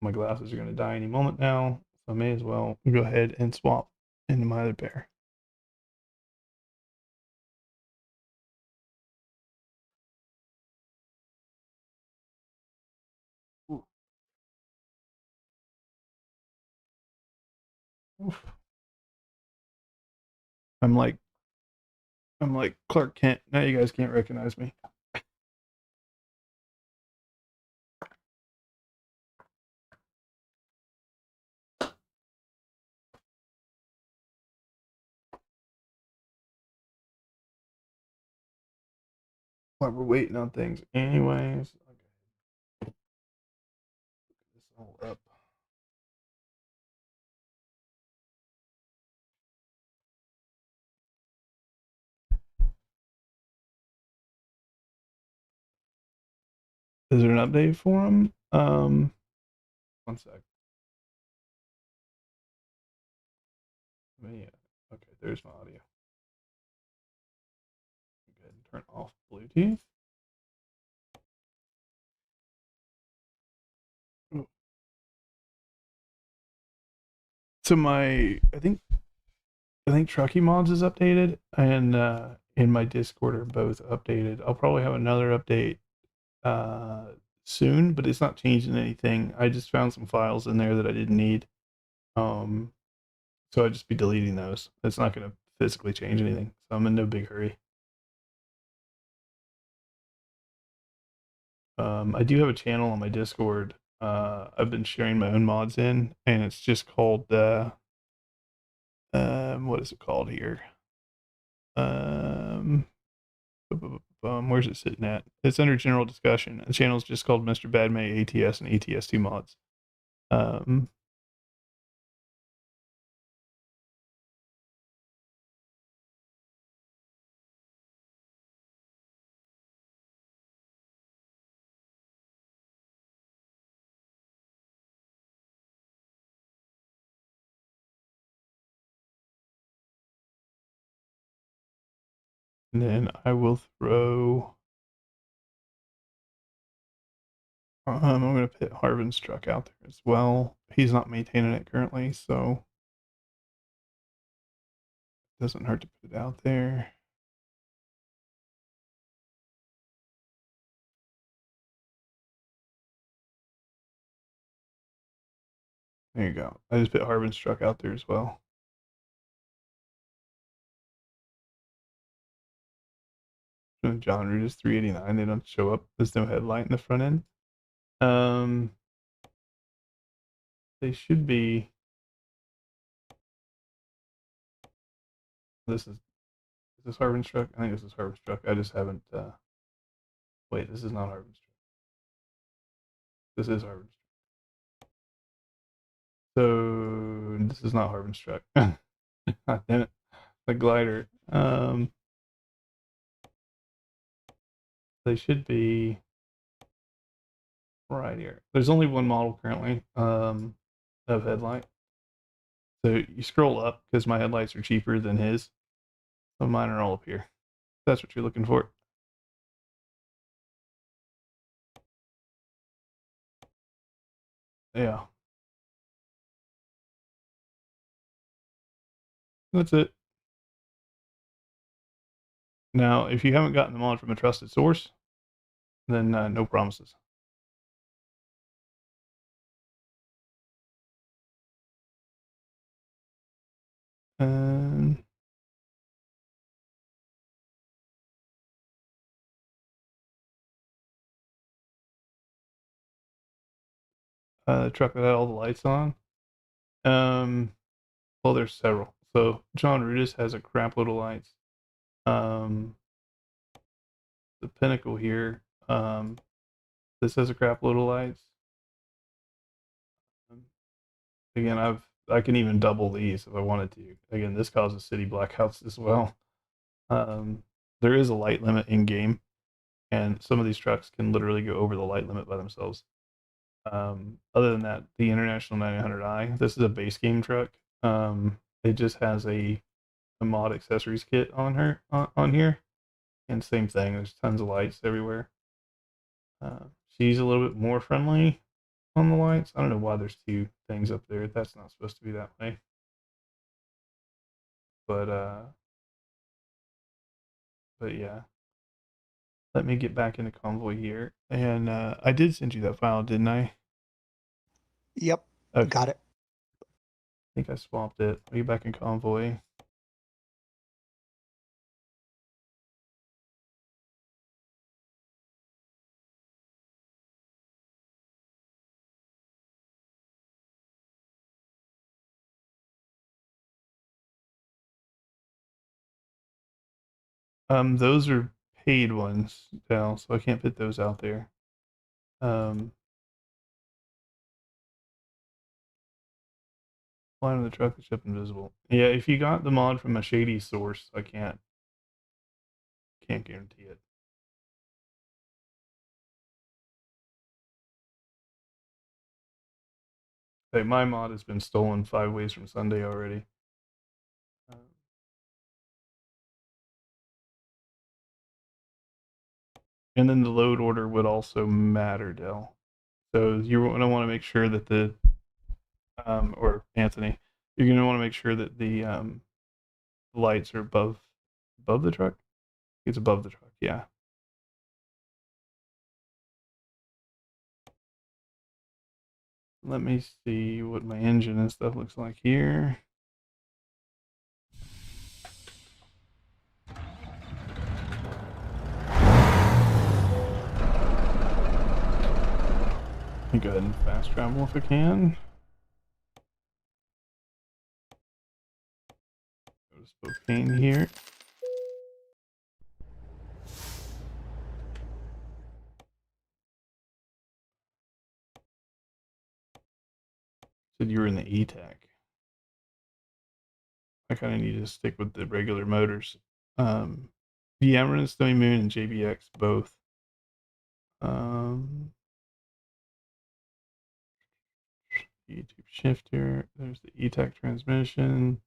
My glasses are going to die any moment now, so I may as well go ahead and swap into my other pair. Oof. I'm like Clark Kent. Now you guys can't recognize me. While we're waiting on things, anyways. Okay. Put this all up. Is there an update for him? One sec. Yeah. Okay, there's my audio. Go ahead and turn off Bluetooth. Oh. So I think Truckee Mods is updated, and in my Discord are both updated. I'll probably have another update soon, but it's not changing anything. I just found some files in there that I didn't need. So I'd just be deleting those. It's not going to physically change anything. So I'm in no big hurry. I do have a channel on my Discord. I've been sharing my own mods in, and it's just called what is it called here? Where's it sitting at? It's under general discussion. The channel is just called Mr. BadMae ATS and ATS2 mods. And then I will throw. I'm going to put Harvin's truck out there as well. He's not maintaining it currently, so it doesn't hurt to put it out there. There you go. I just put Harvin's truck out there as well. John Root is 389. They don't show up. There's no headlight in the front end. They should be. Is this Harvin's truck? I think this is Harvin's truck. I just haven't. Wait, this is not Harvin's truck. This is Harvin's truck. So this is not Harvin's truck. Damn it. The glider. They should be right here. There's only one model currently of headlight. So you scroll up because my headlights are cheaper than his. So mine are all up here. That's what you're looking for. Yeah. That's it. Now, if you haven't gotten them on from a trusted source, then no promises. The truck that had all the lights on. Well, there's several. So John Rudis has a crap load of lights. The Pinnacle here. This has a crap load of lights. Again, I can even double these if I wanted to. Again, this causes city blackouts as well. There is a light limit in game, and some of these trucks can literally go over the light limit by themselves. Other than that, the International 900i, this is a base game truck. It just has a mod accessories kit on here, and same thing. There's tons of lights everywhere. She's a little bit more friendly on the lights. I don't know why there's two things up there. That's not supposed to be that way. But yeah. Let me get back into Convoy here. And I did send you that file, didn't I? Yep. Okay. Got it. think I swapped it. I'll get back in Convoy. Those are paid ones now, so I can't put those out there. Flying on the truck, the ship invisible. Yeah, if you got the mod from a shady source, I can't guarantee it. Like my mod has been stolen 5 ways from Sunday already. And then the load order would also matter, Dell. So you're going to want to make sure that the, or Anthony, you're going to want to make sure that the lights are above the truck. It's above the truck, yeah. Let me see what my engine and stuff looks like here. Let me go ahead and fast travel if I can. Go to Spokane here. Said you were in the E-Tech. I kind of need to stick with the regular motors. Yeah, I'm running Stony Moon and JBX both. YouTube shifter. There's the E-Tech transmission.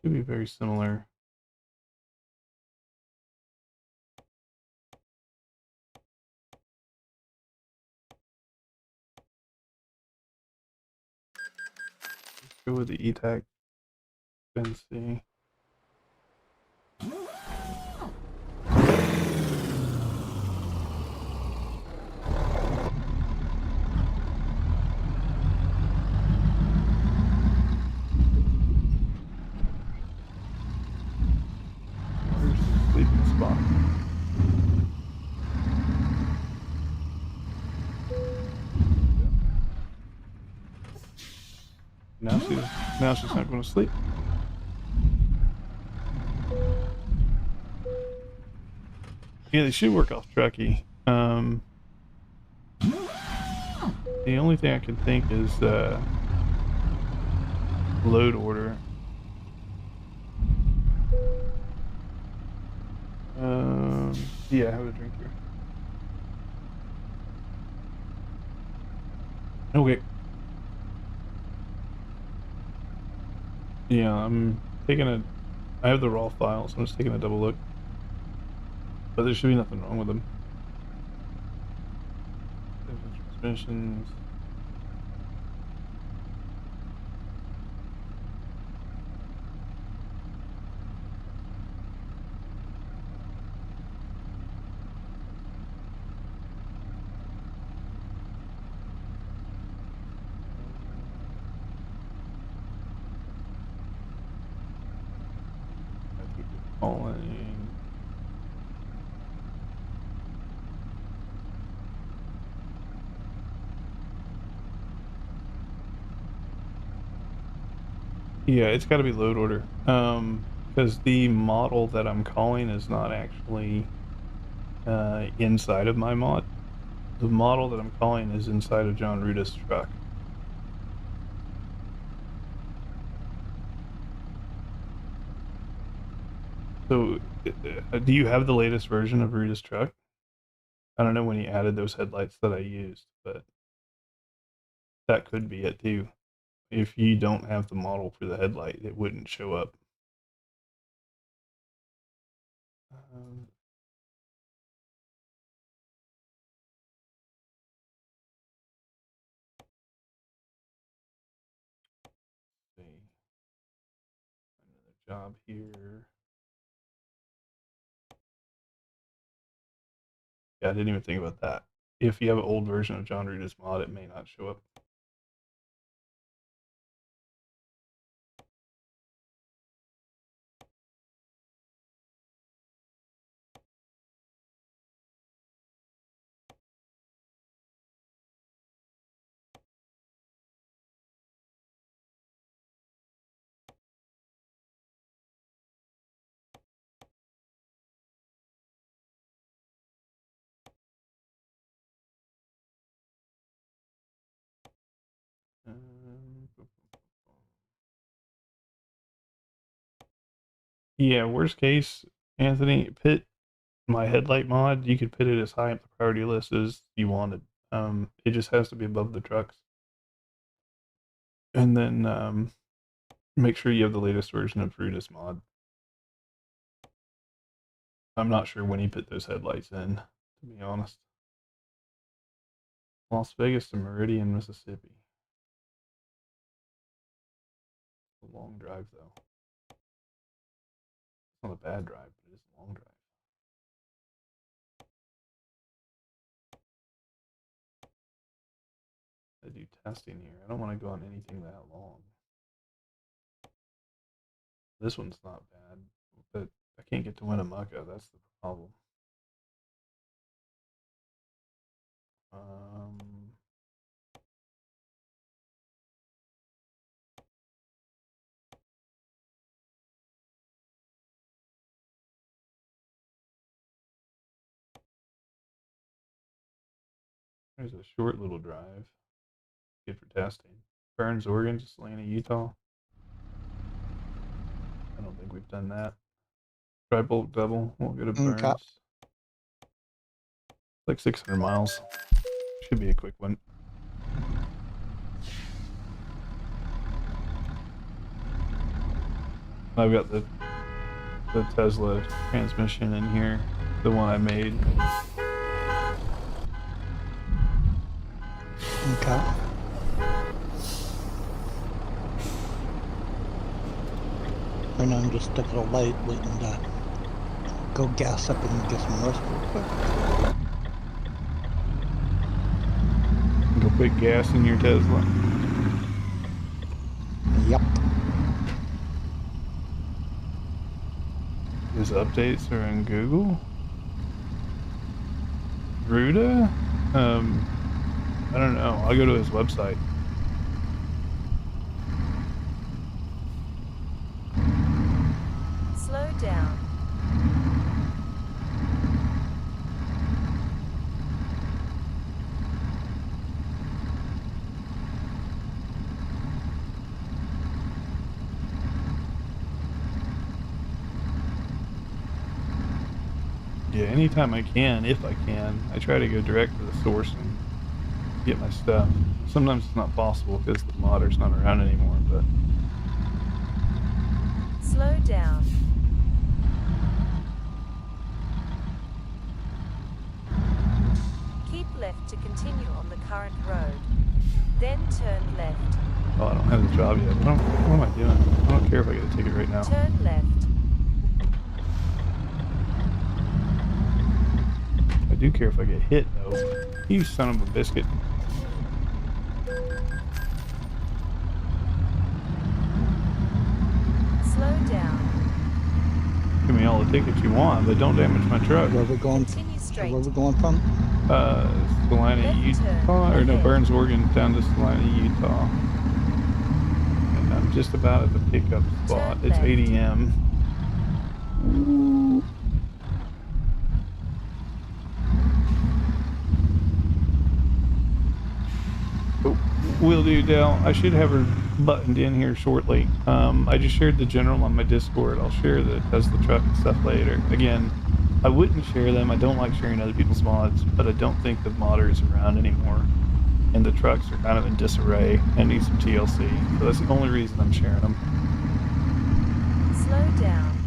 Should be very similar. Let's go with the E-Tech. Then see. Where's the sleeping spot? Now she's not going to sleep. Yeah, they should work off Truckee. The only thing I can think is load order. Yeah, have a drink here. Okay. Yeah, I'm taking I have the raw files, so I'm just taking a double look. But there should be nothing wrong with them. There's the transmissions. I keep calling. Yeah, it's got to be load order. Because the model that I'm calling is not actually inside of my mod. The model that I'm calling is inside of John Ruta's truck. So, do you have the latest version of Ruta's truck? I don't know when he added those headlights that I used, but that could be it too. If you don't have the model for the headlight, it wouldn't show up. See. Another job here. Yeah, I didn't even think about that. If you have an old version of John Rita's mod, it may not show up. Yeah, worst case, Anthony, pit my headlight mod. You could put it as high up the priority list as you wanted. It just has to be above the trucks. And then make sure you have the latest version of Fruitus mod. I'm not sure when he put those headlights in, to be honest. Las Vegas to Meridian, Mississippi. It's a long drive, though. It's not a bad drive, but it is a long drive. I do testing here. I don't want to go on anything that long. This one's not bad, but I can't get to Winnemucca. That's the problem. There's a short little drive. Good for testing. Burns, Oregon to Salina, Utah. I don't think we've done that. Try bulk double. We'll go to Burns. Okay. Like 600 miles. Should be a quick one. I've got the Tesla transmission in here, the one I made. Okay. And I'm just stuck at a light waiting to go gas up and get some rest real quick. Go put gas in your Tesla. Yep. His updates are in Google. Ruda? I don't know. I'll go to his website. Slow down. Yeah, anytime I can, if I can, I try to go direct to the source and get my stuff. Sometimes it's not possible because the modder's not around anymore, but Slow down. Keep left to continue on the current road. Then turn left. oh, I don't have the job yet. What am I doing? I don't care if I get a ticket right now. Turn left. I do care if I get hit, though. You son of a biscuit. Slow down. Give me all the tickets you want, but don't damage my truck. Where we going? Continue straight. Where we going from? Salina, Left Utah, turn or no, ahead. Burns, Oregon, down to Salina, Utah. And I'm just about at the pickup spot. Turn It's left. 8 a.m. Oh, will do, Dell. I should have her buttoned in here shortly. I just shared the general on my Discord. I'll share the Tesla truck and stuff later. Again, I wouldn't share them. I don't like sharing other people's mods, but I don't think the modder is around anymore. And the trucks are kind of in disarray and need some TLC. So that's the only reason I'm sharing them. Slow down.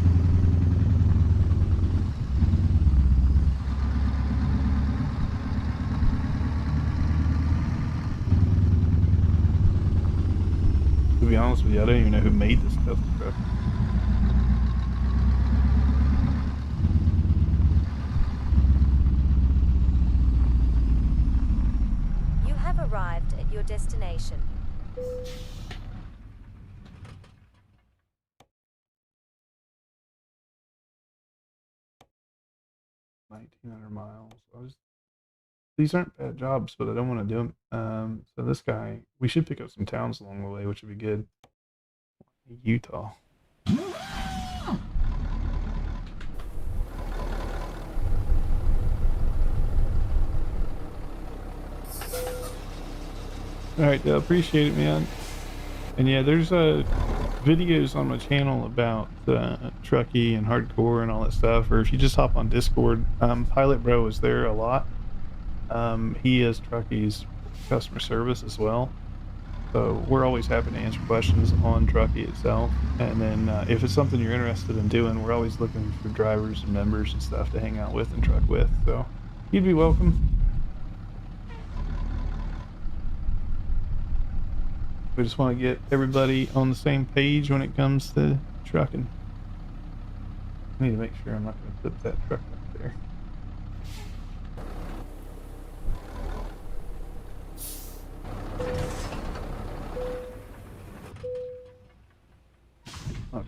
To be honest with you, I don't even know who made this Tesla truck. You have arrived at your destination. 1,900 miles. These aren't bad jobs, but I don't want to do them. So this guy, we should pick up some towns along the way, which would be good. Utah. All right, Dale, appreciate it, man. And yeah, there's a videos on my channel about trucky and hardcore and all that stuff, or if you just hop on Discord, Pilot Bro is there a lot. He is Trucky's customer service as well, so we're always happy to answer questions on Trucky itself. And then if it's something you're interested in doing, we're always looking for drivers and members and stuff to hang out with and truck with, so you'd be welcome. We just want to get everybody on the same page when it comes to trucking. I need to make sure I'm not going to put that truck up there. Okay.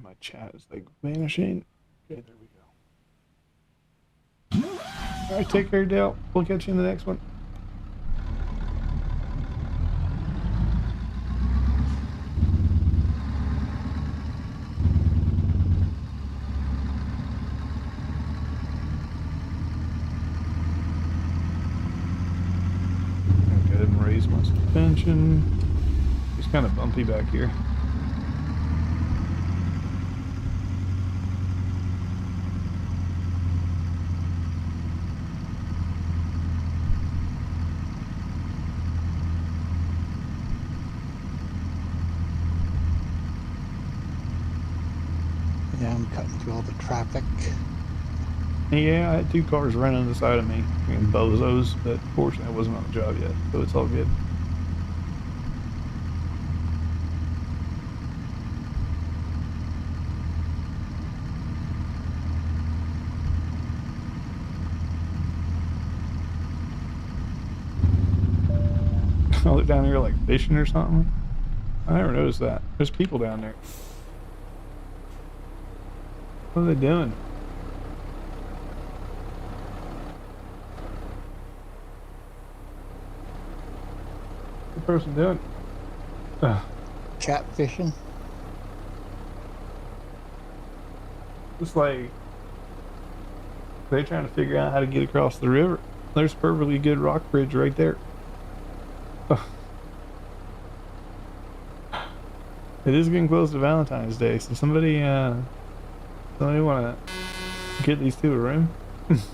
My chat is like vanishing. Okay, there we go. Alright, take care, Dale. We'll catch you in the next one. Raise my suspension. It's kind of bumpy back here. Yeah, I'm cutting through all the traffic. Yeah, I had 2 cars running on the side of me, and bozos, but fortunately I wasn't on the job yet, so it's all good. Oh, they're down here like fishing or something? I never noticed that. There's people down there. What are they doing? What's the person doing? Catfishing. It's like they're trying to figure out how to get across the river. There's a perfectly good rock bridge right there. It is getting close to Valentine's Day, so somebody want to get these 2 a room? Is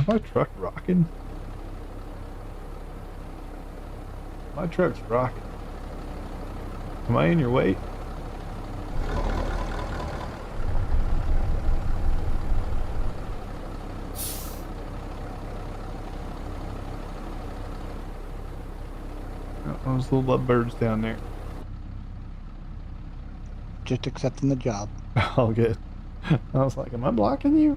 my truck rocking? My truck's rocking. Am I in your way? Oh, those little lovebirds down there. Just accepting the job. All good. I was like, am I blocking you?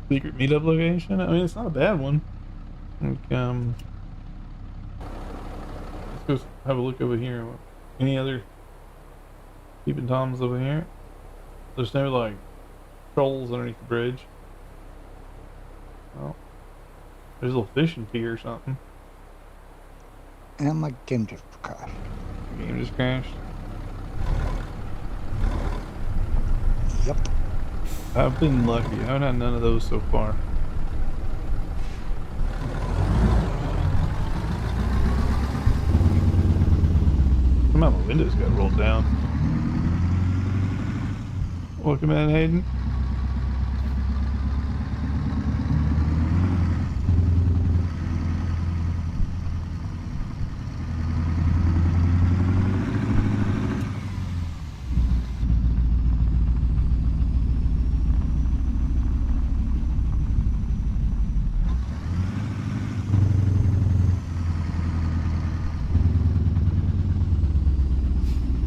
Secret meetup location? I mean, it's not a bad one. Like, let's go have a look over here. Any other peeping toms over here? There's no, like, trolls underneath the bridge. Oh. There's a little fishing pier or something. And my game just crashed. The game just crashed. Yep. I've been lucky. I haven't had none of those so far. Somehow my windows got rolled down. Welcome in, Hayden.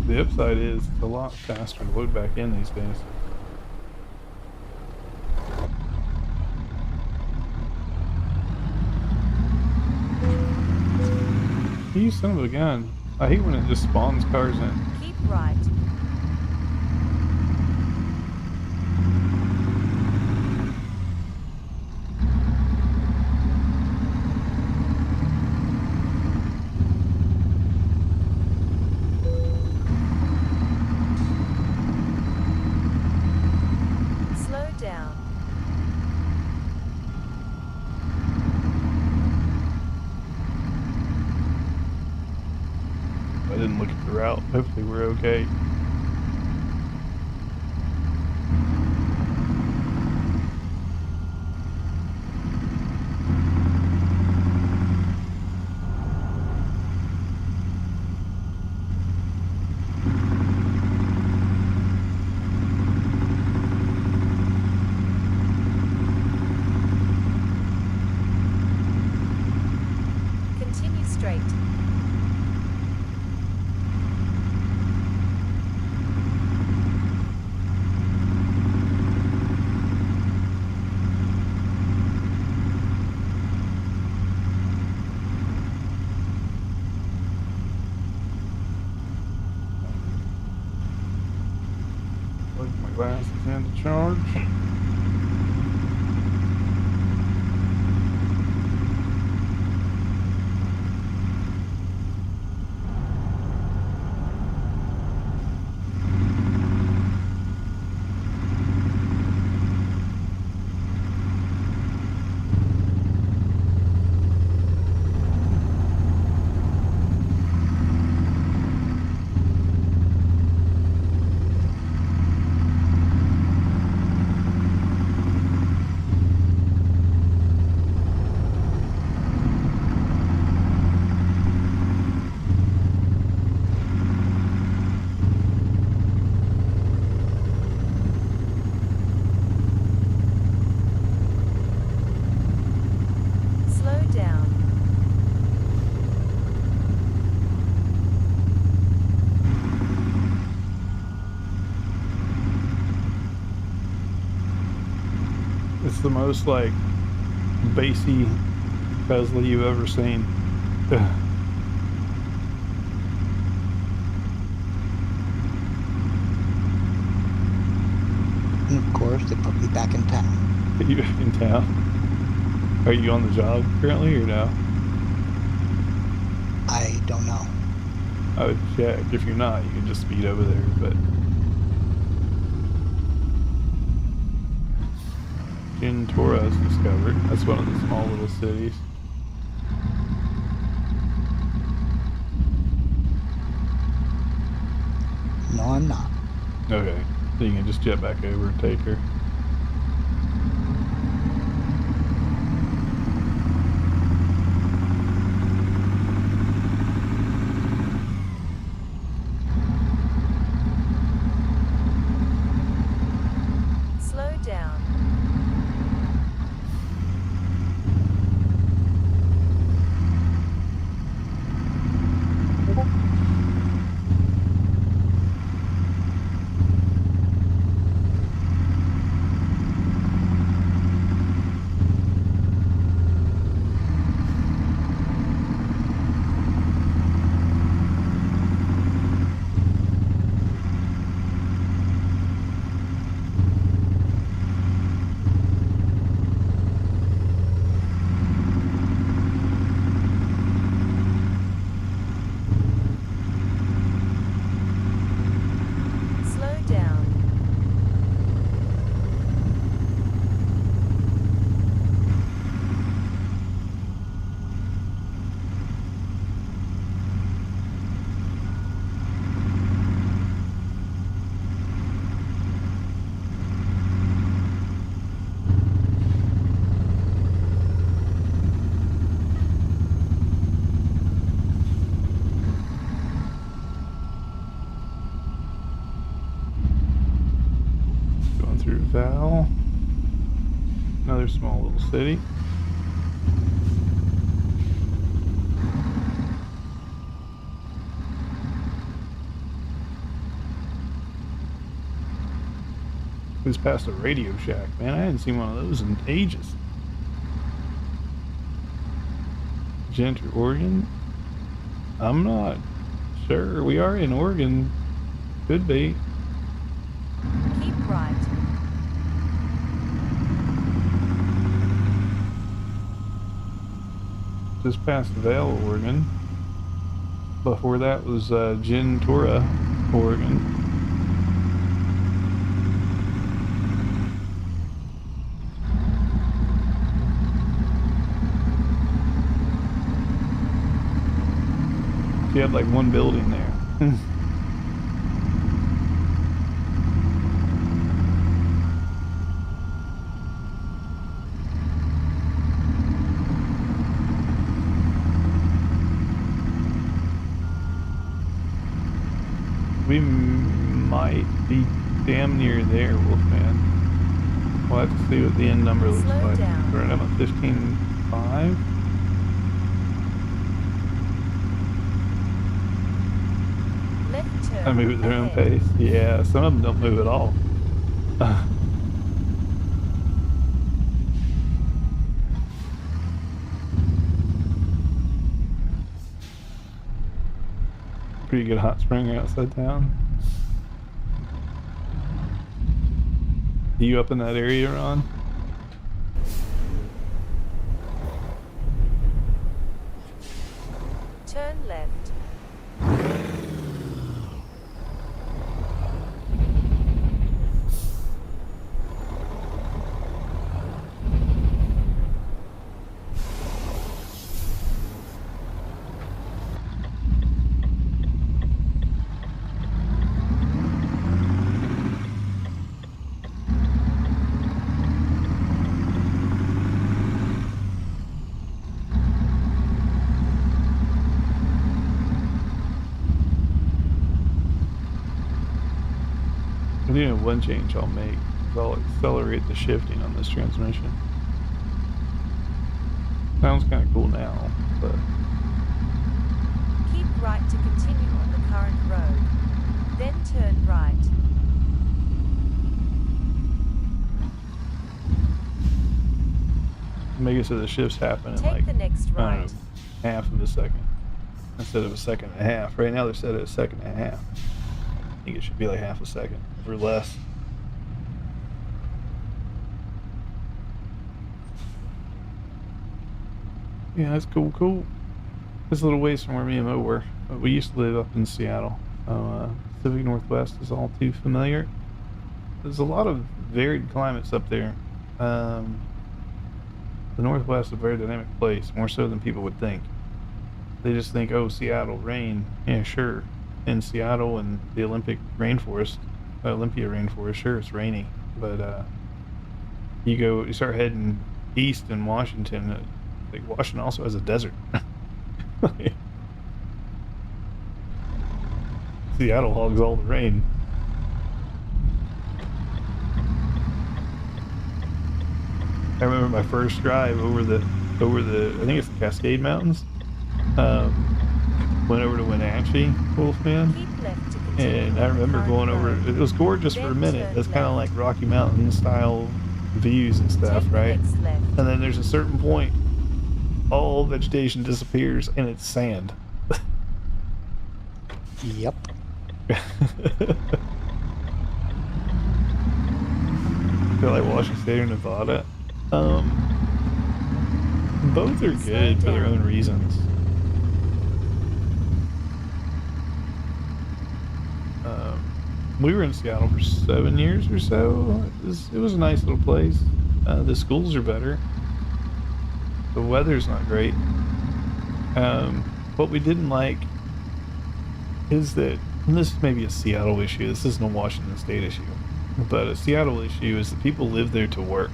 The upside is it's a lot faster to load back in these days. You son of a gun. I hate when it just spawns cars in. Keep right. Slow down. I didn't look at the route. Hopefully we're okay. Continue straight. Plug my glasses in to charge. Slow down. It's the most like bassy Tesla you've ever seen. And of course, they put me back in town. Are you in town? Are you on the job currently or no? I don't know. I would check. If you're not, you can just speed over there, but Gentora is discovered. That's one of the small little cities. No, I'm not. Okay, so you can just jet back over and take her. Slow down. Slow down. Going through Val. Another small little city. It's past a Radio Shack, man. I hadn't seen one of those in ages. Genter, Oregon. I'm not sure. We are in Oregon. Could be. Keep right. Just past Vail, Oregon. Before that was Gentura, Oregon. You had like one building there. We might be damn near there, Wolfman. We'll have to see what the end number looks Slow like. down. We're at 15.5. Left turn. I move at their own ahead. pace. Yeah, some of them don't move at all. Pretty good hot spring outside town. You up in that area, Ron? Turn left. I do have one change I'll make. I'll accelerate the shifting on this transmission. Sounds kind of cool now, but Keep right to continue on the current road. Then turn right. make it so the shifts happen in Take like, the next I don't right. know, half of a second instead of a second and a half. Right now they're set at a second and a half. I think it should be like half a second or less. Yeah, that's cool. It's a little ways from where me and Mo were. We used to live up in Seattle. Pacific Northwest is all too familiar. There's a lot of varied climates up there. The Northwest is a very dynamic place, more so than people would think. They just think, oh, Seattle, rain. Yeah, sure. In Seattle and the Olympia rainforest, sure, it's rainy. But you start heading east in Washington. Like Washington also has a desert. Seattle hogs all the rain. I remember my first drive over the I think it's the Cascade Mountains. Went over to Wenatchee, Wolfman, Keep left to continue and I on the remember current going over. road. It was gorgeous for a Then minute. turn That's kind of left. like Rocky Mountain style views and stuff, Take the right? next left. And then there's a certain point, all vegetation disappears and it's sand. Yep. Feel like Washington State or Nevada. Both are good for their own reasons. We were in Seattle for 7 years or so. It was a nice little place. The schools are better. The weather's not great. What we didn't like is that, and this is maybe a Seattle issue, this isn't a Washington State issue, but a Seattle issue is that people live there to work.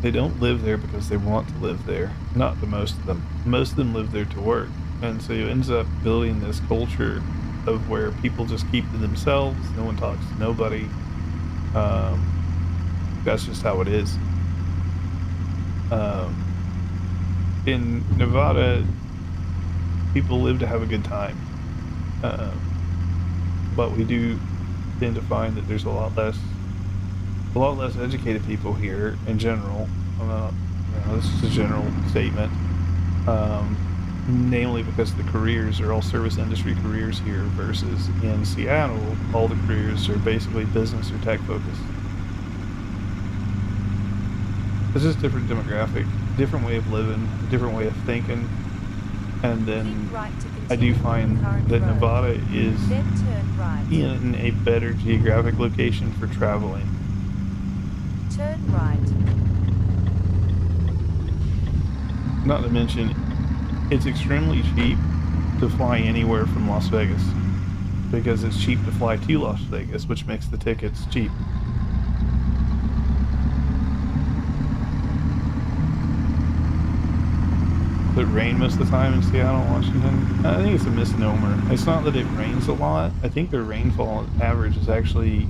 They don't live there because they want to live there. Not the most of them. Most of them live there to work. And so it ends up building this culture of where people just keep to themselves, no one talks to nobody. That's just how it is. In Nevada, people live to have a good time. But we do tend to find that there's a lot less educated people here in general. This is a general statement. namely because the careers are all service industry careers here versus in Seattle, all the careers are basically business or tech focused. It's just different demographic, different way of living, different way of thinking, and then Keep right to I do continue on find the current that road. Nevada is Then turn right. in a better geographic location for traveling. Turn right. Not to mention, it's extremely cheap to fly anywhere from Las Vegas because it's cheap to fly to Las Vegas, which makes the tickets cheap. Does it rain most of the time in Seattle, Washington? I think it's a misnomer. It's not that it rains a lot. I think the rainfall average is actually...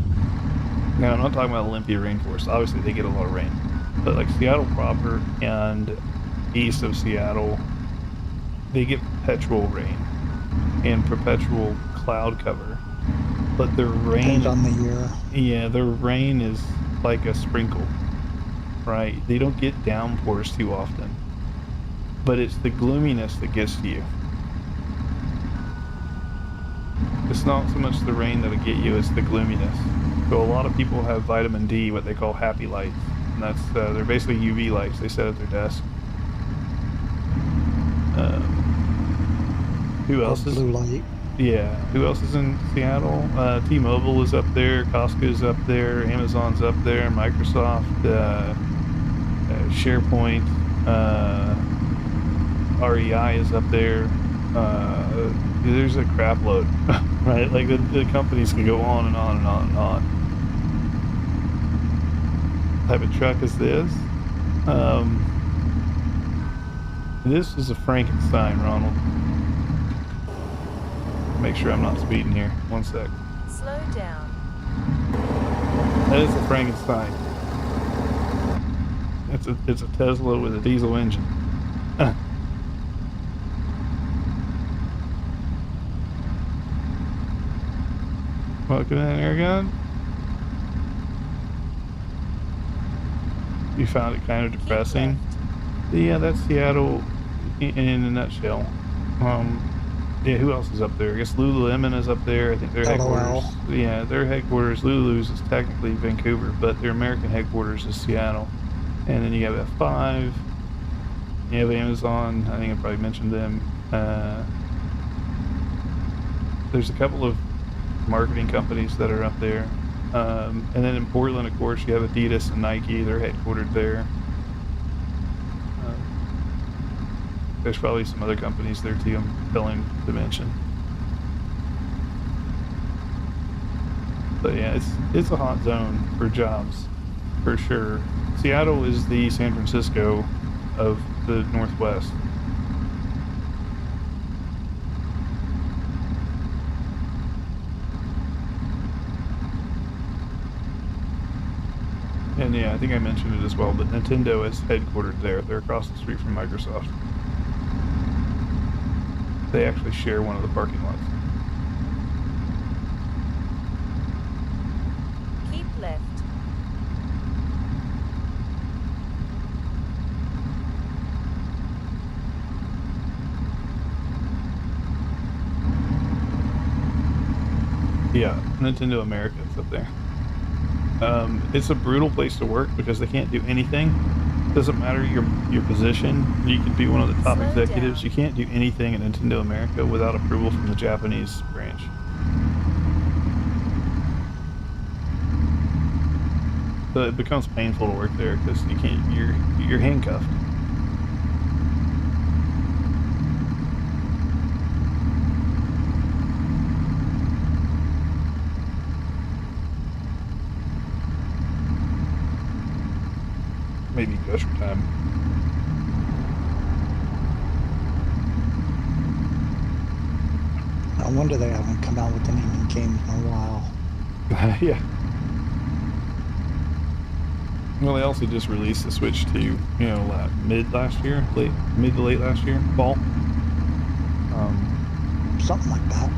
Now, I'm not talking about Olympia rainforest. Obviously, they get a lot of rain. But like Seattle proper and east of Seattle, they get perpetual rain and perpetual cloud cover. But their rain... Depends on the year. Yeah, their rain is like a sprinkle, right? They don't get downpours too often. But it's the gloominess that gets to you. It's not so much the rain that'll get you, it's the gloominess. So a lot of people have vitamin D, what they call happy lights. And that's, they're basically UV lights they set at their desk. Who else is... Blue light. Yeah, who else is in Seattle? T-Mobile is up there, Costco's up there, Amazon's up there, Microsoft, SharePoint, REI is up there. There's a crap load, right? Like the companies can go on and on and on and on. What type of truck is this? This is a Frankenstein, Ronald. Make sure I'm not speeding here. One sec. Slow down. That is a Frankenstein. It's a Tesla with a diesel engine. Welcome in, air gun. You found it kind of depressing. Yeah, that's Seattle in a nutshell. Yeah, who else is up there? I guess Lululemon is up there. I think their headquarters. Yeah, their headquarters, Lulu's, is technically Vancouver, but their American headquarters is Seattle. And then you have F5. You have Amazon. I think I probably mentioned them. There's a couple of marketing companies that are up there. And then in Portland, of course, you have Adidas and Nike. They're headquartered there. There's probably some other companies there too I'm failing to mention. But yeah, it's a hot zone for jobs, for sure. Seattle is the San Francisco of the Northwest. And yeah, I think I mentioned it as well, but Nintendo is headquartered there. They're across the street from Microsoft. They actually share one of the parking lots. Keep left. Yeah, Nintendo America is up there. It's a brutal place to work because they can't do anything. Doesn't matter your position. You could be one of the top Slow executives. down. You can't do anything in Nintendo America without approval from the Japanese branch. So it becomes painful to work there because you can't. You're handcuffed. Maybe grocery time. No wonder they haven't come out with any new games in a while. Yeah. Well, they also just released the Switch 2, mid to late last year, fall. Something like that.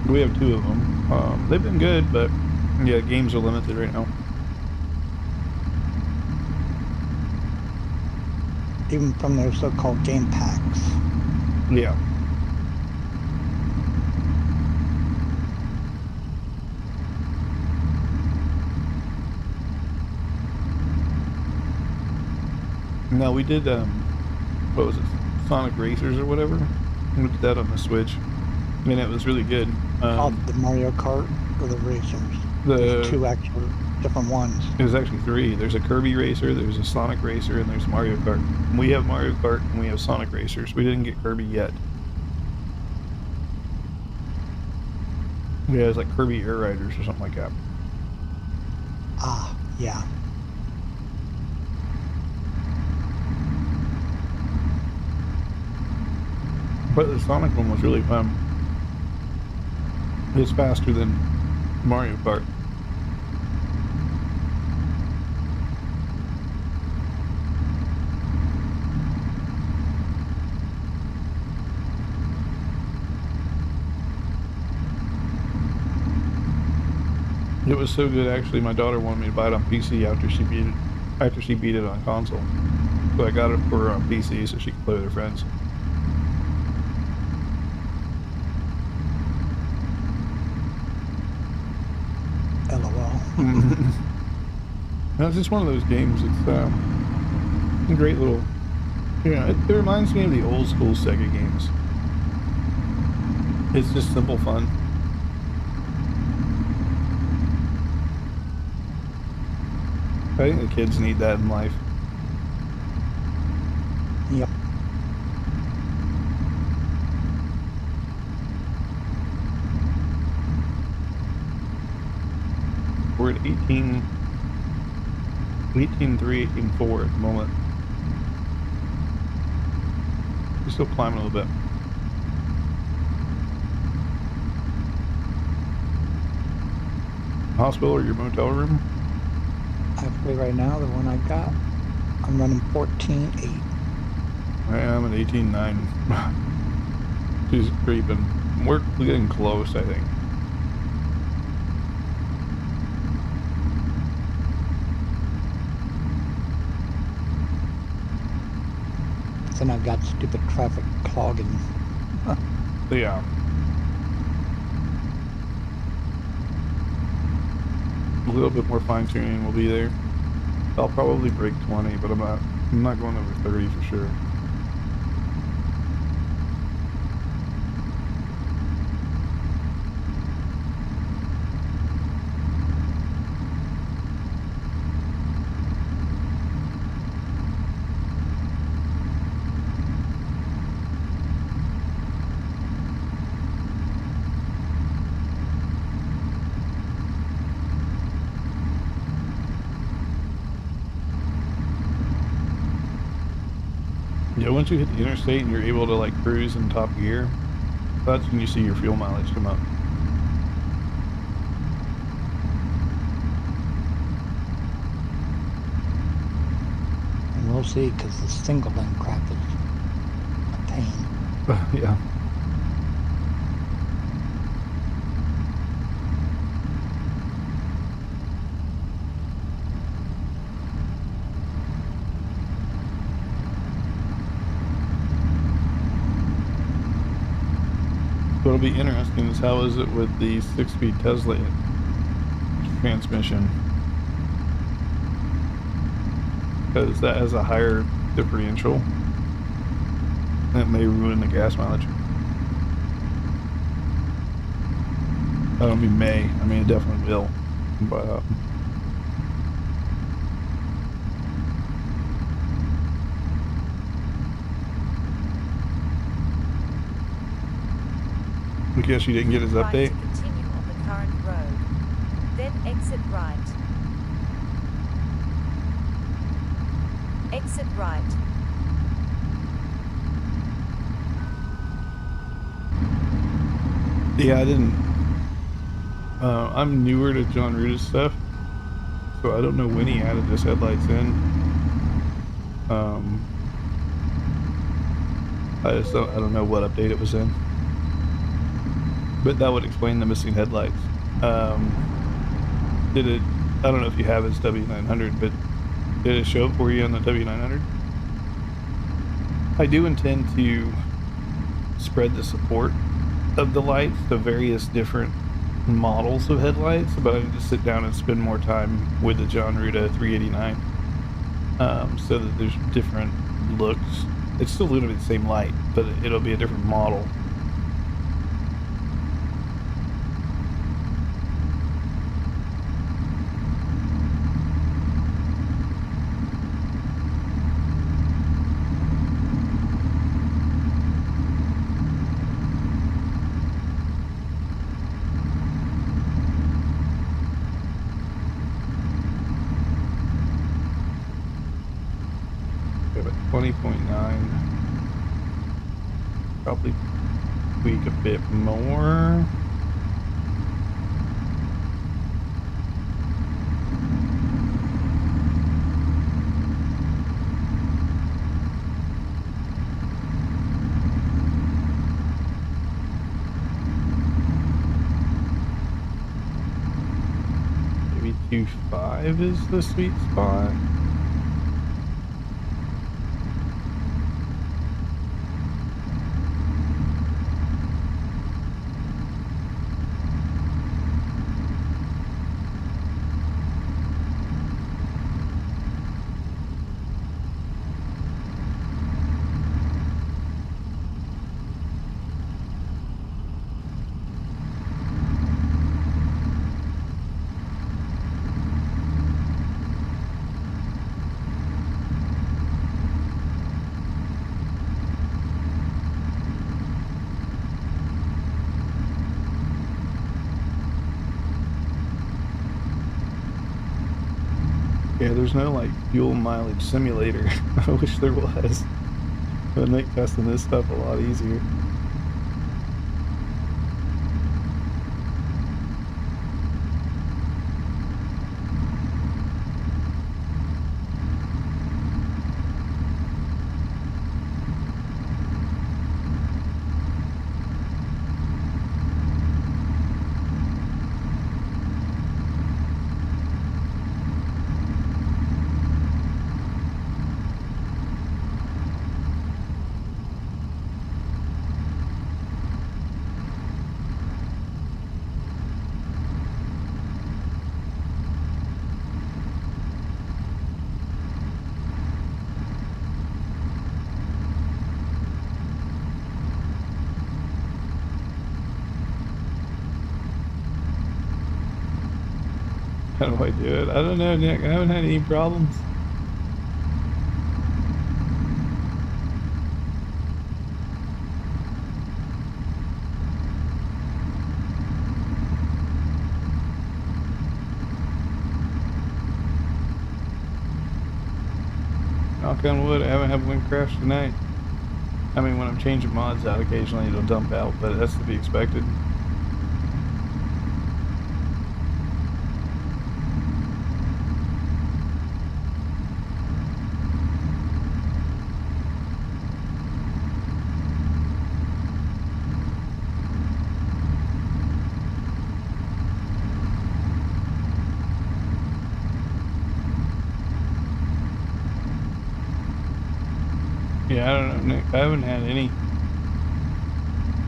We have two of them. They've been good, but yeah, games are limited right now. Even from their so-called game packs. Yeah. No, we did, what was it? Sonic Racers or whatever. We did that on the Switch. And it was really good. The Mario Kart or the racers? The There's two actual different ones. There's actually three. There's a Kirby Racer, there's a Sonic Racer, and there's Mario Kart. We have Mario Kart and we have Sonic Racers. We didn't get Kirby yet. Yeah, it's like Kirby Air Riders or something like that. Ah, yeah. But the Sonic one was really fun. It's faster than Mario Kart. It was so good, actually. My daughter wanted me to buy it on PC after she beat it on console. So I got it for her on PC so she could play with her friends. LOL. No, it's just one of those games. It's a great little. It reminds me of the old school Sega games. It's just simple fun. I think the kids need that in life. Yep. We're at 18.3, 18.4 at the moment. We're still climbing a little bit. Hospital or your motel room? Actually, right now, the one I got, I'm running 14.8. I am at 18.9. She's creeping. We're getting close, I think. Then I've got stupid traffic clogging. Yeah. A little bit more fine tuning will be there. I'll probably break 20, but I'm not going over 30 for sure. Yeah, once you hit the interstate and you're able to like cruise in top gear, that's when you see your fuel mileage come up. And we'll see, because the single lane crap is a pain. Yeah. What'll be interesting is how is it with the 6-speed Tesla transmission? Because that has a higher differential. That may ruin the gas mileage. I don't mean may, I mean it definitely will. But I guess you didn't get his Right update. to continue on the current road. Then exit right. Exit right. Yeah, I didn't. I'm newer to John Ruta's stuff, so I don't know when he added his headlights in. I don't know what update it was in. But that would explain the missing headlights. Did it, I don't know if you have his W900, but did it show up for you on the W900? I do intend to spread the support of the lights to various different models of headlights, but I need to sit down and spend more time with the John Ruda 389, so that there's different looks. It's still going to be the same light, but it'll be a different model. We have a 20.9. Probably tweak a bit more. Maybe 2.5 is the sweet spot. Yeah, there's no like fuel mileage simulator. I wish there was. It would make testing this stuff a lot easier. How do I do it? I don't know, Nick. I haven't had any problems. Knock on wood, I haven't had one crash tonight. I mean, when I'm changing mods out, occasionally it'll dump out, but that's to be expected. Yeah, I don't know, Nick. I haven't had any.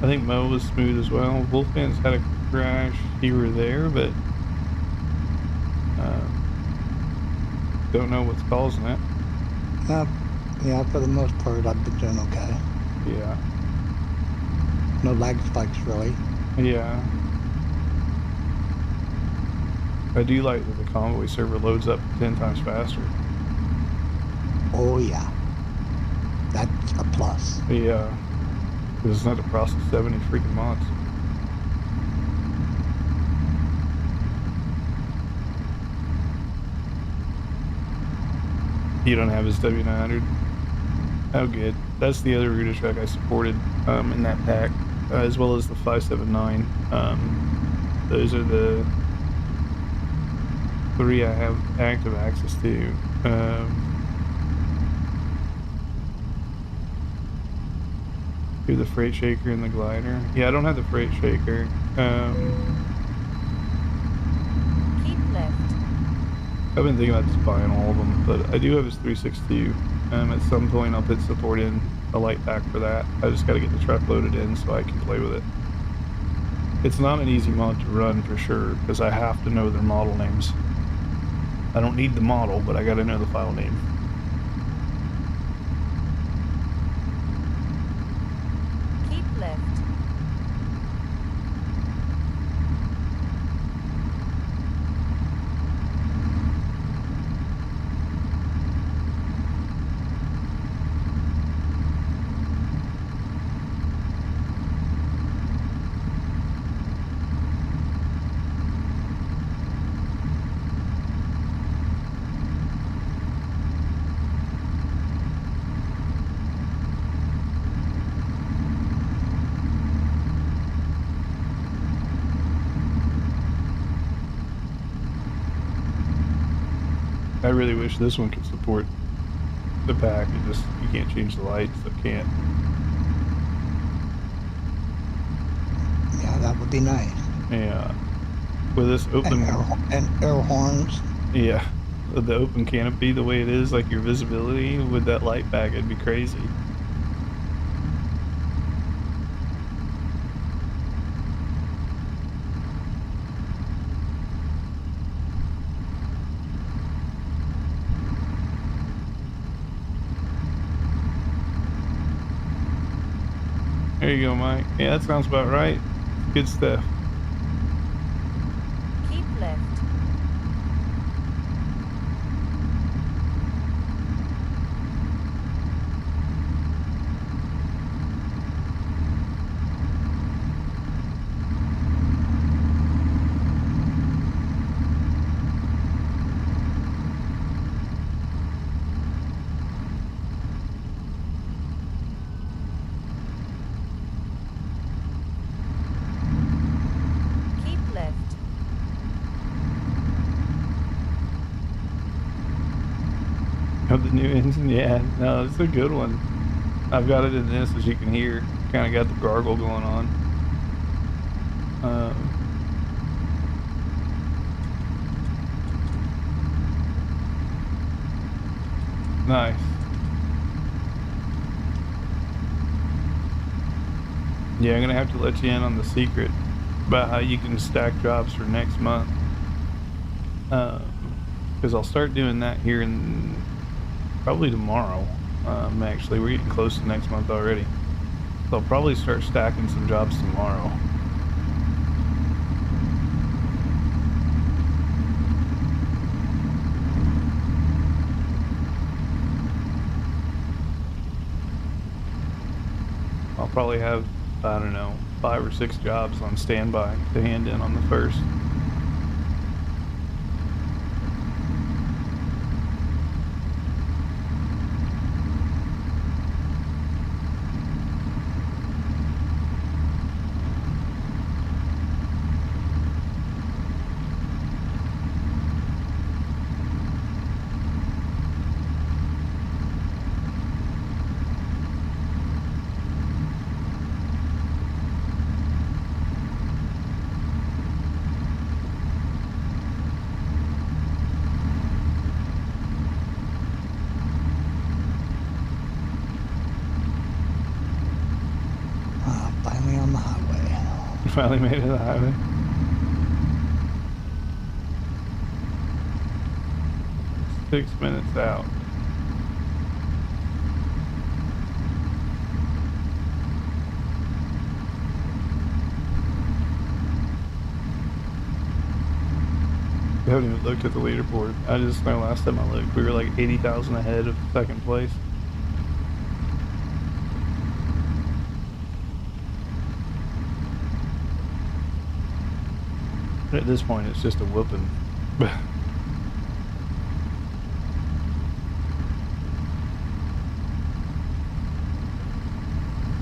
I think Mo was smooth as well. Wolfman's had a crash here or there, but don't know what's causing it. Yeah, for the most part, I've been doing okay. Yeah. No lag spikes, really. Yeah. I do like that the Convoy server loads up 10 times faster. Oh, yeah. That's a plus. Yeah. Because it's not to process 70 freaking mods. You don't have his W900? Oh, good. That's the other Ruda truck I supported in that pack, as well as the 579. Those are the 3 I have active access to. Do the freight shaker and the glider. Yeah, I don't have the freight shaker. Keep left. I've been thinking about just buying all of them, but I do have his 362. At some point I'll put support in a light pack for that. I just got to get the truck loaded in so I can play with it. It's not an easy mod to run for sure, because I have to know their model names. I don't need the model, but I got to know the file name. Keep left. I really wish this one could support the pack. You can't change the lights. I can't. Yeah, that would be nice. Yeah. With this open And air horns. Yeah. With the open canopy the way it is, like your visibility with that light pack, it'd be crazy. There you go, Mike. Yeah, that sounds about right. Good stuff. Keep left. Keep left. Of the new engine, yeah. No, it's a good one. I've got it in this, as you can hear. Kind of got the gargle going on. Nice. Yeah, I'm gonna have to let you in on the secret about how you can stack jobs for next month. Because I'll start doing that here in probably tomorrow. Actually, we're getting close to next month already. So I'll probably start stacking some jobs tomorrow. I'll probably have, I don't know, 5 or 6 jobs on standby to hand in on the 1st. Finally on the highway. Finally made it to the highway. Six minutes out. I haven't even looked at the leaderboard. I just know last time I looked, we were like 80,000 ahead of second place. At this point, it's just a whooping. Yeah,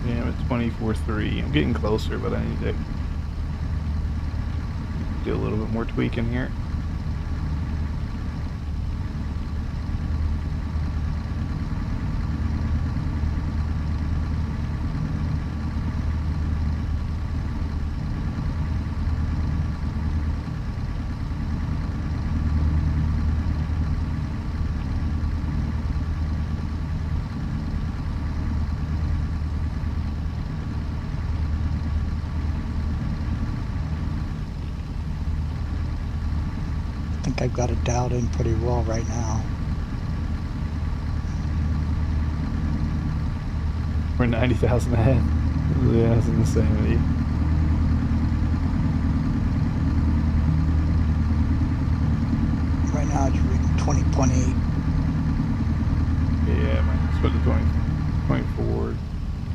I'm at 24.3. I'm getting closer, but I need to do a little bit more tweaking here. think I've got it dialed in pretty well right now. We're 90,000 ahead. Yeah, it's insanity. Right now it's reading 20.8. Yeah, might just put the 24.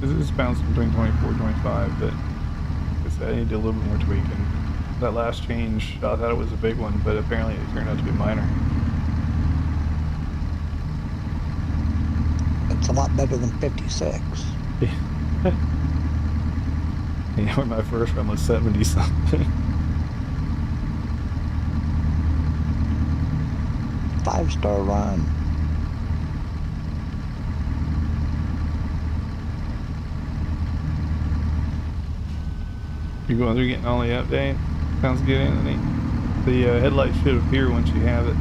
It's bouncing between 24 and 25, but like I said, I need to do a little bit more tweaking. That last change, I thought it was a big one, but apparently it turned out to be minor. It's a lot better than 56. Yeah, when my first run was 70 something. 5-star run. You're going through getting all the update? Sounds good, Anthony. The headlight should appear once you have it.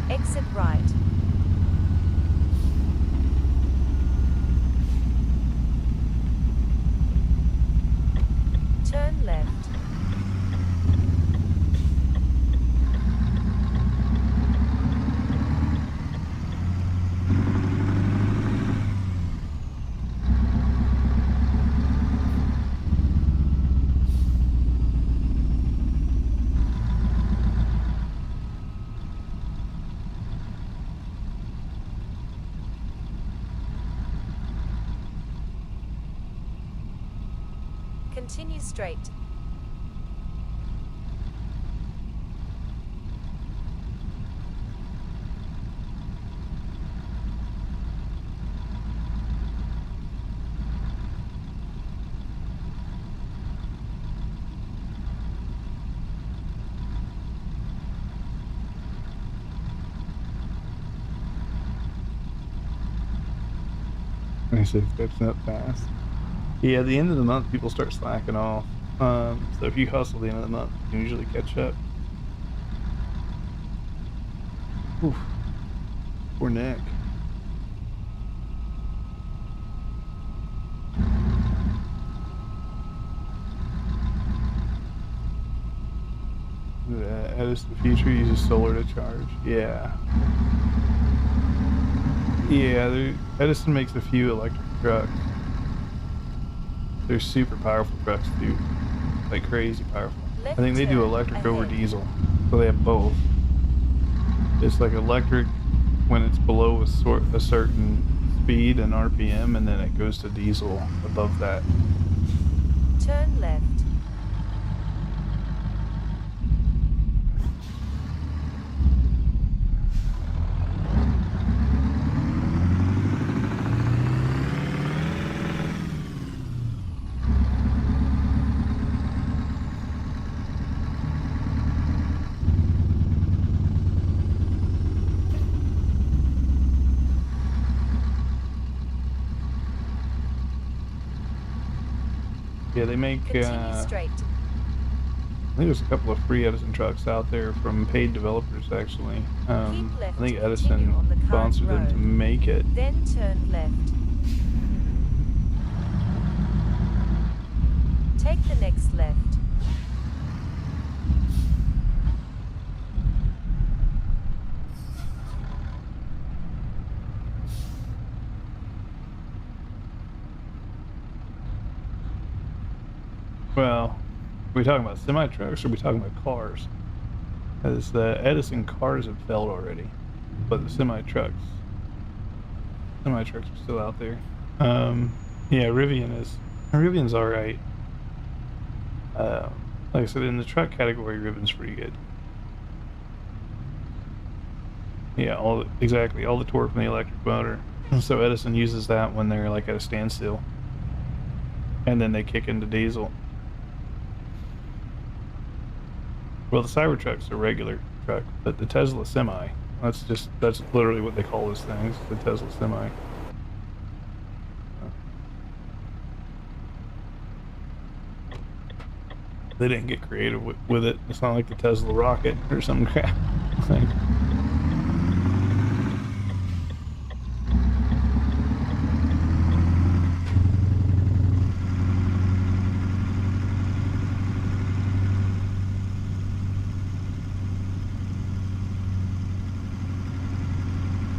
Exit right. Turn left. Continue straight. I said it's up fast. Yeah, at the end of the month, people start slacking off. So if you hustle the end of the month, you can usually catch up. Oof. Poor neck. Edison Future uses solar to charge. Yeah. Yeah, Edison makes a few electric trucks. They're super powerful trucks too, like crazy powerful. I think they do electric over diesel, so they have both. It's like electric when it's below a certain speed and RPM, and then it goes to diesel above that. Turn left. Yeah, they make, I think there's a couple of free Edison trucks out there from paid developers, actually. I think Edison sponsored them to make it. Then turn left. Take the next left. Well, are we talking about semi-trucks or are we talking about cars? Because the Edison cars have failed already, but the semi-trucks are still out there. Yeah, Rivian's alright. Like I said, in the truck category, Rivian's pretty good. Yeah, exactly, all the torque from the electric motor. So Edison uses that when they're like at a standstill. And then they kick into diesel. Well, the Cybertruck's a regular truck, but the Tesla Semi, that's literally what they call those things, the Tesla Semi. They didn't get creative with it. It's not like the Tesla rocket or some crap, I think.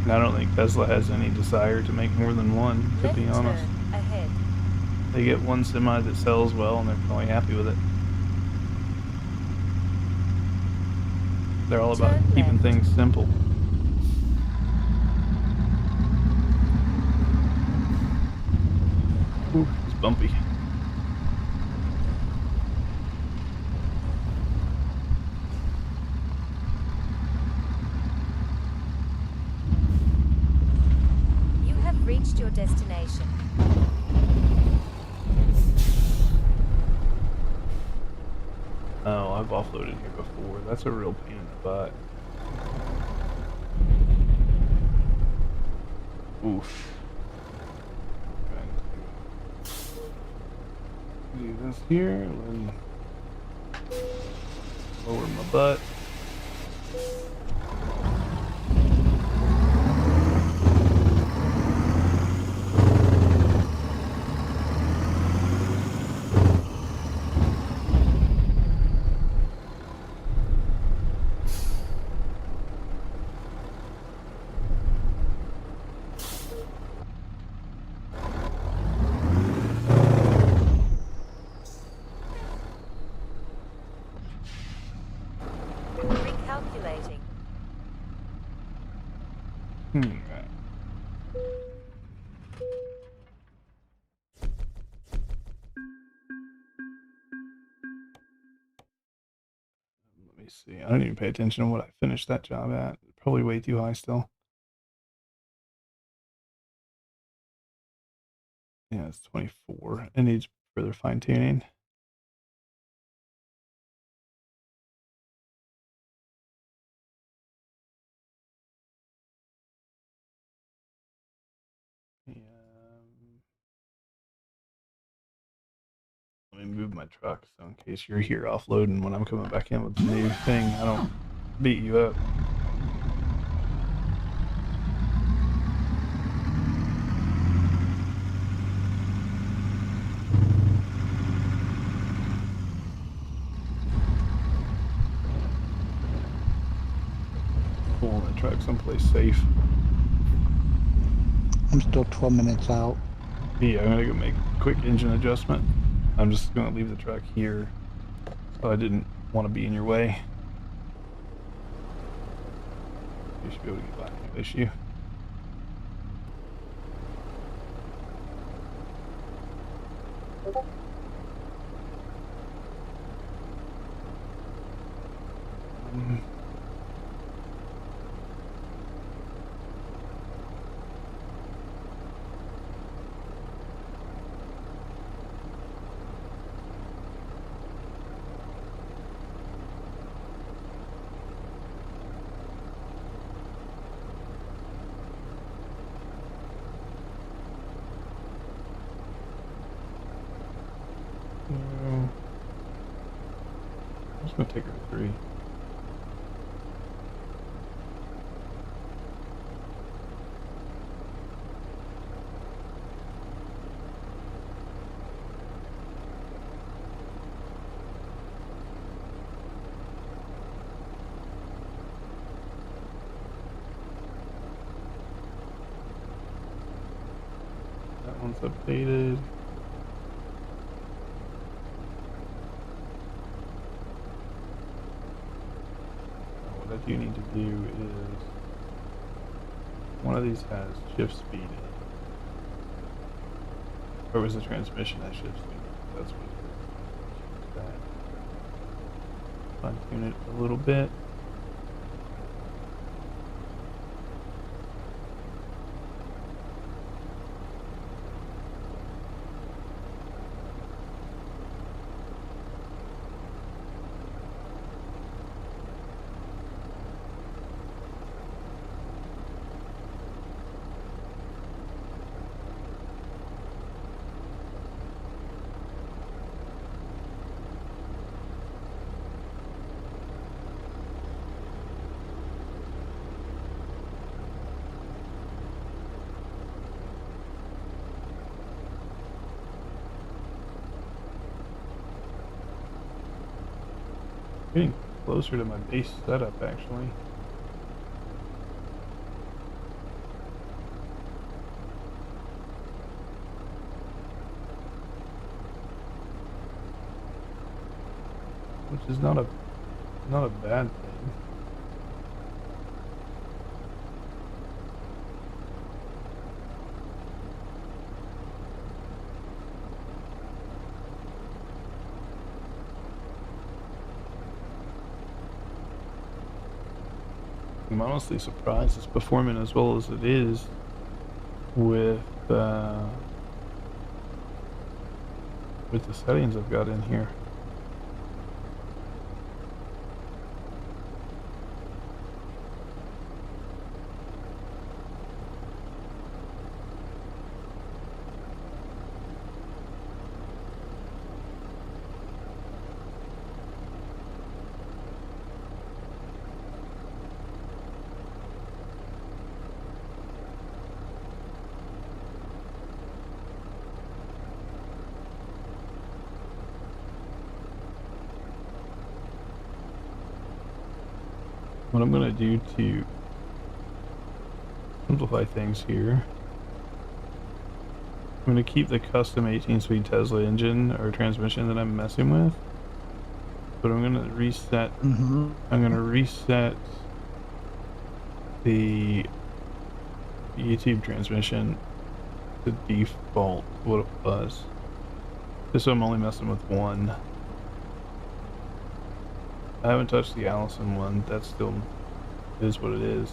And I don't think Tesla has any desire to make more than one, to be honest. Ahead. They get one semi that sells well and they're probably happy with it. They're all about keeping things simple. Ooh, it's bumpy. You have reached your destination. Oh, I've offloaded here before. That's a real pain in the butt. Oof. Do this here, and then lower my butt. Recalculating. Right. Let me see. I don't even pay attention to what I finished that job at. Probably way too high still. Yeah, it's 24. It needs further fine tuning. Let me move my truck so in case you're here offloading when I'm coming back in with the new thing, I don't beat you up. Pulling the truck someplace safe. I'm still 12 minutes out. Yeah, I'm gonna go make a quick engine adjustment. I'm just gonna leave the truck here, so I didn't want to be in your way. You should be able to get by, no issue. I'm just gonna take her to 3. That one's updated. What I do need to do is, one of these has shift speed in it. Or was the transmission that shift speed? That's what it is. That. Fine tune it a little bit. Getting closer to my base setup, actually. Which is not a bad thing. I'm honestly surprised it's performing as well as it is with the settings I've got in here. What I'm going to do to simplify things here, I'm going to keep the custom 18-speed Tesla engine or transmission that I'm messing with, but I'm going to reset. I'm going to reset the YouTube transmission to default what it was, just so I'm only messing with one. I haven't touched the Allison one. That still is what it is.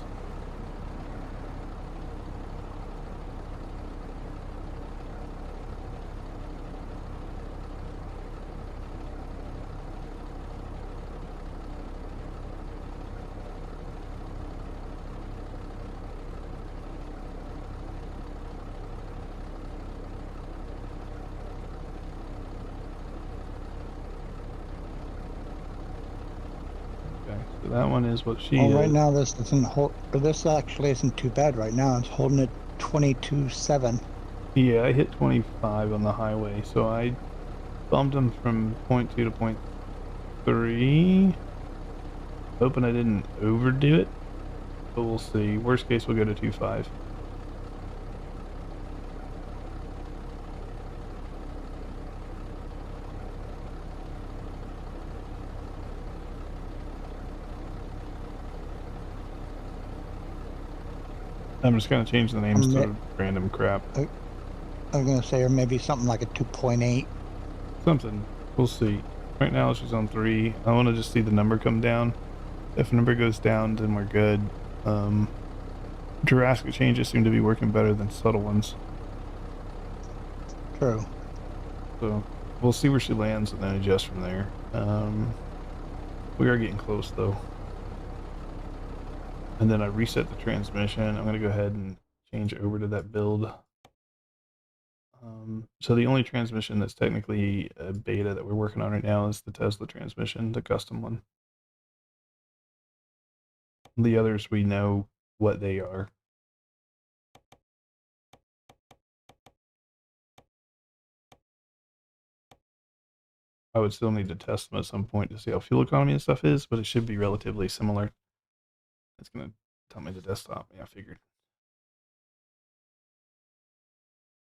So that one is what she is. Right now this isn't this actually isn't too bad right now. It's holding at 22.7. Yeah, I hit 25 on the highway, so I bumped them from 0.2 to 0.3. Hoping I didn't overdo it, but we'll see. Worst case, we'll go to 2.5. I'm just gonna change the names to random crap. I was gonna say, or maybe something like a 2.8. Something. We'll see. Right now she's on 3. I want to just see the number come down. If the number goes down, then we're good. Drastic changes seem to be working better than subtle ones. True. So we'll see where she lands and then adjust from there. We are getting close though. And then I reset the transmission. I'm going to go ahead and change over to that build. So the only transmission that's technically a beta that we're working on right now is the Tesla transmission, the custom one. The others, we know what they are. I would still need to test them at some point to see how fuel economy and stuff is, but it should be relatively similar. It's going to tell me the desktop. Yeah, I figured.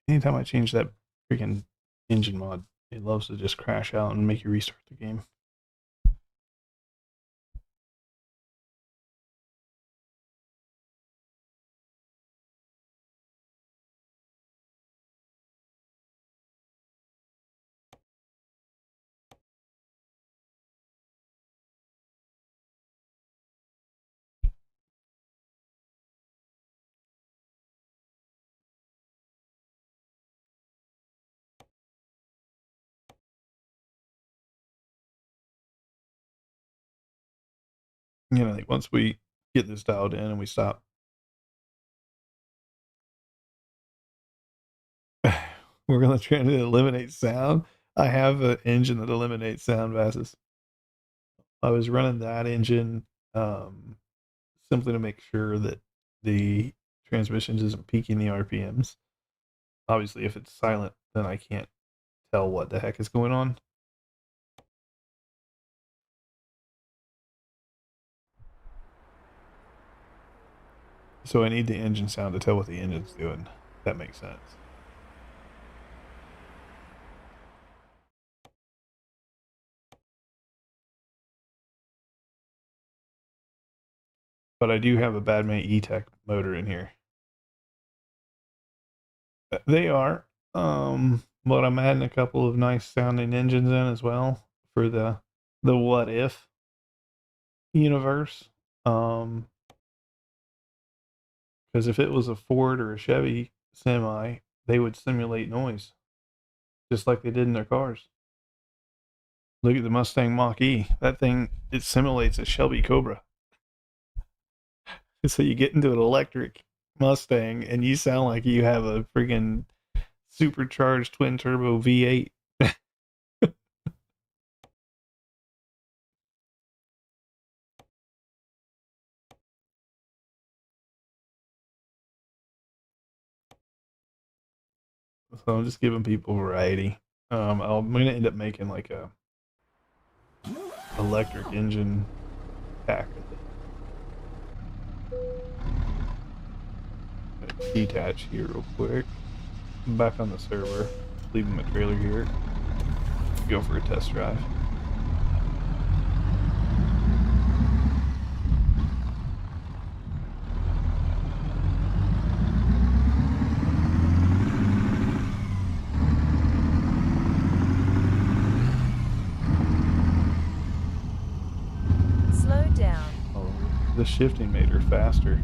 Anytime I change that freaking engine mod, it loves to just crash out and make you restart the game. You know, like once we get this dialed in and we stop, we're going to try to eliminate sound. I have an engine that eliminates sound passes. I was running that engine simply to make sure that the transmissions isn't peaking the RPMs. Obviously, if it's silent, then I can't tell what the heck is going on. So I need the engine sound to tell what the engine's doing. That makes sense. But I do have a BadMae E-Tech motor in here. They are. But I'm adding a couple of nice sounding engines in as well for the what if universe. Because if it was a Ford or a Chevy semi, they would simulate noise just like they did in their cars. Look at the Mustang Mach-E. That thing, it simulates a Shelby Cobra. So you get into an electric Mustang and you sound like you have a freaking supercharged twin turbo V8. So I'm just giving people variety. I'm gonna end up making like a electric engine pack. Detach here real quick. I'm back on the server. Leaving my trailer here. Go for a test drive. Slow down. Oh, the shifting made her faster.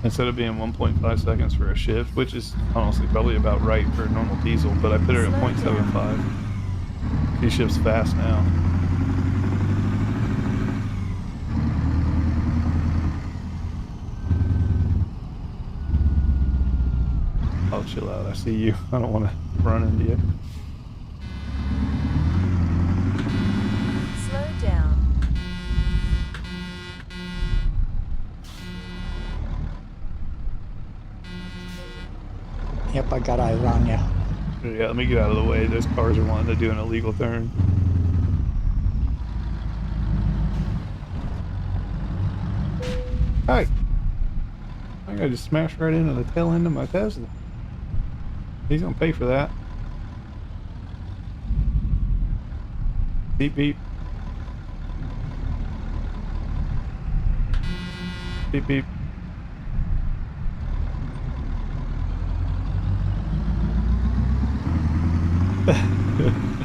Instead of being 1.5 seconds for a shift, which is honestly probably about right for a normal diesel, but I put her at Slow 0.75. She shifts fast now. I'll chill out. I see you. I don't want to run into you. Slow down. Yep, I got eyes on you. Yeah, let me get out of the way. Those cars are wanting to do an illegal turn. Hi. I think I just smashed right into the tail end of my Tesla. He's gonna pay for that. Beep beep. Beep beep.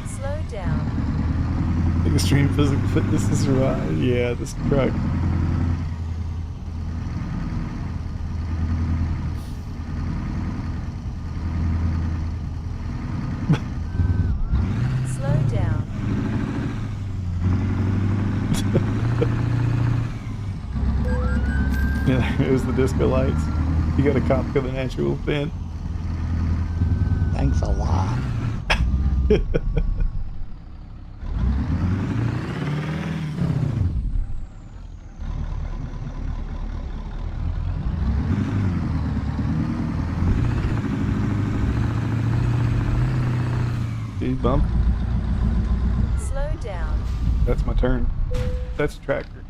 Slow down. Extreme physical fitness to survive. Yeah, this truck. Slow down. Yeah, it was the disco lights. You got a copy of an actual pin. Thanks a lot. Speed bump. Slow down. That's my turn. That's a tractor.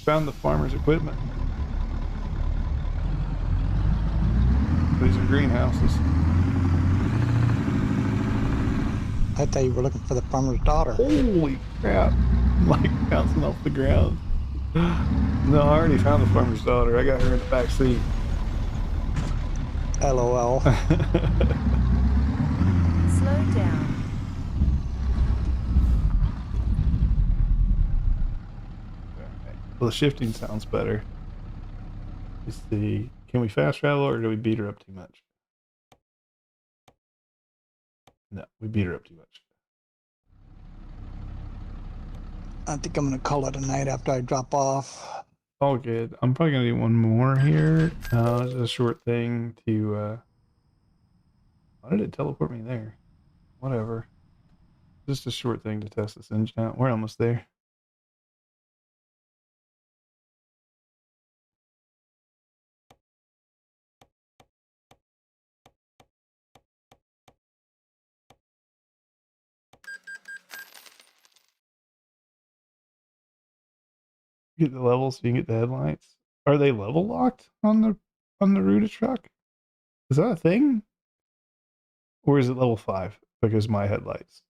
Found the farmer's equipment. These are greenhouses. I thought you were looking for the farmer's daughter. Holy crap. I'm like bouncing off the ground. No, I already found the farmer's daughter. I got her in the back seat. LOL. Slow down. Well, the shifting sounds better. Let's see. Can we fast travel or do we beat her up too much? No, we beat her up too much. I think I'm gonna call it a night after I drop off. All good. I'm probably gonna do one more here. It's a short thing to. Why did it teleport me there? Whatever. Just a short thing to test this engine out. We're almost there. Get the levels so you can get the headlights. Are they level locked on the Ruta truck? Is that a thing? Or is it level 5 because my headlights?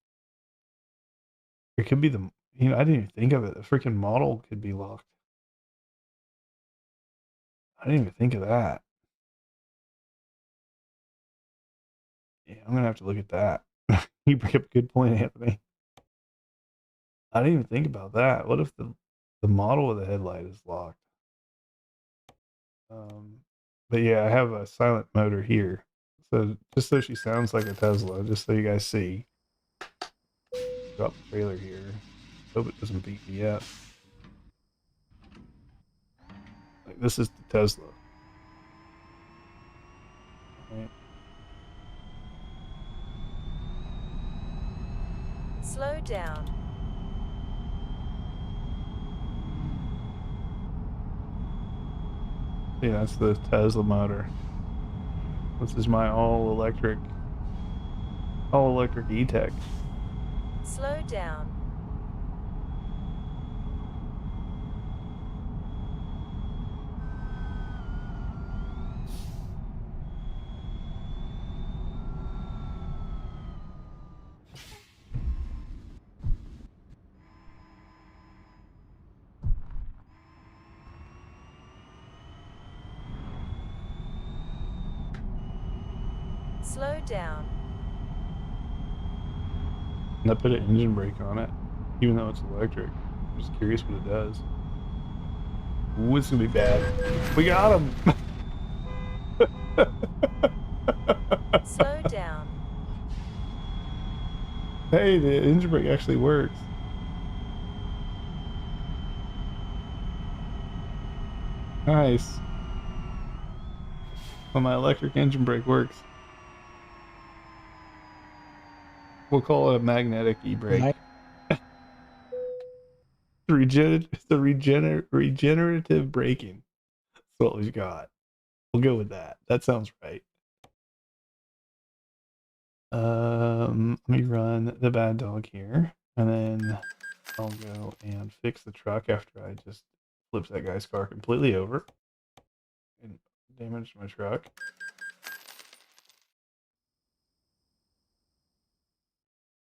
It could be the, I didn't even think of it. The freaking model could be locked. I didn't even think of that. Yeah, I'm gonna have to look at that. You bring up a good point, Anthony. I didn't even think about that. What if the model of the headlight is locked? But yeah, I have a silent motor here. So just so she sounds like a Tesla, just so you guys see. Drop the trailer here. Hope it doesn't beat me up. Like, this is the Tesla. Right. Slow down. See, that's the Tesla motor. This is my all electric E-Tech. Slow down. Slow down. And I put an engine brake on it, even though it's electric. I'm just curious what it does. Ooh, it's gonna be bad. We got him! Slow down. Hey, the engine brake actually works. Nice. Well, my electric engine brake works. We'll call it a magnetic e-brake. Nice. It's a regenerative braking. That's what we've got. We'll go with that. That sounds right. Let me run the bad dog here, and then I'll go and fix the truck after I just flipped that guy's car completely over and damaged my truck.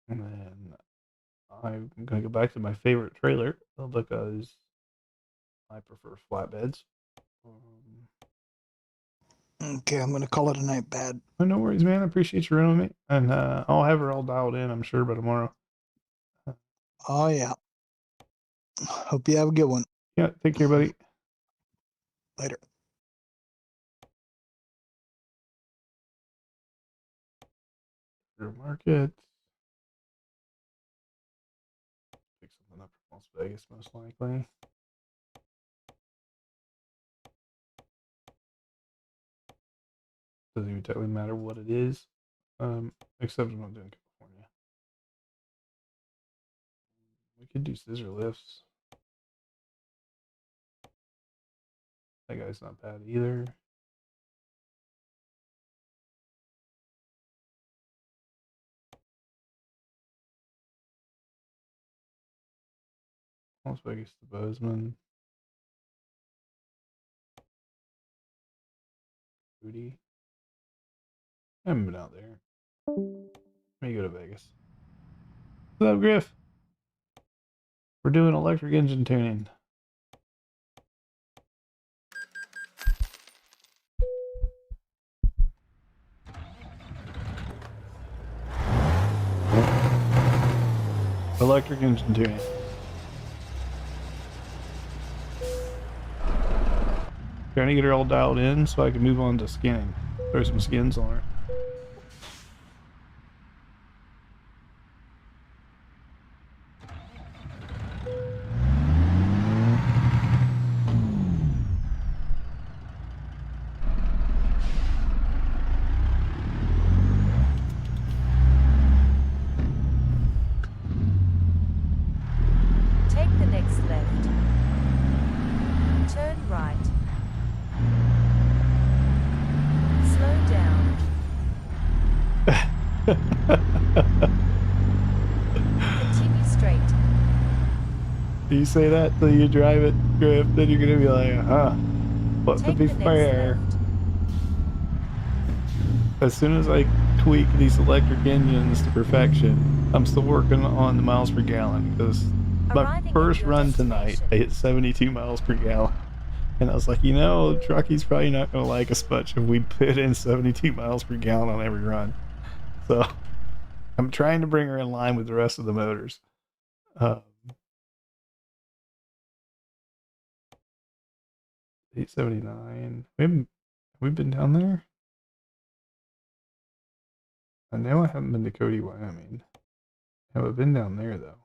And then I'm gonna go back to my favorite trailer because I prefer flatbeds. Okay, I'm gonna call it a night, Bad. Oh, no worries, man. I appreciate you running with me, and I'll have her all dialed in, I'm sure, by tomorrow. Oh yeah. Hope you have a good one. Yeah, take care, buddy. Later. Market. Pick something up from Las Vegas, most likely. Doesn't even totally matter what it is, except I'm not doing California. We could do scissor lifts. That guy's not bad either. Las Vegas to Bozeman. Booty. I haven't been out there. Let me go to Vegas. What's up, Griff? We're doing electric engine tuning. Electric engine tuning. Trying to get her all dialed in so I can move on to skinning. Throw some skins on her. Take the next left. Turn right. Slow down. Continue straight. You say that till you drive it, Griff, then you're gonna be like, huh. But to Take be the next fair, left. as soon as I tweak these electric engines to perfection, I'm still working on the miles per gallon, because my Arriving at first your run tonight, I hit 72 miles per gallon. And I was like, you know, Trucky's probably not going to like us much if we put in 72 miles per gallon on every run. So I'm trying to bring her in line with the rest of the motors. 879. We've been down there? I know I haven't been to Cody, Wyoming. Have I been down there, though?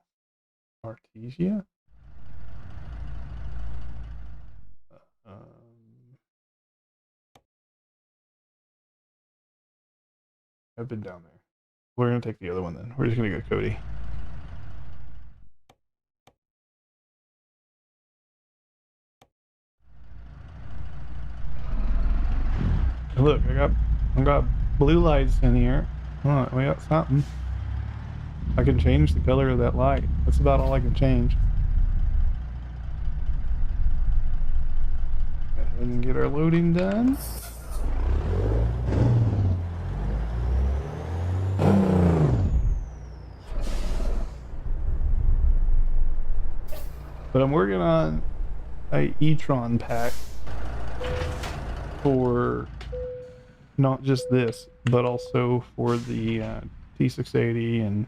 Artesia? I've been down there. We're going to take the other one then. We're just going to go Cody. And look, I got blue lights in here. Oh, we got something. I can change the color of that light. That's about all I can change. Go ahead and get our loading done. But I'm working on a e-tron pack for not just this, but also for the T680 and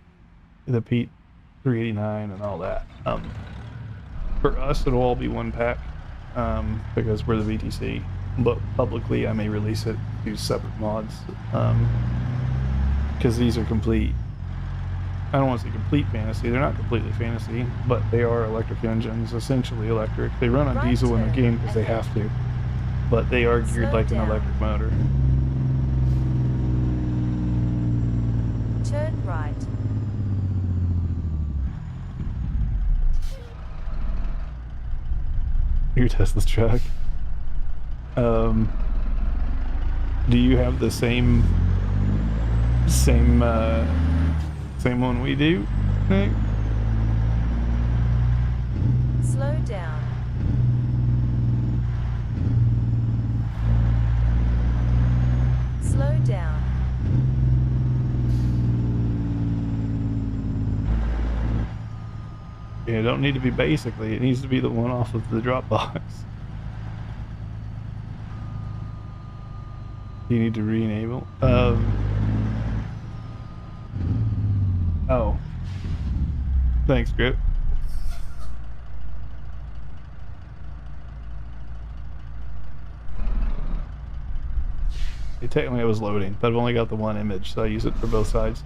the P389 and all that. For us, it'll all be one pack because we're the VTC. But publicly, I may release it to separate mods because these are complete. I don't want to say complete fantasy. They're not completely fantasy, but they are electric engines, essentially electric. They run on diesel in the game because they have to, but they are geared like an electric motor. Turn right. Your Tesla's truck. Do you have the same one we do, Nick? Slow down. Slow down. Yeah, it don't need to be basically. It needs to be the one off of the Dropbox. You need to re-enable. Oh. Thanks, Grip. Technically I was loading, but I've only got the one image, so I use it for both sides.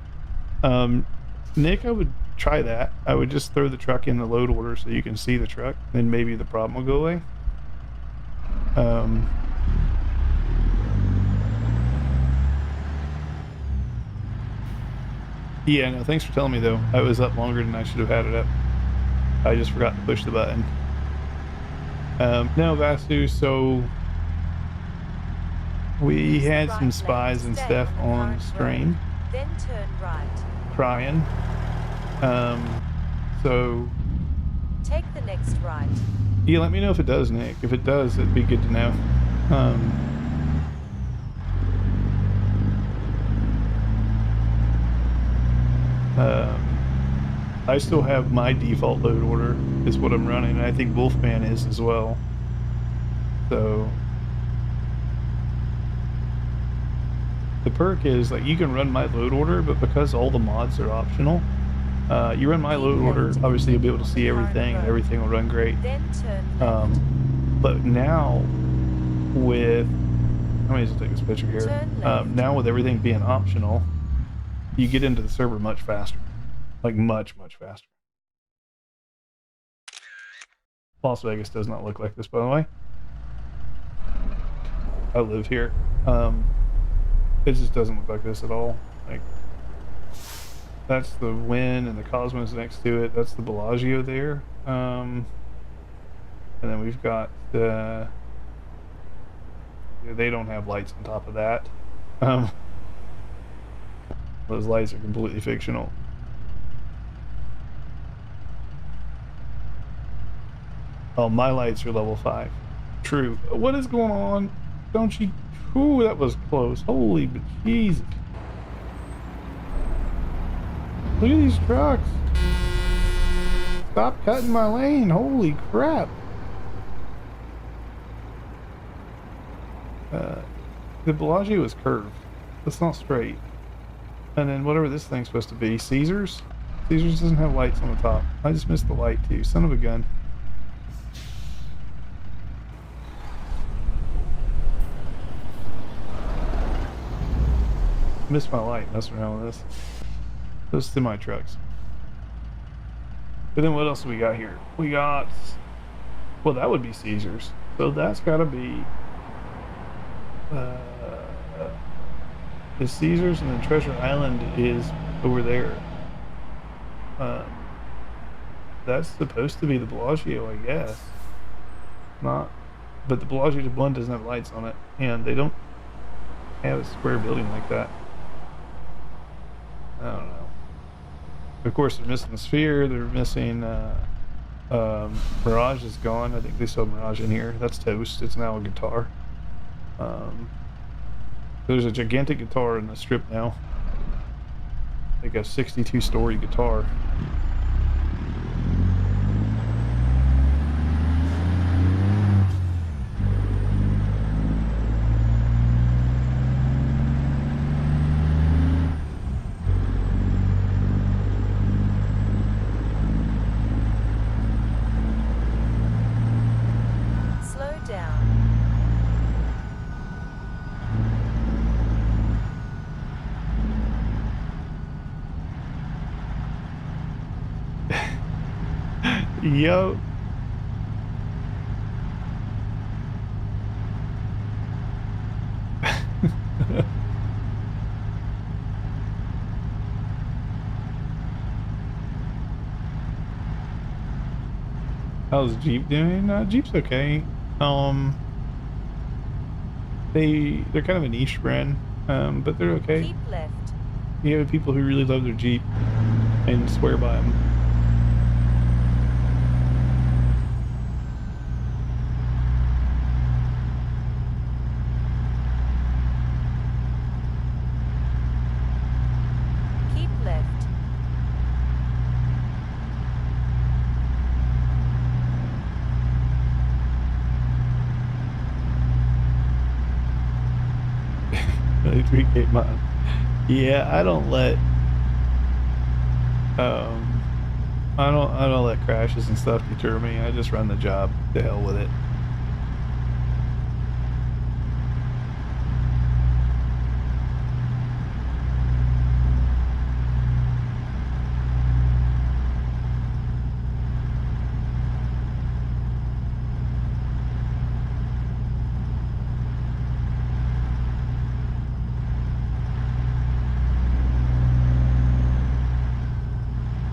Nick, I would try that. I would just throw the truck in the load order so you can see the truck, then maybe the problem will go away. Yeah, no, thanks for telling me though. I was up longer than I should have had it up. I just forgot to push the button. No, Vasu, so we had some spies and stuff on stream. Then turn right. Crying. So Take the next right. yeah, let me know if it does, Nick. If it does, it'd be good to know. I still have my default load order is what I'm running, and I think Wolfman is as well. So the perk is like you can run my load order, but because all the mods are optional, you run my load order, obviously you'll be able to see everything and everything will run great. Then turn left. But now with, let me just take this picture here. Now with everything being optional, you get into the server much faster. Like much faster. Las Vegas does not look like this, by the way. I live here. It just doesn't look like this at all. Like, that's the Wynn and the Cosmos next to it. That's the Bellagio there. And then we've got the... They don't have lights on top of that. Those lights are completely fictional. Oh, my lights are level 5. True. What is going on? Don't you... Ooh, that was close. Holy Jesus. Look at these trucks. Stop cutting my lane. Holy crap. The Bellagio is curved. It's not straight. And then whatever this thing's supposed to be. Caesars? Caesars doesn't have lights on the top. I just missed the light too. Son of a gun. Missed my light messing around with this. Those semi trucks. But then what else do we got here? We got, well, that would be Caesars. So that's got to be the Caesars, and then Treasure Island is over there. That's supposed to be the Bellagio, I guess. Not, but the Bellagio de Blend doesn't have lights on it, and they don't have a square building like that. I don't know. Of course, they're missing the Sphere. They're missing Mirage is gone. I think they still have Mirage in here. That's toast. It's now a guitar. There's a gigantic guitar in the strip now, like a 62-story guitar. Yo. How's Jeep doing? Jeep's okay. They're kind of a niche brand, but they're okay. Keep left. You have people who really love their Jeep and swear by them. Keep left. Really 3K mile. Yeah, I don't let I don't let crashes and stuff deter me. I just run the job. To hell with it.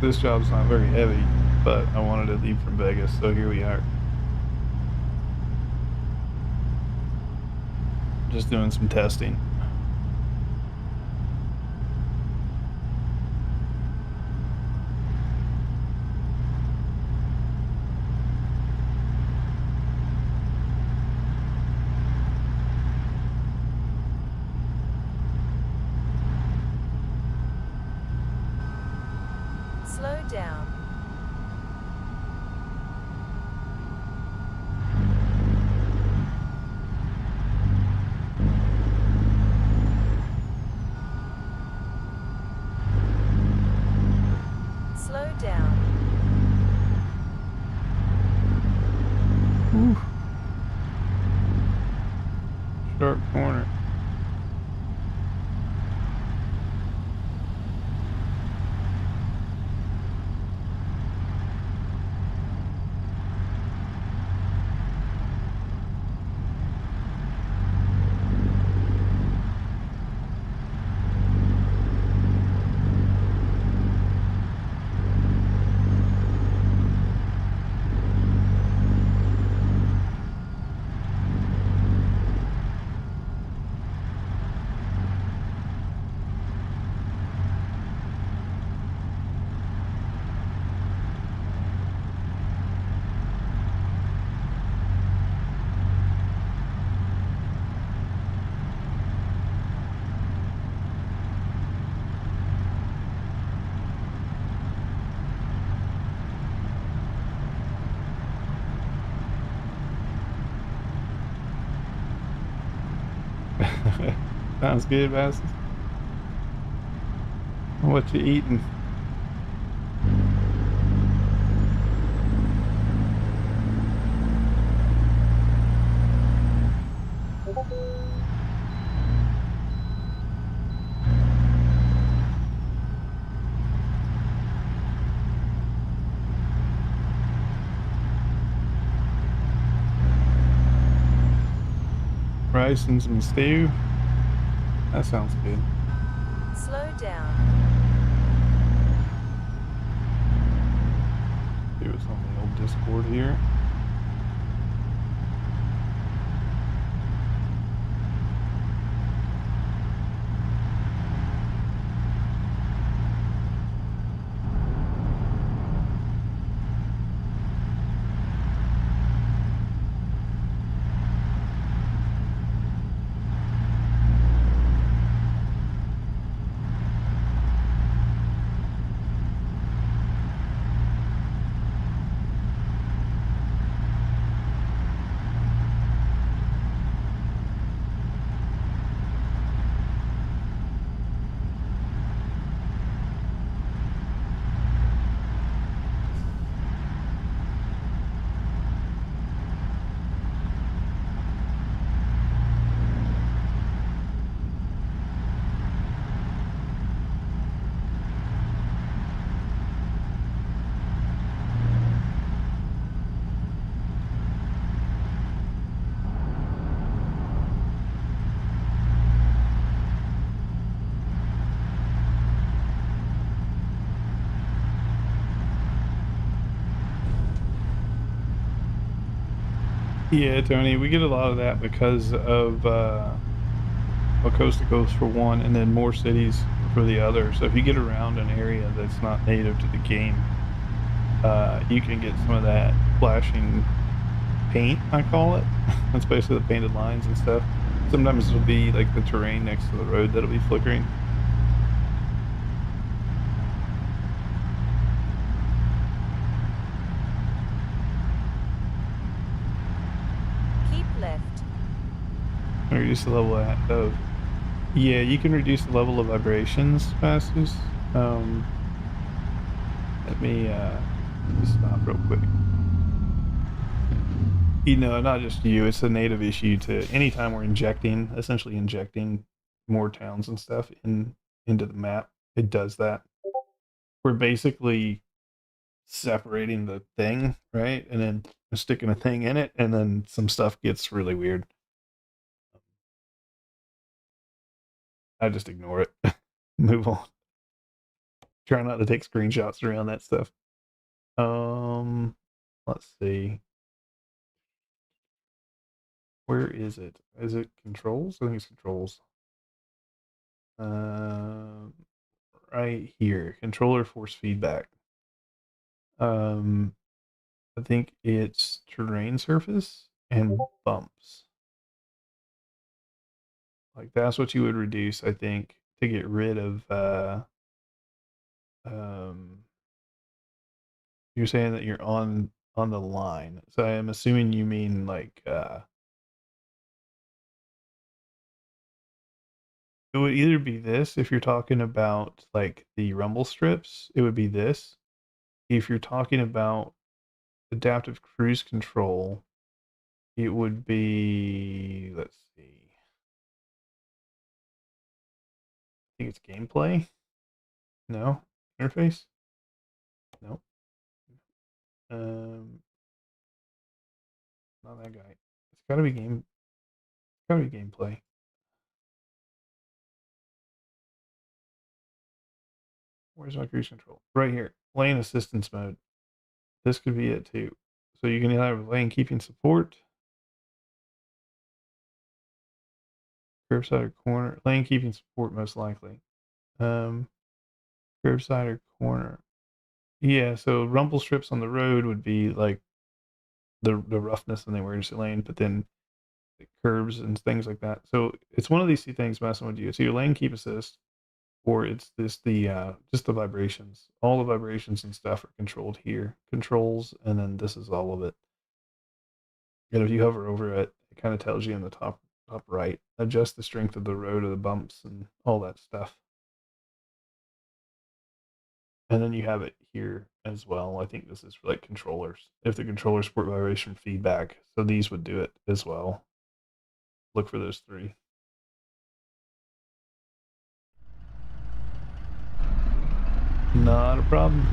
This job's not very heavy, but I wanted to leave from Vegas, so here we are. Just doing some testing. Slow down. Sounds good, Bass. What you eating? Rice and some stew. That sounds good. Slow down. See what's on the old Discord here. Yeah, Tony, we get a lot of that because of Coast to Coast for one, and then more cities for the other. So if you get around an area that's not native to the game, you can get some of that flashing paint, I call it. That's basically the painted lines and stuff. Sometimes it'll be like the terrain next to the road that'll be flickering. Keep left. Reduce the level of yeah, you can reduce the level of vibrations, Masters. Let me stop real quick. You know, not just you, it's a native issue to anytime we're essentially injecting more towns and stuff into the map, it does that. We're basically separating the thing, right? And then sticking a thing in it, and then some stuff gets really weird. I just ignore it. Move on. Try not to take screenshots around that stuff. Let's see. Where is it? Is it controls? I think it's controls. Right here. Controller force feedback. I think it's terrain surface and bumps. Like that's what you would reduce, I think, to get rid of you're saying that you're on the line. So I'm assuming you mean like it would either be this if you're talking about like the rumble strips, it would be this. If you're talking about adaptive cruise control, it would be, let's see. I think it's gameplay. No, interface. No. Not that guy. It's gotta be game. It's gotta be gameplay. Where's my cruise control? Right here. Lane assistance mode. This could be it too. So you can either have lane keeping support, curbside or corner. Lane keeping support most likely. Curbside or corner. Yeah, so rumble strips on the road would be like the roughness in the emergency lane, but then the curbs and things like that. So it's one of these two things messing with you. It's either lane keep assist, or it's just the vibrations. All the vibrations and stuff are controlled here. Controls, and then this is all of it. And if you hover over it, it kind of tells you in the top upright, adjust the strength of the road or the bumps and all that stuff. And then you have it here as well. I think this is for like controllers. If the controllers support vibration feedback, so these would do it as well. Look for those 3. Not a problem.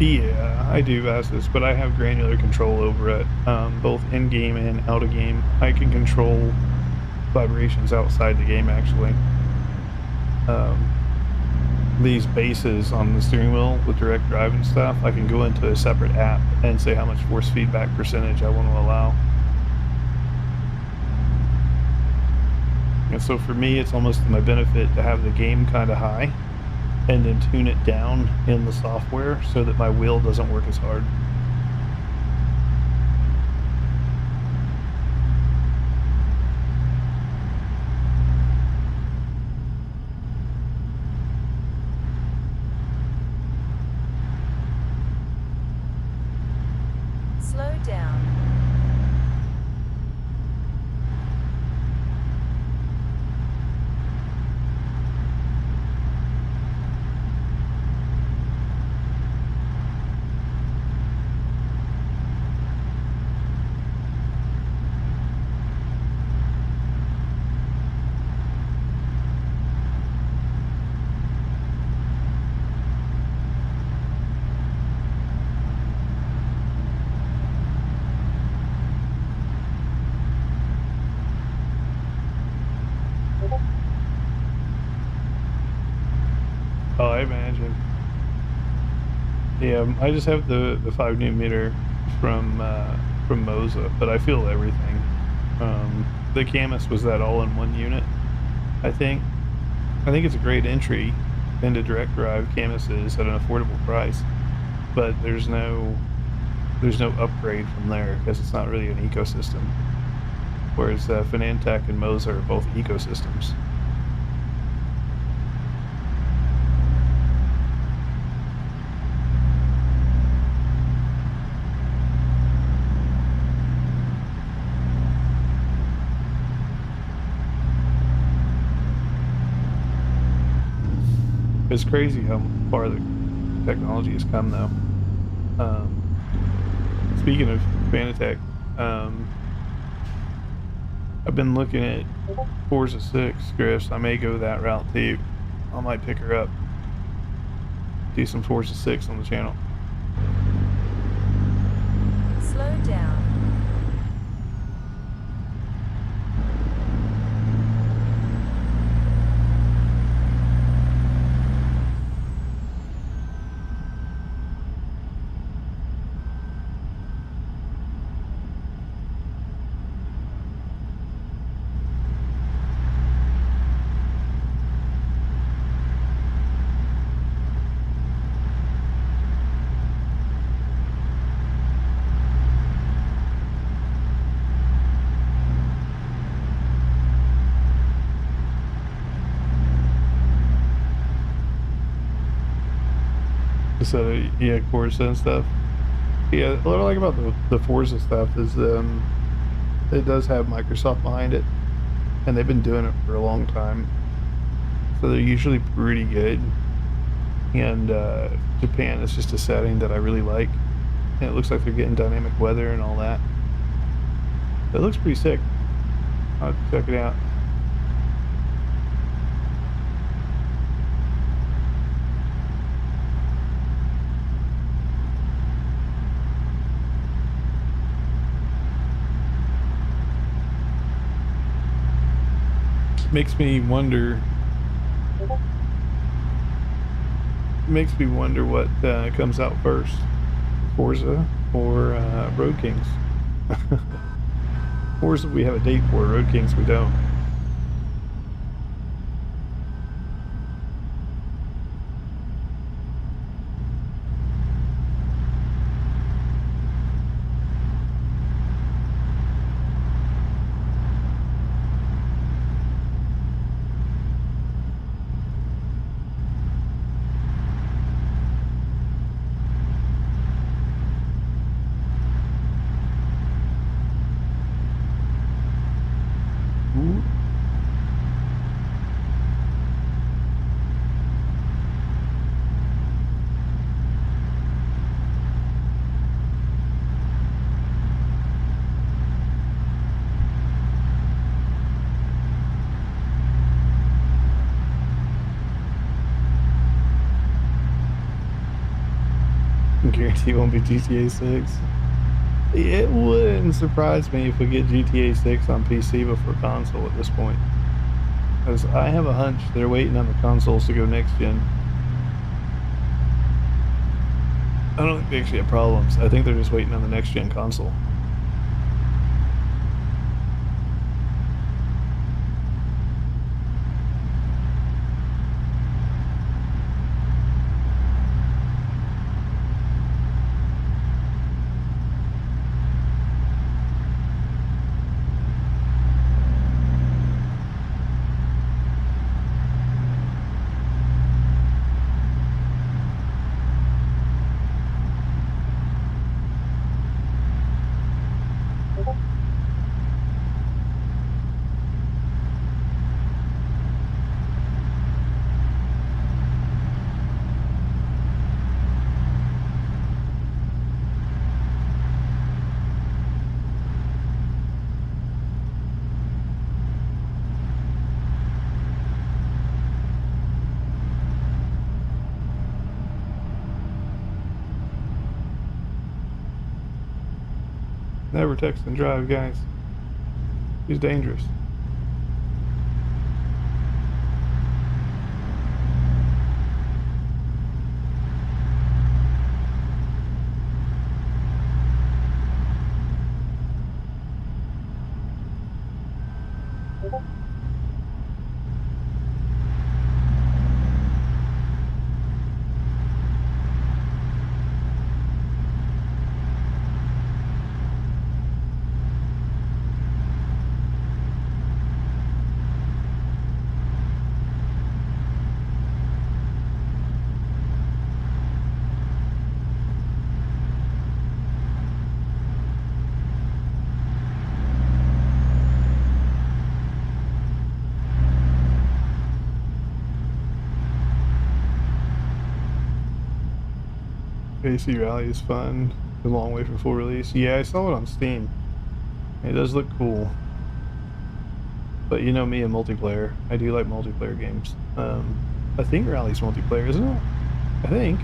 Yeah, I do ask this, but I have granular control over it, both in-game and out-of-game. I can control vibrations outside the game, actually. These bases on the steering wheel with direct drive and stuff, I can go into a separate app and say how much force feedback percentage I want to allow. And so for me, it's almost to my benefit to have the game kind of high and then tune it down in the software so that my wheel doesn't work as hard. Slow down. Oh, I imagine. Yeah, I just have the 5 newton from Moza, but I feel everything. The Camus was that all-in-one unit, I think. I think it's a great entry into direct drive Camuses at an affordable price, but there's no upgrade from there because it's not really an ecosystem. Whereas Fanantec and Moza are both ecosystems. It's crazy how far the technology has come, though. Speaking of Fanatec, I've been looking at Forza 6 scripts. I may go that route too. I might pick her up. Do some Forza 6 on the channel. Slow down. So yeah, Forza and stuff. Yeah, what I like about the Forza stuff is it does have Microsoft behind it, and they've been doing it for a long time. So they're usually pretty good. And Japan is just a setting that I really like. And it looks like they're getting dynamic weather and all that. It looks pretty sick. I'll have to check it out. makes me wonder. Makes me wonder what comes out first, Forza or Road Kings. Forza we have a date for, Road Kings we don't. Ooh. I guarantee it won't be GTA 6. It wouldn't surprise me if we get GTA 6 on PC before console at this point. Because I have a hunch they're waiting on the consoles to go next gen. I don't think they actually have problems. I think they're just waiting on the next gen console. Never text and drive, guys. He's dangerous. AC Rally is fun. A long way from full release. Yeah, I saw it on Steam. It does look cool. But you know me and multiplayer. I do like multiplayer games. I think Rally's multiplayer, isn't it? I think.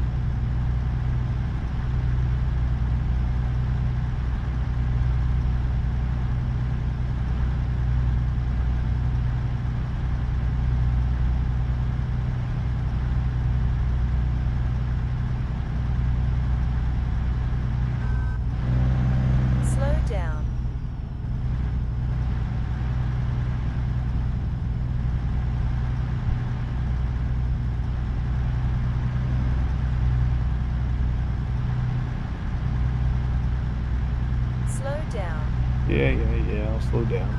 Slow down. Slow down. Yeah, I'll slow down.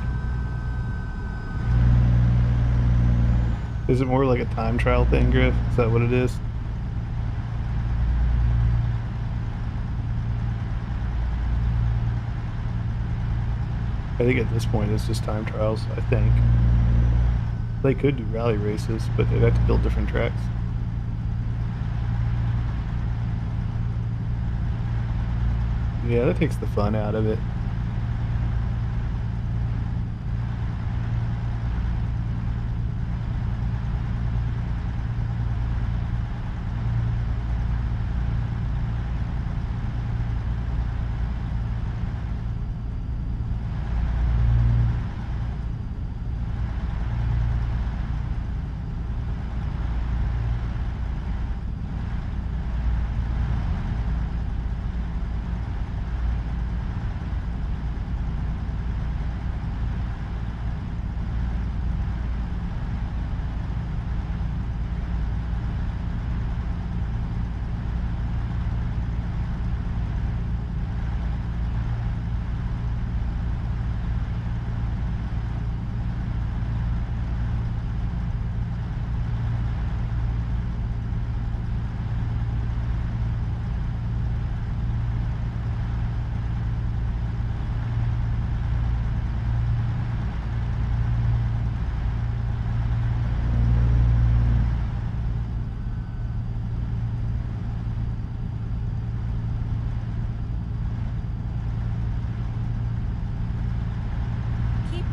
Is it more like a time trial thing, Griff? Is that what it is? I think at this point it's just time trials, I think. They could do rally races, but they'd have to build different tracks. Yeah, that takes the fun out of it.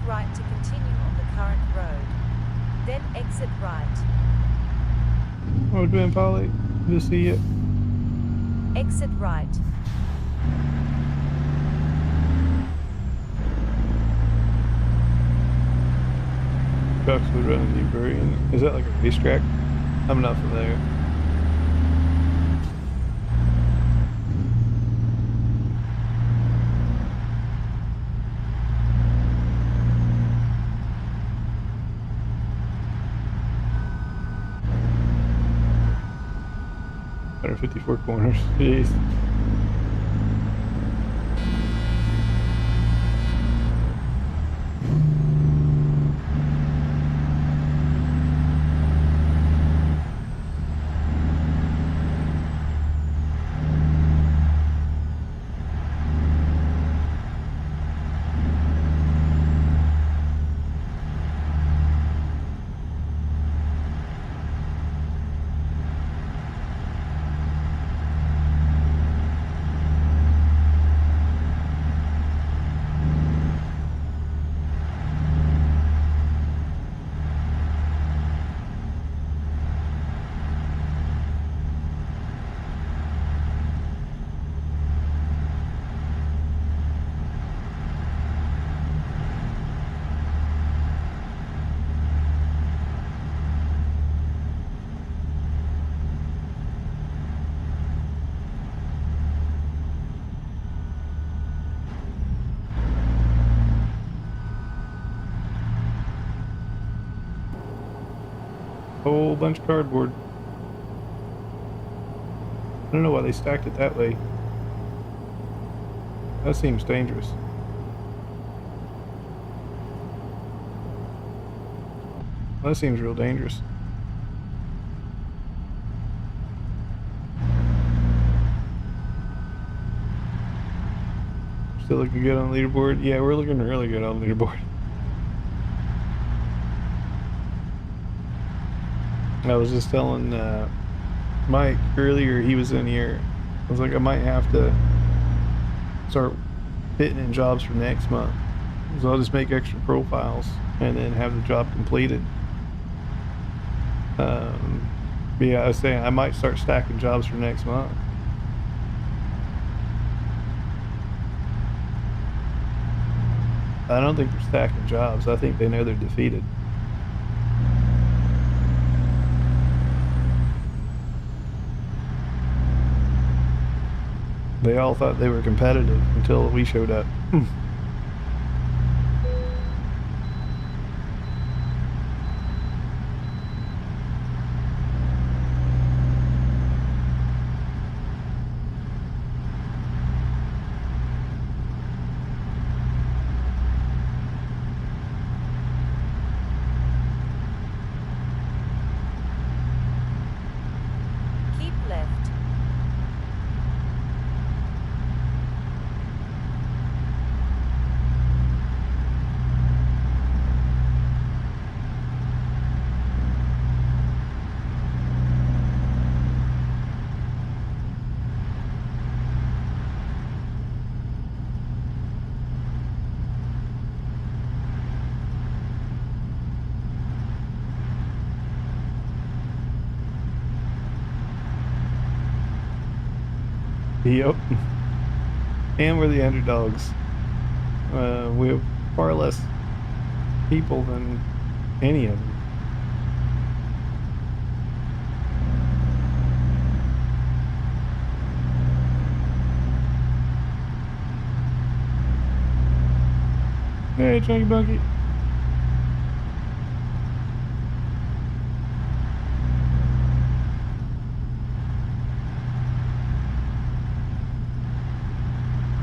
right to continue on the current road. Then exit right. What are we doing, Polly? Good to see you. Exit right. Duxwood running the Burian. Is that like a racetrack? I'm not familiar. $154 corners. Jeez. Whole bunch of cardboard. I don't know why they stacked it that way. That seems dangerous. That seems real dangerous. Still looking good on the leaderboard? Yeah, we're looking really good on the leaderboard. I was just telling Mike earlier, he was in here. I was like, I might have to start fitting in jobs for next month. So I'll just make extra profiles and then have the job completed. But yeah, I was saying I might start stacking jobs for next month. I don't think they're stacking jobs. I think they know they're defeated. They all thought they were competitive until we showed up. Keep left. Yep. And we're the underdogs. We have far less people than any of them. Hey, Chunky Bunky.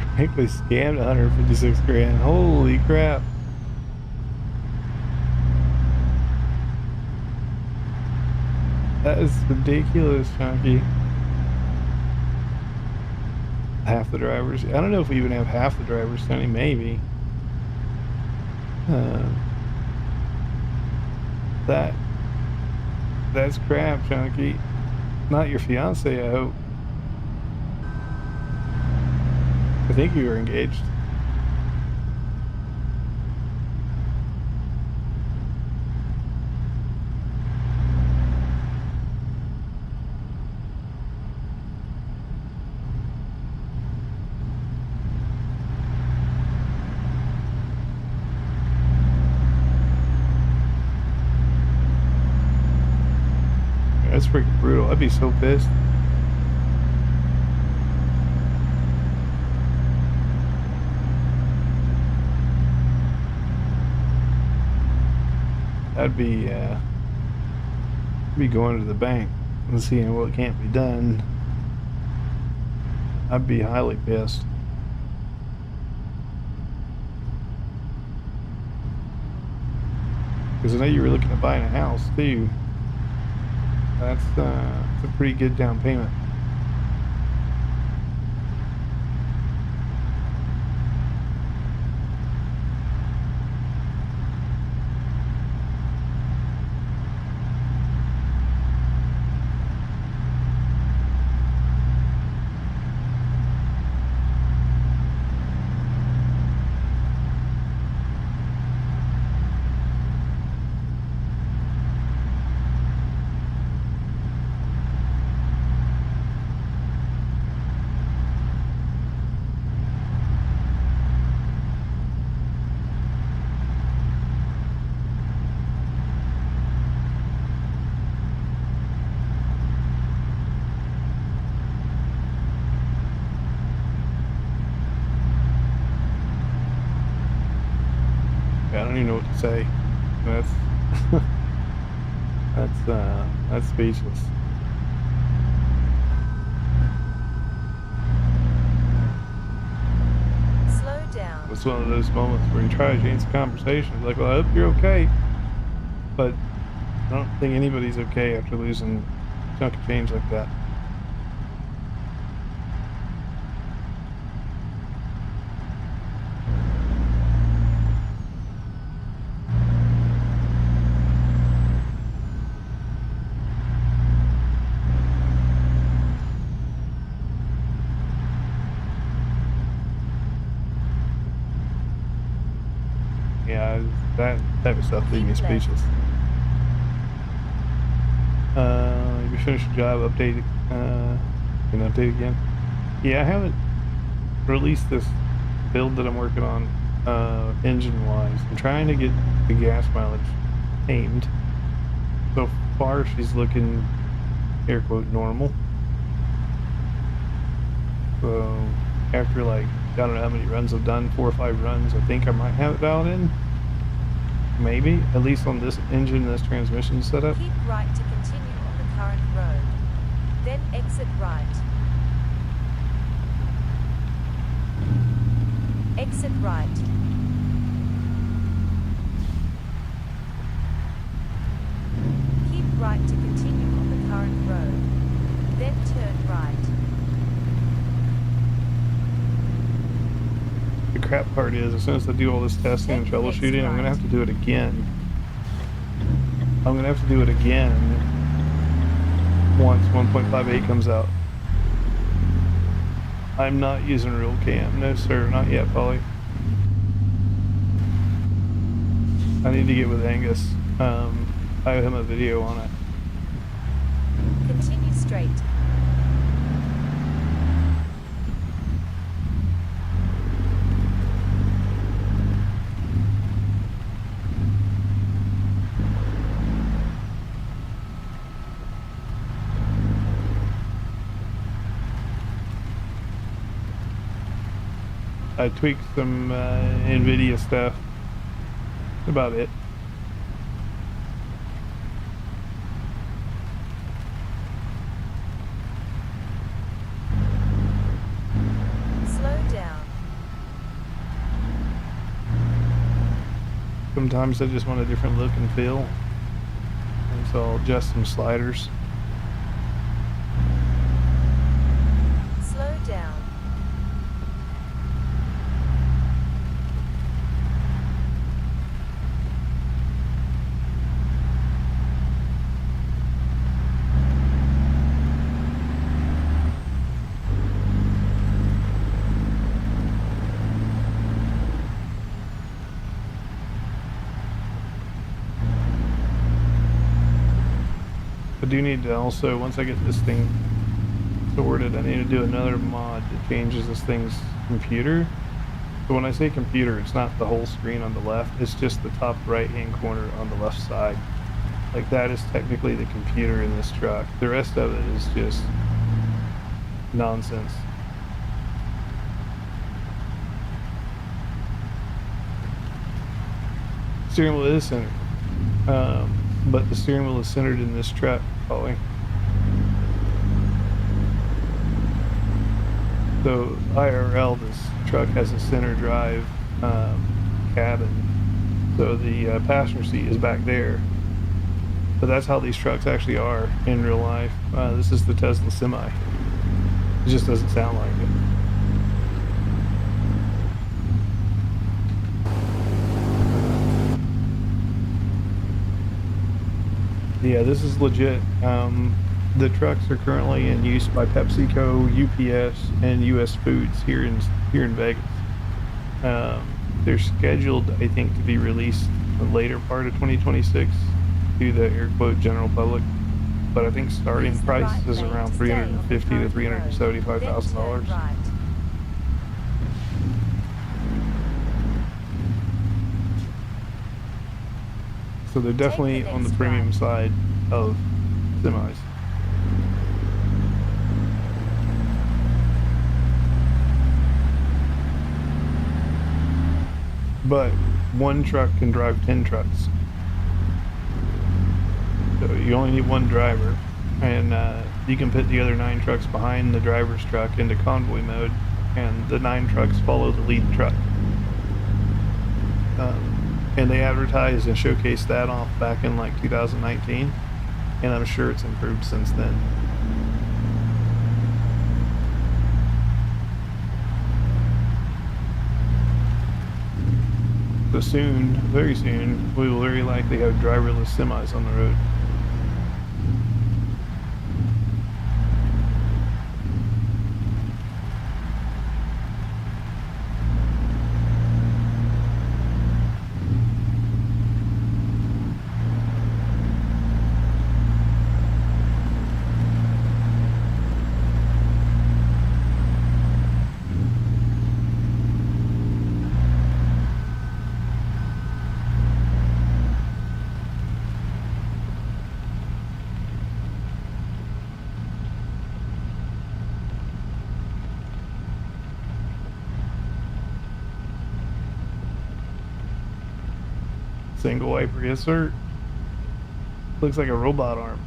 I think they scammed 156 grand. Holy crap. That is ridiculous, Chunky. Half the drivers. I don't know if we even have half the drivers, Tony. Maybe. That's crap, Chunky. Not your fiance, I hope. I think you were engaged. freaking brutal. I'd be so pissed. I'd be going to the bank and seeing what can't be done. I'd be highly pissed. Because I know you were looking at buying a house too. That's a pretty good down payment. I don't even know what to say. That's speechless. Slow down. It's one of those moments where you try to change the conversation. Like, well, I hope you're okay. But I don't think anybody's okay after losing a chunk of change like that. Yeah, that type of stuff leaves me speechless. You finished your job, update, can update again? Yeah, I haven't released this build that I'm working on, engine-wise. I'm trying to get the gas mileage aimed. So far, she's looking, air quote, normal. So, after like, I don't know how many runs I've done, 4 or 5 runs, I think I might have it dialed in. Maybe, at least on this engine, this transmission setup. Keep right to continue on the current road. Then exit right. Exit right. Keep right to continue on the current road. Then turn right. The crap part is, as soon as I do all this testing and troubleshooting, I'm going to have to do it again. I'm going to have to do it again once 1.58 comes out. I'm not using real cam. No sir, not yet, Polly. I need to get with Angus. I owe him a video on it. Continue straight. I tweaked some NVIDIA stuff. That's about it. Slow down. Sometimes I just want a different look and feel. And so I'll adjust some sliders. Slow down. I do need to also, once I get this thing sorted, I need to do another mod that changes this thing's computer. So when I say computer, it's not the whole screen on the left, it's just the top right hand corner on the left side. Like, that is technically the computer in this truck. The rest of it is just nonsense. Steering wheel is centered, but the steering wheel is centered in this truck, Ollie. So IRL, this truck has a center drive cabin, so the passenger seat is back there. But that's how these trucks actually are in real life. This is the Tesla Semi. It just doesn't sound like it. Yeah, this is legit. The trucks are currently in use by PepsiCo, UPS, and US Foods here in Vegas. They're scheduled, I think, to be released the later part of 2026 to the air quote general public. But I think starting price is around $350,000 to $375,000. So they're definitely on the premium side of semis. But one truck can drive 10 trucks. So you only need one driver, and you can put the other 9 trucks behind the driver's truck into convoy mode, and the 9 trucks follow the lead truck. And they advertised and showcased that off back in like 2019, and I'm sure it's improved since then. So soon, very soon, we will very likely have driverless semis on the road. Single wiper, yes sir. Looks like a robot arm.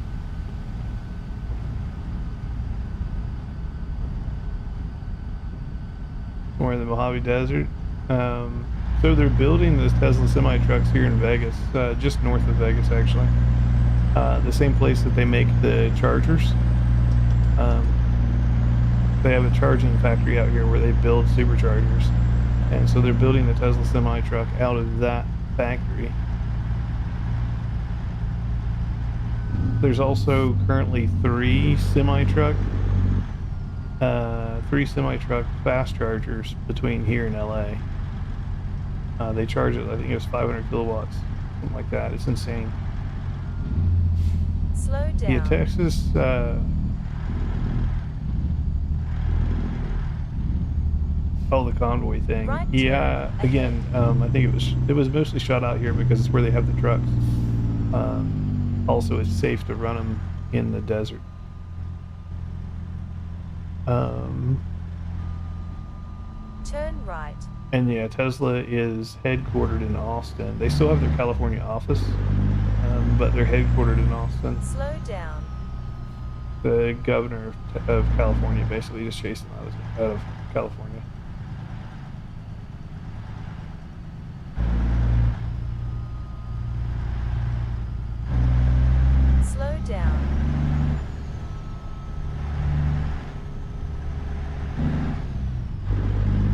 We're in the Mojave Desert. So they're building this Tesla semi trucks here in Vegas, just north of Vegas actually. The same place that they make the chargers. They have a charging factory out here where they build superchargers. And so they're building the Tesla semi truck out of that factory. There's also currently 3 semi-truck fast chargers between here and LA. They charge it, I think it was 500 kilowatts, something like that. It's insane. Slow down. Yeah, Texas. Oh, the Convoy thing. Right Yeah, turn again, I think it was mostly shot out here because it's where they have the trucks. Also, it's safe to run them in the desert. Turn right. And yeah, Tesla is headquartered in Austin. They still have their California office, but they're headquartered in Austin. Slow down. The governor of California basically just chased them out of California. Slow down.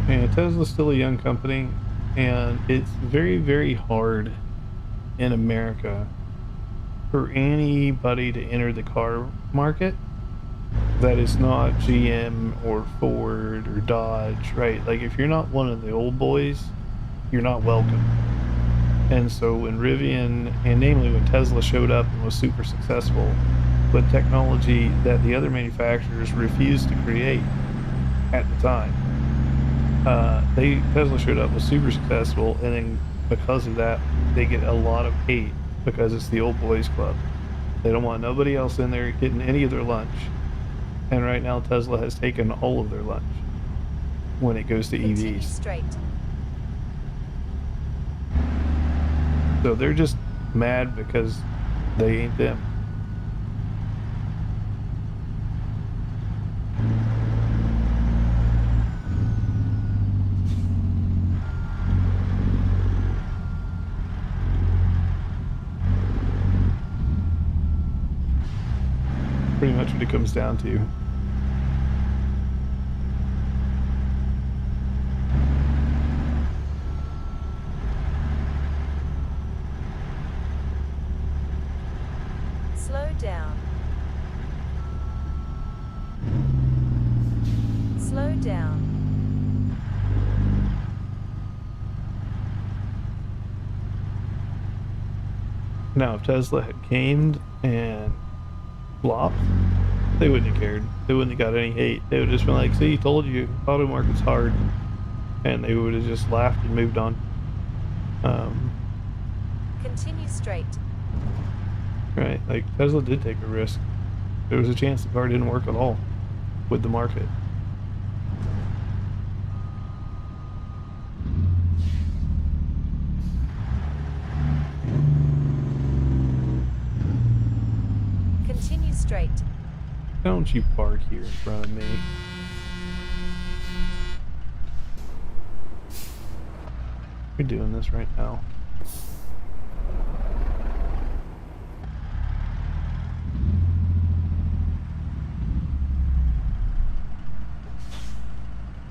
And Tesla's still a young company, and it's very, very hard in America for anybody to enter the car market that is not GM or Ford or Dodge, right? Like, if you're not one of the old boys, you're not welcome. And so when Rivian, and namely when Tesla showed up and was super successful with technology that the other manufacturers refused to create at the time, Tesla showed up, was super successful, and then because of that, they get a lot of hate because it's the old boys club. They don't want nobody else in there getting any of their lunch. And right now Tesla has taken all of their lunch when it goes to Continue EVs. straight. So they're just mad because they ain't them. Pretty much what it comes down to. Slow down. Slow down. Now, if Tesla had came and flopped, they wouldn't have cared. They wouldn't have got any hate. They would have just been like, see, told you, auto market's hard. And they would have just laughed and moved on. Continue straight. Right, like Tesla did take a risk. There was a chance the car didn't work at all with the market. Continue straight. Don't you park here in front of me. We're doing this right now.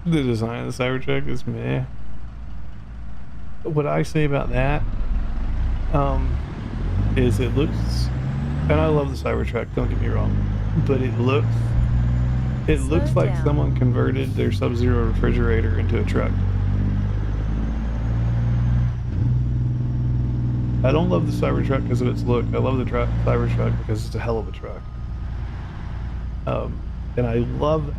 The design of the Cybertruck is meh. What I say about that is it looks, and I love the Cybertruck, don't get me wrong, but it looks Slow like down. someone converted their Sub-Zero refrigerator into a truck. I don't love the Cybertruck because of its look. I love the Cybertruck because it's a hell of a truck. And I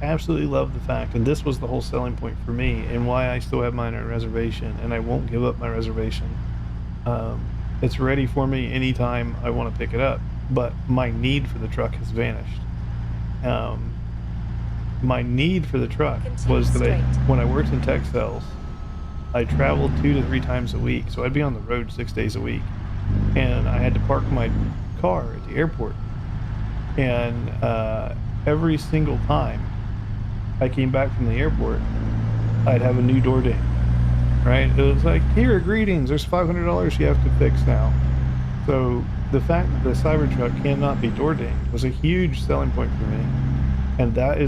absolutely love the fact, and this was the whole selling point for me and why I still have mine on reservation and I won't give up my reservation. It's ready for me anytime I want to pick it up, but my need for the truck has vanished. My need for the truck was that when I worked in tech sales, I traveled 2 to 3 times a week, so I'd be on the road 6 days a week, and I had to park my car at the airport. And every single time I came back from the airport, I'd have a new door ding. Right? It was like, here, greetings, there's $500 you have to fix now. So the fact that the Cybertruck cannot be door dinged was a huge selling point for me. And that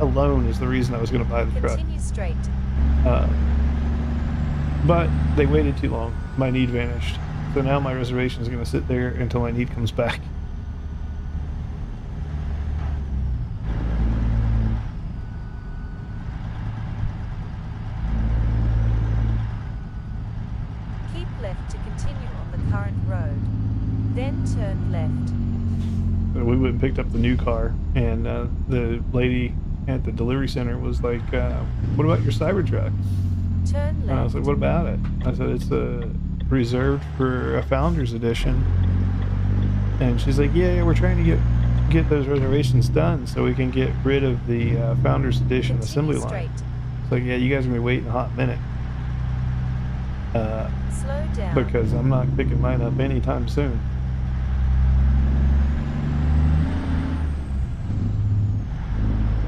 alone is the reason I was going to buy the truck. Continue straight. But they waited too long. My need vanished. So now my reservation is going to sit there until my need comes back. Keep left to continue on the current road. Then turn left. We went and picked up the new car, and the lady at the delivery center was like, what about your Cybertruck? Turn And I was left. like, what about it? I said, it's reserved for a Founders Edition. And she's like, yeah, we're trying to get those reservations done so we can get rid of the Founders Edition assembly Continue line. straight. It's like, yeah, you guys are going to be waiting a hot minute. Slow down. Because I'm not picking mine up anytime soon.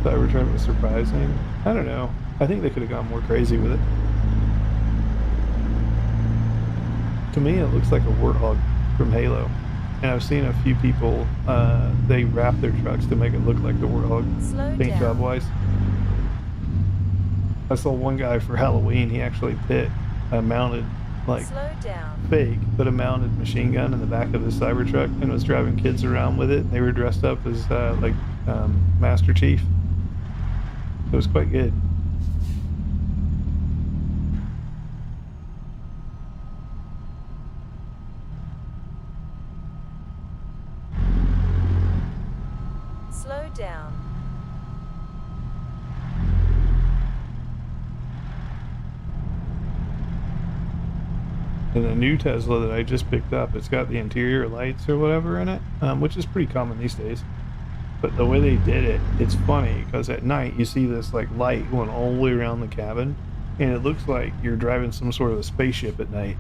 Cybertruck was surprising. I don't know. I think they could have gone more crazy with it. To me, it looks like a Warthog from Halo. And I've seen a few people, they wrap their trucks to make it look like the Warthog, Slow paint down. job wise. I saw one guy for Halloween, he actually put a mounted, like, Slow down. fake, but a mounted machine gun in the back of his Cybertruck and was driving kids around with it. They were dressed up as, Master Chief. It was quite good. Slow down. And the new Tesla that I just picked up, it's got the interior lights or whatever in it, which is pretty common these days. But the way they did it, it's funny because at night you see this like light going all the way around the cabin, and it looks like you're driving some sort of a spaceship at night.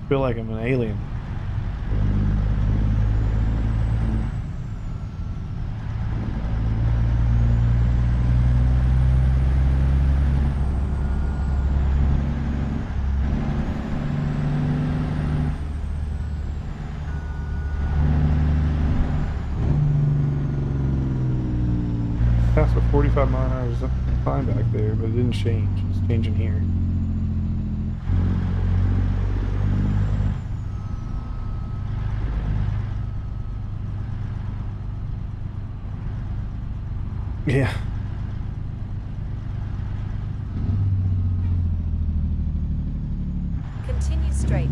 I feel like I'm an alien. Passed a 45 mile an hour fine back there, but it didn't change. It's changing here. Yeah. Continue straight.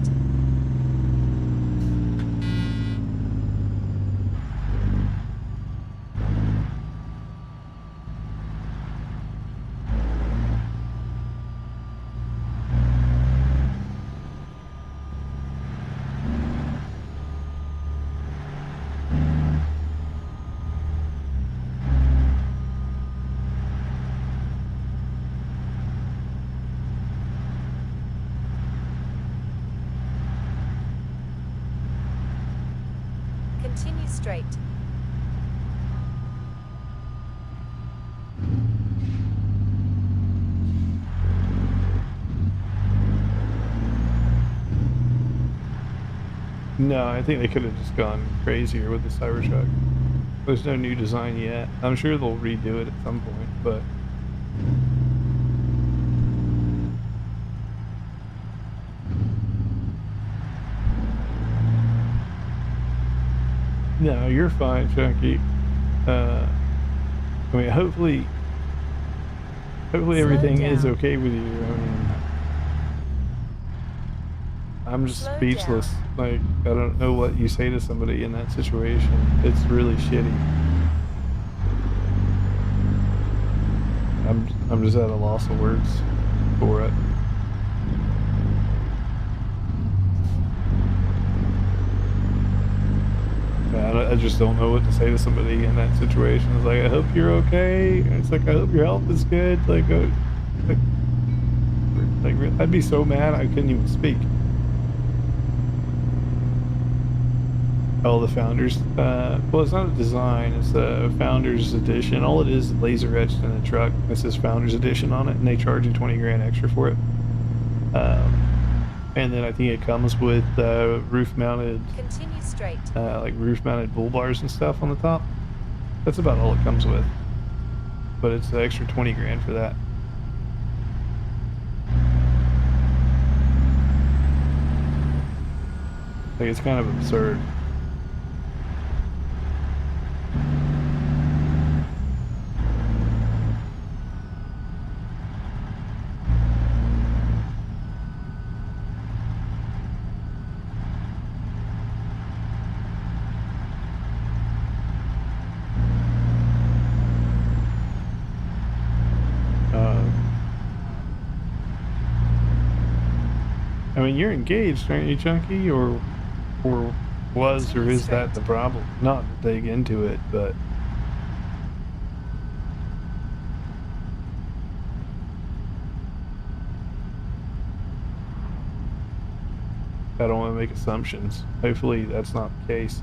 Continue straight. No, I think they could have just gone crazier with the Cybertruck. There's no new design yet. I'm sure they'll redo it at some point, but no, you're fine, Chunky. I mean, hopefully everything is down. okay with you. I mean, I'm just Slow speechless. down. Like, I don't know what you say to somebody in that situation. It's really shitty. I'm just at a loss of words for it. Man, I just don't know what to say to somebody in that situation. It's like, I hope you're okay. And it's like, I hope your health is good. Like, I'd be so mad I couldn't even speak. Oh, the Founders. Well, it's not a design. It's a Founders Edition. All it is laser etched in a truck. It says Founders Edition on it, and they charge you 20 grand extra for it. And then I think it comes with roof-mounted, Continue straight. like roof-mounted bull bars and stuff on the top. That's about all it comes with. But it's the extra 20 grand for that. Like, it's kind of absurd. I mean, you're engaged, aren't you, Chunky? Or was, or is that the problem? Not to dig into it, but I don't want to make assumptions. Hopefully that's not the case.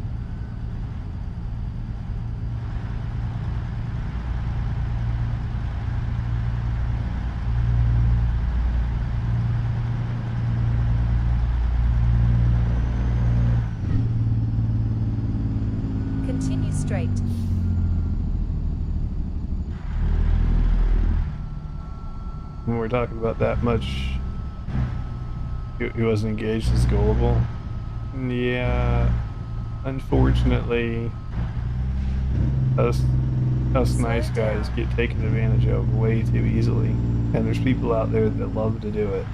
Continue straight. When we're talking about that much, he wasn't engaged as gullible. Yeah, unfortunately, us nice guys get taken advantage of way too easily, and there's people out there that love to do it.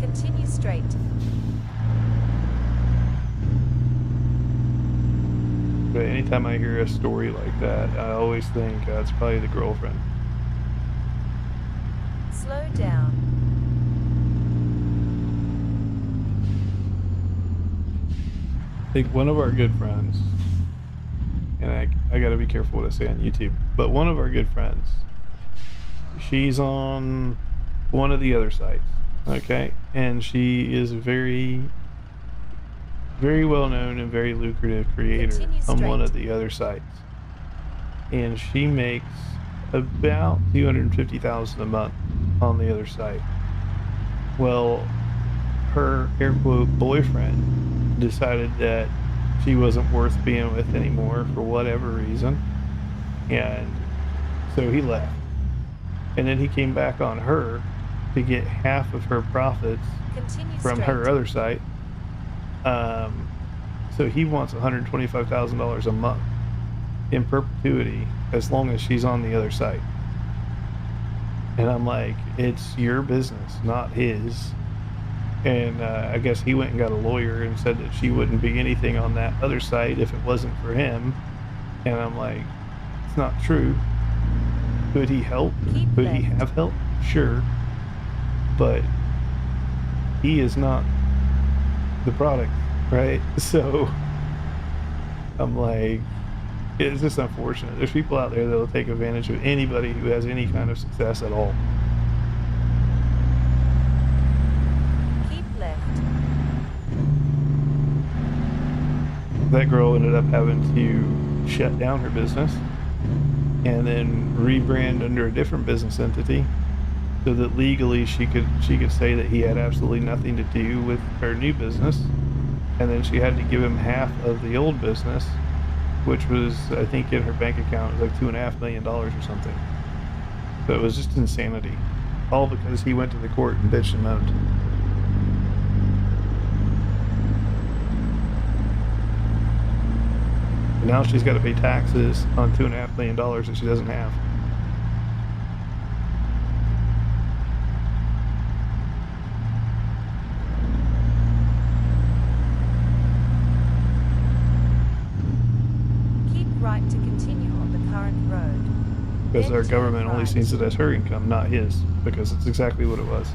Continue straight. But anytime I hear a story like that, I always think it's probably the girlfriend. Slow down. I think one of our good friends, and I got to be careful what I say on YouTube, but one of our good friends, she's on one of the other sites, okay? And she is very, very well known and very lucrative creator Continue on one straight. of the other sites. And she makes about $250,000 a month on the other site. Well, her air quote boyfriend decided that she wasn't worth being with anymore for whatever reason, and so he left. And then he came back on her to get half of her profits Continue from straight. her other site. So he wants $125,000 a month in perpetuity as long as she's on the other site. And I'm like, it's your business, not his. And I guess he went and got a lawyer and said that she wouldn't be anything on that other site if it wasn't for him. And I'm like, it's not true. Could he help? Keep Could he left. have help? Sure. But he is not the product, right? So I'm like, it's just unfortunate. There's people out there that will take advantage of anybody who has any kind of success at all. Keep left. That girl ended up having to shut down her business and then rebrand under a different business entity so that legally she could say that he had absolutely nothing to do with her new business. And then she had to give him half of the old business, which was, I think, in her bank account, it was like $2.5 million or something. So it was just insanity. All because he went to the court and bitched and moaned. Now she's got to pay taxes on $2.5 million that she doesn't have. Keep right to continue on the current road. Because Then our turn government only right. sees it as her income, not his, because it's exactly what it was.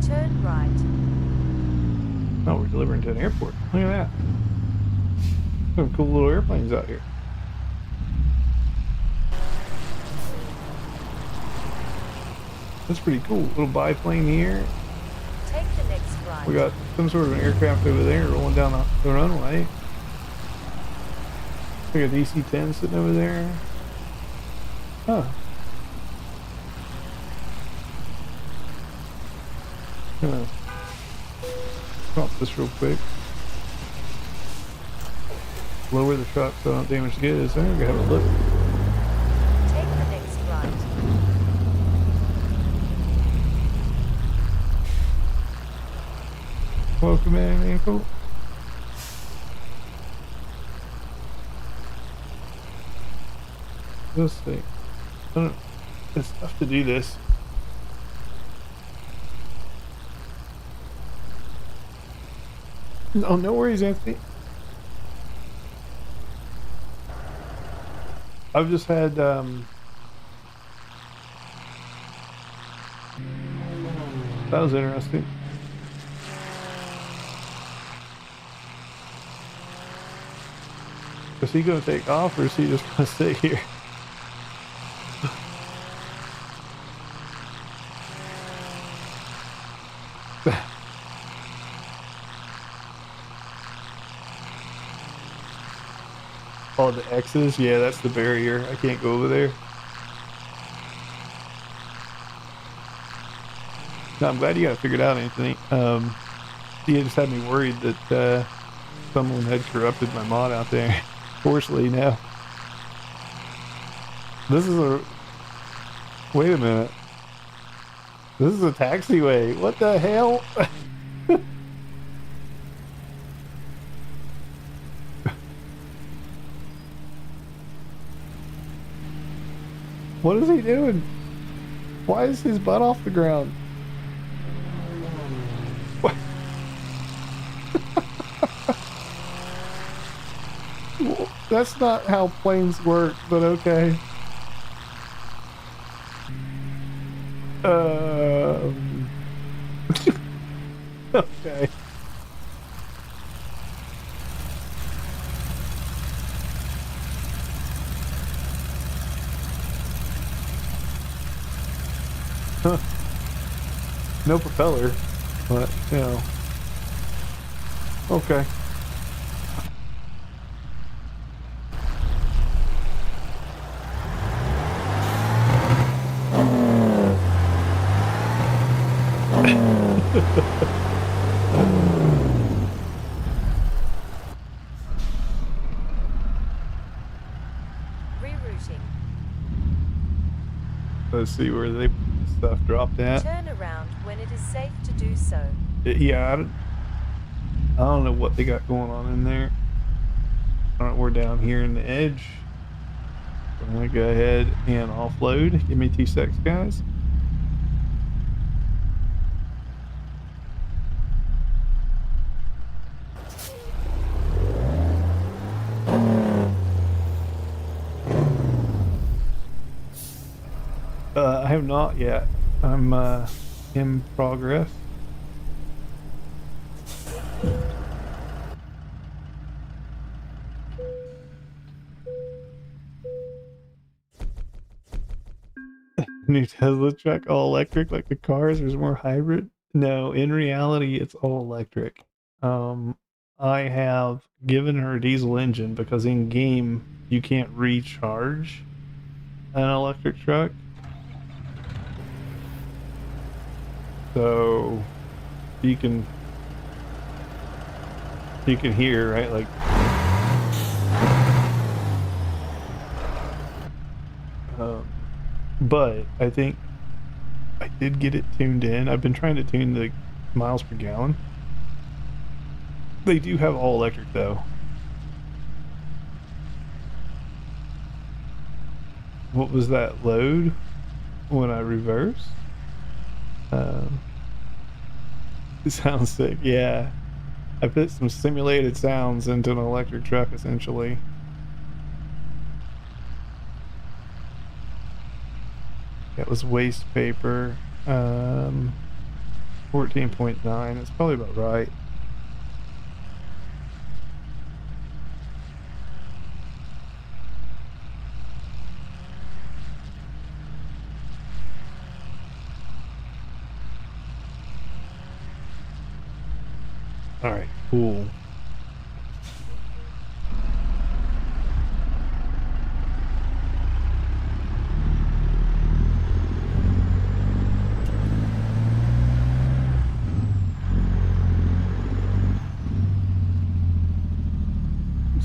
Turn right. Oh, we're delivering to an airport. Look at that. Some cool little airplanes out here. That's pretty cool. Little biplane here. Take the next right. We got some sort of an aircraft over there rolling down the runway. We got DC-10 sitting over there. Huh. Gonna drop this real quick. Lower the truck so I don't damage the goods. There, we have a look. Take the next right. Welcome in, ankle. Let's see. It's tough to do this. Oh, no worries, Anthony. I've just had that was interesting. Is he gonna take off or is he just gonna stay here? Oh, the X's? Yeah, that's the barrier. I can't go over there. No, I'm glad you got it figured out, Anthony. You just had me worried that someone had corrupted my mod out there. Fortunately, now. This is a... Wait a minute. This is a taxiway. What the hell? What is he doing? Why is his butt off the ground? That's not how planes work, but okay. Okay. Huh. No propeller, but, you know. Okay. Rerouting. Let's see where they stuff dropped at. Turn around when it is safe to do so. Yeah, I don't know what they got going on in there. All right, we're down here in the edge. I'm gonna go ahead and offload. Give me 2 secs, guys. I have not yet. I'm in progress. New Tesla truck, all electric like the cars. There's more hybrid. No, in reality, it's all electric. I have given her a diesel engine because in game you can't recharge an electric truck. So you can hear, right, like but I think I did get it tuned in. I've been trying to tune the miles per gallon. They do have all electric though. What was that load when I reversed? It sounds sick. Yeah, I put some simulated sounds into an electric truck essentially. That was waste paper. 14.9. It's probably about right. All right, cool.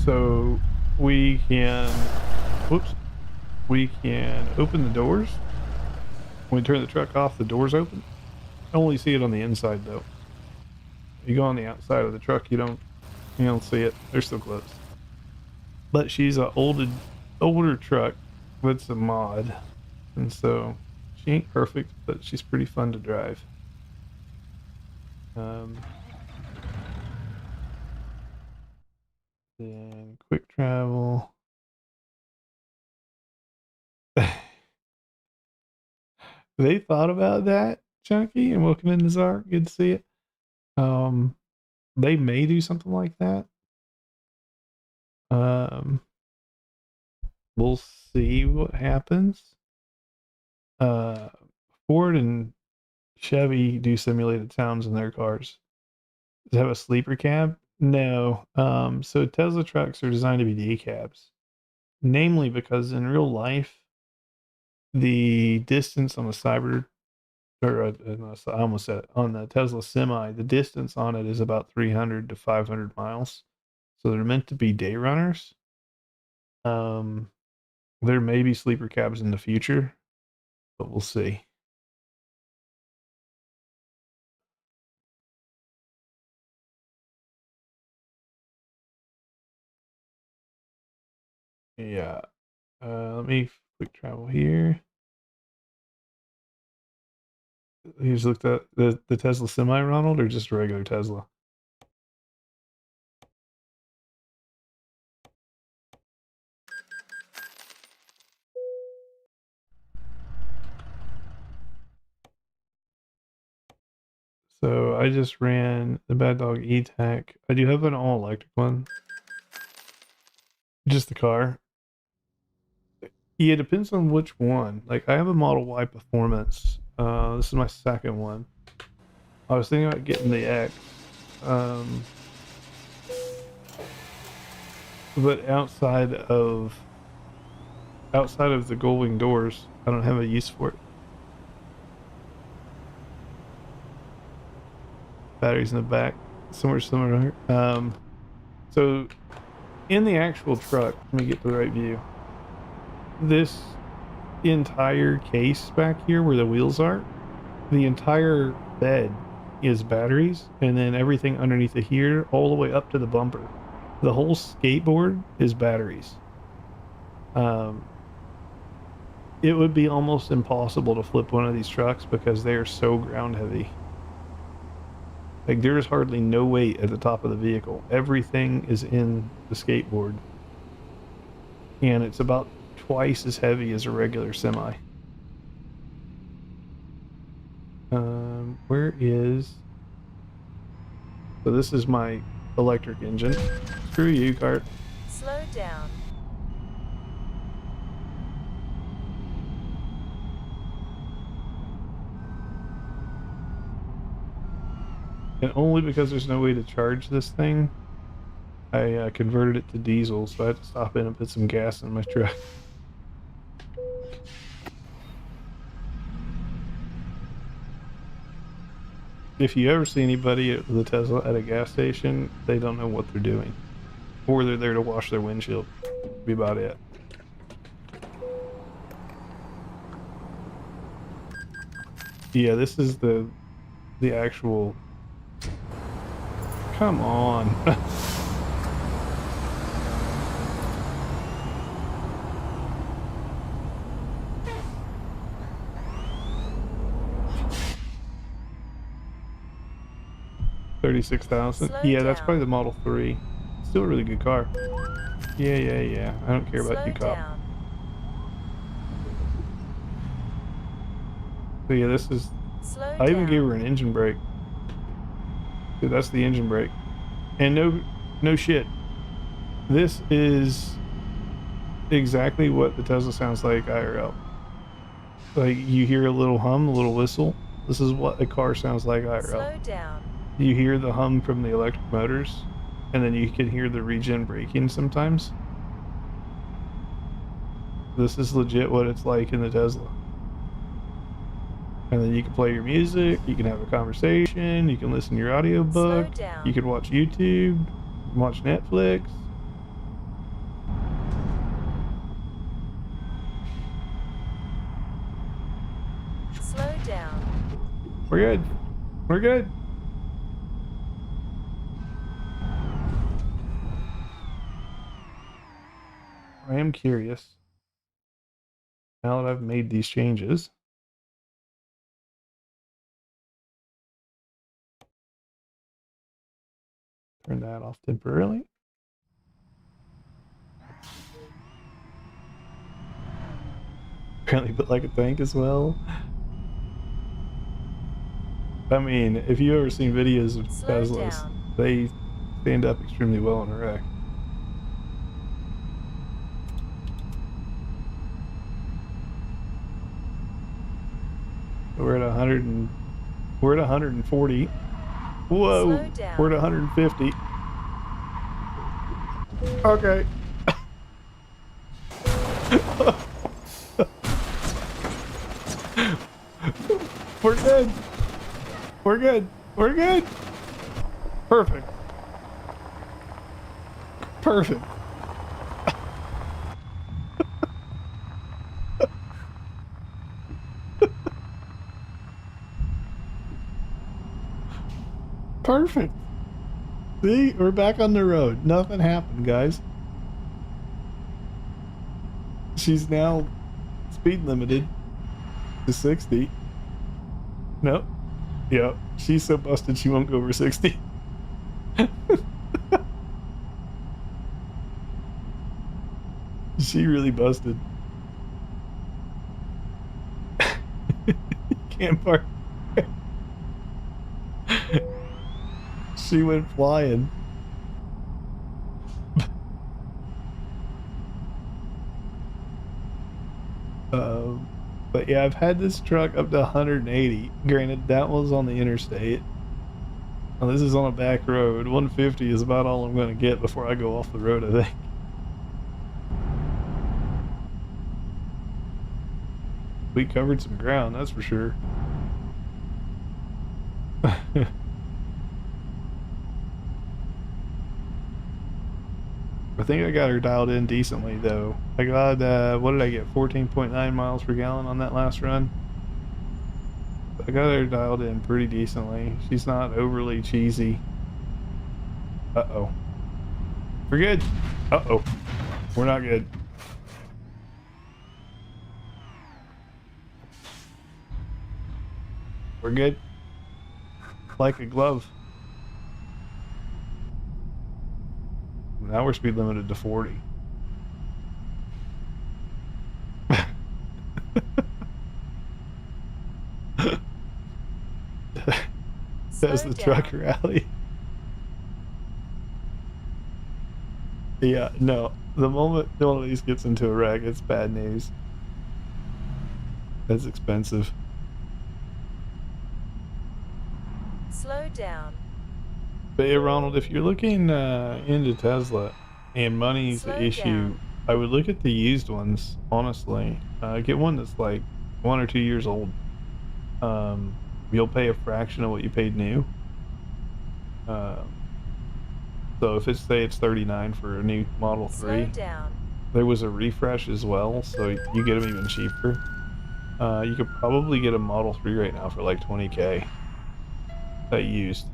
So we can, whoops, we can open the doors. When we turn the truck off, the doors open. I only see it on the inside though. You go on the outside of the truck, you don't see it. They're still closed. But she's a older truck that's a mod, and so she ain't perfect, but she's pretty fun to drive. Then quick travel. They thought about that, Chunky, and welcome in, Nazar. Good to see it. They may do something like that. We'll see what happens. Ford and Chevy do simulated sounds in their cars. Does it have a sleeper cab? No. So Tesla trucks are designed to be decabs, namely because in real life, the distance on a Cyber, or I almost said it, on the Tesla Semi, the distance on it is about 300 to 500 miles. So they're meant to be day runners. There may be sleeper cabs in the future, but we'll see. Yeah. Let me quick travel here. You just looked at the Tesla Semi, Ronald, or just a regular Tesla? So I just ran the Bad Dog E-Tech. I do have an all-electric one. Just the car. Yeah, it depends on which one. Like, I have a Model Y Performance. This is my second one. I was thinking about getting the X. But outside of the gull-wing doors, I don't have a use for it. Batteries in the back, somewhere similar. So in the actual truck, let me get to the right view. This entire case back here where the wheels are, the entire bed is batteries, and then everything underneath it here, all the way up to the bumper. The whole skateboard is batteries. It would be almost impossible to flip one of these trucks because they are so ground heavy. Like, there's hardly no weight at the top of the vehicle. Everything is in the skateboard. And it's about twice as heavy as a regular semi. Where is... So this is my electric engine. Screw you, cart. Slow down. And only because there's no way to charge this thing, I converted it to diesel, so I had to stop in and put some gas in my truck. If you ever see anybody with a Tesla at a gas station, they don't know what they're doing. Or they're there to wash their windshield. That'd be about it. Yeah, this is the actual... Come on. $36,000. Yeah, that's probably the Model 3. Still a really good car. Yeah. I don't care about you, cop. So yeah, this is... I even gave her an engine brake. Dude, that's the engine brake. And no shit. This is exactly what the Tesla sounds like IRL. Like, you hear a little hum, a little whistle. This is what a car sounds like IRL. Slow down. You hear the hum from the electric motors, and then you can hear the regen braking sometimes. This is legit what it's like in the Tesla. And then you can play your music, you can have a conversation, you can listen to your audiobook, you can watch YouTube, watch Netflix. Slow down. We're good. We're good. I am curious, now that I've made these changes, turn that off temporarily. Apparently put like a tank as well. I mean, if you've ever seen videos of Teslas, they stand up extremely well on a wreck. We're at 100 and we're at 140. Whoa, we're at 150. Okay. We're good. We're good. We're good. Perfect. Perfect. Perfect. See, we're back on the road. Nothing happened, guys. She's now speed limited to 60. Nope. Yep. She's so busted she won't go over 60. She really busted. You can't park. She went flying. But yeah, I've had this truck up to 180. Granted, that was on the interstate. Now this is on a back road. 150 is about all I'm going to get before I go off the road, I think. We covered some ground, that's for sure. I think I got her dialed in decently, though. I got, what did I get? 14.9 miles per gallon on that last run. I got her dialed in pretty decently. She's not overly cheesy. Uh-oh. We're good. Uh-oh. We're not good. We're good. Like a glove. Now we're speed limited to 40. That's the truck rally. Yeah, no. The moment one of these gets into a wreck, it's bad news. That's expensive. Slow down. But yeah, Ronald, if you're looking into Tesla and money's the issue, I would look at the used ones, honestly. Get one that's like 1 or 2 years old. You'll pay a fraction of what you paid new. So if it's, say it's 39 for a new Model 3, there was a refresh as well, so you get them even cheaper. You could probably get a Model 3 right now for like 20K. That used.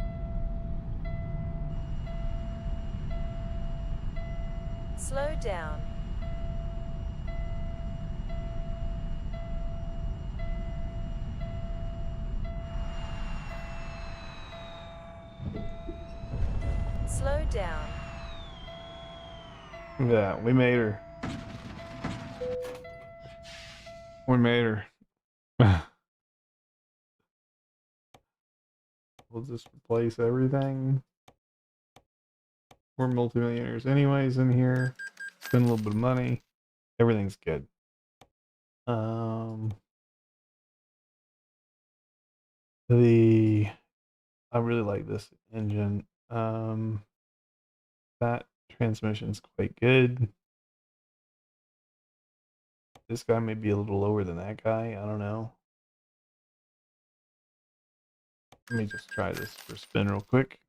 Slow down. Slow down. Yeah, we made her. We made her. We'll just replace everything. We're multimillionaires anyways in here. Spend a little bit of money. Everything's good. I really like this engine. That transmission's quite good. This guy may be a little lower than that guy. I don't know. Let me just try this for a spin real quick.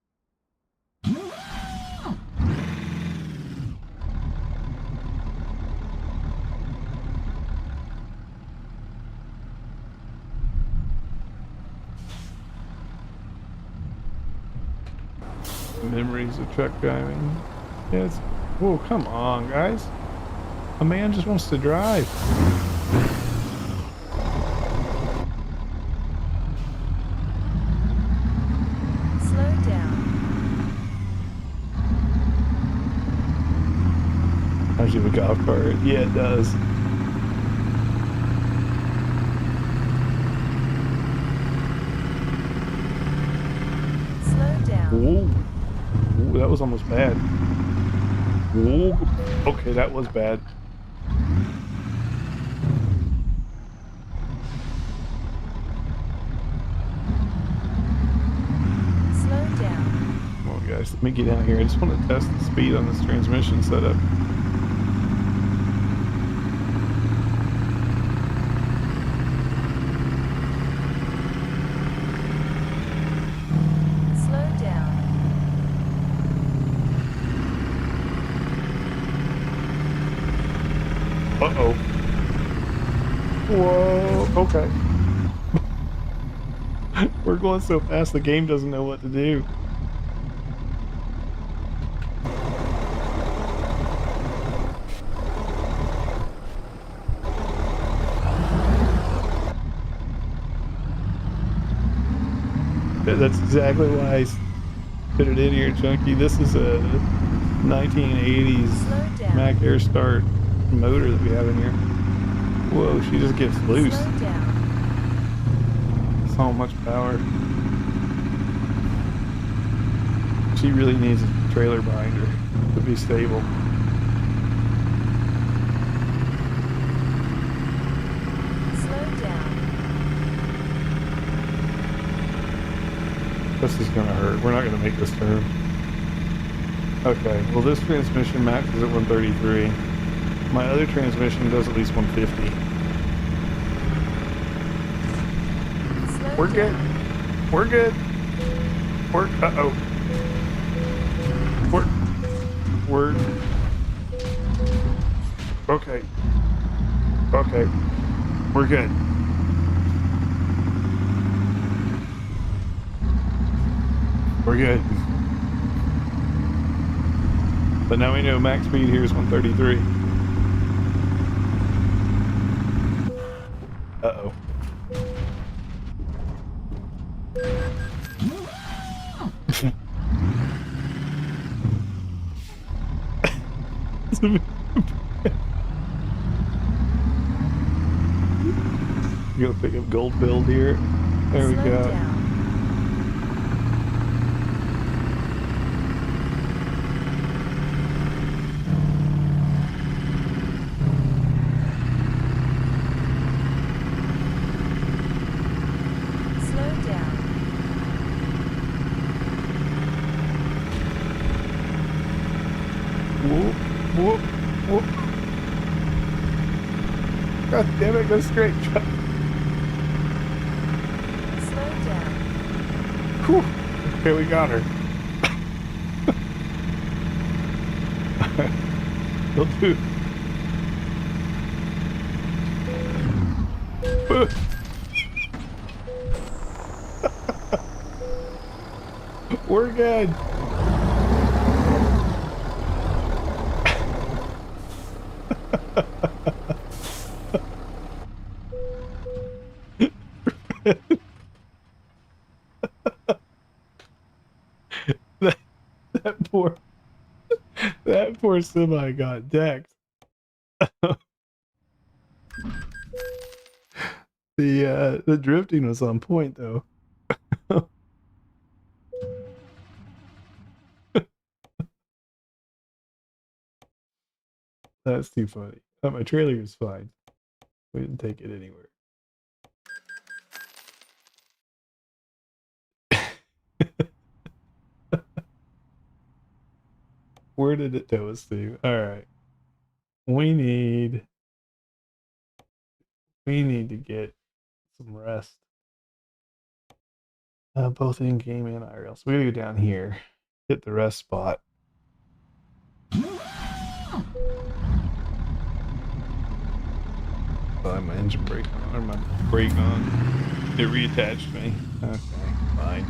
Memories of truck driving. Yes. Whoa, come on, guys. A man just wants to drive. Slow down. Reminds you of a golf cart. Yeah, it does. Slow down. Ooh. Ooh, that was almost bad. Ooh. Okay, that was bad. Slow down. Come on, guys. Let me get out here. I just want to test the speed on this transmission setup. Uh-oh. Whoa, okay. We're going so fast the game doesn't know what to do. That's exactly why I put it in here, Chunky. This is a 1980s Mac Air Start motor that we have in here. Whoa, she just gets loose. So much power. She really needs a trailer behind her to be stable. Slow down. This is gonna hurt. We're not gonna make this turn. Okay, well this transmission max is at 133. My other transmission does at least 150. Slow We're good. down. We're good. Uh-oh. We're... Okay. Okay. We're good. We're good. But now we know max speed here is 133. Uh-oh. You gonna pick up gold build here? There we Slow go. down. Slow down. Whoop, whoop, whoop. God damn it, go straight. Slow down. Whew. Okay, we got her. He'll do. We're good. that, that poor semi got decked. The drifting was on point though. That's too funny. My trailer is fine. We didn't take it anywhere. Where did it tow us to? All right. We need to get some rest. Both in game and IRL. So we gotta go down here, hit the rest spot. Oh, my engine brake on, or my brake on. It reattached me. Okay, fine.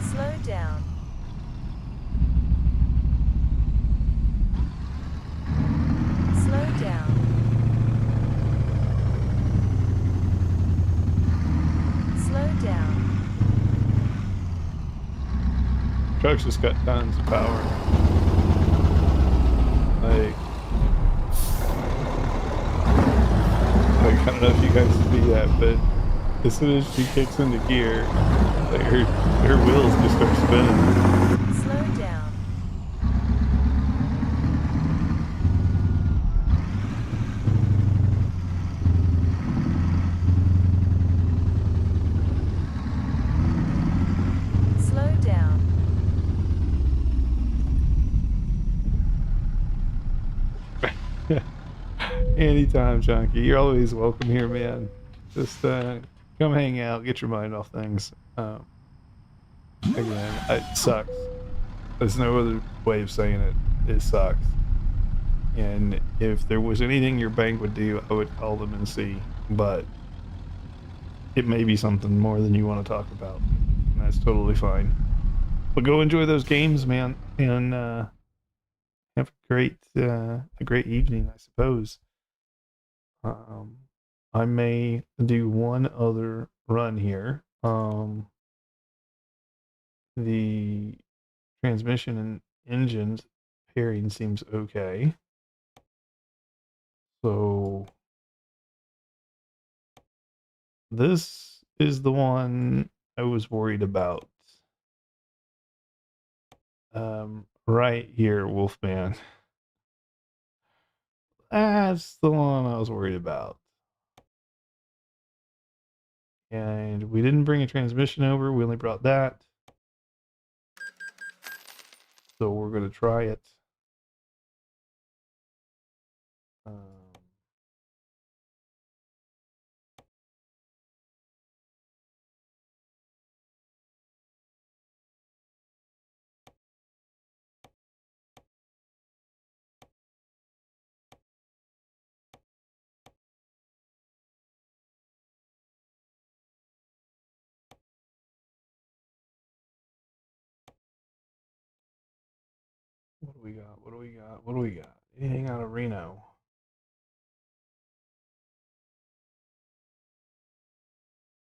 Slow down. Slow down. Slow down. Truck's just got tons of power. Like, I don't know if you guys see that, but as soon as she kicks into gear, like her wheels just start spinning. Slow down. Slow down. Anytime, Chunky. You're always welcome here, man. Just come hang out, get your mind off things. Again, it sucks. There's no other way of saying it. It sucks. And if there was anything your bank would do, I would call them and see. But it may be something more than you want to talk about. And that's totally fine. But go enjoy those games, man. And have a great evening, I suppose. I may do one other run here. The transmission and engines pairing seems okay. So this is the one I was worried about. Right here, Wolfman. That's the one I was worried about. And we didn't bring a transmission over. We only brought that. So we're going to try it. What do we got? What do we got? What do we got? Anything out of Reno?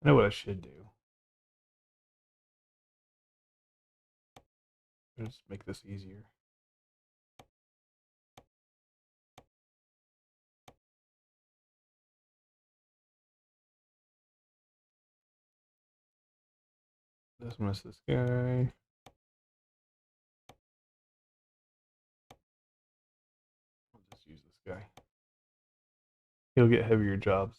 I know what I should do. Just make this easier. Dismiss this guy. I'll just use this guy. He'll get heavier jobs.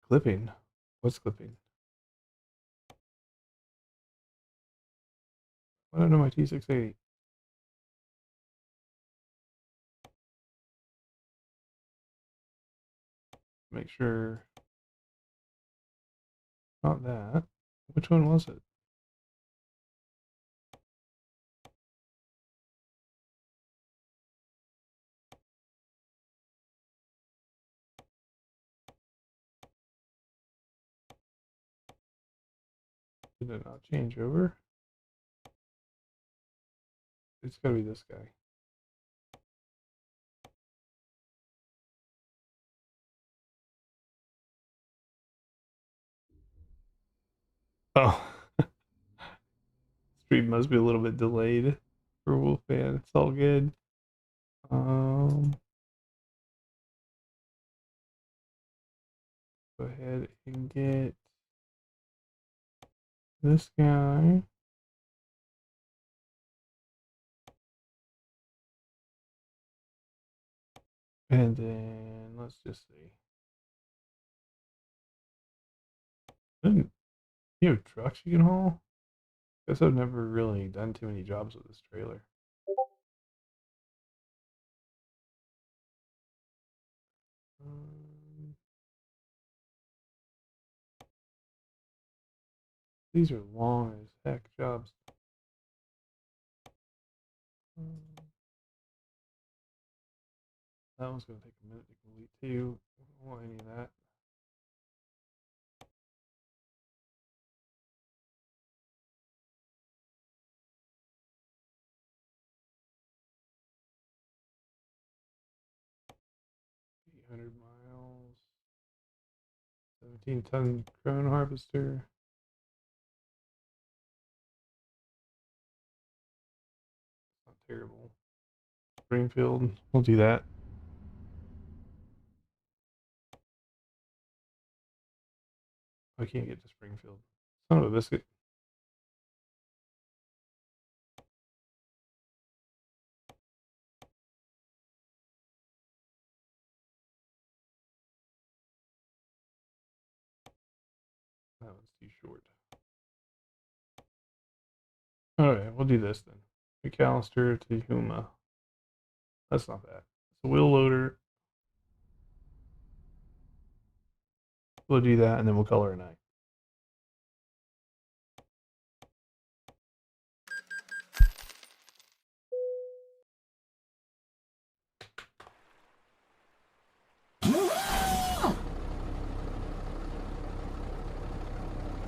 Clipping? What's clipping? I don't know my T680. Make sure. Not that. Which one was it? Did it not change over? It's gotta be this guy. Oh. Stream must be a little bit delayed for Wolfman. It's all good. Go ahead and get this guy. And then let's just see. You have trucks you can haul? Guess I've never really done too many jobs with this trailer. These are long as heck jobs. That one's going to take a minute to complete too. I don't want any of that. miles, 17-ton drone harvester. Not terrible. Springfield, we'll do that. I can't get to Springfield. Son of a biscuit. That one's too short. Alright, we'll do this then. McAllister to Huma. That's not bad. It's a wheel loader. We'll do that and then we'll color a night.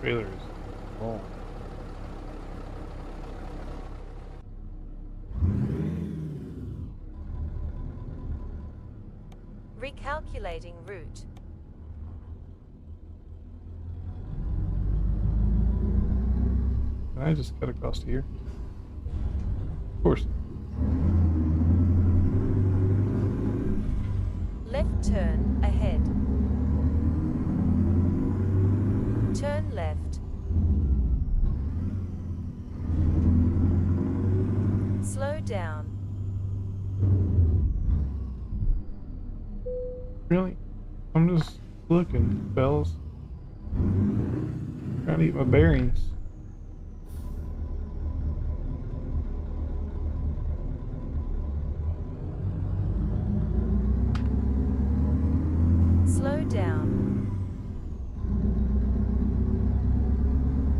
Trailer is long. Recalculating route. I just cut across here? Of course. Left turn ahead. Turn left. Slow down. Really? I'm just looking, fellas. Trying to get my bearings. Slow down.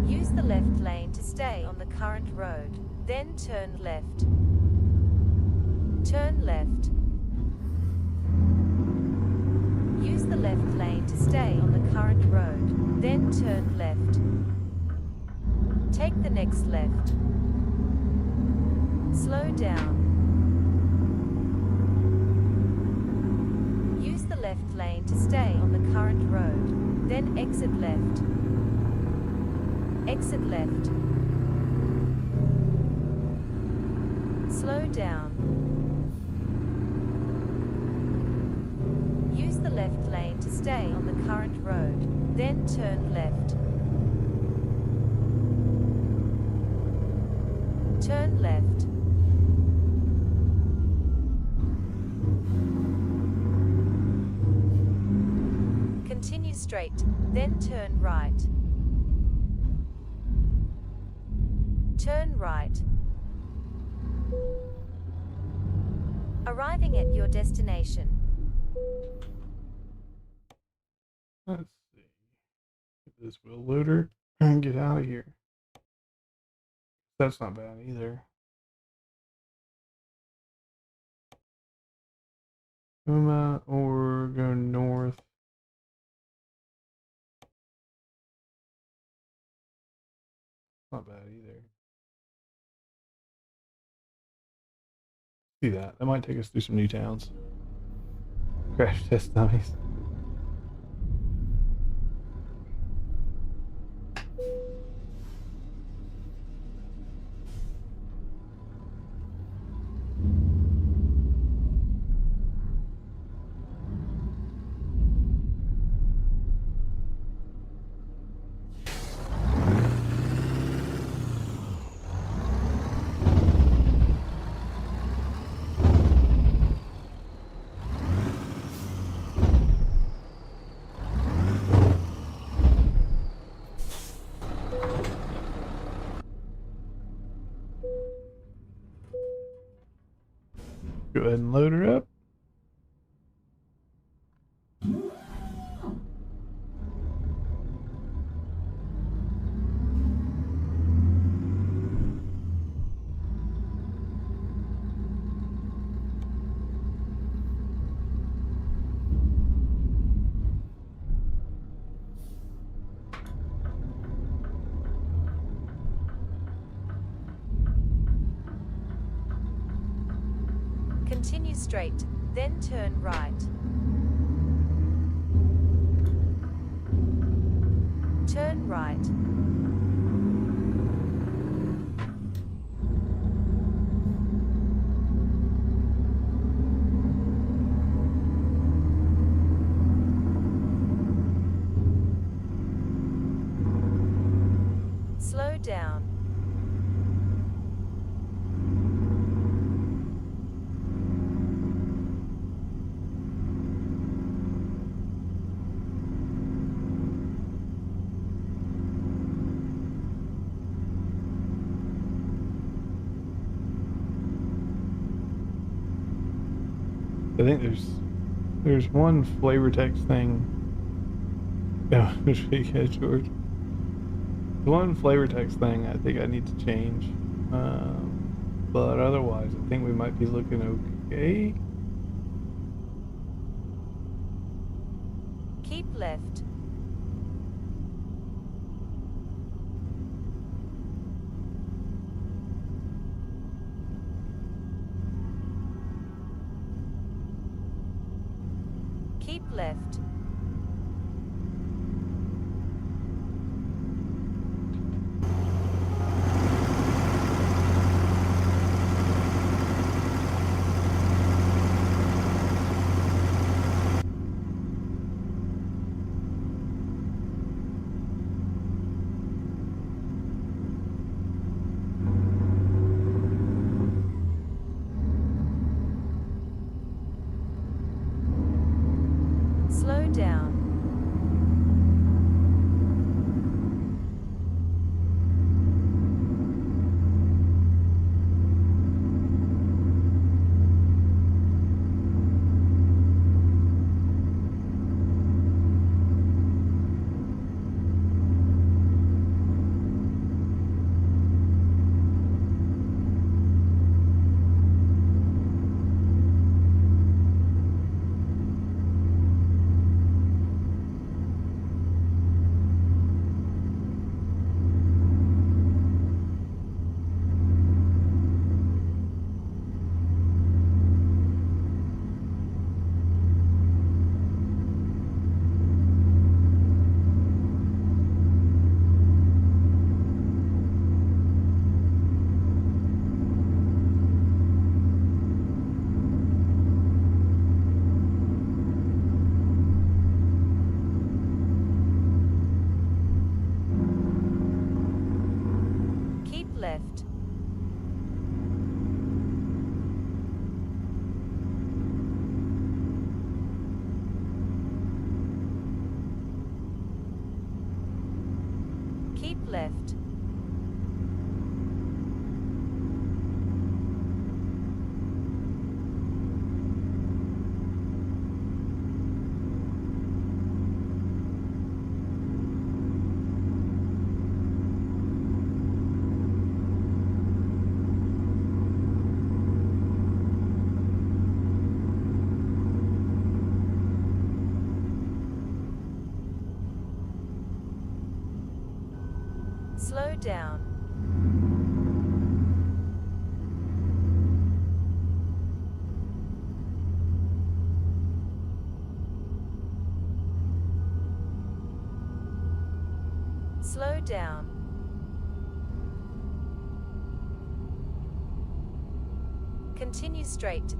Use the left lane to stay on the current road, then turn left. Turn left. Use the left lane to stay on the current road, then turn left. Take the next left. Slow down. Use the left lane to stay on the current road, then exit left. Exit left. Slow down. Use the left lane to stay on the current road, then turn left. Turn left. Continue straight, then turn right. Turn right. Arriving at your destination. Let's see. Get this wheel loader and get out of here. That's not bad either. Uma or go north. Not bad either. See that? That might take us through some new towns. Crash test dummies. Go ahead and load her up. Continue straight, then turn right. Turn right. Slow down. I think there's one flavor text thing. Yeah, yeah, George. One flavor text thing I think I need to change. But otherwise, I think we might be looking okay. Keep left. Keep left. down. Keep left. Keep left. Slow down. Slow down. Continue straight.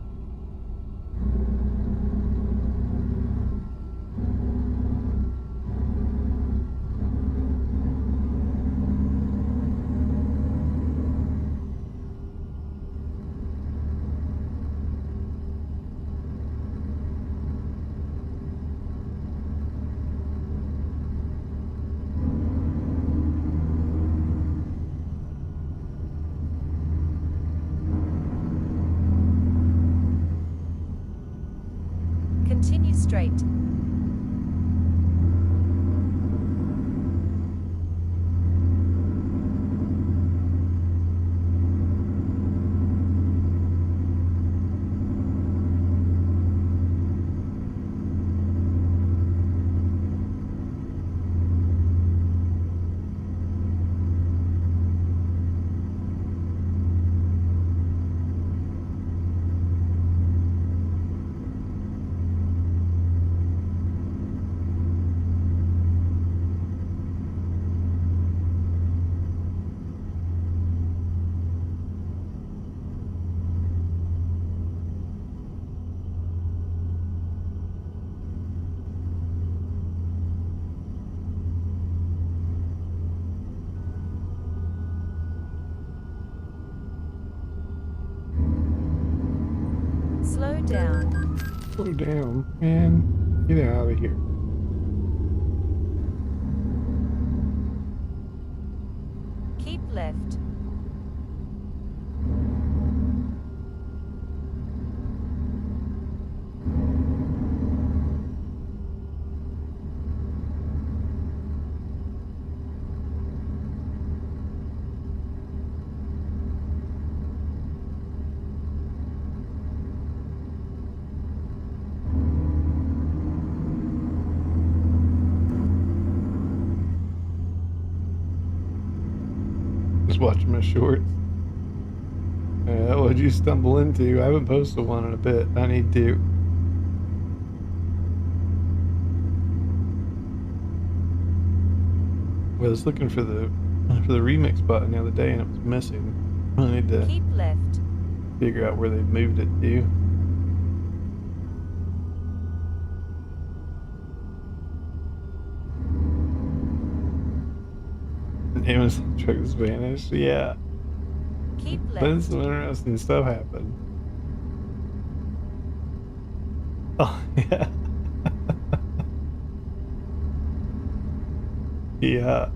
Continue straight. Slow down. Slow down, man. Get out of here. Keep left. Just watching my shorts. What'd you stumble into? I haven't posted one in a bit. I need to. Well, I was looking for the remix button the other day and it was missing. I need to Keep left. figure out where they moved it to. Amazon truck is vanished. Yeah. Keep Then left. some interesting stuff happened. Oh, yeah. Yeah.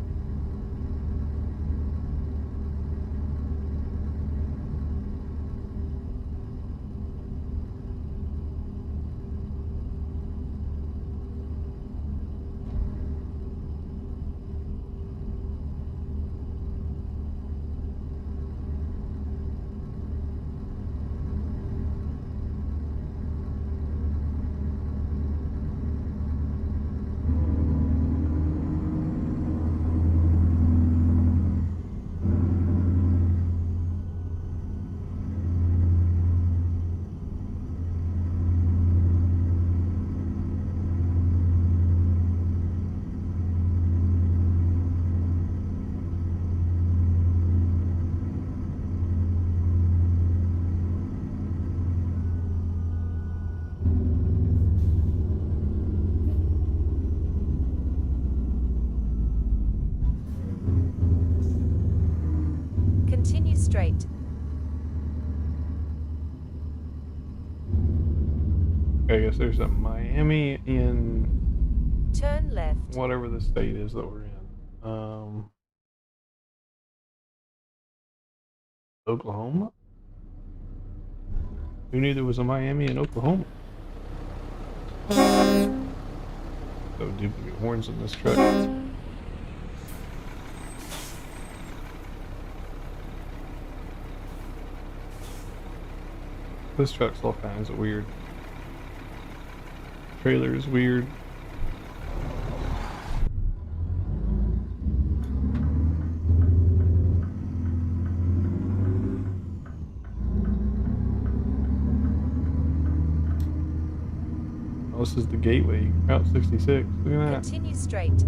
Continue straight. I guess there's a Miami in Turn left. whatever the state is that we're in. Oklahoma? Who knew there was a Miami in Oklahoma? So duplicate horns in this truck. This truck's all kinds of weird. Trailer is weird. Oh, this is the gateway, Route 66. Look at that. Continue straight.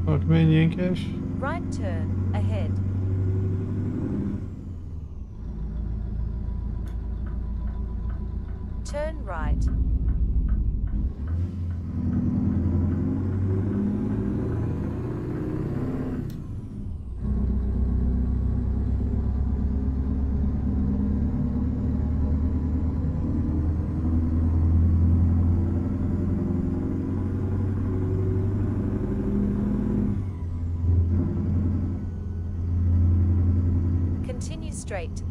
Oh, come in, Yankesh. Right turn ahead. Turn right. Continue straight.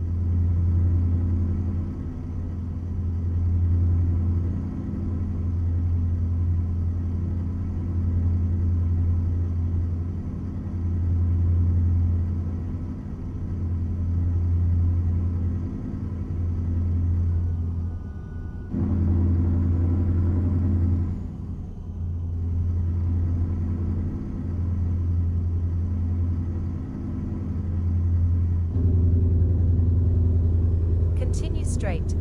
Continue straight.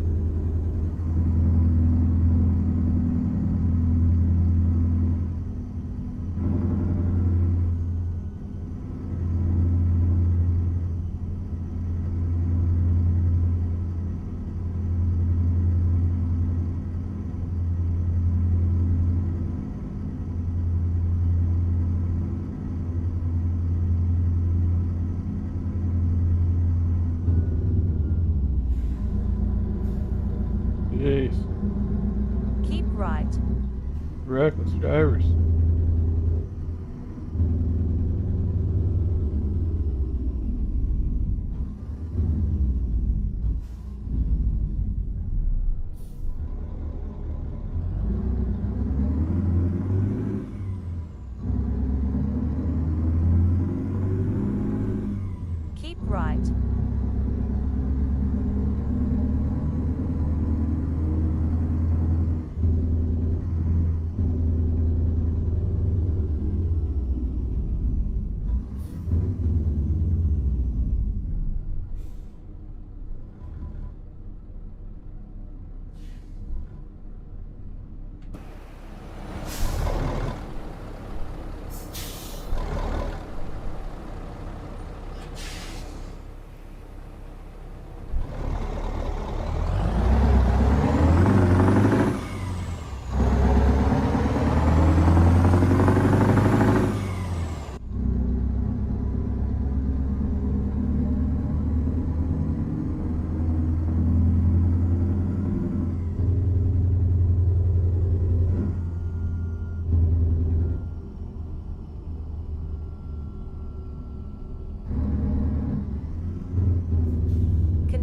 Jeez. Keep right. Reckless drivers. Keep right.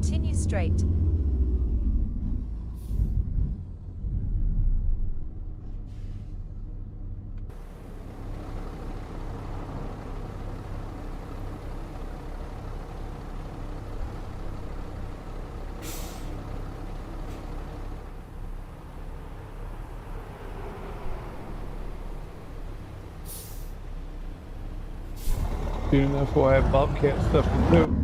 Continue straight. Soon enough, we'll have Bobcat stuff to do.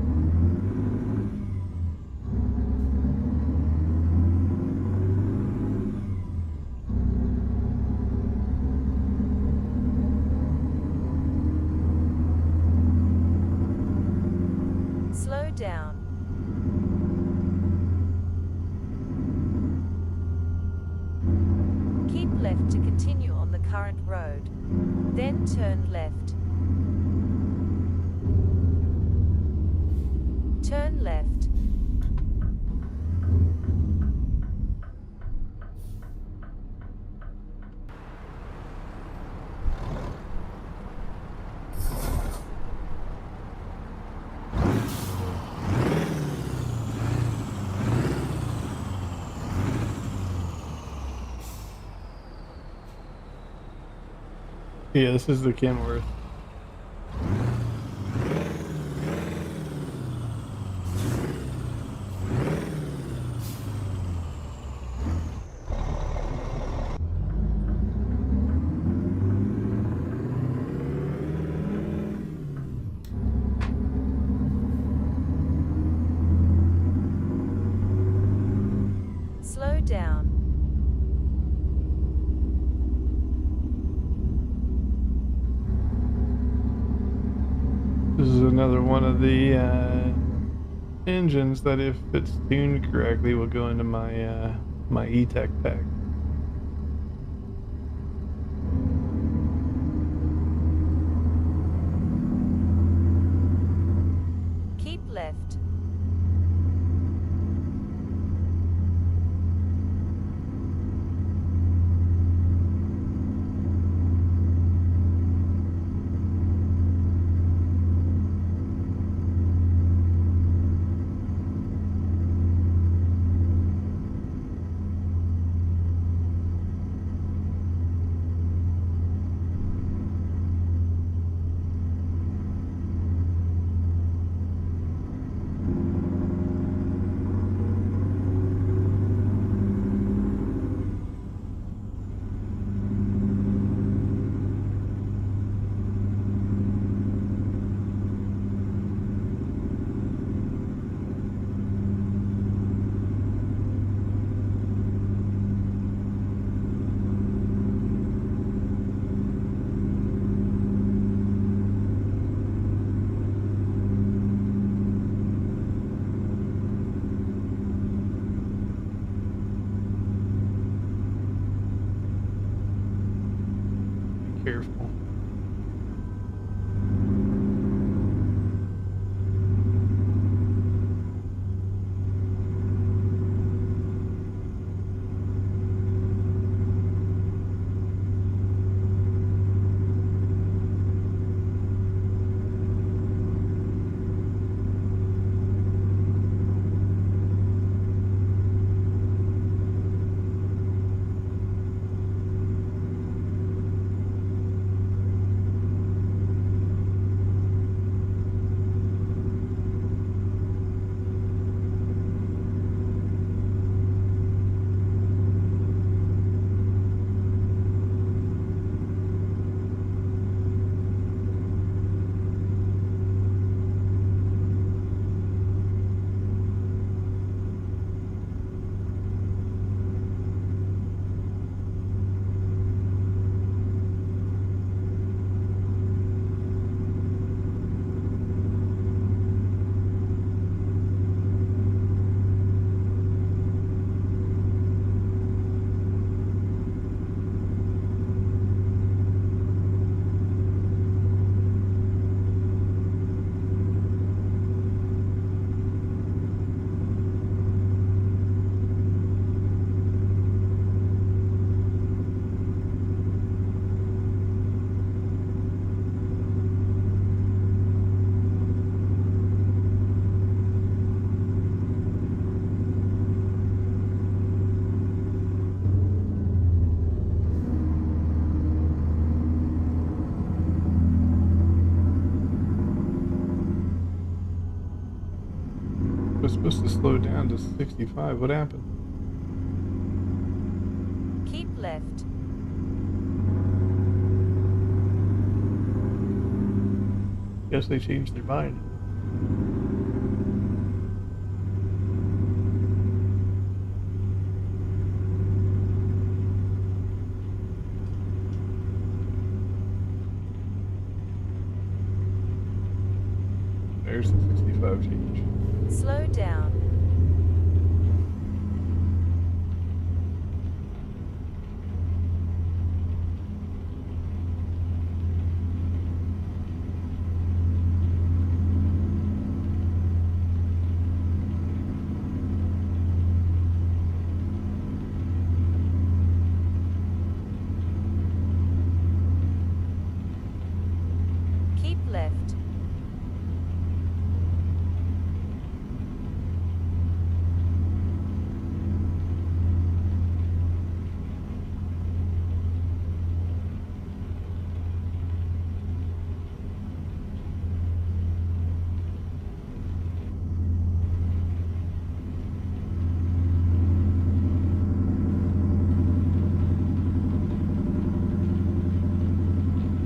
Slow down. Keep left to continue on the current road. Then turn left. Turn left. Yeah, this is the Kenworth. Slow down. This is another one of the engines that, if it's tuned correctly, will go into my my E-Tech pack. Keep left. Careful. Was supposed to slow down to 65. What happened? Keep left. Guess they changed their mind. There's the 65 change. Slow down. Keep left.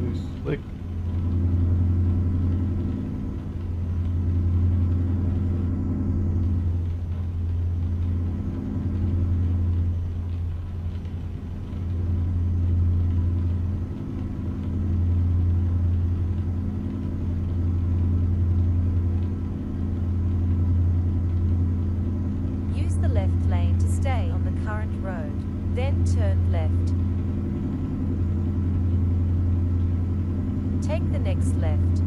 Loose slick. Use the left lane to stay on the current road, then turn left. Take the next left.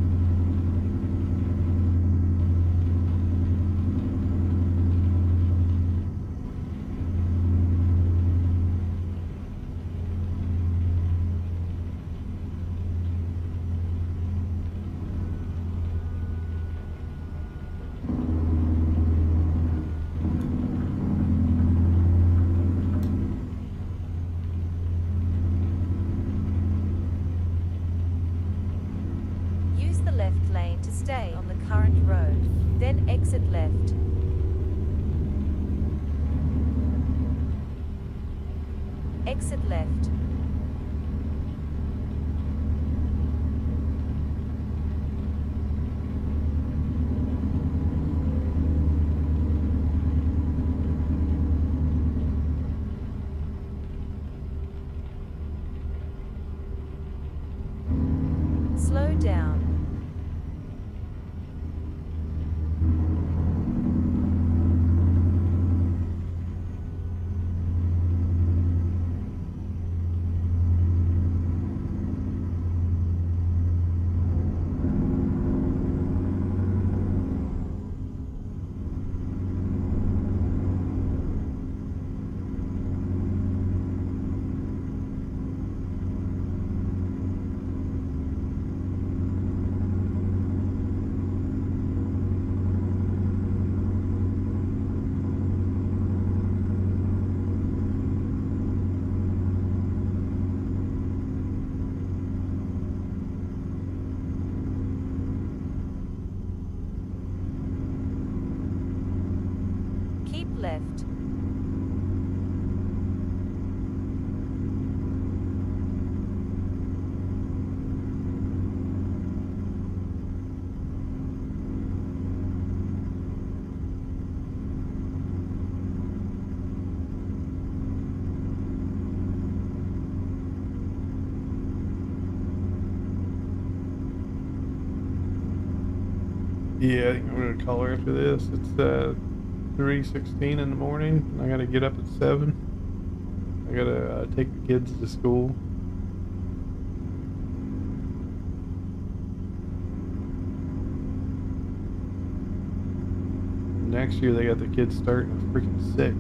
Use the left lane to stay on the current road, then exit left. Exit left. Slow down. Keep left. Yeah, I think I'm gonna call her after this. It's 3:16 in the morning. I gotta get up at 7. I gotta take the kids to school. Next year they got the kids starting at freaking 6.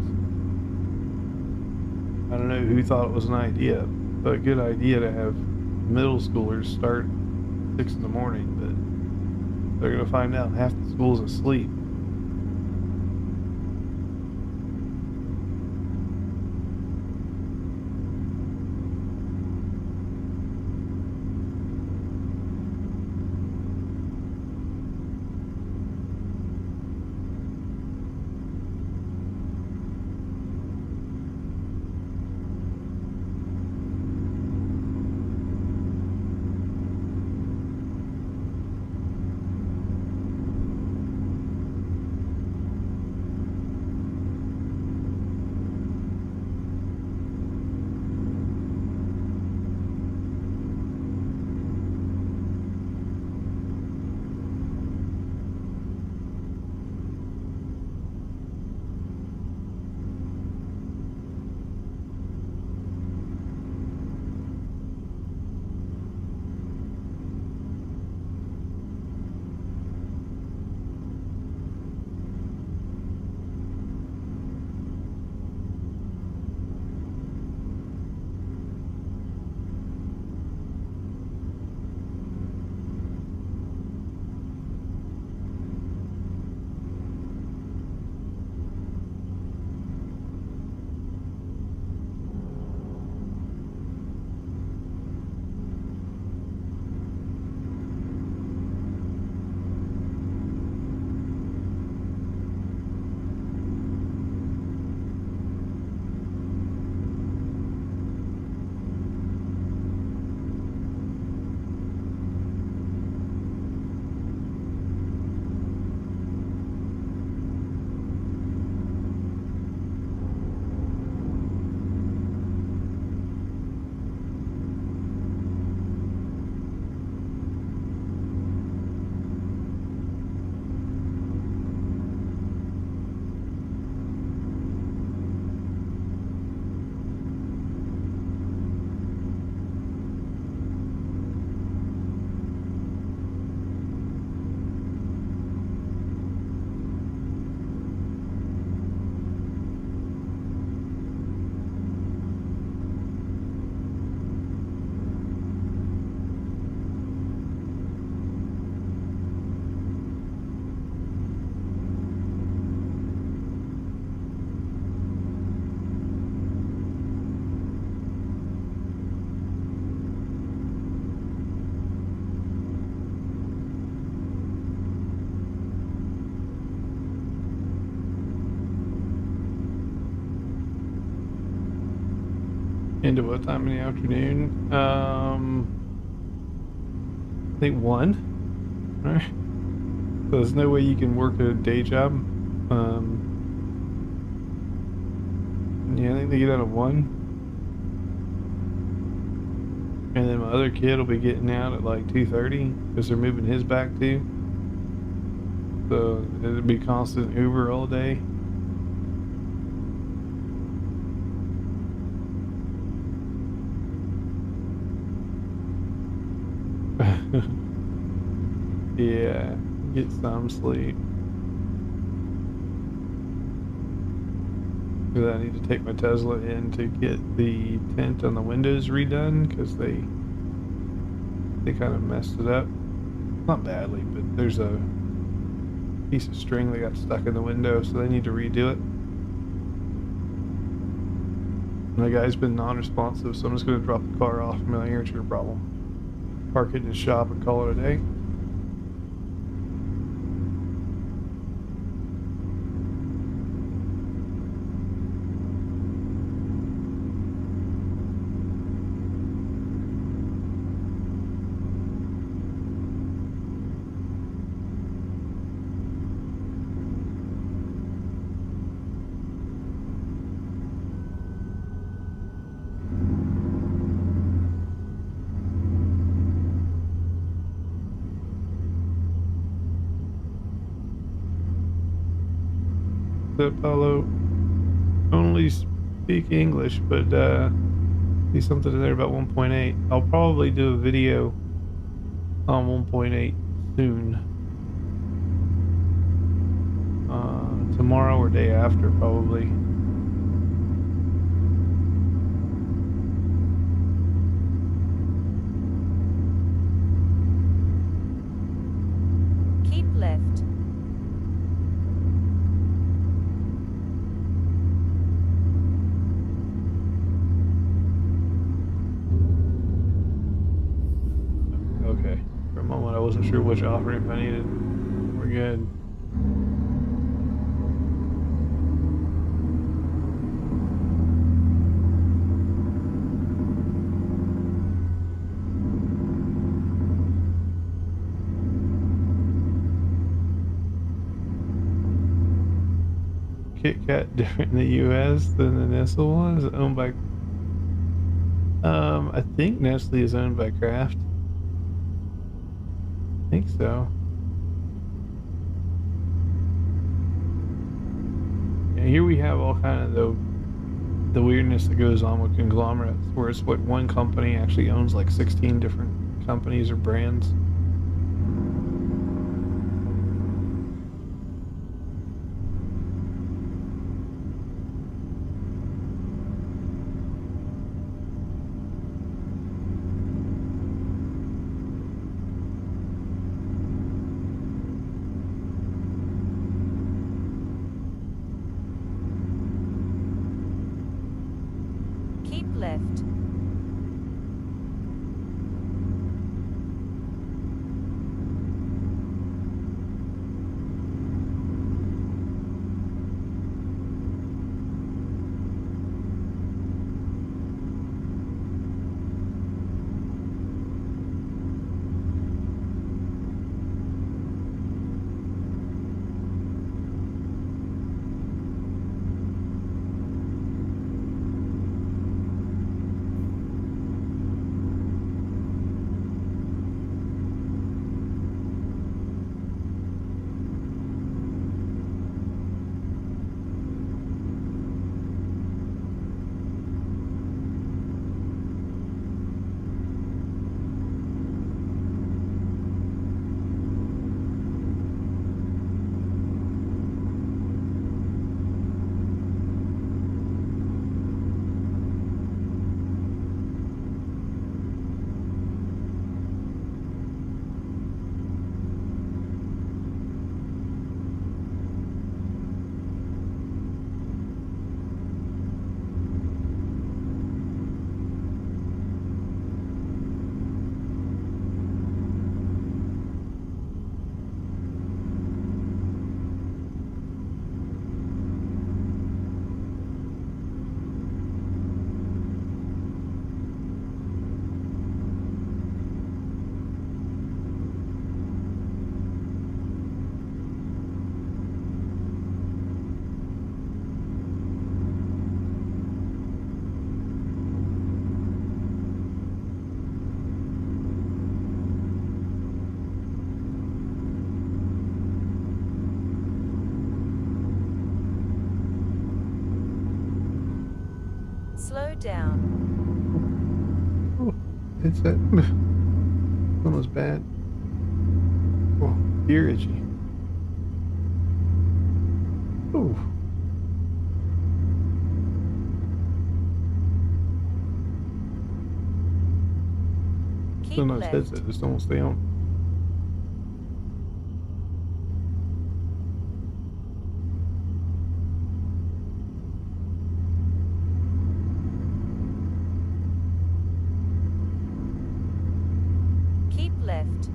I don't know who thought it was an idea, but a good idea to have middle schoolers start 6 in the morning, but they're gonna find out half the school's asleep. Into what time in the afternoon? I think 1. Right. So there's no way you can work a day job. Yeah, I think they get out at 1. And then my other kid will be getting out at like 2:30 because they're moving his back too. So it'll be constant Uber all day. Yeah, get some sleep. Because I need to take my Tesla in to get the tint on the windows redone because they kind of messed it up. Not badly, but there's a piece of string that got stuck in the window, so they need to redo it. And the guy's been non-responsive, so I'm just going to drop the car off and be like, here's your problem. Park it in his shop and call it a day. Paulo, only speak English, but see something in there about 1.8. I'll probably do a video on 1.8 soon. Tomorrow or day after, probably. Keep left. Okay. For a moment, I wasn't sure which off-ramp I needed. We're good. Kit Kat different in the U.S. than the Nestle one? Is it owned by... I think Nestle is owned by Kraft. I think so. And here we have all kind of the weirdness that goes on with conglomerates, where it's what one company actually owns like 16 different companies or brands. Keep left. down. Oh, it's that. Almost bad. Oh, ear itchy. Oh. Keep Still nice left. headset, just don't stay on. Keep left.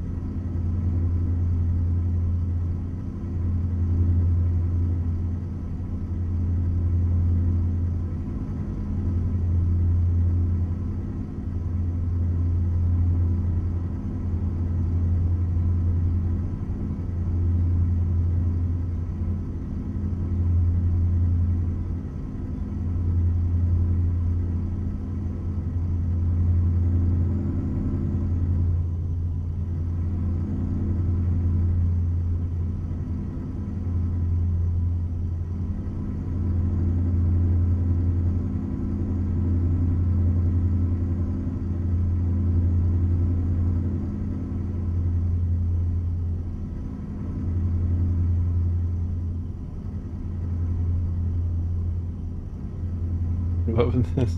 Loving this.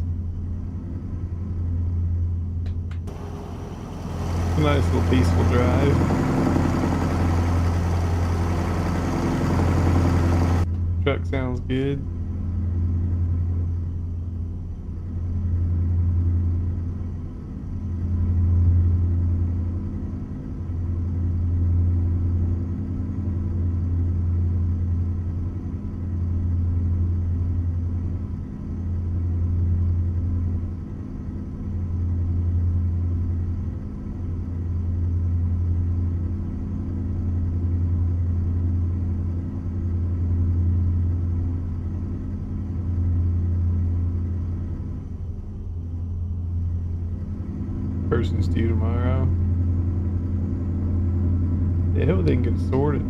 A nice little peaceful drive. Truck sounds good. Person's due tomorrow. I hope they can get sorted.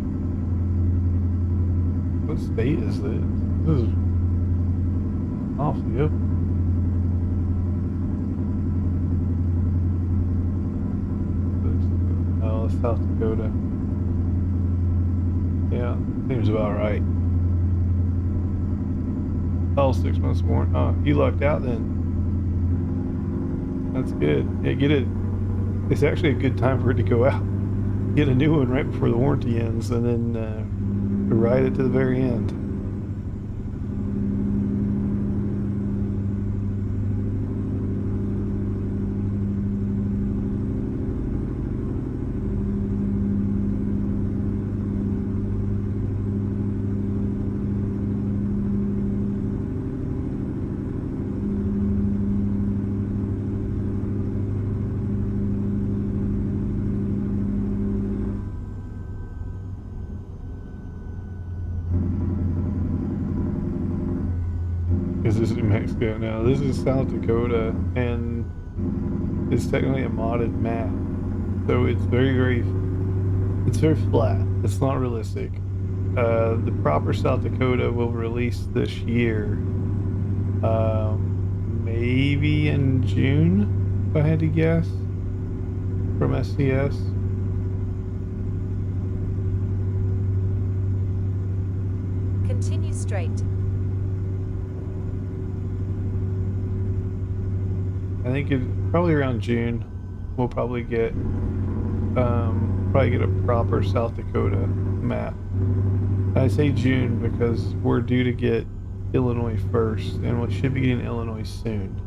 What state is this? This is awfully up. Oh, South Dakota. Yeah, seems about right. Oh, 6 months more. Oh, you lucked out then. That's good. Yeah, get it. It's actually a good time for it to go out. Get a new one right before the warranty ends, and then ride it to the very end. Because this is New Mexico now. This is South Dakota, and it's technically a modded map. So it's very flat. It's not realistic. The proper South Dakota will release this year. Maybe in June, if I had to guess, from SCS. Continue straight. I think probably around June, we'll probably get a proper South Dakota map. I say June because we're due to get Illinois first, and we should be getting Illinois soon.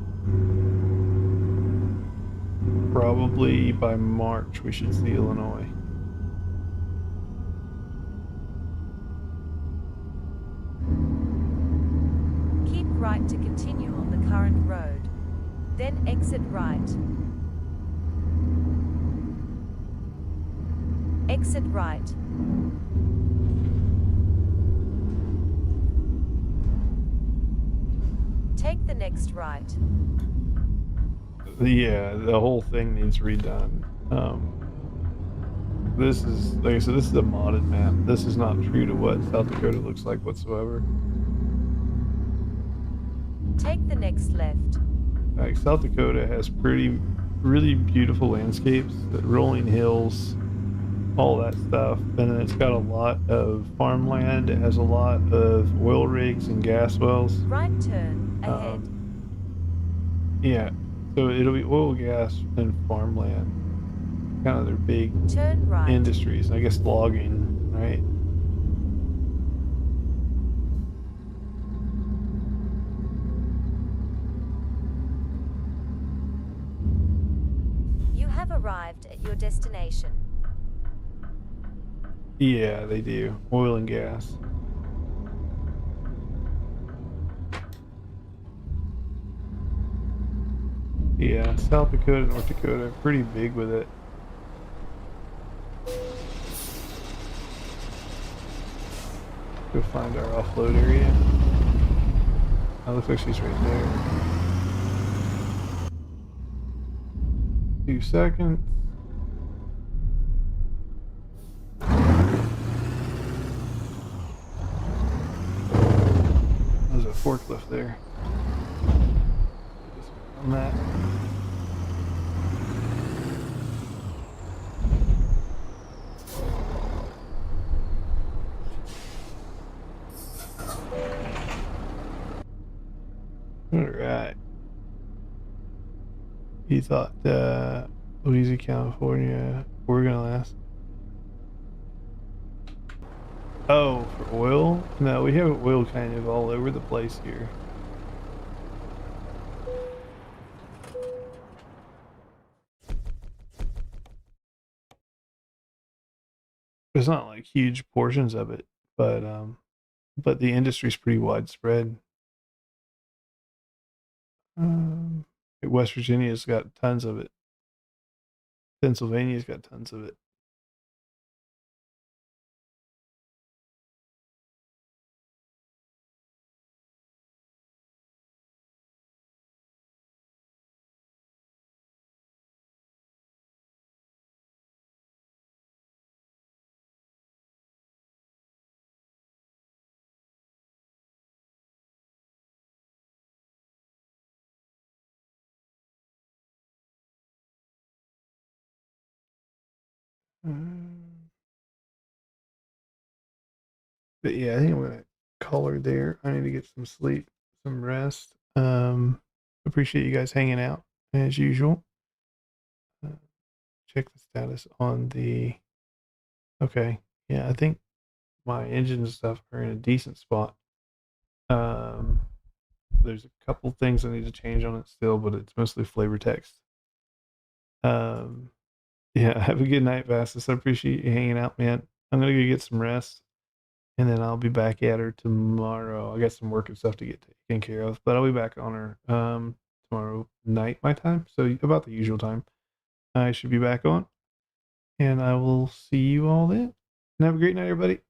Probably by March we should see Illinois. Keep right to continue on the current road. Then exit right. Exit right. Take the next right. Yeah, the whole thing needs redone. This is, like I said, this is a modded map. This is not true to what South Dakota looks like whatsoever. Take the next left. Like South Dakota has really beautiful landscapes, the rolling hills, all that stuff. And then it's got a lot of farmland. It has a lot of oil rigs and gas wells. Right turn ahead. Yeah, so it'll be oil, gas, and farmland. Kind of their big Turn right. industries. I guess logging, right? You have arrived at your destination. Yeah, they do. Oil and gas. Yeah, South Dakota, North Dakota, pretty big with it. Go find our offload area. Oh, looks like she's right there. 2 seconds. There's a forklift there. On that. All right. You thought Louisiana, California, Oregon last? Oh, for oil? No, we have oil kind of all over the place here. It's not like huge portions of it, but the industry's pretty widespread. West Virginia's got tons of it. Pennsylvania's got tons of it. But yeah, I think I'm gonna call her there. I need to get some sleep, some rest. Appreciate you guys hanging out as usual. Check the status on the. Okay, yeah, I think my engine and stuff are in a decent spot. There's a couple things I need to change on it still, but it's mostly flavor text. Yeah, have a good night, Vastus. I appreciate you hanging out, man. I'm gonna go get some rest, and then I'll be back at her tomorrow. I got some work and stuff to get taken care of, but I'll be back on her tomorrow night my time, so about the usual time. I should be back on, and I will see you all then. And have a great night, everybody.